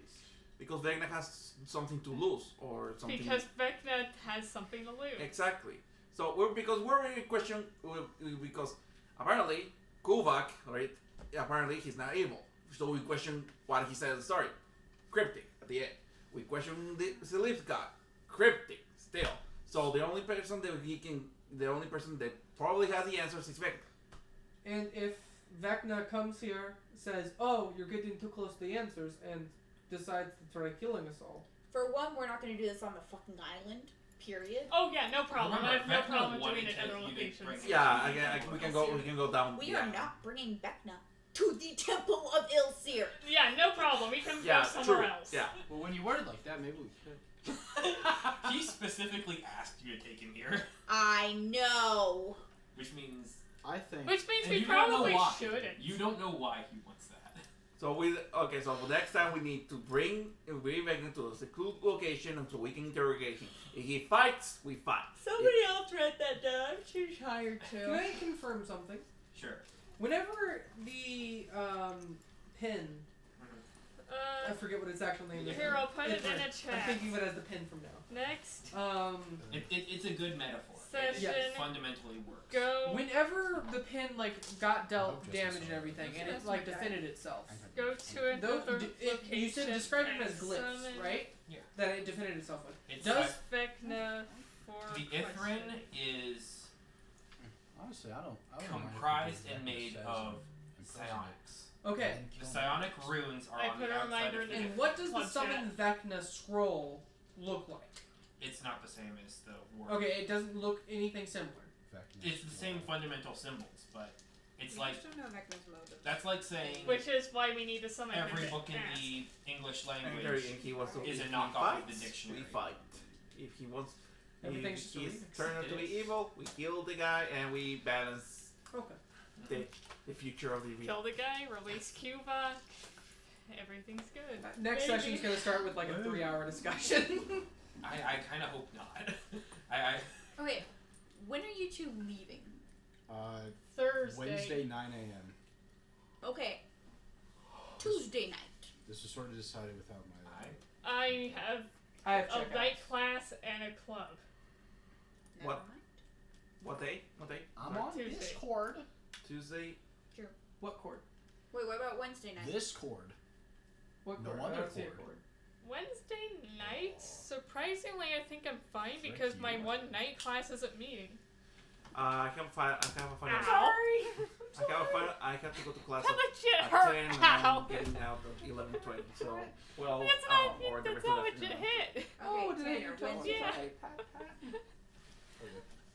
G: Because Vecna has something to lose or something.
E: Because Vecna has something to lose.
G: Exactly. So we're already question because apparently Kuvak, right? Apparently he's not evil. So we question what he said at the start. Cryptic at the end. We question the Salif god. Cryptic still. So the only person that probably has the answers is Vecna.
B: And if Vecna comes here, says, "Oh, you're getting too close to the answers," and decides to try killing us all.
K: For one, we're not going to do this on the fucking island. Period.
E: Oh yeah, no problem. I have no
H: Remember, Vecna
E: problem
H: wanted
E: doing it
H: to-
E: at other
H: you didn't
E: locations.
H: bring it.
G: Yeah, we can go. We can go down.
K: We are not bringing Vecna to the Temple of Ilseer.
E: Yeah, no problem. We can
G: Yeah,
E: go somewhere
G: true.
E: else.
G: Yeah.
I: Well, when you word it like that, maybe we could.
H: He specifically asked you to take him here,
K: I know.
H: which means
I: I think.
E: Which means
H: and
E: we
H: you don't know
E: probably
H: why.
E: shouldn't.
H: You don't know why he wants that.
G: So so for next time we need to bring Vecna to a secluded location so we can interrogate him. If he fights, we fight.
K: Somebody else write that down. I'm too tired
B: Can
K: to.
B: I confirm something?
H: Sure.
B: Whenever the pin, I forget what its actual name is.
E: Here, I'll put it in a
B: I'm
E: chat.
B: thinking of it as the pin from now.
E: Next
H: It's a good metaphor.
E: session,
H: It fundamentally works.
E: go
B: Whenever the pin got dealt
I: hope
B: damage
I: Justice
B: and everything, and it
K: That's
B: like
K: my guy.
B: defended itself.
E: go to another location.
B: You said describe it as
E: and
B: glyphs,
E: summon
B: right?
H: Yeah.
B: That it defended itself with.
H: It's
B: Does
E: Vecna for
H: the Ithrin
E: question.
H: is
I: Honestly, I don't mind if we
H: comprised
I: do
H: and
I: Vecna
H: made
I: says
H: of
I: and imprison it
H: psionics.
B: okay?
I: and
H: The
I: kill
H: psionic
I: it.
H: runes are
E: I
H: on
E: put
H: the
E: a
H: outside
E: reminder
H: of
E: in
H: the
B: And what does the
E: Plug
B: summon Vecna scroll look like?
H: It's not the same as the word.
B: Okay, it doesn't look anything similar.
I: Vecna
H: It's the same
I: scroll.
H: fundamental symbols, but it's
K: We
H: like
K: just don't know Vecna's motive.
H: that's like saying
E: Which is why we need to summon him
H: every
E: to
H: book in
E: ask.
H: the English
G: And
H: language.
G: he wants to.
H: is a
G: if he
H: knockoff of
G: fights,
H: the dictionary.
G: We fight. If he wants.
B: Everything's
G: If
B: just a
G: he's
B: remix.
G: turned out to
H: It
G: be
H: is.
G: evil, we kill the guy and we balance
B: Okay.
G: the future of the
E: Kill the guy, release Cuba. Everything's good.
B: Next
E: Maybe.
B: session's gonna start with like a 3-hour discussion.
H: I kind of hope not. I
K: Okay, when are you two leaving?
E: Thursday.
I: Wednesday, 9 a.m.
K: Okay, Tuesday night.
I: This was sort of decided without my.
E: I have
B: I have
E: a
B: checkouts.
E: night class and a club.
G: What?
K: Never mind.
G: What day? What day?
I: I'm
G: Sorry.
I: on
E: Tuesday.
I: Discord.
G: Tuesday.
B: What chord?
K: Wait, what about Wednesday night?
I: Discord.
B: What
I: No
B: chord?
I: other
B: I don't see a
I: chord.
B: chord.
E: Wednesday night, surprisingly, I think I'm fine
I: Frick
E: because
I: you.
E: my one night class isn't meeting.
G: I can't find. I can't find.
E: Ow.
G: I have to go to class
E: How much it
G: at
E: hurt?
G: 10 and
E: Ow.
G: I'm getting out at 11:20. So, well,
E: That's not,
G: or the
E: that's
G: rest
E: not
G: of
E: what
G: the
E: you
G: afternoon.
E: hit.
B: Oh, did I
K: Tanner,
B: hear tell
K: Wednesday
E: Yeah.
K: night.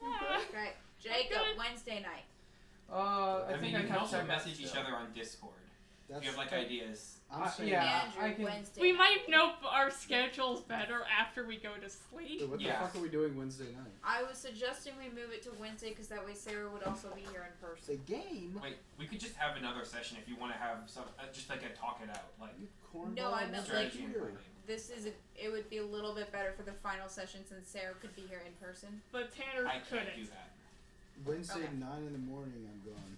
E: Ah.
K: Right, Jacob,
E: good.
K: Wednesday night.
B: I
H: mean,
B: think
H: you
B: I
H: can
B: have
H: also
B: checkouts
H: message each
B: still.
H: other on Discord.
I: That's,
H: If you have like ideas.
I: I'm saying.
B: yeah.
K: Andrew,
B: I can-
K: Wednesday
E: We
K: night.
E: might know our schedules better after we go to sleep.
I: Dude, what
H: Yeah.
I: the fuck are we doing Wednesday night?
K: I was suggesting we move it to Wednesday because that way Sarah would also be here in person.
I: The game.
H: Wait, we could just have another session if you want to have some, just like a talk it out, like
I: You cornball.
K: No, I meant like-
H: strategy and planning.
K: This is it would be a little bit better for the final session since Sarah could be here in person.
E: But Tanner
H: I can't
E: couldn't.
H: do that.
I: Wednesday,
K: Okay.
I: 9 in the morning, I'm gone.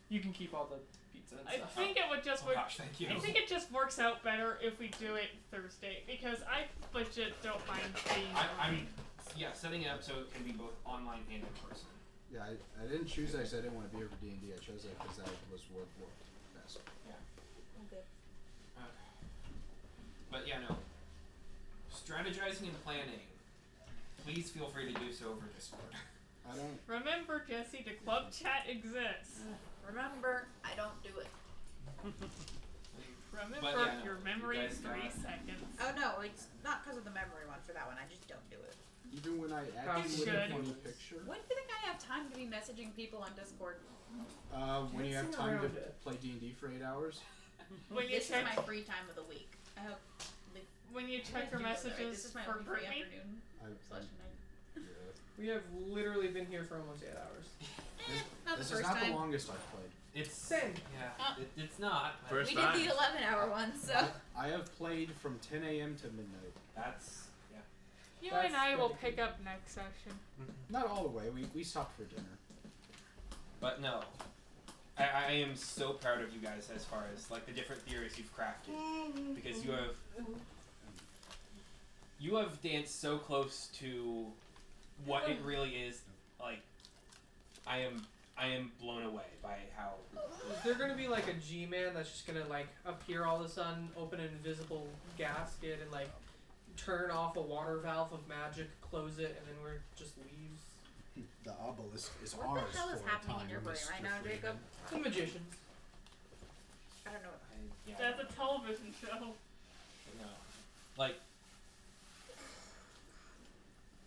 B: You can keep all the pizza and
E: I
B: stuff.
E: think it would just
H: Oh
E: work.
H: gosh, thank you.
E: I think it just works out better if we do it Thursday because I legit don't mind being.
H: I
E: early.
H: mean, yeah, setting it up so it can be both online and in person.
I: Yeah, I didn't choose that because I didn't want to be here for D&D. I chose that because that was what worked best.
K: Okay.
H: But yeah, no. Strategizing and planning. Please feel free to do so over Discord.
I: I don't.
E: Remember, Jesse, the club chat exists.
K: Remember, I don't do it.
E: Remember,
H: But yeah, no,
E: your
H: you
E: memory
H: guys
E: is 3
H: got-
E: seconds.
K: Oh no, it's not because of the memory one for that one. I just don't do it.
I: Even when I
E: You
I: actually look
E: should.
I: at the picture,
K: When do you think I have time to be messaging people on Discord?
I: when you have
B: Dancing
I: time to
B: around it.
I: play D&D for 8 hours,
E: When you
K: This
E: check,
K: is my free time of the week. I hope.
E: when you
K: you
E: check
K: guys
E: your
K: do know that, right?
E: messages
K: This is my
E: for
K: only free
E: GroupMe,
K: afternoon
I: I,
K: / night.
I: yeah.
B: We have literally been here for almost 8 hours.
K: Not
I: This
K: the
I: is
K: first
I: not
K: time.
I: the longest I've played.
H: It's
B: Same.
H: Yeah, it's not. but
G: First
K: We did
G: time.
K: the 11-hour one, so.
I: I have played from 10 a.m. to midnight.
H: That's yeah.
E: you
B: That's
E: and I will
B: dedicated.
E: pick up next session.
I: Not all the way. We stopped for dinner.
H: But no. I am so proud of you guys as far as like the different theories you've crafted because you have danced so close to what it really is. Like I am blown away by how
B: Is there gonna be like a G-man that's just gonna like appear all of a sudden, open an invisible gasket, and like turn off a water valve of magic, close it, and then we're just leaves?
I: The obelisk is
K: What
I: ours
K: the hell is
I: for a
K: happening
I: time
K: in your
I: when
K: brain
I: this
K: right now,
I: strictly-
K: Jacob?
B: The magicians.
K: I don't know.
H: Yeah.
E: That's a television show.
H: No. Like,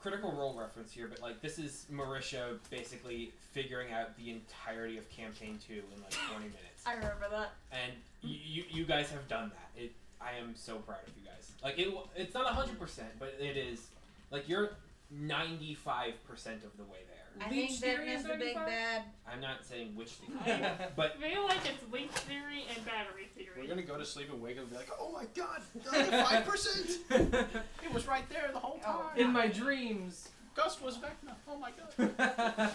H: Critical Role reference here, but like this is Marisha basically figuring out the entirety of campaign 2 in like 20 minutes.
K: I remember that.
H: And you guys have done that. I am so proud of you guys. Like it's not 100%, but it is like you're 95% of the way there.
K: I
B: Leech
K: think
B: theory
K: that
B: is
K: is the big
B: 95?
K: bad.
H: I'm not saying which thing,
E: I
H: but
E: feel like it's leech theory and battery theory.
I: We're gonna go to sleep and wake up and be like, oh my god, 5%! It was right there the whole time.
B: In my dreams.
I: Gust was Vecna. Oh my god.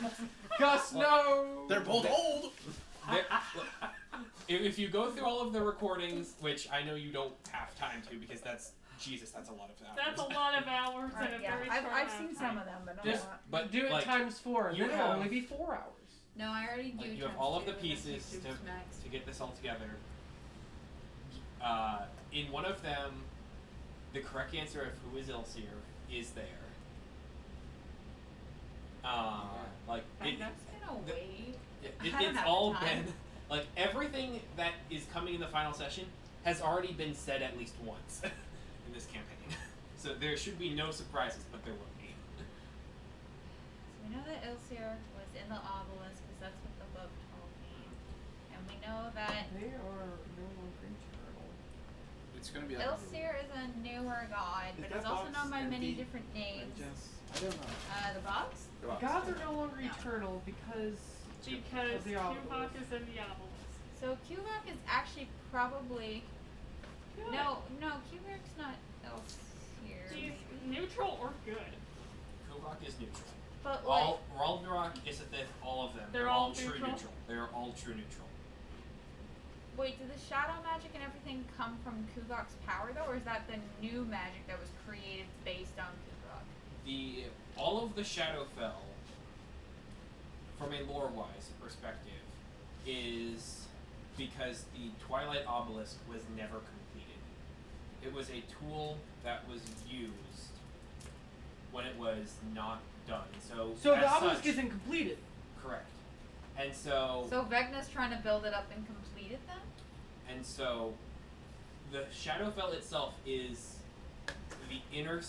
B: Gus, no!
I: They're both old.
H: there- look, if you go through all of the recordings, which I know you don't have time to because that's a lot of hours.
E: That's a lot of hours and a
K: Yeah,
E: very
K: I've,
E: short
K: I've
E: amount
K: seen
E: of
K: some
E: time.
K: of them, but not
B: Just
K: a lot.
H: But
B: do it
H: like,
B: times 4.
H: you
B: Then it'll
H: have-
B: only be 4 hours.
K: No, I already do.
H: Like, you have
K: times
H: all of
K: two,
H: the
K: and then
H: pieces
K: YouTube's next.
H: to get this all together. In one of them, the correct answer of who is Elsier is there. Like
K: I'm
H: it,
K: just gonna
H: the-
K: wait.
H: it,
K: I don't
H: it's
K: have
H: all
K: the time.
H: been like everything that is coming in the final session has already been said at least once in this campaign. So there should be no surprises, but there will be.
K: So we know that Ilseer was in the obelisk because that's what the book told me, and we know that
B: They are no longer eternal.
I: It's gonna be
K: Ilseer is a newer god,
G: Is
K: but
G: that
K: is also
G: box
K: known by many
G: empty?
K: different names.
G: I don't know.
K: The box?
B: Gods are no longer
K: No.
B: eternal because
E: Because
B: of the
E: Tuvok
B: obelisk.
E: is in the obelisk.
K: So Kuvok is actually probably no, Kuvok's not Ilseer.
E: He's
K: maybe.
E: neutral or good.
H: Kovak is neutral.
K: But like,
H: All Raldorok, Isethith, all of them.
E: They're
H: all
E: all
H: true
E: neutral?
H: neutral. They're all true neutral.
K: wait, did the shadow magic and everything come from Kuvok's power though, or is that the new magic that was created based on Kuvok?
H: All of the Shadowfell, from a lore-wise perspective, is because the Twilight Obelisk was never completed. It was a tool that was used when it was not done. So
B: So
H: as
B: the obelisk
H: such,
B: isn't completed.
H: correct. And so
K: So Vecna's trying to build it up and complete it then?
H: And so, the Shadowfell itself is the inner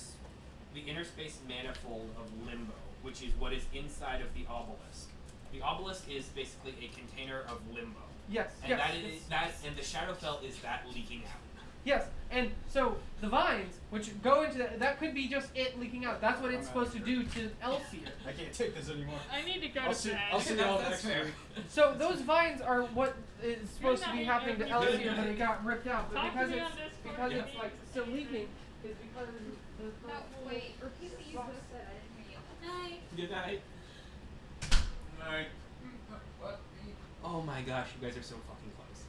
H: space manifold of Limbo, which is what is inside of the obelisk. The obelisk is basically a container of Limbo,
B: Yes.
H: and
B: yes.
H: that is that, and the Shadowfell is that leaking out.
B: Yes, and so the vines, which go into that could be just it leaking out. That's what it's
I: I'm
B: supposed to
I: out
B: do to Elsier.
I: I can't take this anymore.
E: I need to go
I: I'll
E: to
I: see.
E: bed.
I: I'll see y'all
H: That's
I: next
H: fair.
I: week.
B: So those vines are what is supposed to be
E: night,
B: happening to
E: everybody.
B: Elsier, but it got ripped out. But
E: Talk to
B: because
E: me
B: it's
E: on Discord
B: because
E: if
B: it's
E: you
B: like
E: need
B: still
E: anything.
B: leaking is because the
K: No, wait, repeat what you just said. I didn't hear you. Night.
H: Good night.
G: Alright.
H: Oh my gosh, you guys are so fucking close.